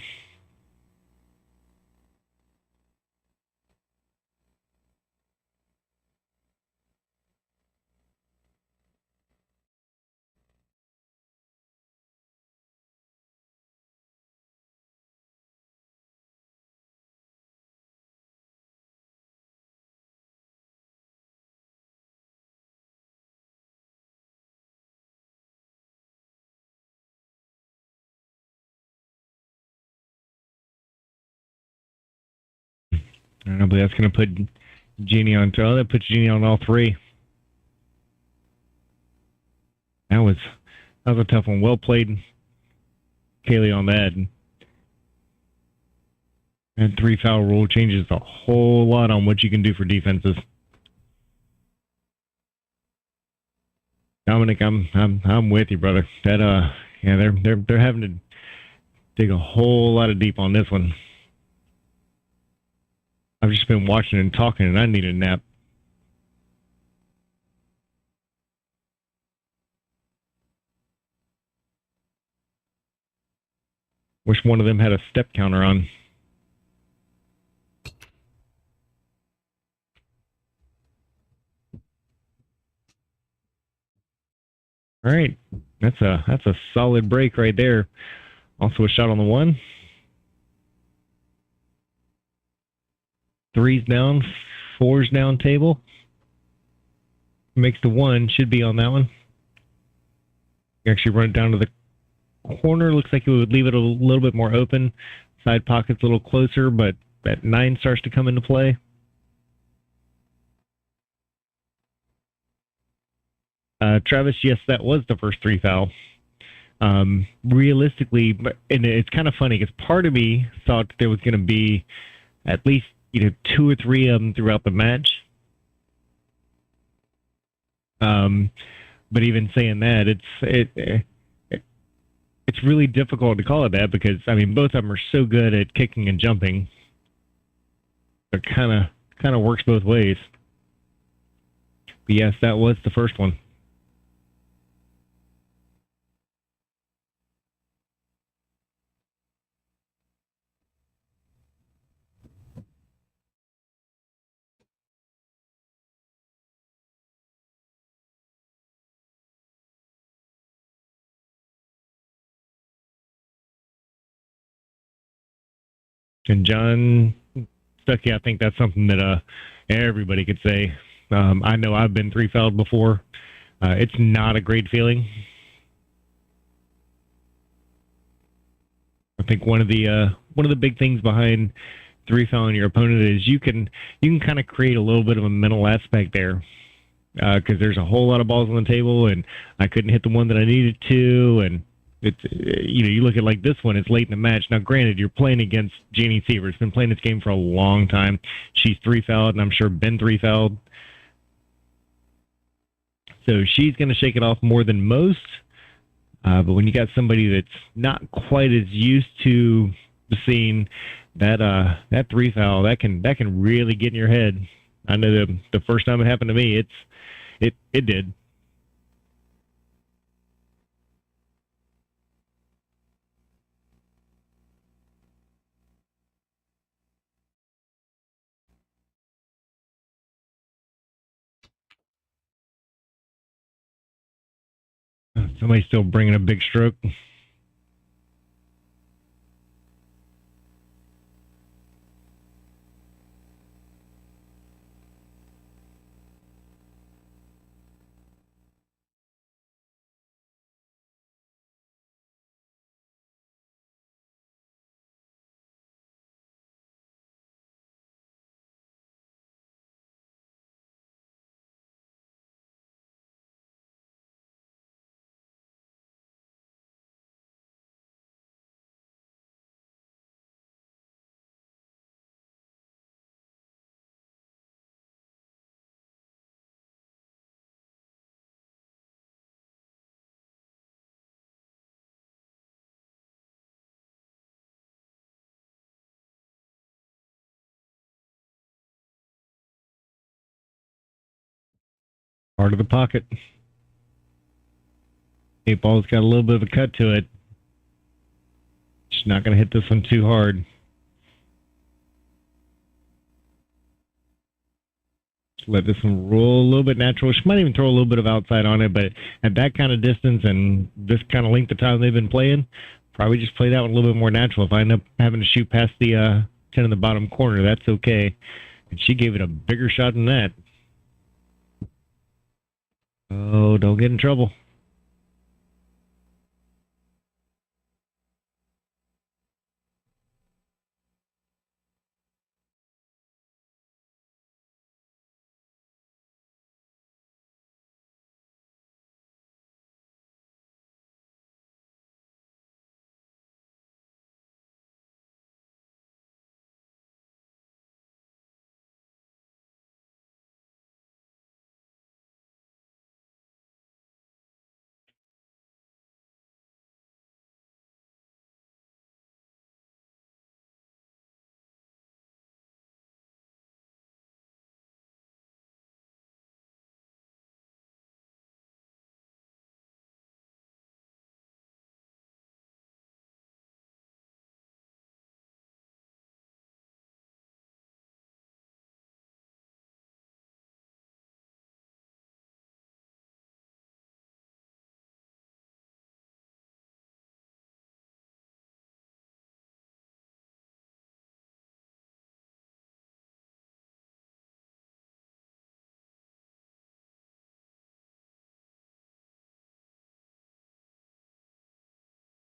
I don't believe that's going to put Jeannie on. Oh, that puts Jeannie on all 3. That was a tough one. Well played, Kaylee, on that. And 3-foul rule changes a whole lot on what you can do for defenses. Dominic, I'm with you, brother. That they're having to dig a whole lot of deep on this one. I've just been watching and talking, and I need a nap. Wish one of them had a step counter on. All right, that's a solid break right there. Also a shot on the 1. 3's down, 4's down table. Makes the 1, should be on that one. You actually run it down to the corner. Looks like it would leave it a little bit more open. Side pocket's a little closer, but that 9 starts to come into play. Travis, yes, that was the first 3-foul. Realistically, and it's kind of funny because part of me thought there was going to be at least 2 or 3 of them throughout the match. But even saying that, it's really difficult to call it that because both of them are so good at kicking and jumping. It kind of works both ways. But yes, that was the first one. And John Stuckey, I think that's something that everybody could say. I know I've been 3-fouled before. It's not a great feeling. I think one of the big things behind 3-fouling your opponent is you can kind of create a little bit of a mental aspect there, because there's a whole lot of balls on the table, and I couldn't hit the one that I needed to, and it's you look at like this one, it's late in the match. Now, granted, you're playing against Jeannie Seaver. She's been playing this game for a long time. She's 3-fouled, and I'm sure been 3-fouled. So she's going to shake it off more than most. But when you got somebody that's not quite as used to the scene, that 3-foul, that can really get in your head. I know the first time it happened to me, it did. Somebody's still bringing a big stroke. Part of the pocket. 8-ball's got a little bit of a cut to it. She's not going to hit this one too hard. Let this one roll a little bit natural. She might even throw a little bit of outside on it, but at that kind of distance and this kind of length of time they've been playing, probably just play that one a little bit more natural. If I end up having to shoot past the 10 in the bottom corner, that's okay. And she gave it a bigger shot than that. Oh, don't get in trouble.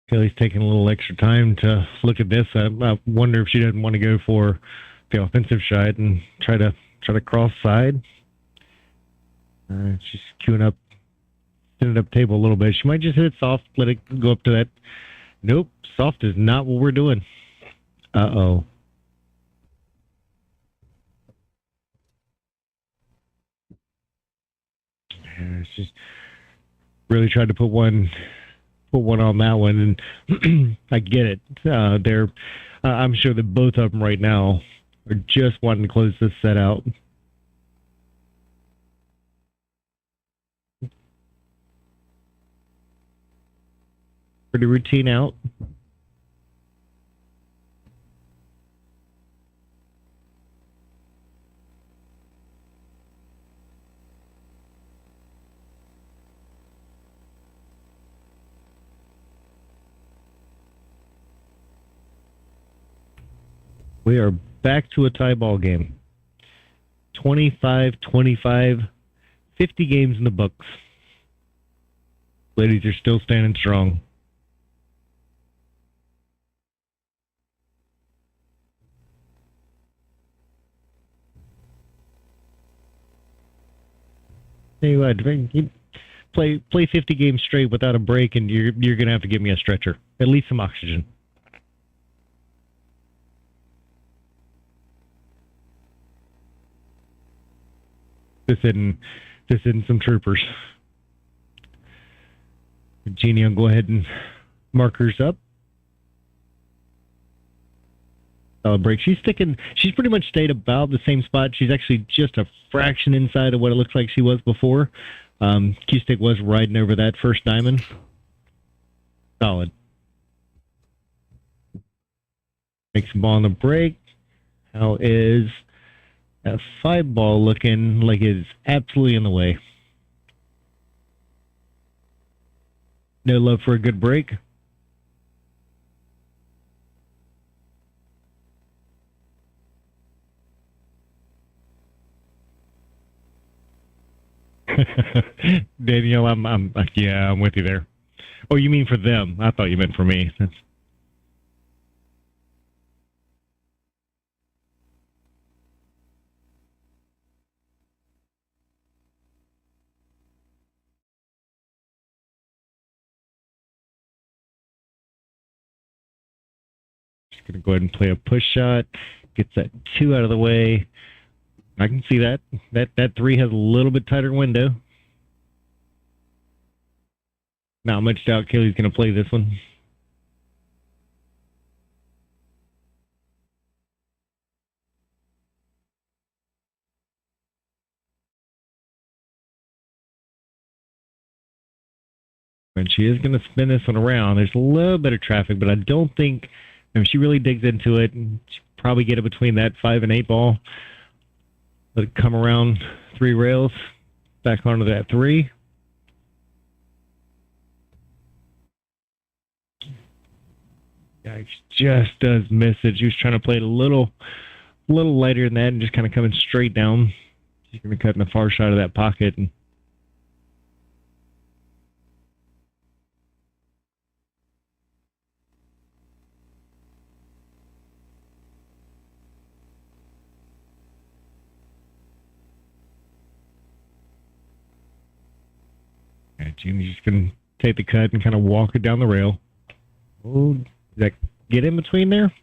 Kelly's taking a little extra time to look at this. I wonder if she doesn't want to go for the offensive side and try to cross side. She's queuing up, sending up table a little bit. She might just hit it soft, let it go up to that. Nope, soft is not what we're doing. Uh-oh. She's really tried to put one on that one, and I get it. I'm sure that both of them right now are just wanting to close this set out. Pretty routine out. We are back to a tie ball game. 25-25, 50 games in the books. Ladies are still standing strong. Tell you what, you play 50 games straight without a break, and you're going to have to give me a stretcher. At least some oxygen. This isn't some troopers. Jeannie will go ahead and mark hers up. Solid break. She's pretty much stayed about the same spot. She's actually just a fraction inside of what it looks like she was before. Q-stick was riding over that first diamond. Solid. Makes the ball on the break. How is that 5 ball looking like it's absolutely in the way? No love for a good break. Danielle, I'm with you there. Oh, you mean for them? I thought you meant for me. That's... Just gonna go ahead and play a push shot. Gets that 2 out of the way. I can see that. That 3 has a little bit tighter window. Not much doubt Kaylee's going to play this one. And she is going to spin this one around. There's a little bit of traffic, but I don't think... I mean, she really digs into it. She'll probably get it between that 5 and 8 ball. Let it come around 3 rails, back onto that 3. Yeah, just does miss it. She was trying to play it a little lighter than that and just kind of coming straight down. She's going to cut in the far side of that pocket. And Jeannie's just going to take the cut and kind of walk it down the rail. Oh, does that get in between there?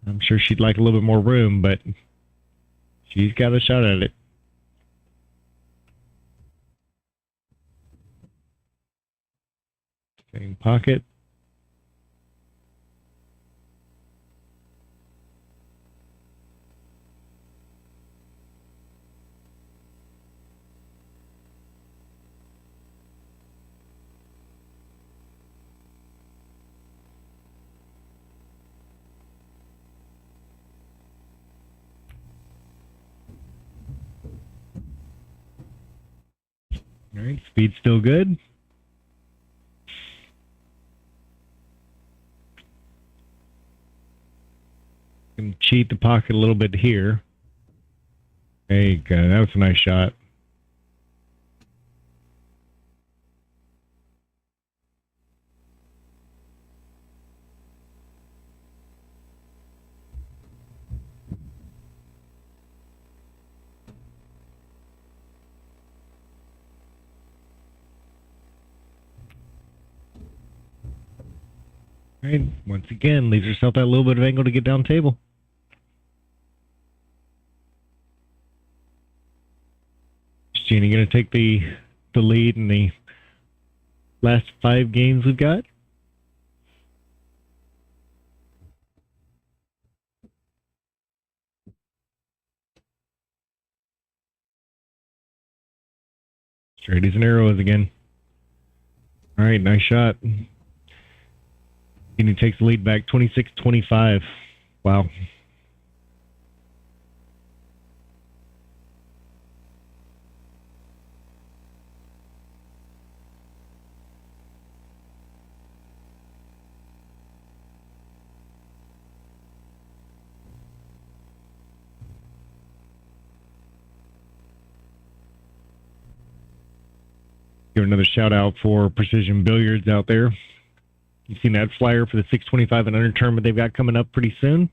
I'm sure she'd like a little bit more room, but she's got a shot at it. Same pocket. All right, speed's still good. Can cheat the pocket a little bit here. There you go. That was a nice shot. All right, once again, leaves herself that little bit of angle to get down table. Is Jeannie going to take the lead in the last 5 games we've got? Straighties and arrows again. All right, nice shot. And he takes the lead back 26-25. Wow. Give another shout out for Precision Billiards out there. You've seen that flyer for the 625 and under tournament they've got coming up pretty soon.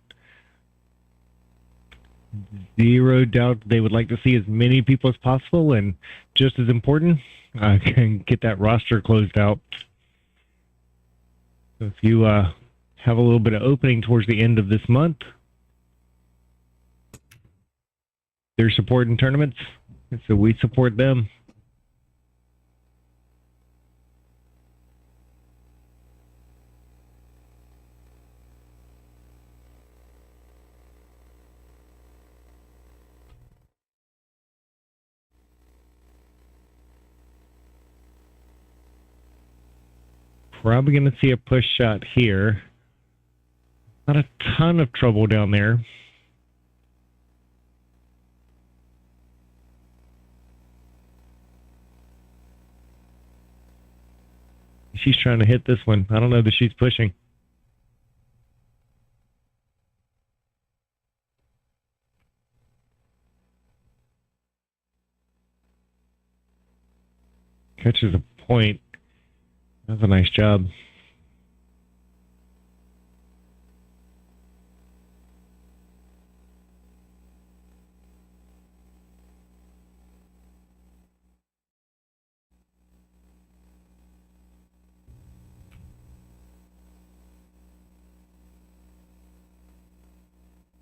Zero doubt they would like to see as many people as possible, and just as important, can get that roster closed out. So if you have a little bit of opening towards the end of this month, they're supporting tournaments, and so we support them. Probably going to see a push shot here. Not a ton of trouble down there. She's trying to hit this one. I don't know that she's pushing. Catches a point. That's a nice job.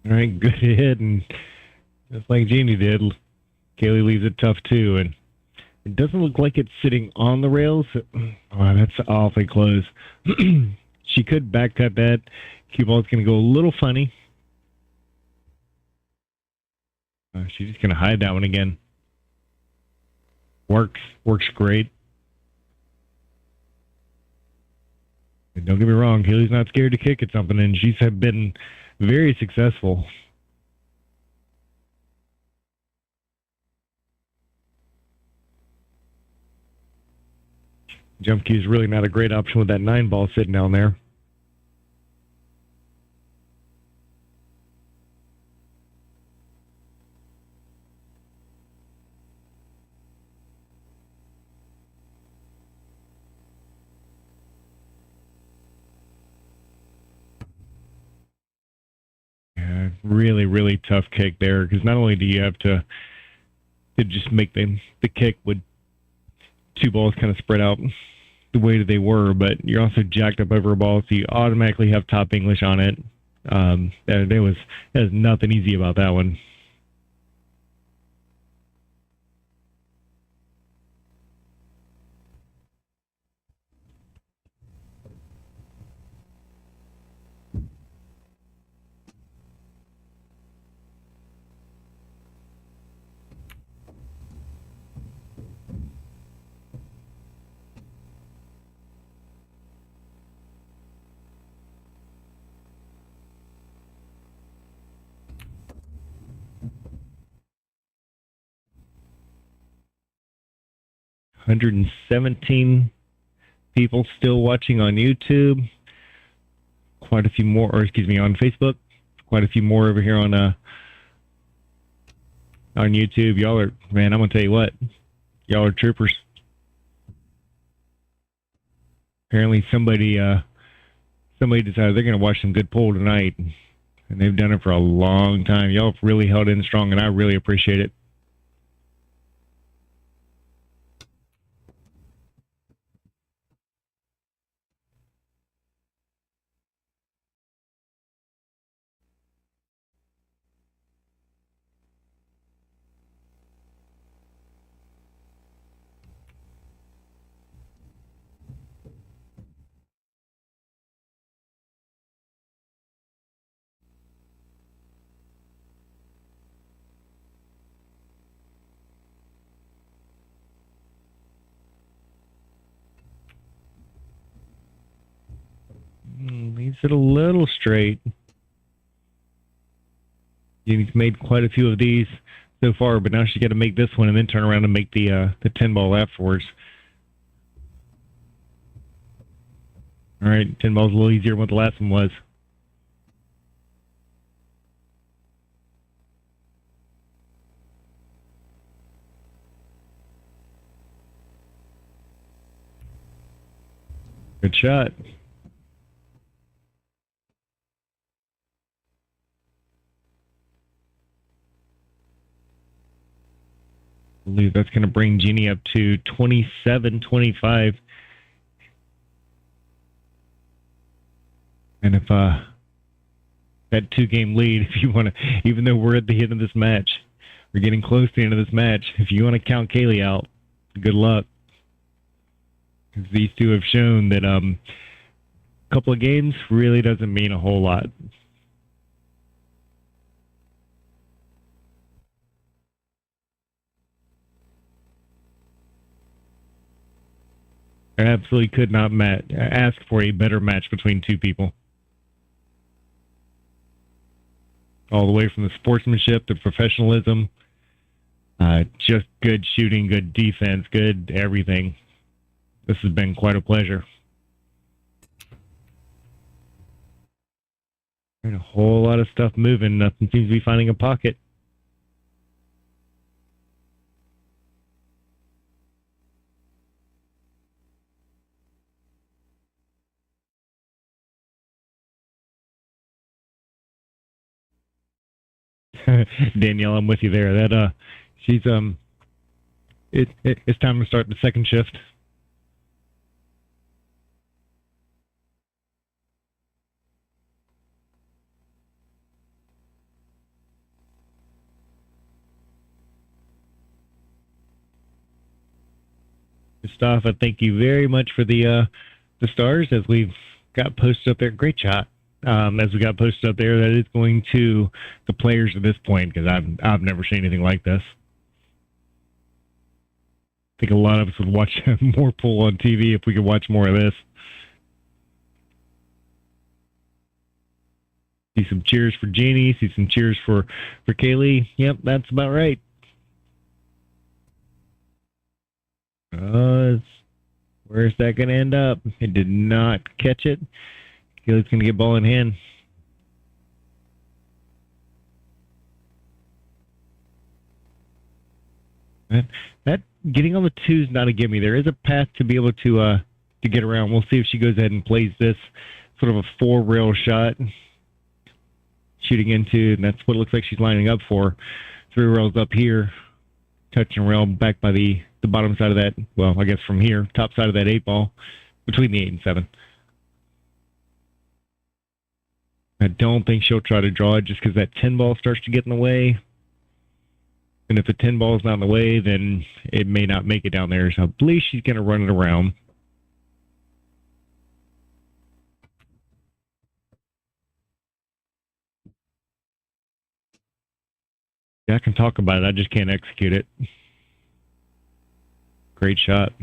All right, good hit, and just like Jeannie did, Kaylee leaves it tough too, and it doesn't look like it's sitting on the rails. Oh, that's awfully close. She could back cut that. Cue ball's going to go a little funny. She's just going to hide that one again. Works great. And don't get me wrong, Kaylee's not scared to kick at something, and she's been very successful. Jump cue is really not a great option with that 9 ball sitting down there. Yeah, really, really tough kick there, because not only do you have to just make the kick with 2 balls kind of spread out the way that they were, but you're also jacked up over a ball, so you automatically have top English on it. There's nothing easy about that one. $117 people still watching on YouTube. Quite a few more, or excuse me, on Facebook. Quite a few more over here on YouTube. Y'all are, man, I'm gonna tell you what, y'all are troopers. Apparently somebody decided they're gonna watch some good pool tonight, and they've done it for a long time. Y'all have really held in strong, and I really appreciate it. Leaves it a little straight. She's made quite a few of these so far, but now she's got to make this one and then turn around and make the 10 ball afterwards. All right, 10 ball's a little easier than what the last one was. Good shot. I believe that's going to bring Jeannie up to 27-25. And if that 2-game lead, if you want to, even though we're at the end of this match, we're getting close to the end of this match, if you want to count Kaylee out, good luck. Because these two have shown that a couple of games really doesn't mean a whole lot. I absolutely could not ask for a better match between two people. All the way from the sportsmanship to professionalism, just good shooting, good defense, good everything. This has been quite a pleasure. And a whole lot of stuff moving. Nothing seems to be finding a pocket. Danielle, I'm with you there. That she's it's time to start the second shift. Gustav, I thank you very much for the stars as we've got posted up there. Great shot. As we got posted up there, that is going to the players at this point, because I've never seen anything like this. I think a lot of us would watch more pool on TV if we could watch more of this. See some cheers for Jeannie. See some cheers for Kaylee. Yep, that's about right. Where's that going to end up? It did not catch it. Kaylee's going to get ball in hand. That getting on the two is not a gimme. There is a path to be able to get around. We'll see if she goes ahead and plays this sort of a 4-rail shot, shooting into, and that's what it looks like she's lining up for. 3 rails up here, touching rail back by the bottom side of that. Well, I guess from here, top side of that 8 ball, between the 8 and 7. I don't think she'll try to draw it just because that 10 ball starts to get in the way. And if the 10 ball is not in the way, then it may not make it down there. So I believe she's going to run it around. Yeah, I can talk about it. I just can't execute it. Great shot.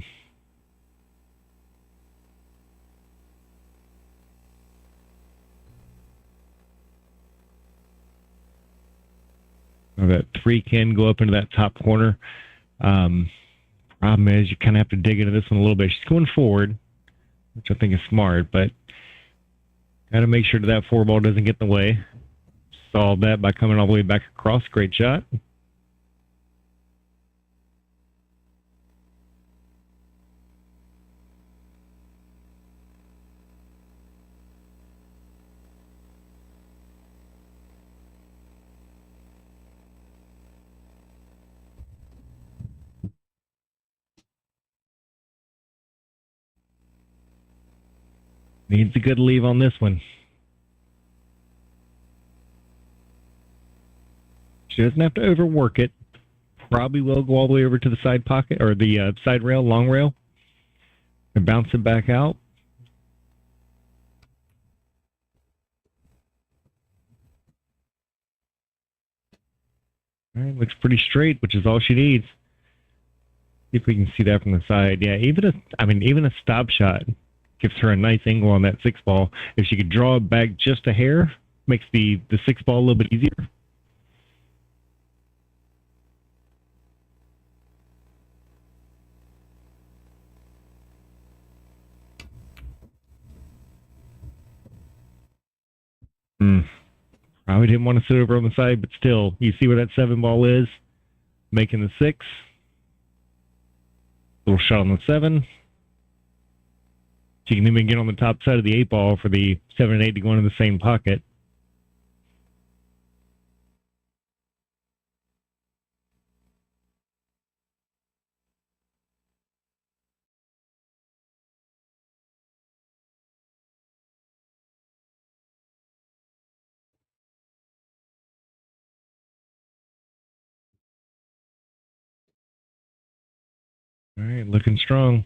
That 3 can go up into that top corner. Problem is, you kind of have to dig into this one a little bit. She's going forward, which I think is smart, but got to make sure that 4 ball doesn't get in the way. Solve that by coming all the way back across. Great shot. Needs a good leave on this one. She doesn't have to overwork it. Probably will go all the way over to the side pocket, or the side rail, long rail, and bounce it back out. All right, looks pretty straight, which is all she needs. See if we can see that from the side. Yeah, even a stop shot gives her a nice angle on that 6 ball. If she could draw it back just a hair, makes the 6 ball a little bit easier. Probably didn't want to sit over on the side, but still, you see where that 7 ball is? Making the 6. Little shot on the 7. She can even get on the top side of the 8-ball for the 7 and 8 to go into the same pocket. All right, looking strong.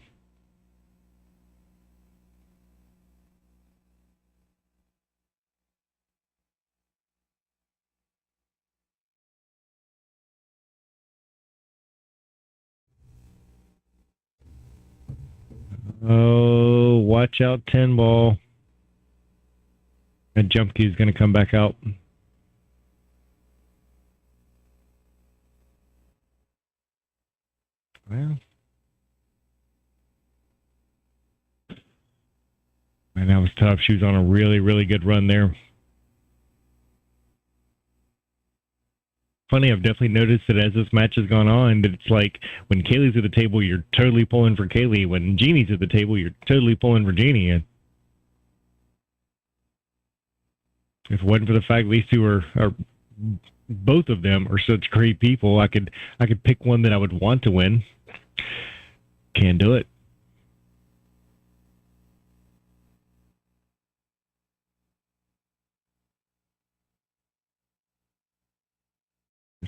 Oh, watch out, 10-ball. That jump key is going to come back out. Well, man, that was tough. She was on a really, really good run there. Funny, I've definitely noticed that as this match has gone on, that it's like when Kaylee's at the table, you're totally pulling for Kaylee. When Jeannie's at the table, you're totally pulling for Jeannie. And if it wasn't for the fact these two are both of them are such great people, I could pick one that I would want to win. Can't do it.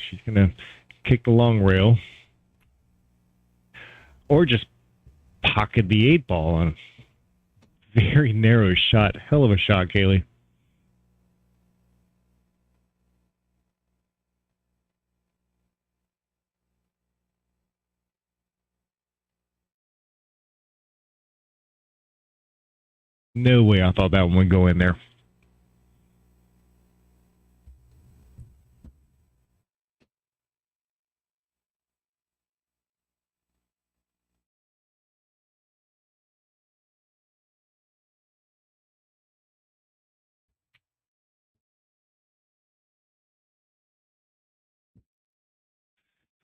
She's going to kick the long rail. Or just pocket the 8-ball on a very narrow shot. Hell of a shot, Kaylee. No way I thought that one would go in there.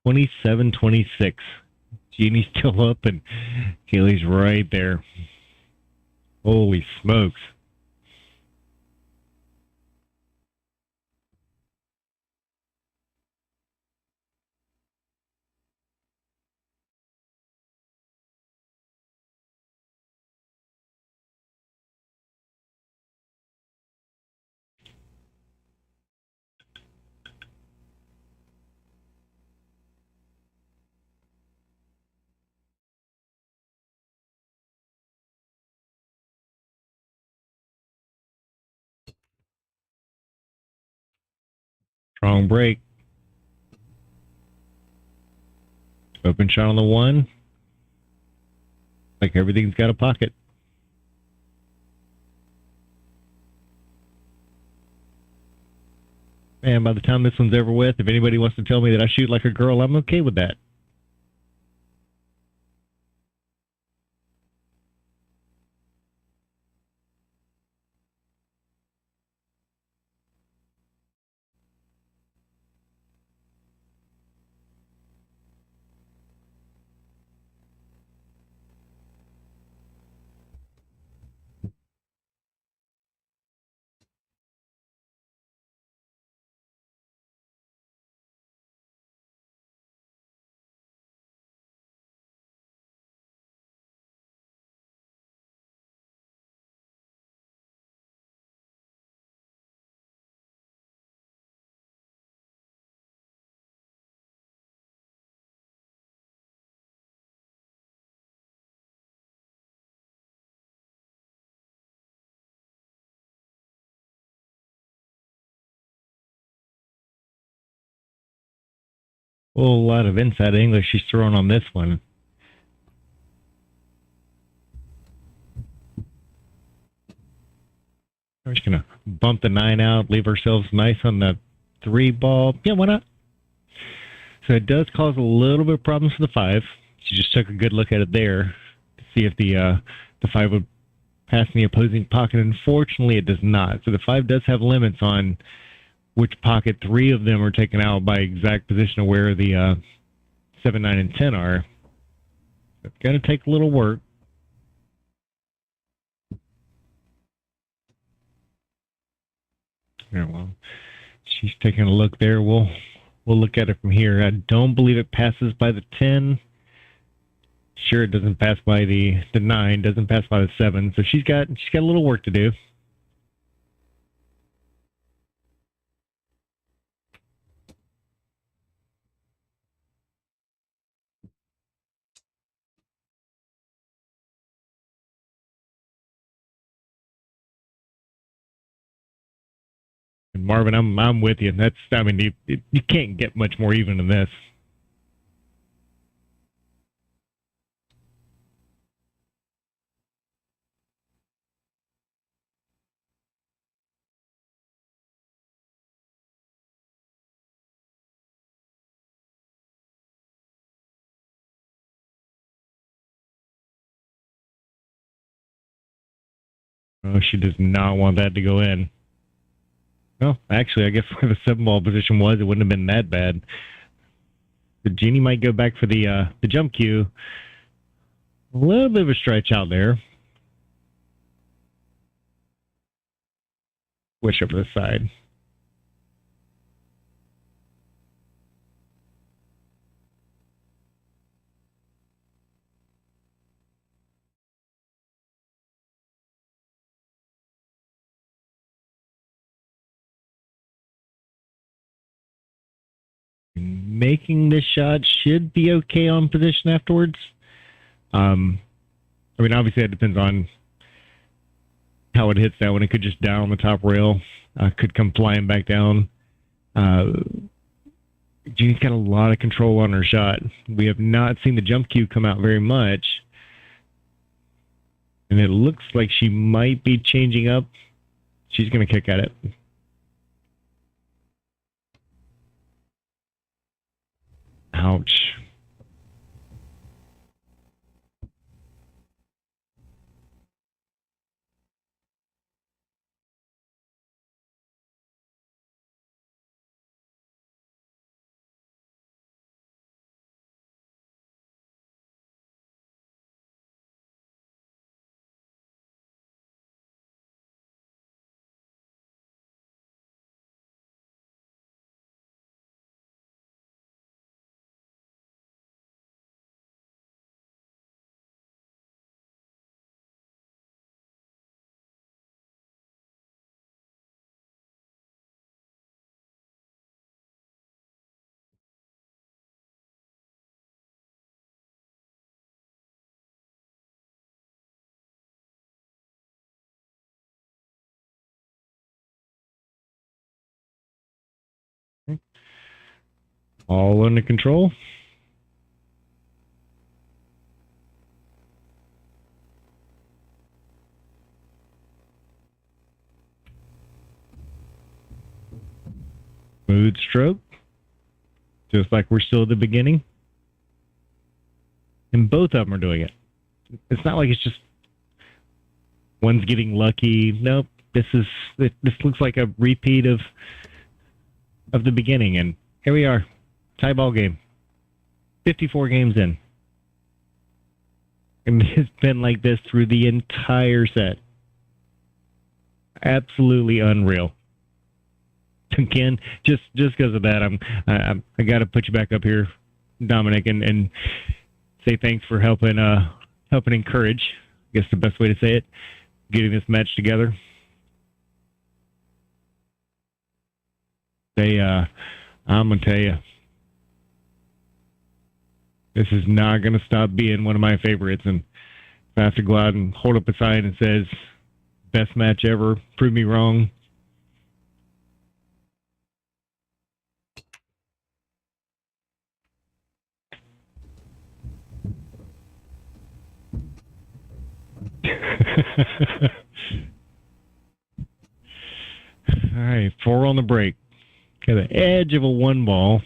$27-26. Jeannie's still up and Kaylee's right there. Holy smokes. Strong break. Open shot on the 1. Like everything's got a pocket. Man, by the time this one's over with, if anybody wants to tell me that I shoot like a girl, I'm okay with that. A whole lot of inside English she's throwing on this one. We're just going to bump the 9 out, leave ourselves nice on the 3-ball. Yeah, why not? So it does cause a little bit of problems for the 5. She just took a good look at it there to see if the 5 would pass in the opposing pocket. Unfortunately, it does not. So the 5 does have limits on which pocket. 3 of them are taken out by exact position of where the 7, 9, and 10 are. So it's going to take a little work. Yeah, well, she's taking a look there. We'll look at it from here. I don't believe it passes by the 10. Sure, it doesn't pass by the 9. Doesn't pass by the 7. So she's got a little work to do. And Marvin, I'm with you. You can't get much more even than this. Oh, she does not want that to go in. Well, actually, I guess where the 7-ball position was, it wouldn't have been that bad. But Jeannie might go back for the jump cue. A little bit of a stretch out there. Switch over to the side. Making this shot should be okay on position afterwards. Obviously that depends on how it hits that one. It could just down on the top rail. Could come flying back down. Jeannie's got a lot of control on her shot. We have not seen the jump cue come out very much. And it looks like she might be changing up. She's going to kick at it. Ouch. All under control. Smooth stroke. Just like we're still at the beginning. And both of them are doing it. It's not like it's just one's getting lucky. Nope. This looks like a repeat of the beginning, and here we are. Tie ball game. 54 games in. And it's been like this through the entire set. Absolutely unreal. Again, just because of that, I got to put you back up here, Dominic, and say thanks for helping encourage. I guess the best way to say it, getting this match together. I'm gonna tell you, this is not gonna stop being one of my favorites. And if I have to go out and hold up a sign that says "best match ever," prove me wrong. All right, 4 on the break. Got the edge of a 1-ball.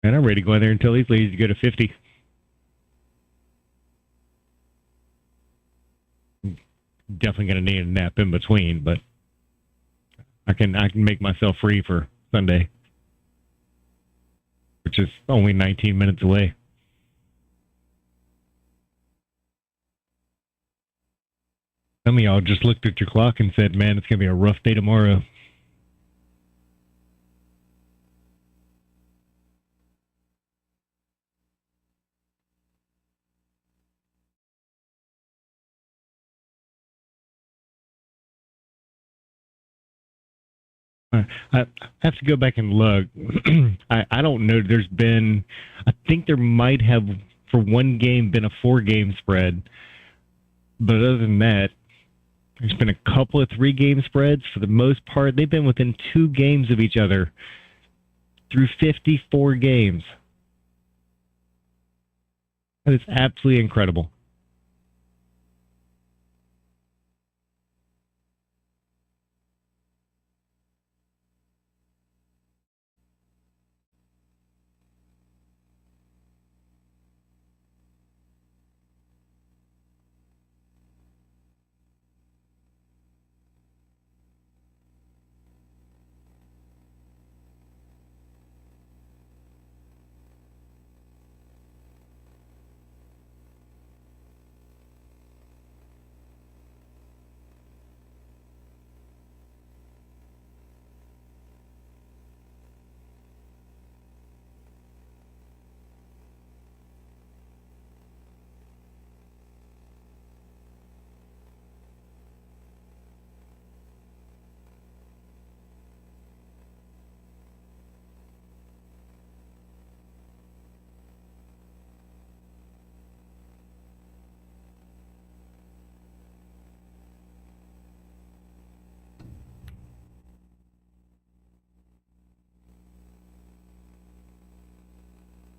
And I'm ready to go in there and tell these ladies to go to 50. Definitely going to need a nap in between, but I can make myself free for Sunday. For which is only 19 minutes away. Some of y'all just looked at your clock and said, man, it's going to be a rough day tomorrow. I have to go back and look. I don't know. I think there might have, for one game, been a 4-game spread. But other than that, there's been a couple of 3-game spreads. For the most part, they've been within 2 games of each other through 54 games. That is absolutely incredible.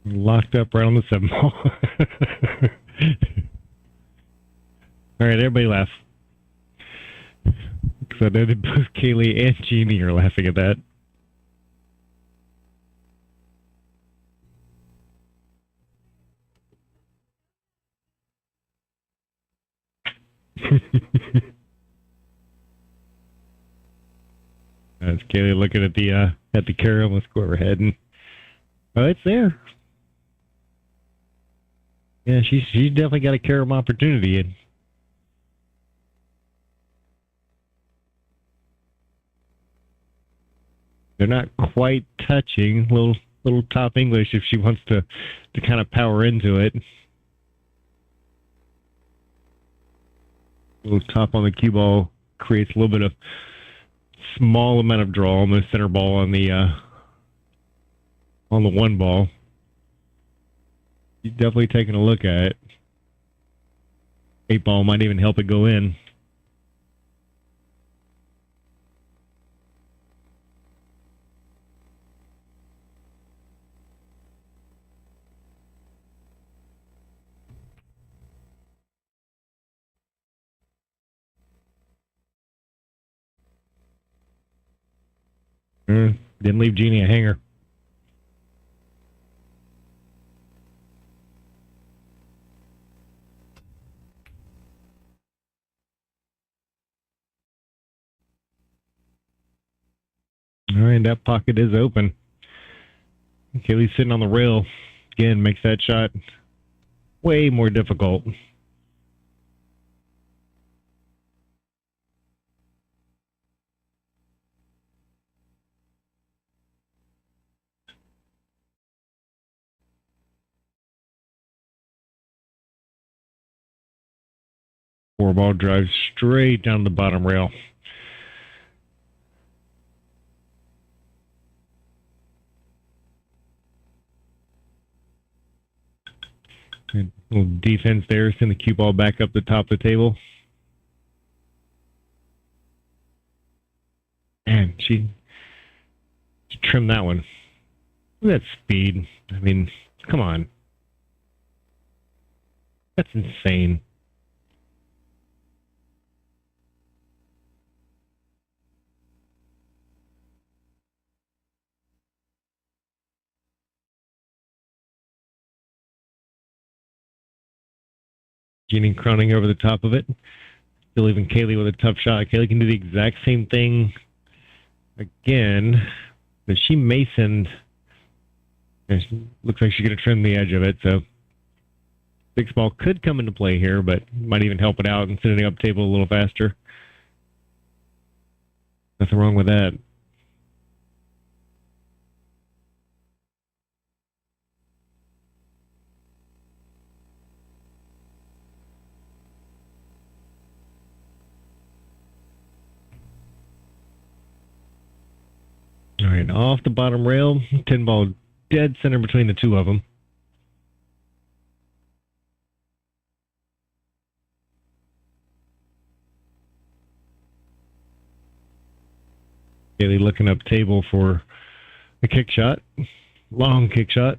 Locked up right on the 7 ball. All right, everybody laugh. Because I know that both Kaylee and Jeannie are laughing at that. That's Kaylee looking at the carry on the scoreboard, and oh, it's there. Yeah, she's definitely got a carom opportunity. And they're not quite touching. Little top English if she wants to kind of power into it. Little top on the cue ball creates a little bit of small amount of draw on the center ball on the 1 ball. You're definitely taking a look at it. 8 ball might even help it go in. Didn't leave Jeannie a hanger. All right, that pocket is open. Kaylee's sitting on the rail. Again, makes that shot way more difficult. Four ball drives straight down the bottom rail. And a little defense there. Send the cue ball back up the top of the table. Man, she trimmed that one. Look at that speed. I mean, come on. That's insane. Jeannie crowning over the top of it. Still leaving Kaylee with a tough shot. Kaylee can do the exact same thing again, but she masoned Looks like she's going to trim the edge of it, so big ball could come into play here, but might even help it out and sending up table a little faster. Nothing wrong with that. All right, off the bottom rail, 10 ball dead center between the two of them. Kaylee looking up table for a kick shot. Long kick shot.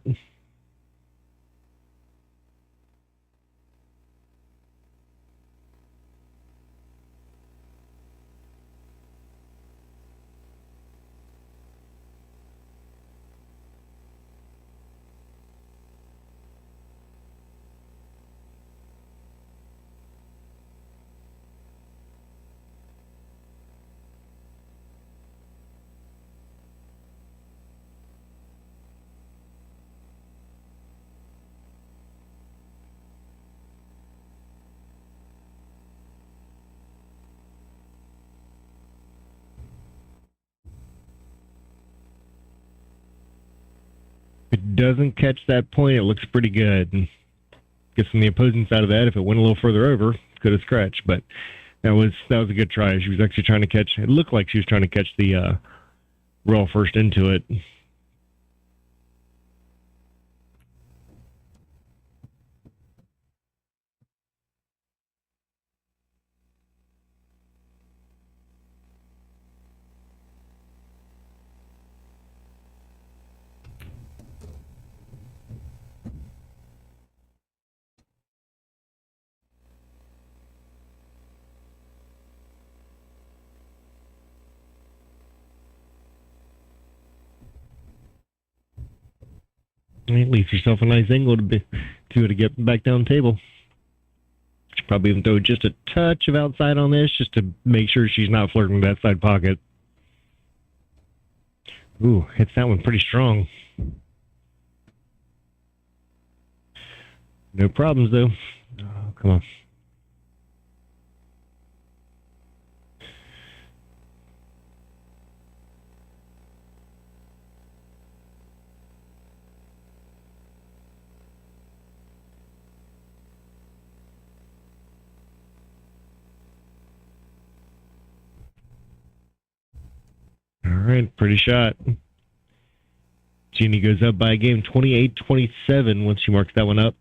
If it doesn't catch that point, it looks pretty good. And guess from the opposing side of that, if it went a little further over, could have scratched. But that was a good try. She was actually trying to catch. It looked like she was trying to catch the rail first into it. It leaves yourself a nice angle to get back down the table. Should probably even throw just a touch of outside on this just to make sure she's not flirting with that side pocket. Ooh, hits that one pretty strong. No problems, though. Oh, come on. All right, pretty shot. Jeannie goes up by a game 28-27 once she marks that one up.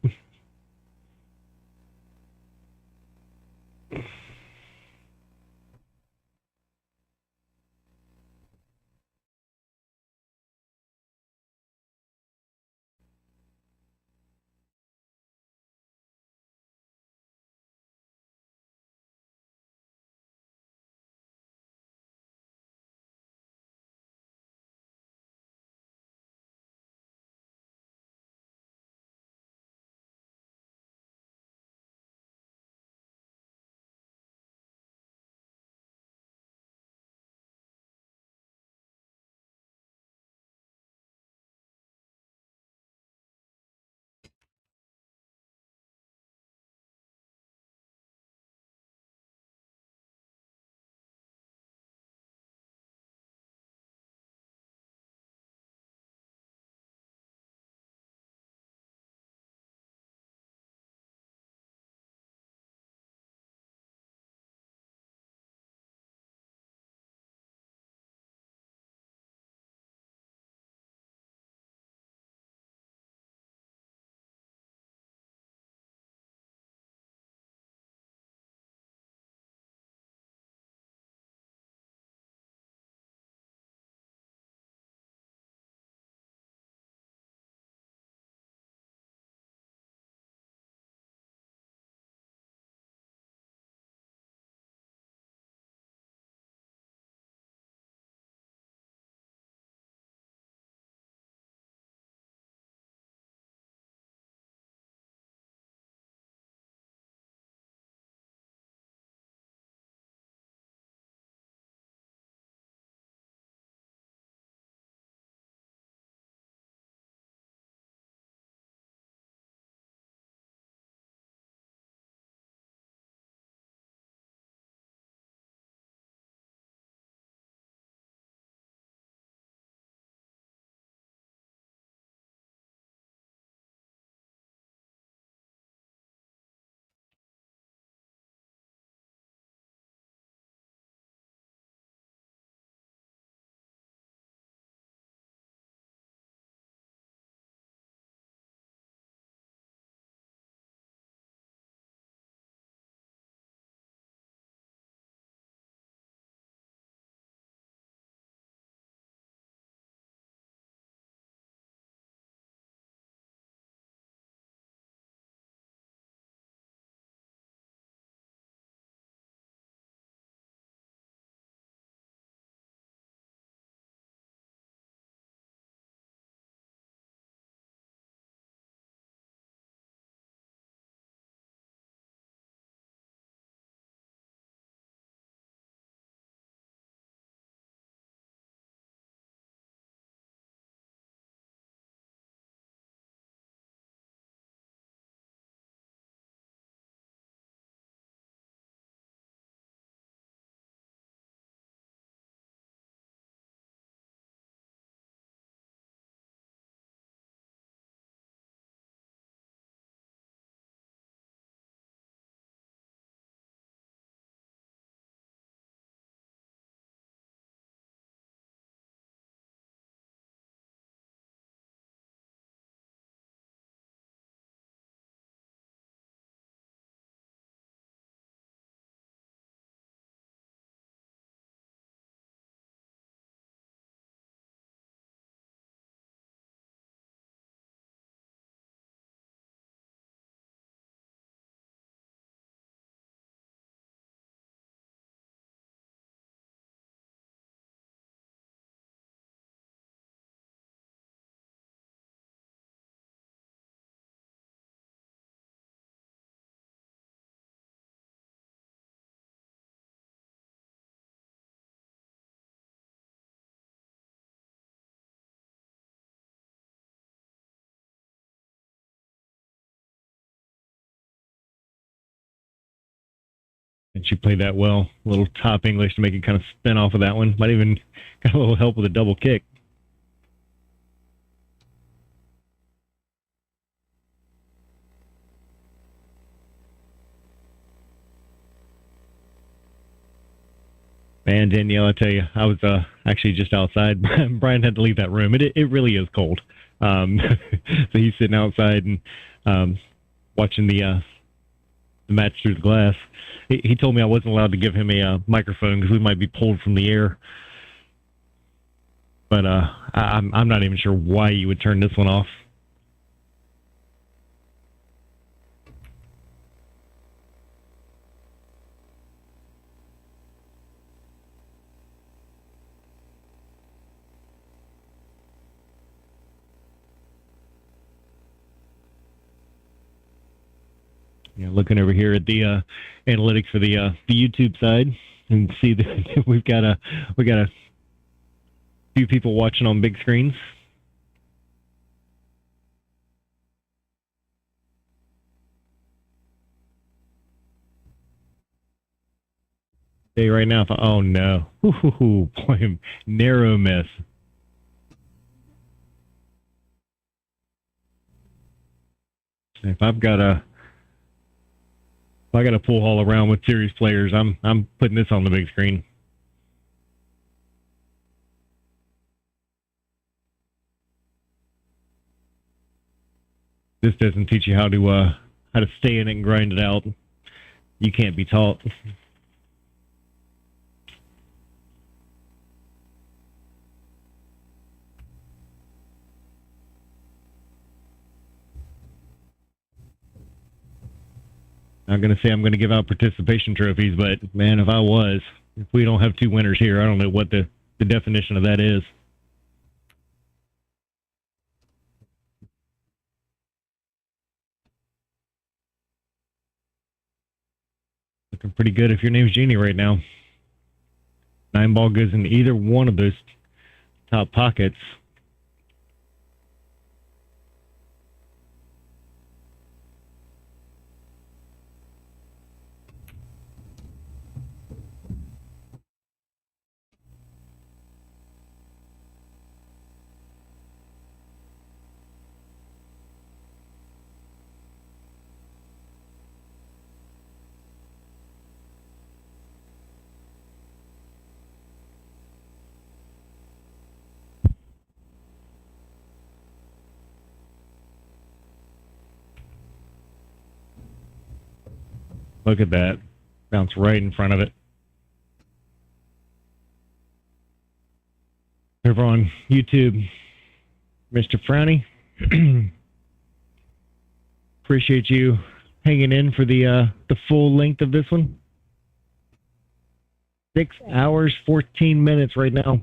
And she played that well. A little top English to make it kind of spin off of that one. Might even got a little help with a double kick. Man, Danielle, I tell you, I was actually just outside. Brian had to leave that room. It really is cold. So he's sitting outside and watching the match through the glass. He told me I wasn't allowed to give him a microphone because we might be pulled from the air. But I'm not even sure why you would turn this one off. Yeah, looking over here at the analytics for the YouTube side, and see that we got a few people watching on big screens. Hey, right now, oh no, ooh, boy, narrow miss. If I got a pool hall around with serious players, I'm putting this on the big screen. This doesn't teach you how to stay in it and grind it out. You can't be taught. I'm going to say I'm going to give out participation trophies, but man, if we don't have two winners here, I don't know what the definition of that is. Looking pretty good if your name's Jeannie right now. 9 ball goes in either one of those top pockets. Look at that. Bounce right in front of it. Over on YouTube, Mr. Frowny. Appreciate you hanging in for the full length of this one. 6 hours, 14 minutes right now.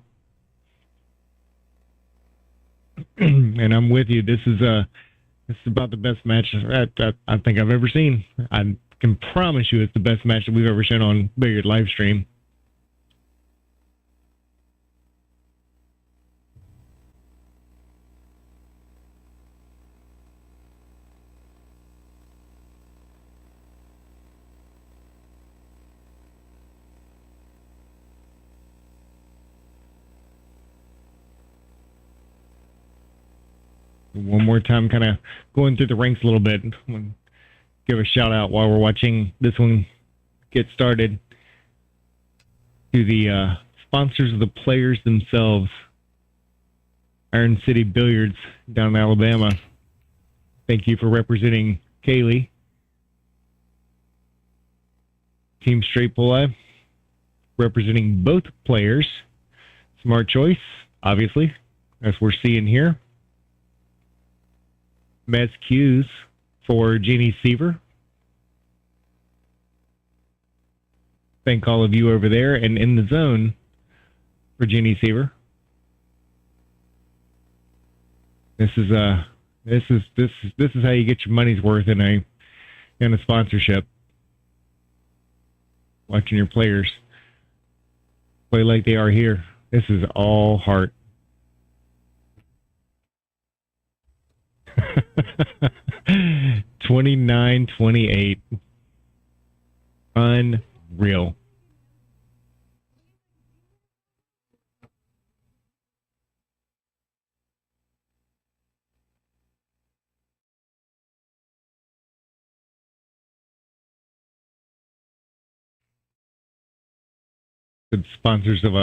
And I'm with you. This is about the best match I think I've ever seen. I can promise you it's the best match that we've ever shown on Billiard live stream. One more time, kind of going through the ranks a little bit. Give a shout out while we're watching this one get started to the sponsors of the players themselves. Iron City Billiards down in Alabama. Thank you for representing Kaylee. Team Straight Pull-Eye representing both players. Smart choice, obviously, as we're seeing here. Mezz Cues for Jeannie Seaver. Thank all of you over there and in the zone for Jeannie Seaver. This is how you get your money's worth in a sponsorship. Watching your players play like they are here. This is all heart. 29-28. real. The sponsors of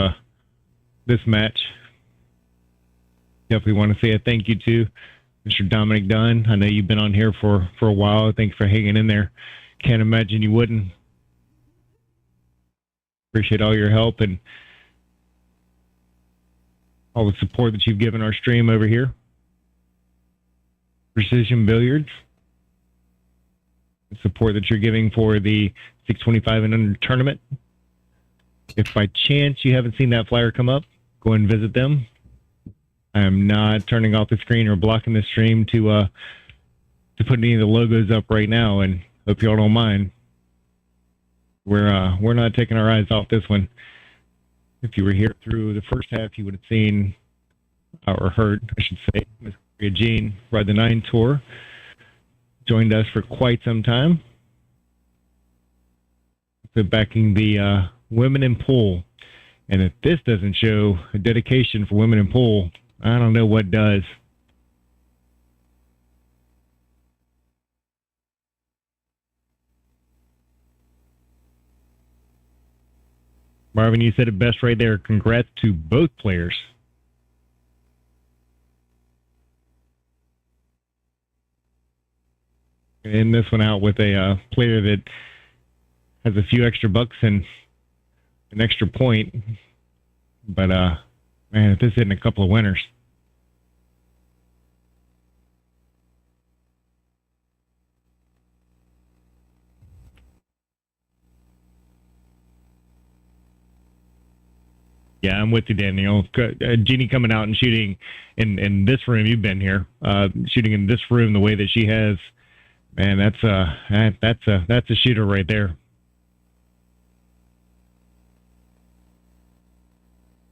this match. Definitely want to say a thank you to Mr. Dominic Dunn. I know you've been on here for a while. Thanks for hanging in there. Can't imagine you wouldn't. Appreciate all your help and all the support that you've given our stream over here. Precision Billiards. The support that you're giving for the 625 and under tournament. If by chance you haven't seen that flyer come up, go and visit them. I am not turning off the screen or blocking the stream to put any of the logos up right now, and hope y'all don't mind. We're not taking our eyes off this one. If you were here through the first half, you would have seen or heard, I should say, Miss Jean ride the 9 tour. Joined us for quite some time. So backing the women in pool. And if this doesn't show a dedication for women in pool, I don't know what does. Marvin, you said it best right there. Congrats to both players. And this one out with a player that has a few extra bucks and an extra point. But, man, if this isn't a couple of winners. Yeah, I'm with you, Daniel. Jeannie coming out and shooting in this room. You've been here, shooting in this room the way that she has. Man, that's a shooter right there.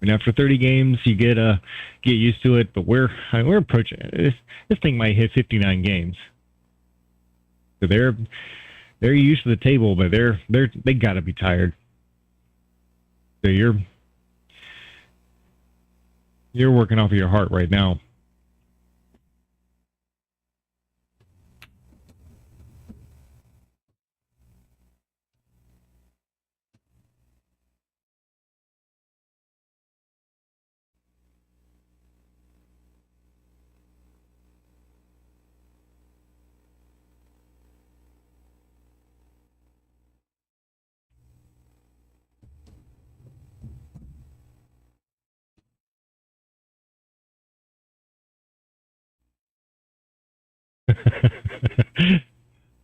And after 30 games, you get used to it. But we're approaching this thing might hit 59 games. So they're used to the table, but they got to be tired. So you're working off of your heart right now.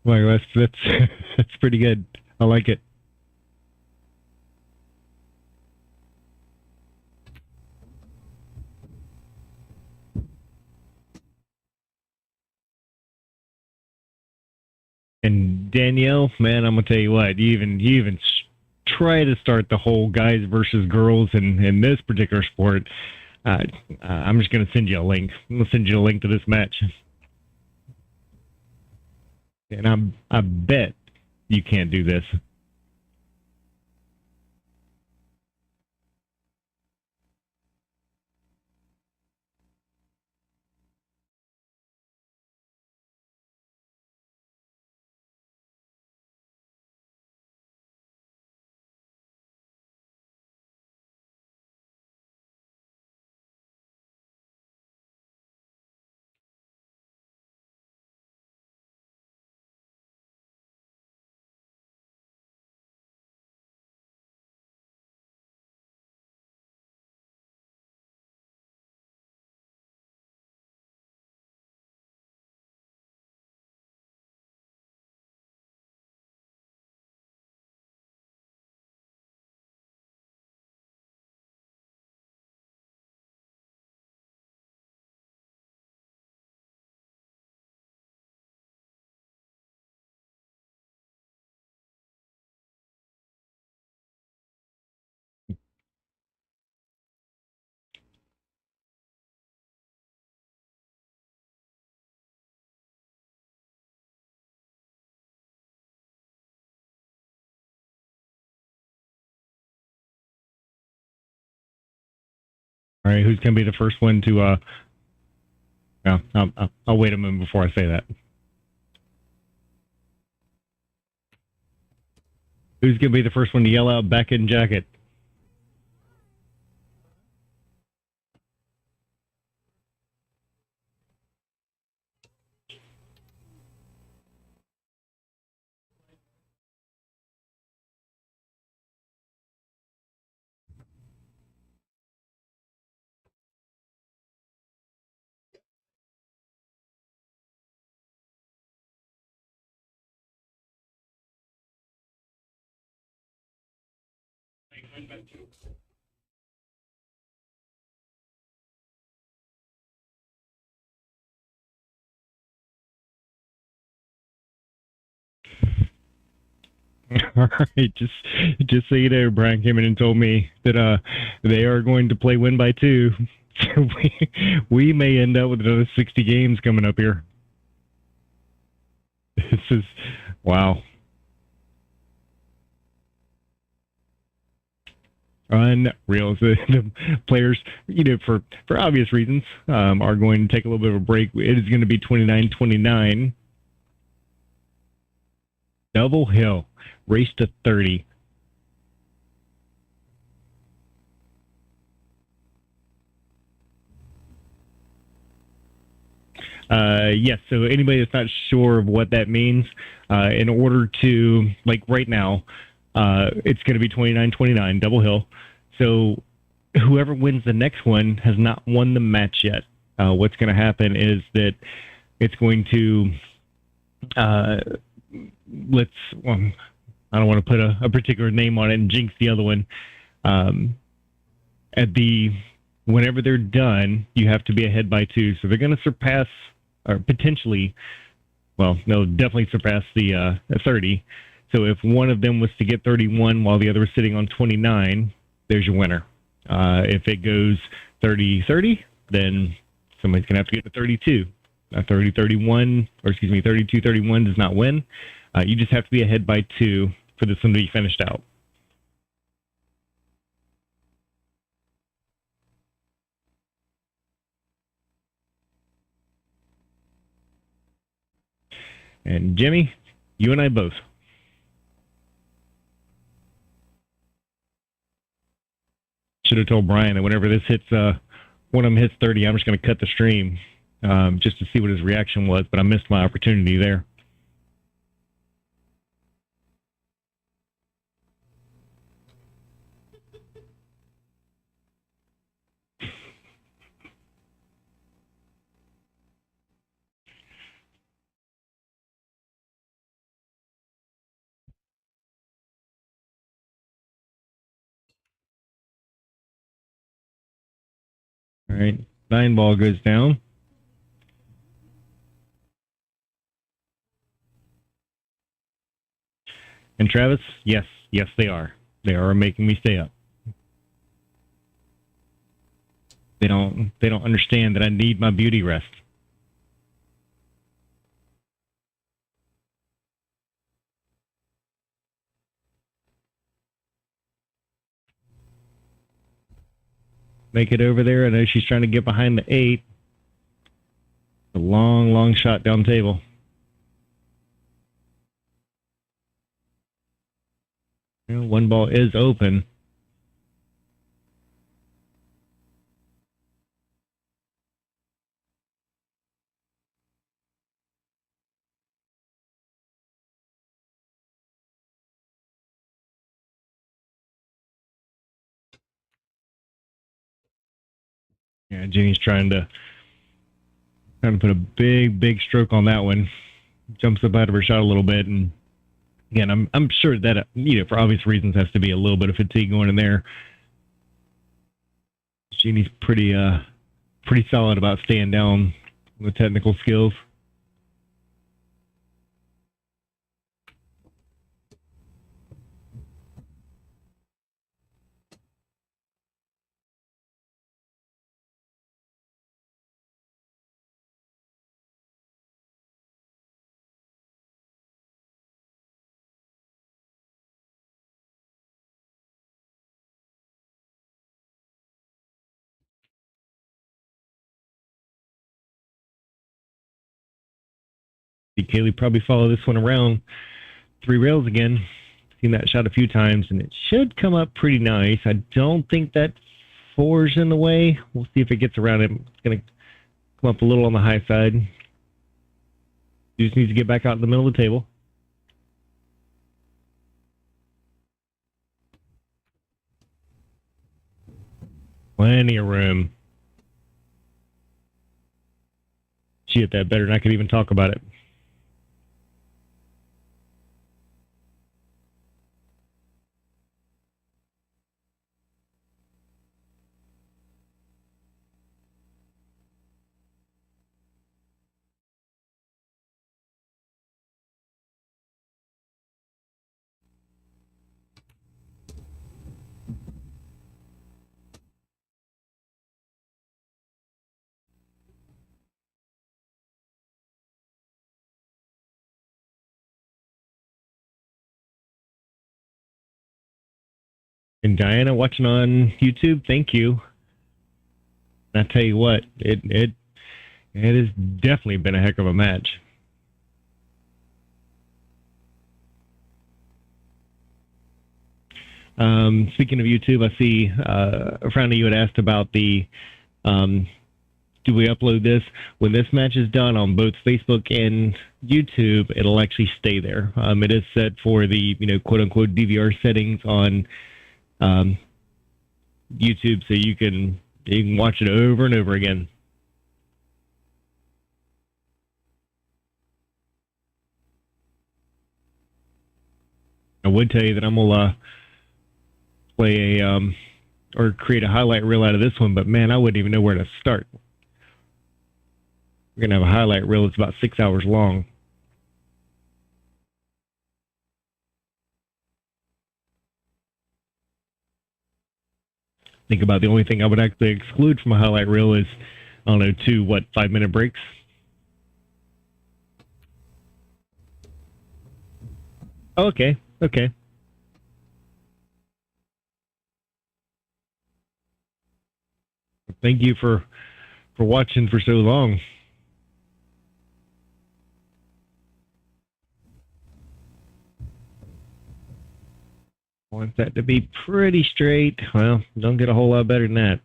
Well, that's pretty good. I like it. And Danielle, man, I'm gonna tell you what. You even try to start the whole guys versus girls in this particular sport. I'm just gonna send you a link. I'm gonna send you a link to this match. And I bet you can't do this. All right, who's going to be the first one to? No, I'll wait a moment before I say that. Who's going to be the first one to yell out "back in jacket"? All right, just so you know, Brian came in and told me that they are going to play win by 2. So we may end up with another 60 games coming up here. This is wow. Unreal. So the players, for obvious reasons, are going to take a little bit of a break. It is going to be 29-29. Double hill. Race to 30. Yes, so anybody that's not sure of what that means, in order to, like right now, it's going to be 29-29, double hill. So whoever wins the next one has not won the match yet. What's going to happen is that it's going to, I don't want to put a particular name on it and jinx the other one. Whenever they're done, you have to be ahead by 2. So they're going to surpass, or potentially, definitely surpass the 30. So if one of them was to get 31 while the other was sitting on 29, there's your winner. If it goes 30-30, then somebody's going to have to get to 32. 30-31, or excuse me, 32-31 does not win. You just have to be ahead by 2 for this one to be finished out. And Jimmy, you and I both. Should have told Brian that whenever this hits, one of them hits 30, I'm just going to cut the stream just to see what his reaction was, but I missed my opportunity there. All right, 9 ball goes down. And Travis, yes, they are. They are making me stay up. They don't understand that I need my beauty rest. Make it over there. I know she's trying to get behind the 8. A long, long shot down table. One ball is open. Yeah, Jeannie's trying to put a big stroke on that one. Jumps up out of her shot a little bit, and again, I'm sure that for obvious reasons has to be a little bit of fatigue going in there. Jeannie's pretty solid about staying down with technical skills. See Kaylee probably follow this one around 3 rails again. Seen that shot a few times, and it should come up pretty nice. I don't think that 4's in the way. We'll see if it gets around it. It's going to come up a little on the high side. Just needs to get back out in the middle of the table. Plenty of room. She hit that better than I could even talk about it. And Diana watching on YouTube, thank you. And I tell you what, it has definitely been a heck of a match. Speaking of YouTube, I see a friend of you had asked about the do we upload this? When this match is done on both Facebook and YouTube, it'll actually stay there. It is set for the quote unquote DVR settings on YouTube, so you can watch it over and over again. I would tell you that I'm gonna play or create a highlight reel out of this one, but man, I wouldn't even know where to start. We're gonna have a highlight reel that's about 6 hours long. Think about the only thing I would actually exclude from a highlight reel is, I don't know, 2 5-minute breaks. Okay. Thank you for watching for so long. Want that to be pretty straight. Well, don't get a whole lot better than that.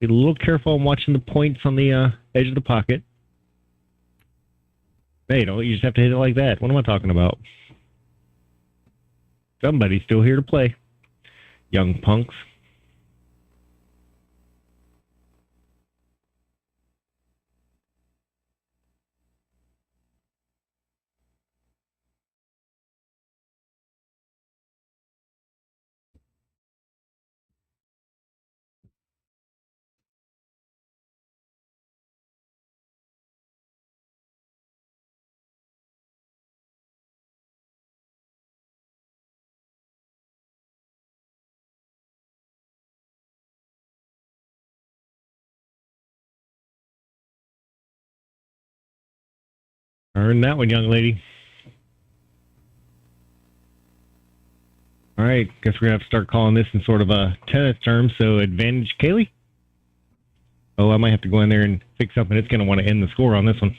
Be a little careful on watching the points on the edge of the pocket. Hey, you just have to hit it like that. What am I talking about? Somebody's still here to play. Young punks. Earn that one, young lady. All right, guess we're going to have to start calling this in sort of a tennis term. So advantage, Kaylee? Oh, I might have to go in there and fix something. It's going to want to end the score on this one.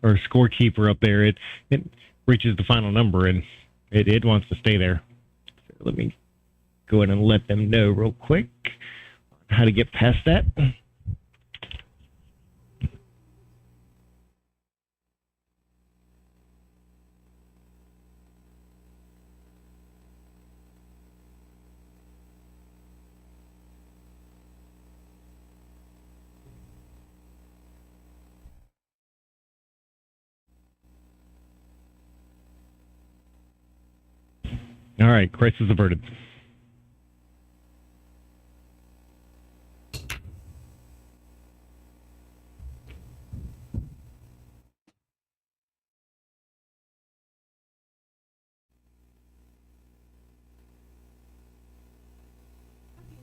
Our scorekeeper up there, it reaches the final number, and it wants to stay there. So let me go ahead and let them know real quick how to get past that. All right, crisis averted.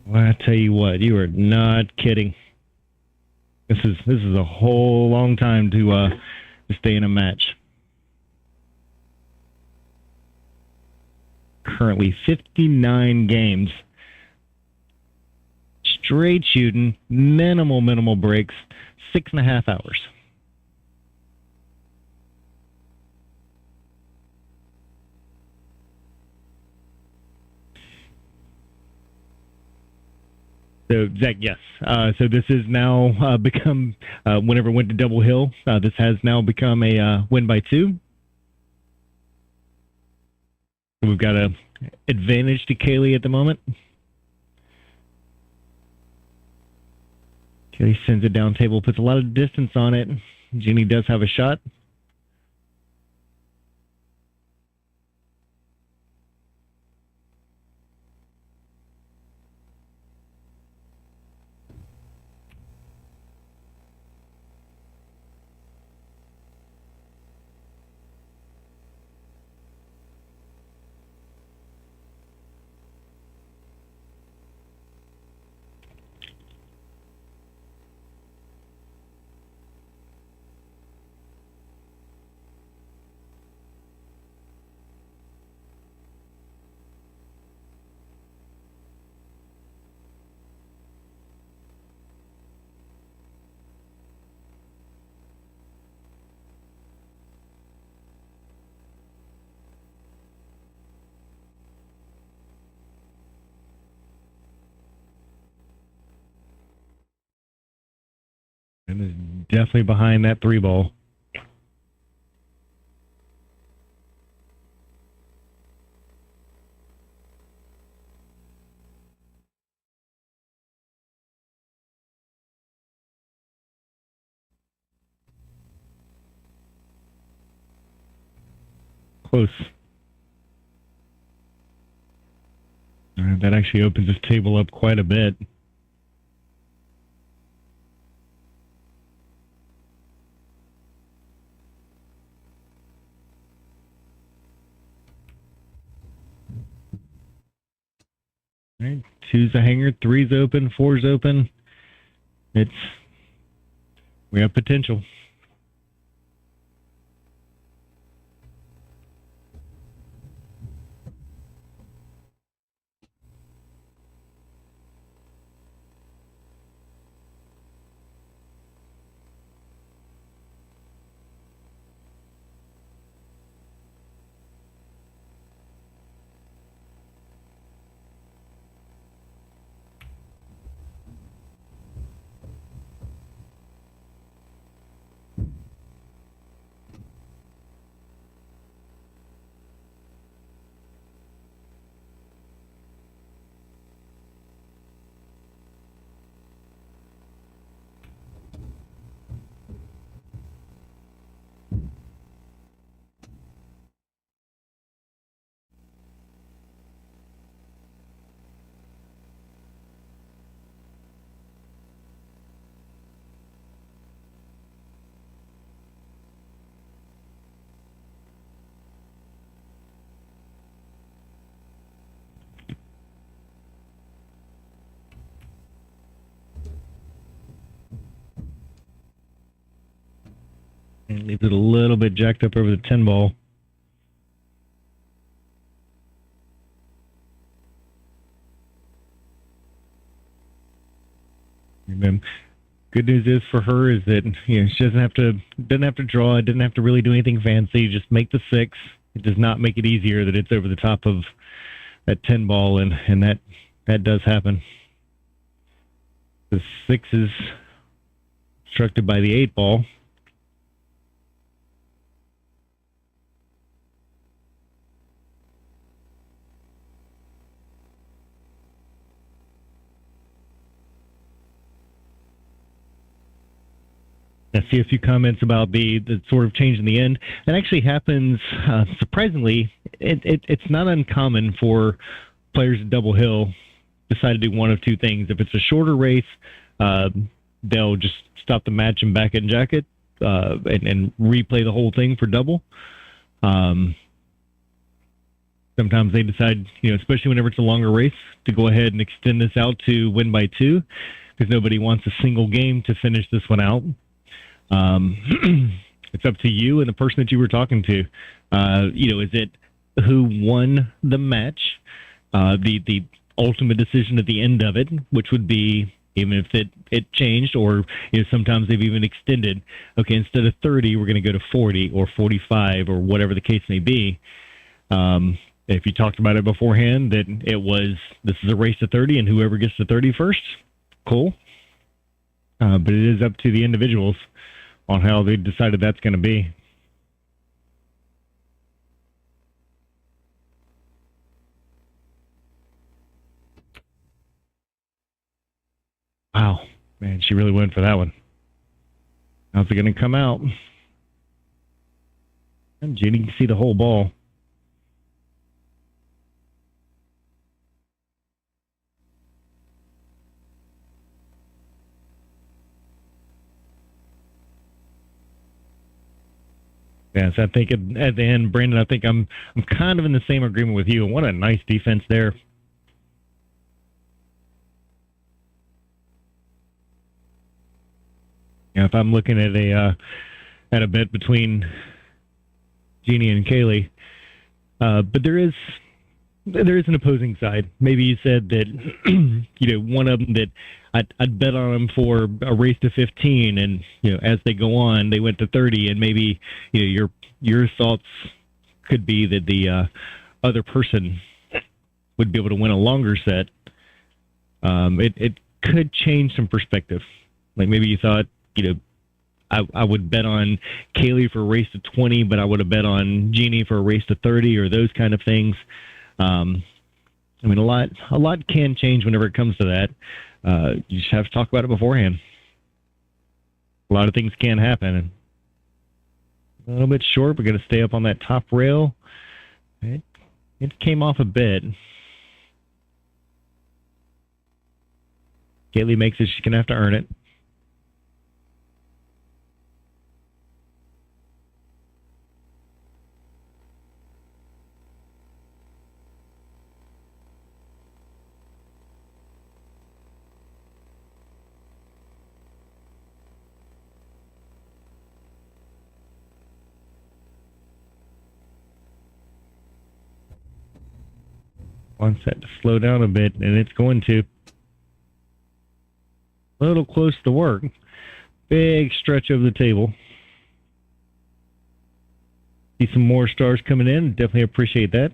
Well, I tell you what, you are not kidding. This is a whole long time to stay in a match. currently 59 games. Straight shooting, minimal breaks, 6.5 hours. So, Zach, yes. So this has now become, whenever it went to Double Hill, this has now become a win by 2. We've got an advantage to Kaylee at the moment. Kaylee sends it down table, puts a lot of distance on it. Jeannie does have a shot. And is definitely behind that 3 ball. Close. All right, that actually opens this table up quite a bit. All right, 2's a hanger, 3's open, 4's open. We have potential. And leaves it a little bit jacked up over the 10 ball. And then good news is for her is that she doesn't have to draw, didn't have to really do anything fancy, just make the 6. It does not make it easier that it's over the top of that 10 ball, and that does happen. The 6 is obstructed by the 8 ball. I see a few comments about the sort of change in the end. That actually happens, surprisingly, it's not uncommon for players at Double Hill decide to do one of two things. If it's a shorter race, they'll just stop the match and back it and jack it and replay the whole thing for double. Sometimes they decide, especially whenever it's a longer race, to go ahead and extend this out to win by 2 because nobody wants a single game to finish this one out. It's up to you and the person that you were talking to. Is it who won the match, the ultimate decision at the end of it, which would be, even if it changed, or sometimes they've even extended, okay, instead of 30, we're going to go to 40 or 45 or whatever the case may be. If you talked about it beforehand, that this is a race to 30 and whoever gets to 30 first, cool. But it is up to the individuals on how they decided that's going to be. Wow, man, she really went for that one. How's it going to come out? And Jeannie can see the whole ball. Yes, I think at the end, Brandon, I think I'm kind of in the same agreement with you. What a nice defense there. Yeah, if I'm looking at a bet between Jeannie and Kaylee, but there is an opposing side. Maybe you said that one of them that I'd bet on them for a race to 15, and as they go on, they went to 30, and maybe your thoughts could be that the other person would be able to win a longer set. It could change some perspective. Like maybe you thought, I would bet on Kaylee for a race to 20, but I would have bet on Jeannie for a race to 30, or those kind of things. I mean, a lot can change whenever it comes to that. You just have to talk about it beforehand. A lot of things can happen. A little bit short. We're going to stay up on that top rail. It came off a bit. Kaylee makes it. She's going to have to earn it. Wants that to slow down a bit, and it's going to. A little close to work. Big stretch of the table. See some more stars coming in. Definitely appreciate that.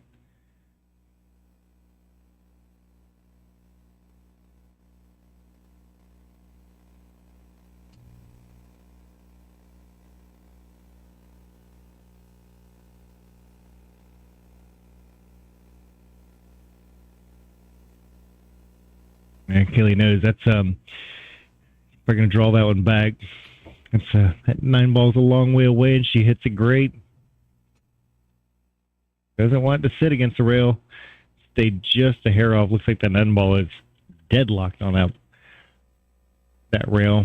And Kaylee knows that's we're going to draw that one back. That's that 9 ball's a long way away, and she hits it great. Doesn't want it to sit against the rail. Stayed just a hair off. Looks like that 9 ball is deadlocked on that rail.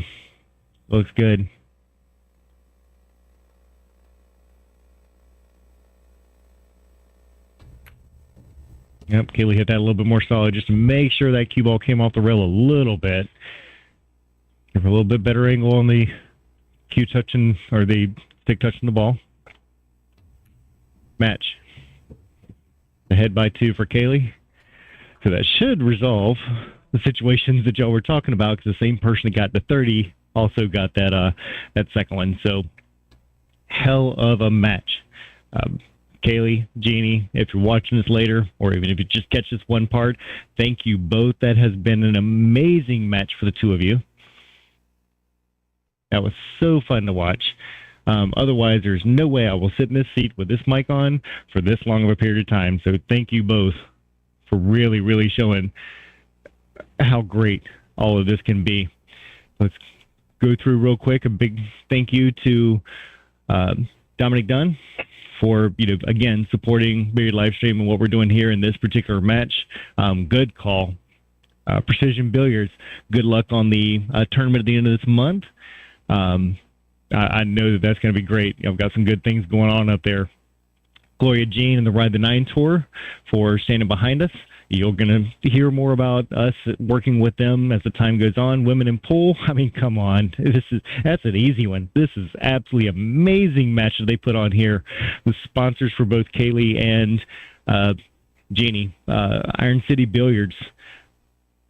Looks good. Yep, Kaylee hit that a little bit more solid just to make sure that cue ball came off the rail a little bit. Give her a little bit better angle on the cue touching, or the stick touching the ball. Match. Ahead by 2 for Kaylee. So that should resolve the situations that y'all were talking about, because the same person that got the 30 also got that second one. So, hell of a match. Kaylee, Jeannie, if you're watching this later, or even if you just catch this one part, thank you both. That has been an amazing match for the two of you. That was so fun to watch. Otherwise, there's no way I will sit in this seat with this mic on for this long of a period of time. So thank you both for really, really showing how great all of this can be. Let's go through real quick. A big thank you to Dominic Dunn for, again, supporting Billiard Livestream and what we're doing here in this particular match. Good call. Precision Billiards, good luck on the tournament at the end of this month. I know that's going to be great. I've got some good things going on up there. Gloria Jean and the Ride the 9 Tour for standing behind us. You're going to hear more about us working with them as the time goes on. Women in pool, I mean, come on. That's an easy one. This is absolutely amazing match that they put on here with sponsors for both Kaylee and Jeannie. Iron City Billiards,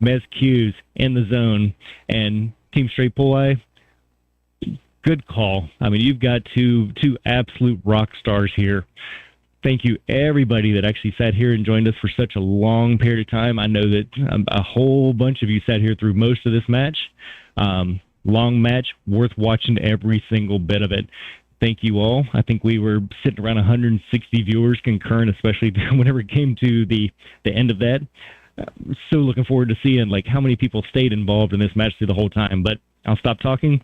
Mezz Cues, In the Zone, and Team Straight Pull Eye. Good call. I mean, you've got two absolute rock stars here. Thank you, everybody that actually sat here and joined us for such a long period of time. I know that a whole bunch of you sat here through most of this match. Long match, worth watching every single bit of it. Thank you all. I think we were sitting around 160 viewers concurrent, especially whenever it came to the end of that. So looking forward to seeing like how many people stayed involved in this match through the whole time. But I'll stop talking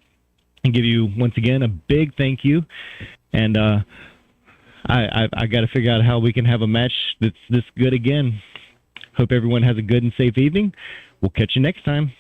and give you once again a big thank you. And I got to figure out how we can have a match that's this good again. Hope everyone has a good and safe evening. We'll catch you next time.